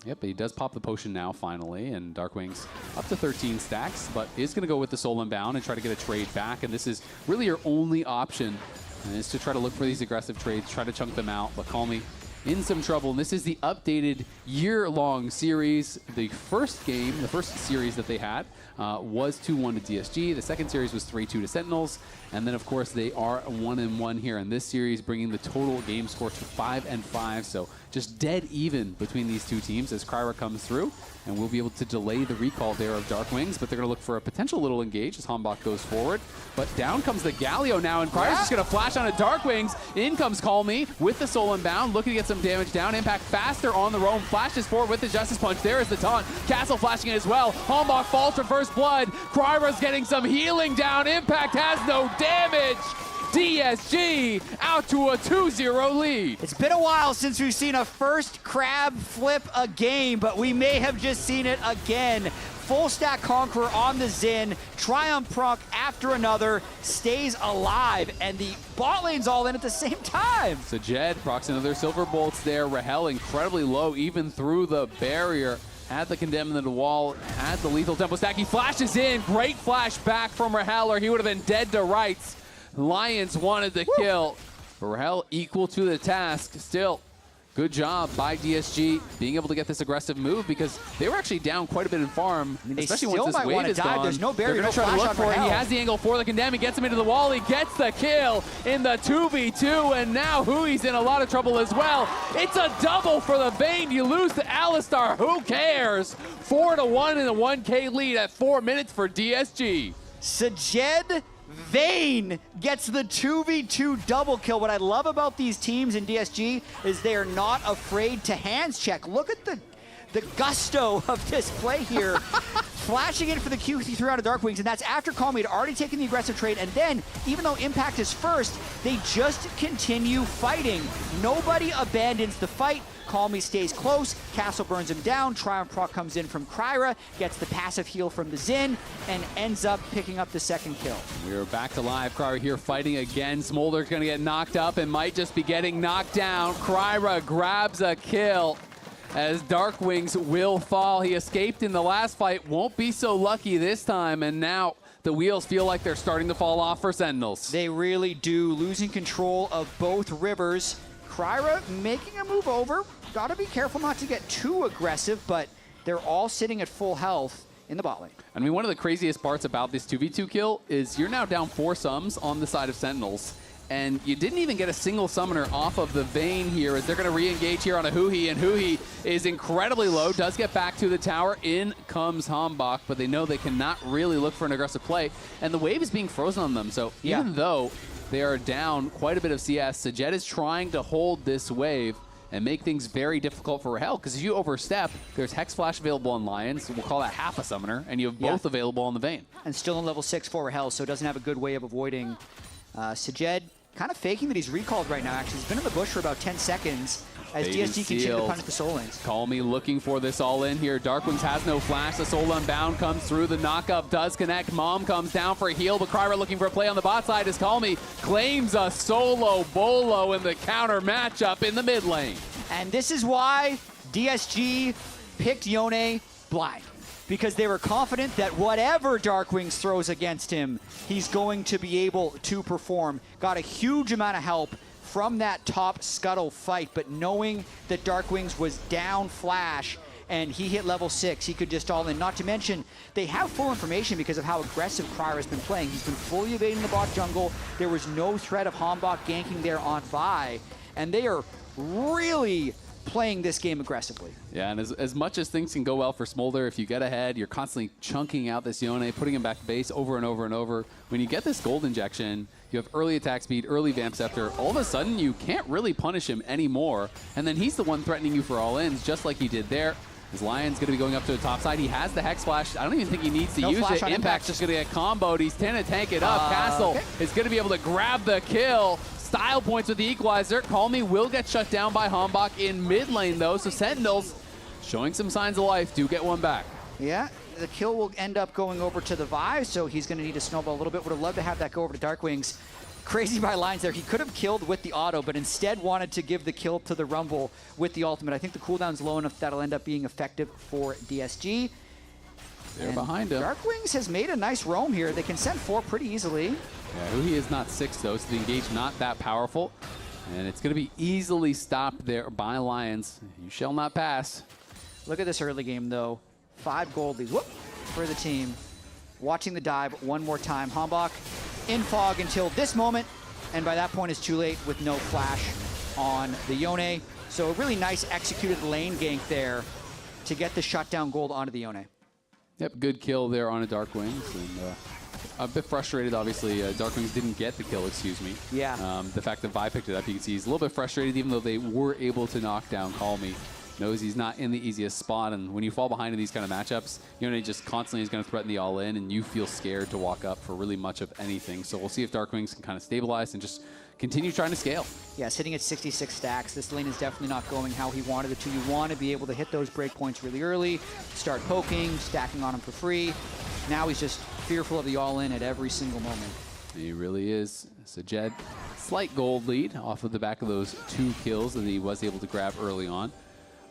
Yep, he does pop the potion now, finally, and Darkwings up to 13 stacks, but is going to go with the Soul Unbound and try to get a trade back, and this is really your only option, and is to try to look for these aggressive trades, try to chunk them out, but Call Me in some trouble. And this is the updated year-long series. The first game, the first series that they had was 2-1 to DSG. The second series was 3-2 to Sentinels. And then, of course, they are 1-1 here in this series, bringing the total game score to 5-5. So just dead even between these two teams as Kryra comes through. And we'll be able to delay the recall there of Darkwings, but they're going to look for a potential little engage as Hombok goes forward. But down comes the Galio now, and Kryra's just going to flash on a Darkwings. In comes Call Me with the Soul Unbound, looking to get some damage down. Impact faster on the roam, flashes forward with the Justice Punch. There is the taunt. Castle flashing it as well. Hombok falls for first blood. Kryra's getting some healing down. Impact has no damage. DSG out to a 2-0 lead. It's been a while since we've seen a first crab flip a game, but we may have just seen it again. Full stack Conqueror on the Xin. Triumph proc after another, stays alive, and the bot lane's all in at the same time. So Jed procs another Silver Bolts there. Rahel incredibly low, even through the barrier. Had the condemn into the wall, had the lethal tempo stack. He flashes in, great flash back from Rahel, or he would have been dead to rights. Lions wanted the kill. Rahel equal to the task. Still, good job by DSG being able to get this aggressive move because they were actually down quite a bit in farm, especially once this wave is gone. There's no barrier, They're going to try to look for it. He has the angle for the condemn. He gets him into the wall. He gets the kill in the 2v2, and now Hui's in a lot of trouble as well. It's a double for the Vayne. You lose to Alistar. Who cares? 4-1 in a 1K lead at 4 minutes for DSG. Sajed Vayne gets the 2v2 double kill. What I love about these teams in DSG is they are not afraid to hands check. Look at the gusto of this play here. Flashing in for the Q3 out of Darkwings, and that's after Call Me had already taken the aggressive trade, and then, even though Impact is first, they just continue fighting. Nobody abandons the fight. Call Me stays close, Castle burns him down, Triumph proc comes in from Kryra, gets the passive heal from the Xin, and ends up picking up the second kill. We're back to live. Kryra here fighting again. Smolder's going to get knocked up and might just be getting knocked down. Kryra grabs a kill as Darkwings will fall. He escaped in the last fight, won't be so lucky this time, and now the wheels feel like they're starting to fall off for Sentinels. They really do, losing control of both rivers. Kryra making a move over. Gotta be careful not to get too aggressive, but they're all sitting at full health in the bot lane. I mean, one of the craziest parts about this 2v2 kill is you're now down 4 sums on the side of Sentinels, and you didn't even get a single summoner off of the Vayne here as they're going to re-engage here on a Huhi, and Huhi is incredibly low, does get back to the tower. In comes Hombok, but they know they cannot really look for an aggressive play, and the wave is being frozen on them, so even though they are down quite a bit of CS, Sajed is trying to hold this wave. and make things very difficult for Rahel. Because if you overstep, there's Hex Flash available on Lions. We'll call that half a summoner, and you have both available on the Vayne. And still in level 6 for Rahel, so doesn't have a good way of avoiding Sajed. Kind of faking that he's recalled right now, actually. He's been in the bush for about 10 seconds as DSG continue to punish the Soul Lanes. Call Me looking for this all in here. Darkwings has no flash. The Soul Unbound comes through. The knockup does connect. Mom comes down for a heal, but Kryra looking for a play on the bot side as Call Me claims a solo bolo in the counter matchup in the mid lane. And this is why DSG picked Yone blind. Because they were confident that whatever Darkwings throws against him, he's going to be able to perform. Got a huge amount of help from that top scuttle fight, but knowing that Darkwings was down flash and he hit level 6, he could just all in. Not to mention, they have full information because of how aggressive Kryra has been playing. He's been fully evading the bot jungle. There was no threat of Hanbok ganking there on Vi, and they are really playing this game aggressively. Yeah, and as much as things can go well for Smolder, if you get ahead, you're constantly chunking out this Yone, putting him back to base over and over and over. When you get this gold injection, you have early attack speed, early Vamp Scepter, all of a sudden you can't really punish him anymore, and then he's the one threatening you for all-ins, just like he did there. His Lion's going to be going up to the top side. He has the Hex Flash. I don't even think he needs to use it. Impact's just going to get comboed. He's going to tank it up. Castle is going to be able to grab the kill. Style points with the equalizer. Call Me will get shut down by Hanbok in mid lane though, so Sentinels showing some signs of life. Do get one back. Yeah, the kill will end up going over to the Vi, so he's going to need to snowball a little bit. Would have loved to have that go over to Darkwings. Crazy by lines there. He could have killed with the auto, but instead wanted to give the kill to the Rumble with the ultimate. I think the cooldown's low enough that'll end up being effective for DSG. They're behind him. Darkwings has made a nice roam here. They can send 4 pretty easily. Yeah, he is not 6 though, so the engage not that powerful. And it's going to be easily stopped there by Lions. You shall not pass. Look at this early game though. 5 gold leads. Whoop, for the team. Watching the dive one more time. Hanbok in fog until this moment, and by that point it's too late with no flash on the Yone. So a really nice executed lane gank there to get the shutdown gold onto the Yone. Yep, good kill there on a Darkwings, and a bit frustrated, obviously. Darkwings didn't get the kill, excuse me. Yeah. The fact that Vi picked it up, you can see he's a little bit frustrated, even though they were able to knock down Call Me. Knows he's not in the easiest spot, and when you fall behind in these kind of matchups, Yone just constantly is going to threaten the all-in, and you feel scared to walk up for really much of anything. So we'll see if Darkwings can kind of stabilize and just continue trying to scale. Yeah, sitting at 66 stacks. This lane is definitely not going how he wanted it to. You want to be able to hit those breakpoints really early, start poking, stacking on him for free. Now he's just fearful of the all-in at every single moment. He really is. Sajed, slight gold lead off of the back of those 2 kills that he was able to grab early on.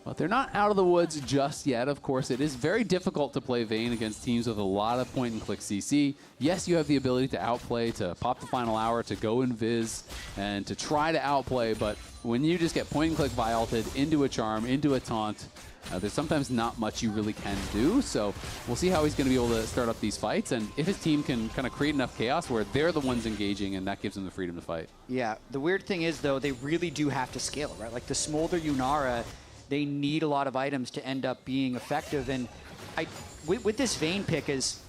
But they're not out of the woods just yet. Of course, it is very difficult to play Vayne against teams with a lot of point-and-click CC. Yes, you have the ability to outplay, to pop the final hour, to go invis, and to try to outplay, but when you just get point-and-click Vi-ulted into a charm, into a taunt, there's sometimes not much you really can do. So we'll see how he's going to be able to start up these fights, and if his team can kind of create enough chaos where they're the ones engaging, and that gives them the freedom to fight. Yeah, the weird thing is, though, they really do have to scale, right? Like the Smolder Yunara, they need a lot of items to end up being effective. And with this Vayne pick, as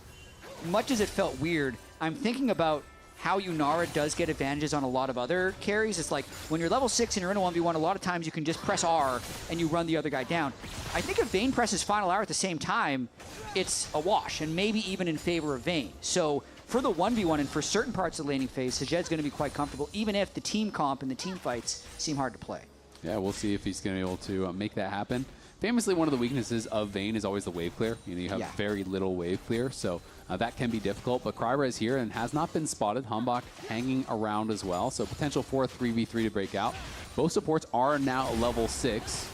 much as it felt weird, I'm thinking about how Yunara does get advantages on a lot of other carries. It's like when you're level 6 and you're in a 1v1, a lot of times you can just press R and you run the other guy down. I think if Vayne presses final hour at the same time, it's a wash, and maybe even in favor of Vayne. So for the 1v1 and for certain parts of the laning phase, Sajed's going to be quite comfortable, even if the team comp and the team fights seem hard to play. Yeah, we'll see if he's going to be able to make that happen. Famously, one of the weaknesses of Vayne is always the wave clear. You have very little wave clear, so that can be difficult. But Kryra is here and has not been spotted. Hanbok hanging around as well, so potential for a 3v3 to break out. Both supports are now level 6.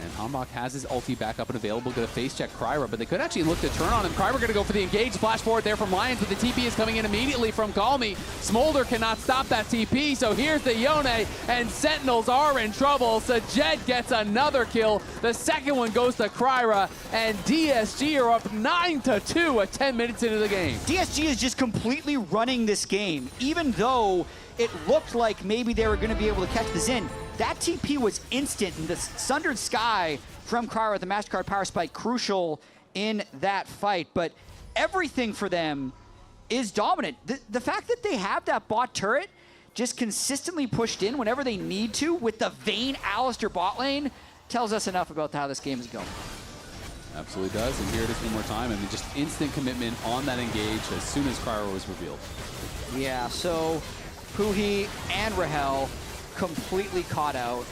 And Hanbok has his ulti back up and available, going to face check Kryra, but they could actually look to turn on him. Kryra going to go for the engage, flash forward there from Lions, but the TP is coming in immediately from Call Me. Smolder cannot stop that TP, so here's the Yone, and Sentinels are in trouble. Sajed gets another kill. The second one goes to Kryra, and DSG are up 9-2 at 10 minutes into the game. DSG is just completely running this game, even though it looked like maybe they were going to be able to catch the Xin. That TP was instant, and the Sundered Sky from Kryra with the MasterCard Power Spike crucial in that fight. But everything for them is dominant. The fact that they have that bot turret just consistently pushed in whenever they need to with the Vayne Alistair bot lane tells us enough about how this game is going. Absolutely does, and here it is one more time. I mean, just instant commitment on that engage as soon as Cryo was revealed. Yeah, so Puhi and Rahel completely caught out.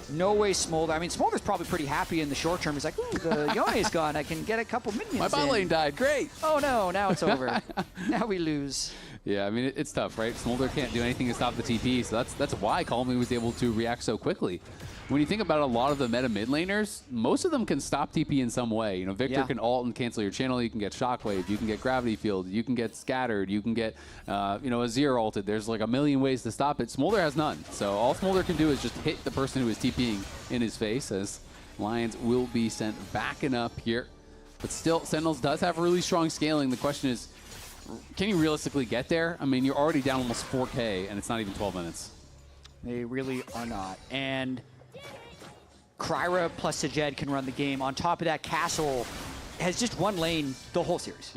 No way Smolder. I mean, Smolder's probably pretty happy in the short term. He's like, ooh, the Yone's gone. I can get a couple minions My bot lane died. Great. Oh, no. Now it's over. Now we lose. Yeah, I mean, it's tough, right? Smolder can't do anything to stop the TP, so that's why Calmy was able to react so quickly. When you think about a lot of the meta mid laners, most of them can stop TP in some way. You know, Victor can ult and cancel your channel. You can get Shockwave. You can get Gravity Field. You can get Scattered. You can get, you know, Azir ulted. There's like a million ways to stop it. Smolder has none. So all Smolder can do is just hit the person who is TPing in his face, as Lions will be sent backing up here. But still, Sentinels does have really strong scaling. The question is, can you realistically get there? I mean, you're already down almost 4K, and it's not even 12 minutes. They really are not. And Kryra plus Sajed can run the game. On top of that, Castle has just one lane the whole series.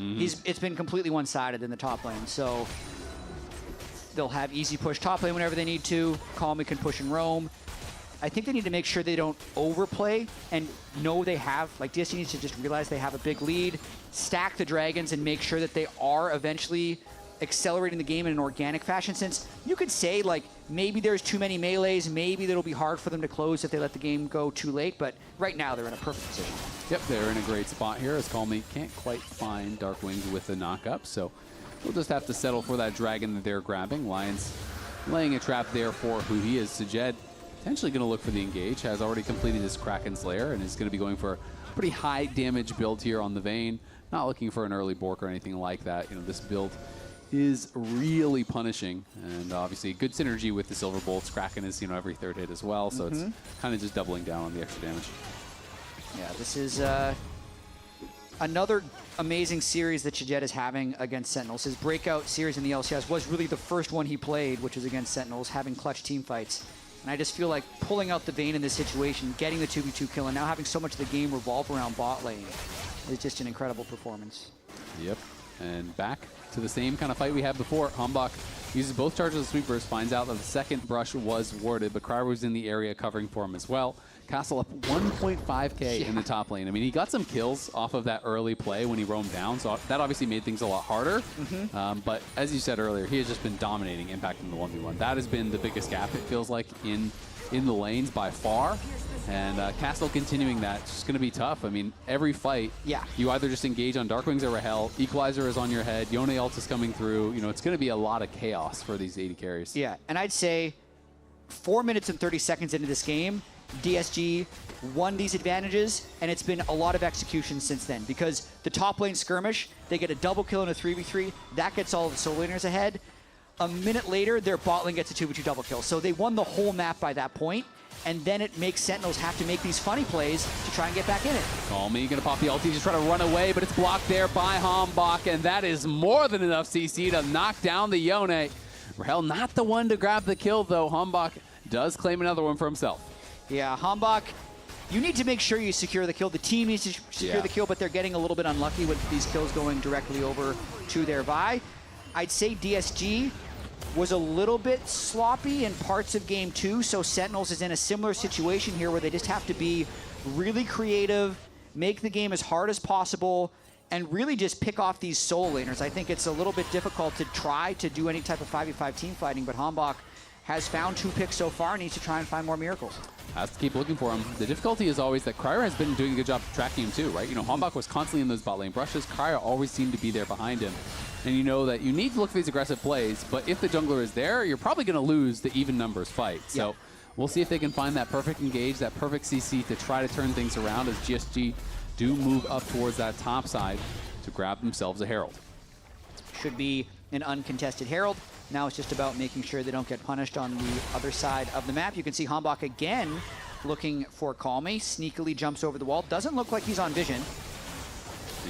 It's been completely one-sided in the top lane. So they'll have easy push top lane whenever they need to. Calmy can push and roam. I think they need to make sure they don't overplay and know they have, like DSG needs to just realize they have a big lead, stack the dragons and make sure that they are eventually accelerating the game in an organic fashion, since you could say like maybe there's too many melees, maybe it'll be hard for them to close if they let the game go too late, but right now they're in a perfect position. Yep, they're in a great spot here as Calmy can't quite find Dark Wings with the knock-up, so we'll just have to settle for that dragon that they're grabbing. Lions laying a trap there for who he is. Sajed potentially going to look for the engage, has already completed his Kraken's Lair and is going to be going for a pretty high damage build here on the Vayne. Not looking for an early Bork or anything like that. You know, this build is really punishing, and obviously good synergy with the Silver Bolts. Kraken is, you know, every third hit as well, so it's kind of just doubling down on the extra damage. Yeah, this is another amazing series that Sajed is having against Sentinels. His breakout series in the LCS was really the first one he played, which was against Sentinels, having clutch team fights. And I just feel like pulling out the Vayne in this situation, getting the 2v2 kill, and now having so much of the game revolve around bot lane is just an incredible performance. Yep, and back to the same kind of fight we had before. Hambach uses both charges of sweepers, finds out that the second brush was warded, but Cryer was in the area covering for him as well. Castle up 1.5K in the top lane. I mean, he got some kills off of that early play when he roamed down, so that obviously made things a lot harder. But as you said earlier, he has just been dominating, impacting the 1v1. That has been the biggest gap, it feels like, in the lanes by far. And Castle continuing that, it's just going to be tough. I mean, every fight, you either just engage on Darkwings or Rahel, Equalizer is on your head, Yone ult is coming through. You know, it's going to be a lot of chaos for these AD carries. Yeah, and I'd say 4 minutes and 30 seconds into this game, DSG won these advantages, and it's been a lot of execution since then, because the top lane skirmish, they get a double kill in a 3v3, that gets all of the solo laners ahead. A minute later, their bot lane gets a 2v2 double kill. So they won the whole map by that point, and then it makes Sentinels have to make these funny plays to try and get back in it. Calmy gonna pop the ulti, just try to run away, but it's blocked there by Hambach, and that is more than enough CC to knock down the Yone. Rahel not the one to grab the kill, though. Hambach does claim another one for himself. Yeah, Hambach, you need to make sure you secure the kill. The team needs to secure the kill, but they're getting a little bit unlucky with these kills going directly over to their Vi. I'd say DSG was a little bit sloppy in parts of game 2, so Sentinels is in a similar situation here where they just have to be really creative, make the game as hard as possible, and really just pick off these solo laners. I think it's a little bit difficult to try to do any type of 5v5 team fighting, but Hambach has found 2 picks so far, needs to try and find more miracles. Has to keep looking for him. The difficulty is always that Cryer has been doing a good job tracking him too, right? You know, Hambach was constantly in those bot lane brushes. Cryer always seemed to be there behind him. And you know that you need to look for these aggressive plays, but if the jungler is there, you're probably going to lose the even numbers fight. So we'll see if they can find that perfect engage, that perfect CC to try to turn things around as GSG do move up towards that top side to grab themselves a Herald. Should be an uncontested Herald. Now it's just about making sure they don't get punished on the other side of the map. You can see Hambach again looking for Calmy. Sneakily jumps over the wall. Doesn't look like he's on vision.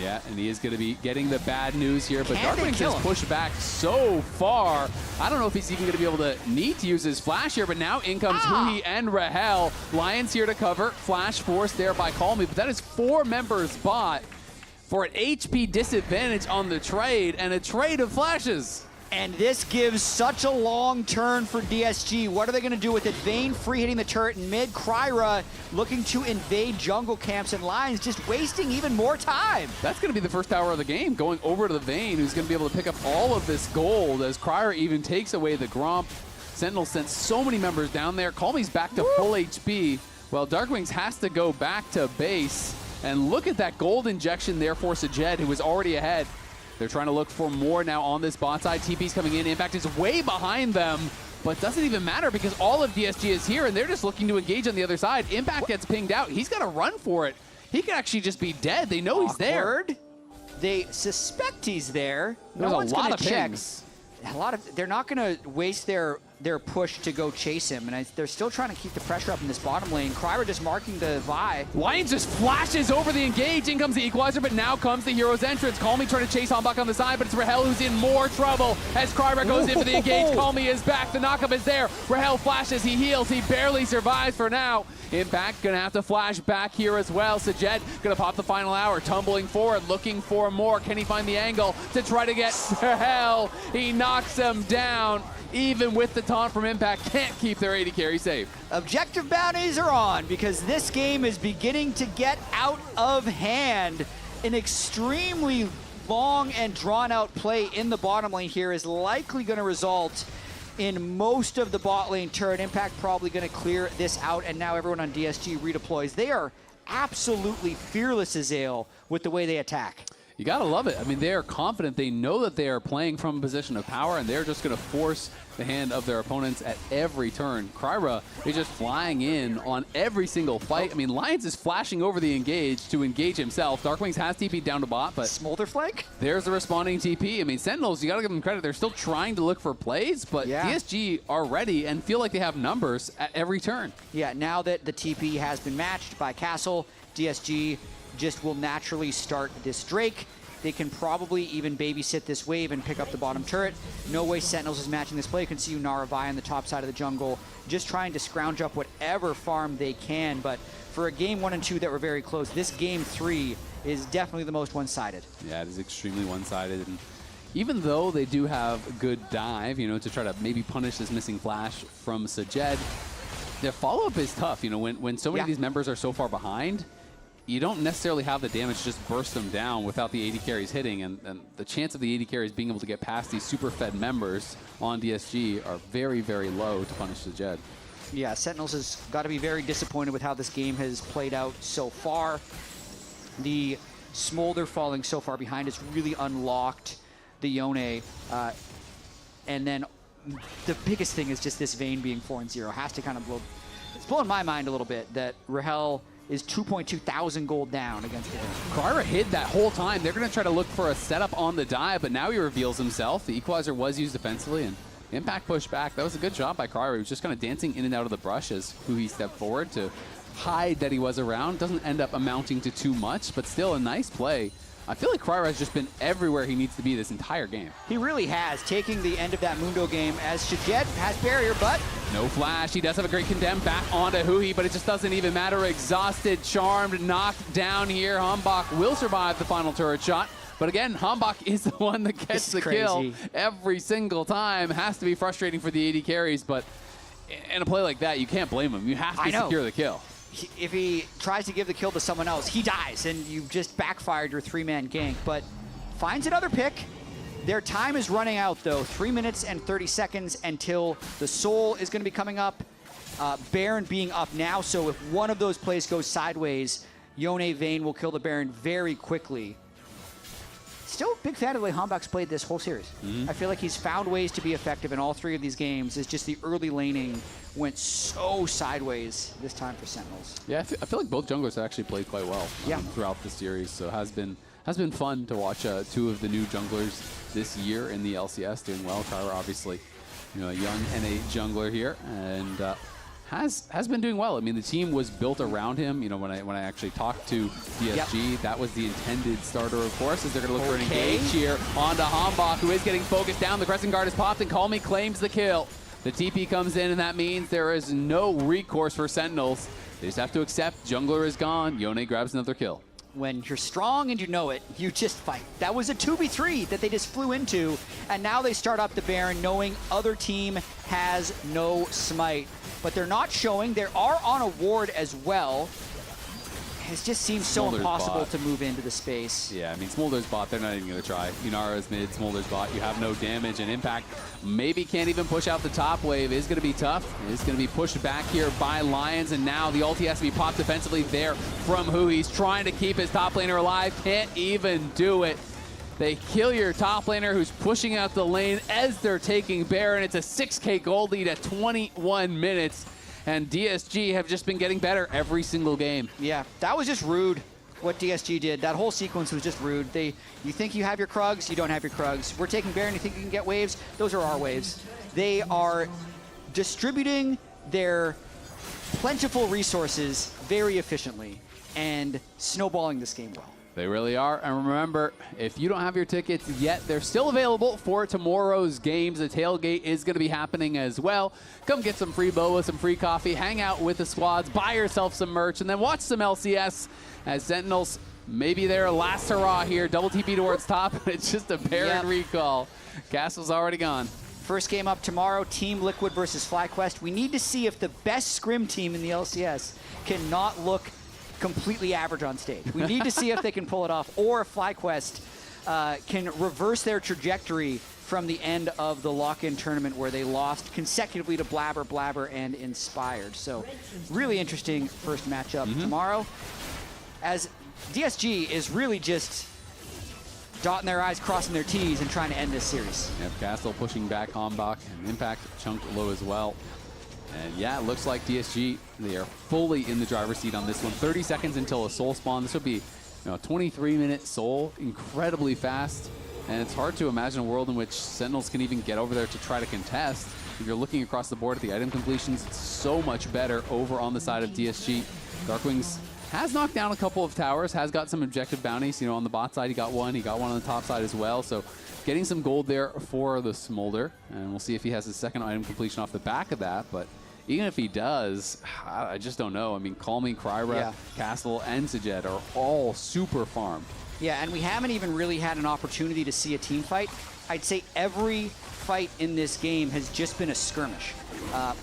Yeah, and he is going to be getting the bad news here, but Darkwings has pushed back so far. I don't know if he's even going to be able to need to use his flash here, but now in comes Huhi and Rahel. Lions here to cover. Flash forced there by Calmy, but that is 4 members bot for an HP disadvantage on the trade, and a trade of flashes. And this gives such a long turn for DSG. What are they going to do with it? Vayne free hitting the turret in mid. Kryra looking to invade jungle camps and lines, just wasting even more time. That's going to be the first tower of the game, going over to the Vayne, who's going to be able to pick up all of this gold as Kryra even takes away the Gromp. Sentinel sent so many members down there. Calmy's back to full HP. Well, Darkwings has to go back to base. And look at that gold injection there for Sajed, who was already ahead. They're trying to look for more now on this bot side. TP's coming in. Impact is way behind them, but doesn't even matter because all of DSG is here, and they're just looking to engage on the other side. Impact gets pinged out. He's got to run for it. He could actually just be dead. They know he's there. They suspect he's there. There's no a one's lot gonna of check. pings. They're not going to waste their push to go chase him, and they're still trying to keep the pressure up in this bottom lane. Kryra just marking the Vi. Lions just flashes over the engage. In comes the equalizer, but now comes the hero's entrance. Calmy trying to chase Hombach on the side, but it's Rahel who's in more trouble as Kryra goes in for the engage. Calmy is back. The knockup is there. Rahel flashes. He heals. He barely survives for now. Impact gonna have to flash back here as well. Sajed gonna pop the final hour, tumbling forward, looking for more. Can he find the angle to try to get Rahel? He knocks him down. Even with the taunt from Impact, can't keep their AD carry safe. Objective bounties are on because this game is beginning to get out of hand. An extremely long and drawn-out play in the bottom lane here is likely going to result in most of the bot lane turret. Impact probably going to clear this out, and now everyone on DSG redeploys. They are absolutely fearless as ale with the way they attack. You gotta love it. I mean, they are confident. They know that they are playing from a position of power, and they're just gonna force the hand of their opponents at every turn. Kryra is just flying in on every single fight. I mean, Lions is flashing over the engage to engage himself. Darkwings has TP down to bot, but Smolder flank? There's the responding TP. I mean, Sentinels, you gotta give them credit. They're still trying to look for plays, but DSG are ready and feel like they have numbers at every turn. Yeah, now that the TP has been matched by Castle, DSG just will naturally start this Drake. They can probably even babysit this wave and pick up the bottom turret. No way Sentinels is matching this play. You can see Unara Vi on the top side of the jungle, just trying to scrounge up whatever farm they can. But for a game 1 and 2 that were very close, this game 3 is definitely the most one-sided. Yeah, it is extremely one-sided. And even though they do have a good dive, you know, to try to maybe punish this missing flash from Sajed, their follow-up is tough. You know, when so many of these members are so far behind, you don't necessarily have the damage to just burst them down without the AD carries hitting, and the chance of the AD carries being able to get past these super fed members on DSG are very, very low to punish the Jed. Yeah, Sentinels has got to be very disappointed with how this game has played out so far. The Smolder falling so far behind has really unlocked the Yone, and then the biggest thing is just this Vayne being 4-0 has to kind of blow. It's blowing my mind a little bit that Rahel is 2.2 thousand gold down against the Vayne. Kryra hid that whole time. They're going to try to look for a setup on the dive, but now he reveals himself. The equalizer was used defensively, and Impact pushed back. That was a good job by Kryra. He was just kind of dancing in and out of the brush as who he stepped forward to hide that he was around. Doesn't end up amounting to too much, but still a nice play. I feel like Kryra has just been everywhere he needs to be this entire game. He really has, taking the end of that Mundo game as Sajed has barrier, but no flash. He does have a great condemn back onto Hui, but it just doesn't even matter. Exhausted, charmed, knocked down here. Hombach will survive the final turret shot. But again, Hombach is the one that gets the kill every single time. Has to be frustrating for the AD carries, but in a play like that, you can't blame him. You have to secure the kill. If he tries to give the kill to someone else, he dies, and you've just backfired your 3-man gank, but finds another pick. Their time is running out, though. 3 minutes and 30 seconds until the Soul is going to be coming up. Baron being up now, so if one of those plays goes sideways, Yone Vayne will kill the Baron very quickly. Still a big fan of the way Hombach's played this whole series. I feel like he's found ways to be effective in all 3 of these games. It's just the early laning went so sideways this time for Sentinels. Yeah, I feel like both junglers have actually played quite well throughout the series. So it has been fun to watch 2 of the new junglers this year in the LCS doing well. Kryra, obviously, you know, a young NA jungler here, and has been doing well. I mean, the team was built around him. You know, when I actually talked to DSG, that was the intended starter, of course, as they're going to look for an engage here onto Hombach, who is getting focused down. The Crescent Guard is popped, and Calmy claims the kill. The TP comes in, and that means there is no recourse for Sentinels. They just have to accept. Jungler is gone. Yone grabs another kill. when you're strong and you know it, you just fight. That was a 2v3 that they just flew into, and now they start up the Baron knowing other team has no smite. But they're not showing. They are on a ward as well. It just seems so Smolder's impossible bot. to move into the space. Yeah, I mean, Smolder's bot, they're not even going to try. Unara's mid, Smolder's bot, you have no damage, and Impact maybe can't even push out the top wave. Is going to be tough. It's going to be pushed back here by Lions, and now the ulti has to be popped defensively there from Hu. He's trying to keep his top laner alive, can't even do it. They kill your top laner who's pushing out the lane as they're taking Baron. It's a 6K gold lead at 21 minutes. And DSG have just been getting better every single game. Yeah, that was just rude what DSG did. That whole sequence was just rude. You think you have your Krugs, you don't have your Krugs. We're taking Baron, you think you can get waves? Those are our waves. They are distributing their plentiful resources very efficiently and snowballing this game well. They really are. And remember, if you don't have your tickets yet, they're still available for tomorrow's games. The tailgate is going to be happening as well. Come get some free boba, some free coffee, hang out with the squads, buy yourself some merch, and then watch some LCS as Sentinels maybe their last hurrah here. Double TP towards top. It's just a Baron recall. Castle's already gone. First game up tomorrow, Team Liquid versus FlyQuest. We need to see if the best Scrim team in the LCS cannot look completely average on stage. We need to see if they can pull it off, or if FlyQuest can reverse their trajectory from the end of the lock-in tournament where they lost consecutively to Blabber, Blabber, and Inspired. So really interesting first matchup tomorrow, as DSG is really just dotting their I's, crossing their T's, and trying to end this series. Yep, Castle pushing back Hombach, and Impact chunk low as well. And yeah, it looks like DSG, they are fully in the driver's seat on this one. 30 seconds until a soul spawn. This would be, a 23-minute soul, incredibly fast. And it's hard to imagine a world in which Sentinels can even get over there to try to contest. If you're looking across the board at the item completions, it's so much better over on the side of DSG. Darkwings has knocked down a couple of towers, has got some objective bounties. On the bot side, he got one on the top side as well. So getting some gold there for the Smolder. And we'll see if he has his second item completion off the back of that. But even if he does, I just don't know. I mean, Call Me, Kryra, Castle, and Sajet are all super farmed. Yeah, and we haven't even really had an opportunity to see a team fight. I'd say every fight in this game has just been a skirmish.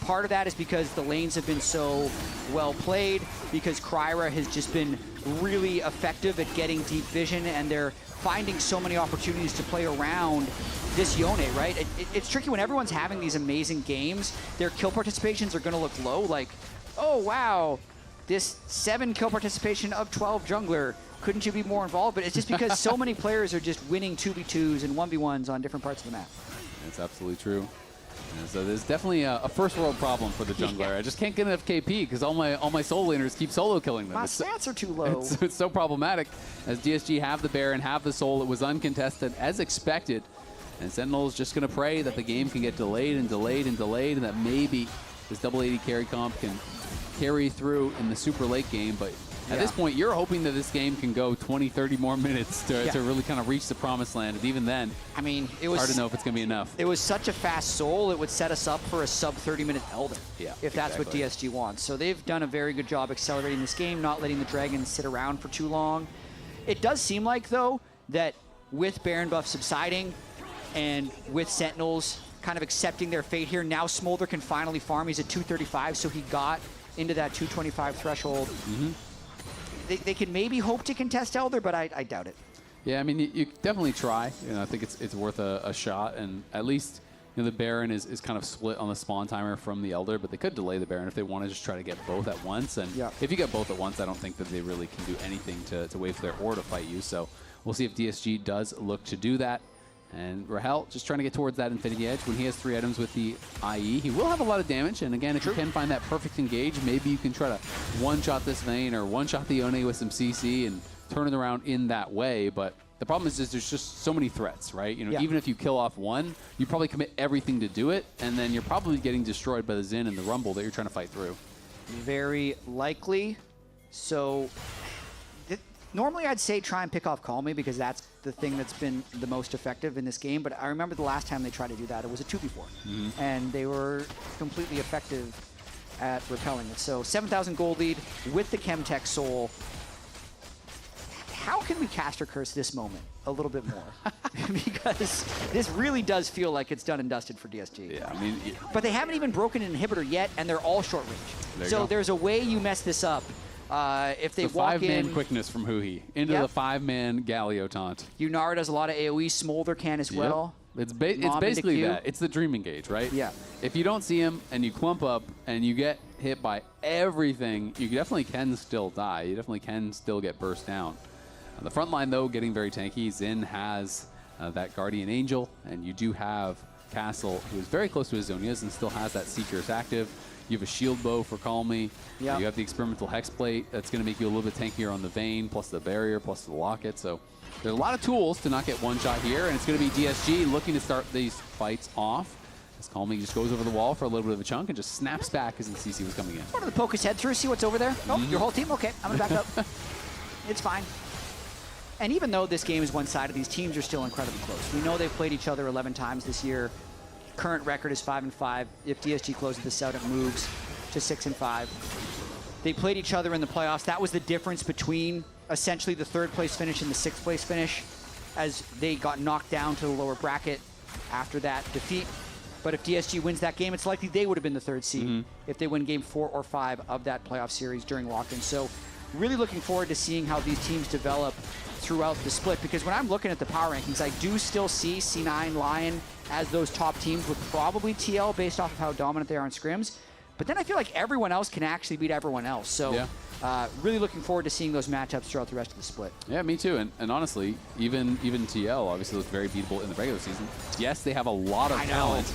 Part of that is because the lanes have been so well played, because Kryra has just been really effective at getting deep vision, and they're finding so many opportunities to play around this Yone, right? It's tricky when everyone's having these amazing games. Their kill participations are going to look low, like, oh, wow, this 7 kill participation of 12 jungler. Couldn't you be more involved? But it's just because so many players are just winning 2v2s and 1v1s on different parts of the map. That's absolutely true. And so there's definitely a first world problem for the jungler. I just can't get enough KP because all my soul laners keep solo killing them. My stats are too low. It's so problematic. As DSG have the Baron, have the soul, it was uncontested as expected. And Sentinel's just going to pray that the game can get delayed and delayed and delayed, and that maybe this double 80 carry comp can carry through in the super late game. But at this point, you're hoping that this game can go 20, 30 more minutes to really kind of reach the promised land. And even then, I mean, it was hard to know if it's going to be enough. It was such a fast soul, it would set us up for a sub 30-minute Elder, if that's what exactly. DSG wants. So they've done a very good job accelerating this game, not letting the Dragons sit around for too long. It does seem like, though, that with Baron buff subsiding and with Sentinels kind of accepting their fate here, now Smolder can finally farm. He's at 235, so he got into that 225 threshold. They can maybe hope to contest Elder, but I doubt it. Yeah, I mean, you definitely try. I think it's worth a shot, and at least the Baron is kind of split on the spawn timer from the Elder, but they could delay the Baron if they want to just try to get both at once. And if you get both at once, I don't think that they really can do anything to wait for their ore to fight you. So we'll see if DSG does look to do that. And Rahel just trying to get towards that Infinity Edge. When he has 3 items with the IE, he will have a lot of damage. And again, if you can find that perfect engage, maybe you can try to one-shot this Vayne or one-shot the Yone with some CC and turn it around in that way. But the problem is there's just so many threats, right? Even if you kill off one, you probably commit everything to do it, and then you're probably getting destroyed by the Xin and the Rumble that you're trying to fight through. Very likely. So normally I'd say try and pick off Call Me, because that's the thing that's been the most effective in this game. But I remember the last time they tried to do that, it was a 2v4. And they were completely effective at repelling it. So 7,000 gold lead with the Chemtech Soul. how can we caster curse this moment a little bit more? Because this really does feel like it's done and dusted for DSG. Yeah, I mean... But they haven't even broken an inhibitor yet, and they're all short range. So there's a way you mess this up. If they walk in... 5-man quickness from Huhi into the 5-man Galio taunt. Yunara does a lot of AoE. Smolder can as well. It's basically that. It's the dream engage, right? Yeah. If you don't see him and you clump up and you get hit by everything, you definitely can still die. You definitely can still get burst down. The front line, though, getting very tanky. Xin has that Guardian Angel, and you do have Castle, who is very close to his Zonias and still has that Seeker's active. You have a shield bow for Call Me. Yep. You have the experimental hex plate that's going to make you a little bit tankier on the Vayne, plus the barrier, plus the locket. So there's a lot of tools to not get one shot here, and it's going to be DSG looking to start these fights off. As Call Me just goes over the wall for a little bit of a chunk and just snaps back as the CC was coming in. One of the poke his head through, see what's over there. Oh, your whole team? Okay, I'm going to back up. It's fine. And even though this game is one-sided, these teams are still incredibly close. We know they've played each other 11 times this year. Current record is 5-5. If DSG closes this out, it moves to 6-5. They played each other in the playoffs. That was the difference between essentially the 3rd place finish and the 6th place finish, as they got knocked down to the lower bracket after that defeat. But if DSG wins that game, it's likely they would have been the 3rd seed if they win game 4 or 5 of that playoff series during lock-in. So really looking forward to seeing how these teams develop throughout the split, because when I'm looking at the power rankings, I do still see C9, Lion as those top teams with probably TL based off of how dominant they are in scrims. But then I feel like everyone else can actually beat everyone else. So really looking forward to seeing those matchups throughout the rest of the split. Yeah, me too. And honestly, even TL obviously looks very beatable in the regular season. Yes, they have a lot of talent.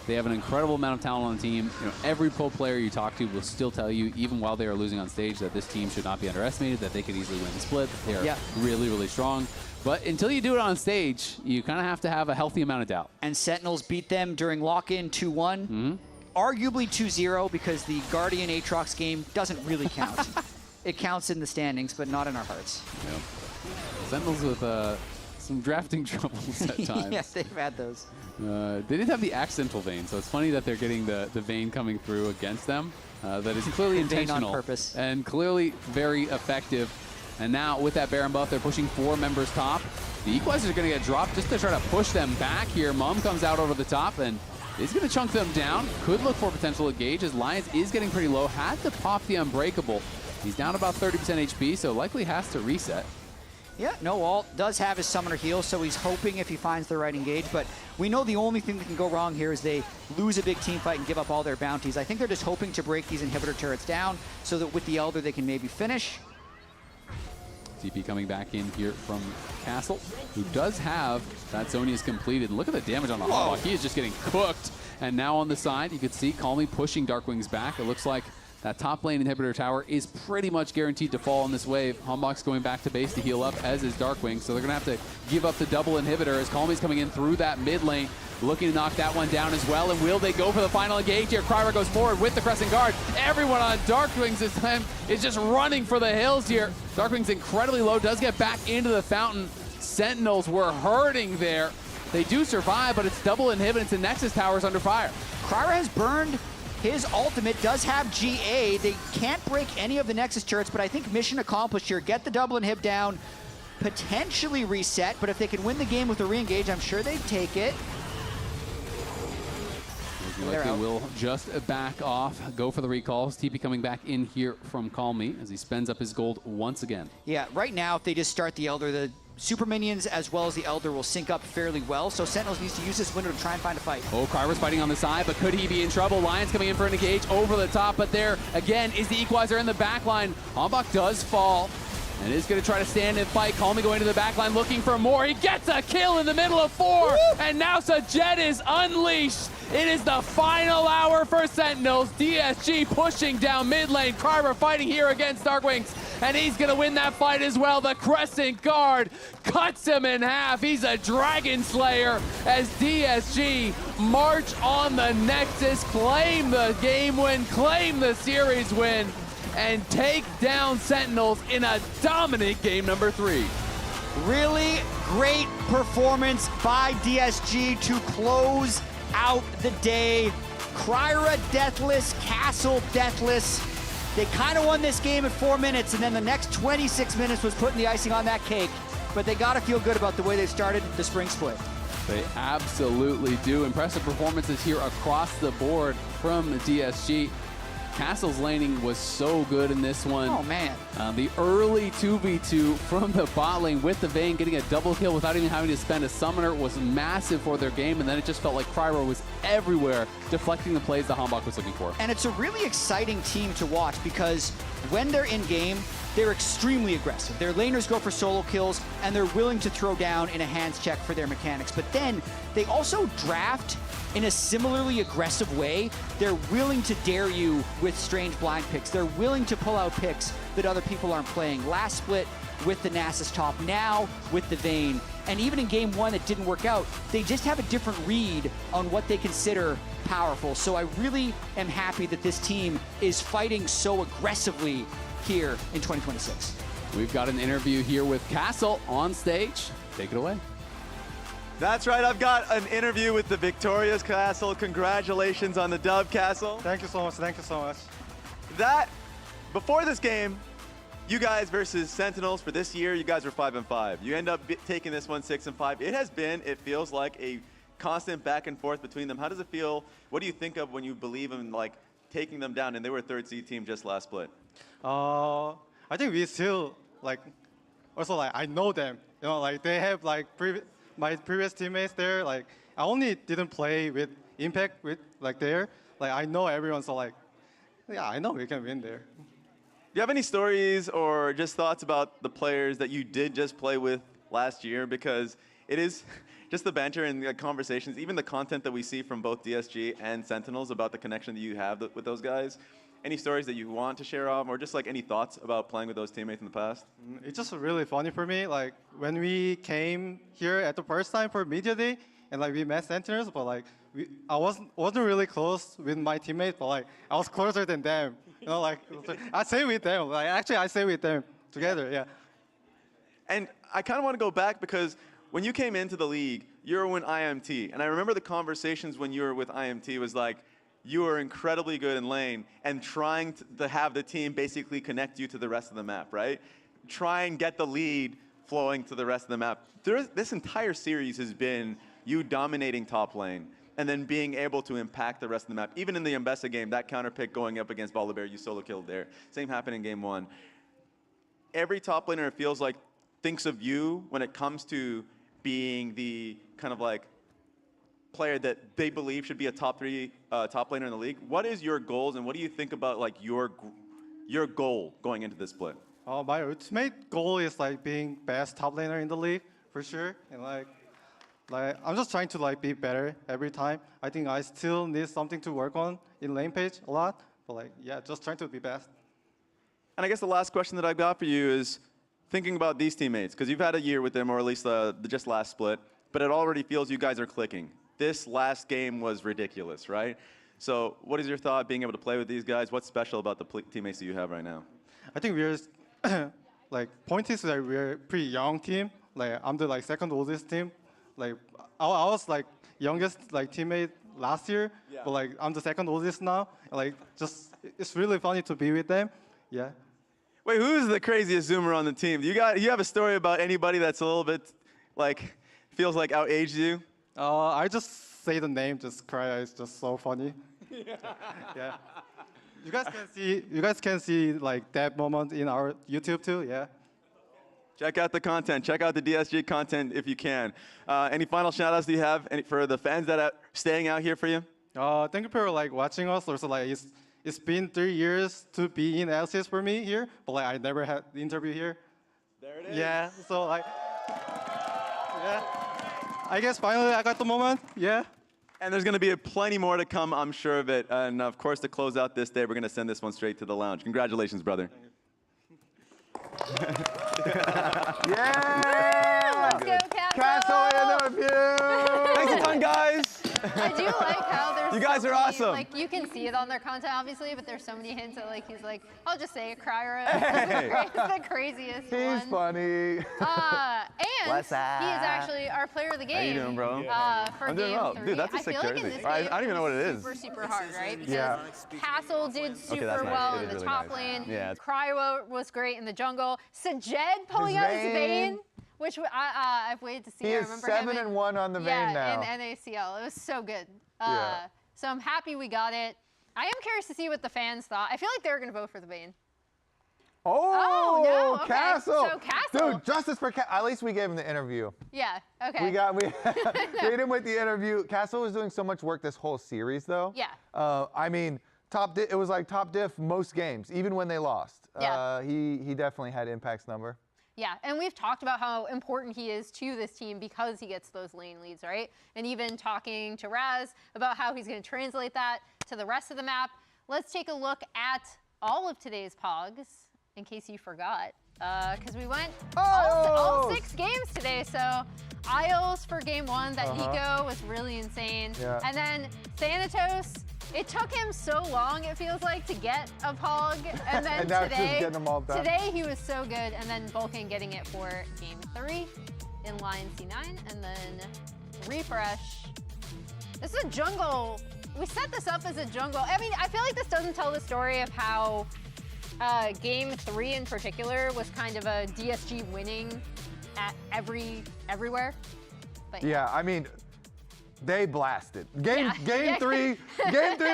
They have an incredible amount of talent on the team. You know, every pro player you talk to will still tell you, even while they are losing on stage, that this team should not be underestimated, that they could easily win the split, that they are really, really strong. But until you do it on stage, you kind of have to have a healthy amount of doubt. And Sentinels beat them during lock-in 2-1. Arguably 2-0, because the Guardian Aatrox game doesn't really count. It counts in the standings, but not in our hearts. Yep. Sentinels with some drafting troubles at times. Yes, they've had those. They did have the accidental Vayne, so it's funny that they're getting the Vayne coming through against them. That is clearly intentional on purpose. And clearly very effective. And now with that Baron buff, they're pushing 4 members top. The Equalizers are going to get dropped just to try to push them back here. Mum comes out over the top and is going to chunk them down. Could look for potential engage as Lions is getting pretty low. Had to pop the Unbreakable. He's down about 30% HP, so likely has to reset. Yeah, no ult does have his summoner heal, so he's hoping if he finds the right engage, but we know the only thing that can go wrong here is they lose a big team fight and give up all their bounties. I think they're just hoping to break these inhibitor turrets down so that with the Elder they can maybe finish. TP coming back in here from Castle, who does have that Zonia's completed. Look at the damage on the Hawk. He is just getting cooked. And now on the side, you can see Call Me pushing Darkwing's back. It looks like that top lane inhibitor tower is pretty much guaranteed to fall in this wave. Humbok's going back to base to heal up, as is Darkwing. So they're going to have to give up the double inhibitor as Call Me's coming in through that mid lane, looking to knock that one down as well. And will they go for the final engage here? Kryra goes forward with the Crescent Guard. Everyone on Darkwing's this time is just running for the hills here. Darkwing's incredibly low, does get back into the fountain. Sentinels were hurting there. They do survive, but it's double inhibit into Nexus towers under fire. Kryra has burned his ultimate, does have GA. They can't break any of the Nexus turrets, but I think mission accomplished here. Get the double inhib down, potentially reset, but if they can win the game with a re-engage, I'm sure they'd take it. Like they will just back off, go for the recalls. TP coming back in here from Call Me as he spends up his gold once again. Yeah, right now, if they just start the Elder, the super minions as well as the Elder will sync up fairly well, so Sentinels needs to use this window to try and find a fight. Oh, Kryra's fighting on the side, but could he be in trouble? Lions coming in for an engage over the top, but there, again, is the Equalizer in the back line. Hombok does fall and is going to try to stand and fight. Call Me going to the back line looking for more. He gets a kill in the middle of 4, and now Sajet is unleashed. It is the final hour for Sentinels. DSG pushing down mid lane. Kryra fighting here against Darkwings, and he's going to win that fight as well. The Crescent Guard cuts him in half. He's a Dragon Slayer as DSG march on the Nexus, claim the game win, claim the series win, and take down Sentinels in a dominant game number 3. Really great performance by DSG to close out the day. Kryra deathless, Castle deathless. They kind of won this game in 4 minutes, and then the next 26 minutes was putting the icing on that cake. But they got to feel good about the way they started the spring split. They absolutely do. Impressive performances here across the board from DSG. Castle's laning was so good in this one. Oh, man. The early 2v2 from the bot lane with the Vayne getting a double kill without even having to spend a summoner was massive for their game, and then it just felt like Cryo was everywhere, deflecting the plays that Hanbok was looking for. And it's a really exciting team to watch because when they're in game, they're extremely aggressive. Their laners go for solo kills, and they're willing to throw down in a hands check for their mechanics. But then they also draft in a similarly aggressive way. They're willing to dare you with strange blind picks. They're willing to pull out picks that other people aren't playing. Last split with the Nasus top, now with the Vayne. And even in game 1 it didn't work out, they just have a different read on what they consider powerful. So I really am happy that this team is fighting so aggressively here in 2026. We've got an interview here with Castle on stage. Take it away. That's right, I've got an interview with the victorious Castle. Congratulations on the dub, Castle. Thank you so much, thank you so much. Before this game, you guys versus Sentinels for this year, you guys were 5-5. You end up taking this one 6-5. It feels like a constant back and forth between them. How does it feel? What do you think of when you believe in like taking them down? And they were a 3rd seed team just last split. I think we still like, also like I know them. You know, like they have like my previous teammates there. Like I only didn't play with Impact with like there. Like I know everyone, so like, yeah, I know we can win there. Do you have any stories or just thoughts about the players that you did just play with last year? Because it is just the banter and the conversations, even the content that we see from both DSG and Sentinels about the connection that you have with those guys. Any stories that you want to share or just like any thoughts about playing with those teammates in the past? It's just really funny for me. Like when we came here at the first time for Media Day, and like we met Sentinels, but like I wasn't really close with my teammates, but like I was closer than them. You know, like I stay with them. Like actually, I stay with them together. Yeah. And I kind of want to go back because when you came into the league, you were with IMT, and I remember the conversations when you were with IMT was like, you were incredibly good in lane and trying to have the team basically connect you to the rest of the map, right? Try and get the lead flowing to the rest of the map. This entire series has been you dominating top lane and then being able to impact the rest of the map. Even in the Mbessa game, that counter pick going up against Volibear, you solo killed there. Same happened in game 1. Every top laner, it feels like, thinks of you when it comes to being the kind of like player that they believe should be a top 3 top laner in the league. What is your goals and what do you think about like your goal going into this split? My ultimate goal is like being best top laner in the league for sure, and like I'm just trying to like be better every time. I think I still need something to work on in lane page a lot, but like yeah, just trying to be best. And I guess the last question that I've got for you is thinking about these teammates, because you've had a year with them, or at least the just last split, but it already feels you guys are clicking. This last game was ridiculous, right? So what is your thought being able to play with these guys? What's special about the teammates that you have right now? I think we're like point is that we're a pretty young team. Like I'm the like 2nd oldest team. Like I was like youngest like teammate last year, but like I'm the 2nd oldest now. Like just it's really funny to be with them. Yeah. Wait, who's the craziest Zoomer on the team? You have a story about anybody that's a little bit like feels like outaged you? I just say the name, just cry. It's just so funny. Yeah. You guys can see like that moment in our YouTube too. Yeah. Check out the content. Check out the DSG content if you can. Any final shout-outs do you have for the fans that are staying out here for you? Thank you for like watching us. Also, like it's been 3 years to be in LCS for me here, but like I never had the interview here. There it is. Yeah. So like, yeah. I guess finally I got the moment. Yeah. And there's going to be plenty more to come, I'm sure of it. And of course, to close out this day, we're going to send this one straight to the lounge. Congratulations, brother. Yeah! Let's go, Castle interview! Thanks a ton, guys. I do like how there's you guys so are many, awesome. Like you can see it on their content, obviously, but there's so many hints that like he's like, I'll just say it, Cryo. Hey. It's the craziest one. He's funny. What's up? he is actually our player of the game. How you doing, bro? For I'm doing game well. 3. Dude, that's a I sick feel like in jersey. this I game, don't even know what it is. Super hard, right? Because Yeah. Castle did super that's nice. well It in is the really top nice. lane. Yeah. Cryo was great in the jungle. Sajed pulling out his Vayne, which I've waited to see. He I is remember 7-1 on the Vayne now. in NACL. It was so good. Yeah. So I'm happy we got it. I am curious to see what the fans thought. I feel like they were going to vote for the Vayne. Oh, no, okay. Castle. So Castle. Dude, justice for Castle. At least we gave him the interview. Yeah, okay. We hit him with the interview. Castle was doing so much work this whole series, though. Yeah. I mean, it was like top diff most games, even when they lost. Yeah. He definitely had impact's number. Yeah, and we've talked about how important he is to this team because he gets those lane leads, right? And even talking to Raz about how he's going to translate that to the rest of the map. Let's take a look at all of today's pogs, in case you forgot, because we went all 6 games today. So Isles for game 1, that Nico was really insane. Yeah. And then Thanatos, it took him so long, it feels like, to get a pog. And then And now he's today, getting them all done. today he was so good. And then Vulcan getting it for game 3 in line C9. And then refresh. This is a jungle. We set this up as a jungle. I mean, I feel like this doesn't tell the story of how game 3 in particular was kind of a DSG winning at everywhere. But Yeah, I mean, they blasted. Game 3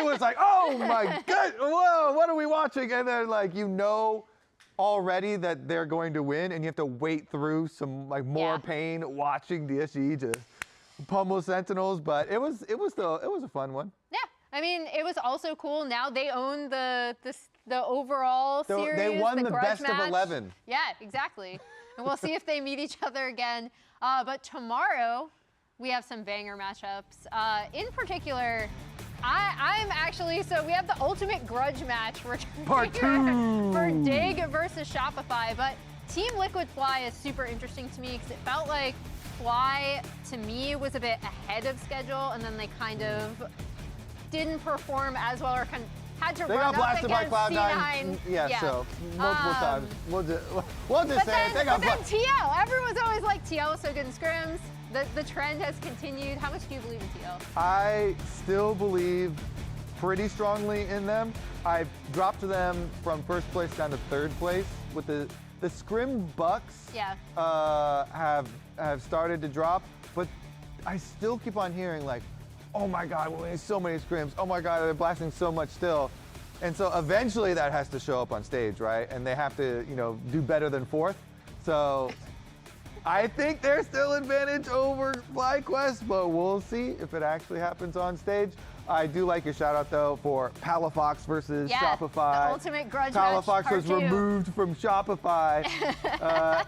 was like, oh my God, whoa, what are we watching? And then like, already that they're going to win, and you have to wait through some like more pain watching DSG just pummel Sentinels. But it was a fun one. Yeah, I mean, it was also cool. Now they own the overall series. They won the grudge best match. of 11. Yeah, exactly. And we'll see if they meet each other again. But tomorrow we have some banger matchups. In particular, I'm actually, so we have the ultimate grudge match for Part 2 for Dig versus Shopify. But Team Liquid Fly is super interesting to me because it felt like Fly, to me, was a bit ahead of schedule, and then they kind of didn't perform as well, or kind of had to They run got blasted up by against Cloud9. C9. Yeah, so multiple times. We'll just say it. They got but then blasted. TL, everyone's always like, TL is so good in scrims. The trend has continued. How much do you believe in TL? I still believe pretty strongly in them. I've dropped them from first place down to third place with the Scrim Bucks. Yeah. Have started to drop, but I still keep on hearing like, oh my God, we're winning so many scrims. Oh my God, they're blasting so much still. And so eventually that has to show up on stage, right? And they have to, do better than fourth. So I think there's still advantage over FlyQuest, but we'll see if it actually happens on stage. I do like your shout out though for Palafox versus Shopify. The ultimate grudge match, Palafox part was 2. removed from Shopify,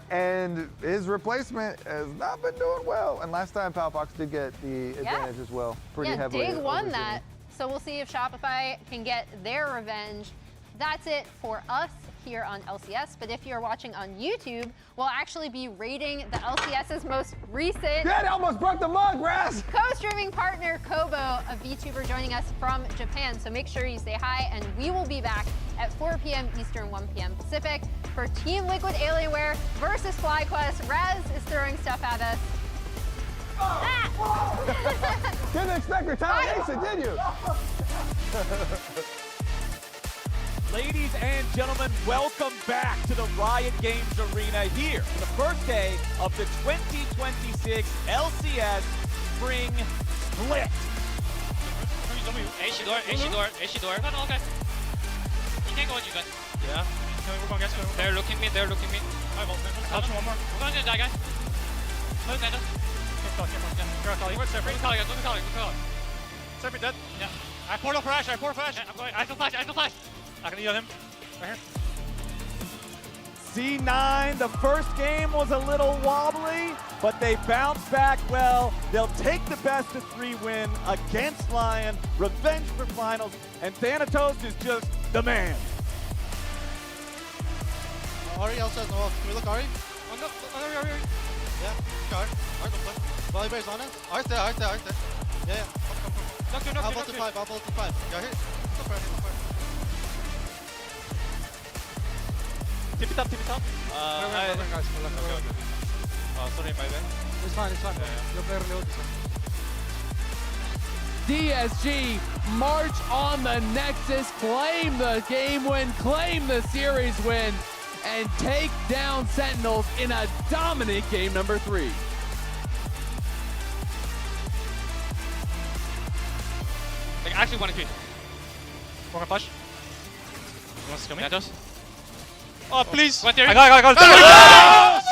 and his replacement has not been doing well. And last time Palafox did get the advantage as well, pretty heavily. Dig won over that, so we'll see if Shopify can get their revenge. That's it for us here on LCS, but if you're watching on YouTube, we'll actually be rating the LCS's most recent... Yeah, it almost broke the mug, Raz! Co-streaming partner, Kobo, a VTuber joining us from Japan, so make sure you say hi, and we will be back at 4 p.m. Eastern, 1 p.m. Pacific for Team Liquid Alienware versus FlyQuest. Raz is throwing stuff at us. Didn't expect retaliation, did you? Ladies and gentlemen, welcome back to the Riot Games Arena here for the first day of the 2026 LCS Spring Split. AC door. No, okay. You can go on, you guys. Yeah. We're going to get They're looking me. Touch one more. We're going to die, guys. Look at us. Serpent dead. Yeah. I portal flash. Yeah, I'm going. I have no flash. I can heal him. Right here. C9, the first game was a little wobbly, but they bounced back well. They'll take the best of 3 win against Lion, revenge for finals, and Thanatos is just the man. Ari outside the wall. Can we look Ari? Ari. Yeah, Ari don't play. Volleybear's on it. Ari's there. Yeah. Come. I'll bolt to 5. Got hit. Go for it. Tip it up. Sorry, my bad. It's fine, it's fine. You'll play really old. DSG march on the Nexus, claim the game win, claim the series win, and take down Sentinels in a dominant game number 3. Like, actually, one HP. One flash. You want to kill me? Yeah, just. Oh, please. I got it.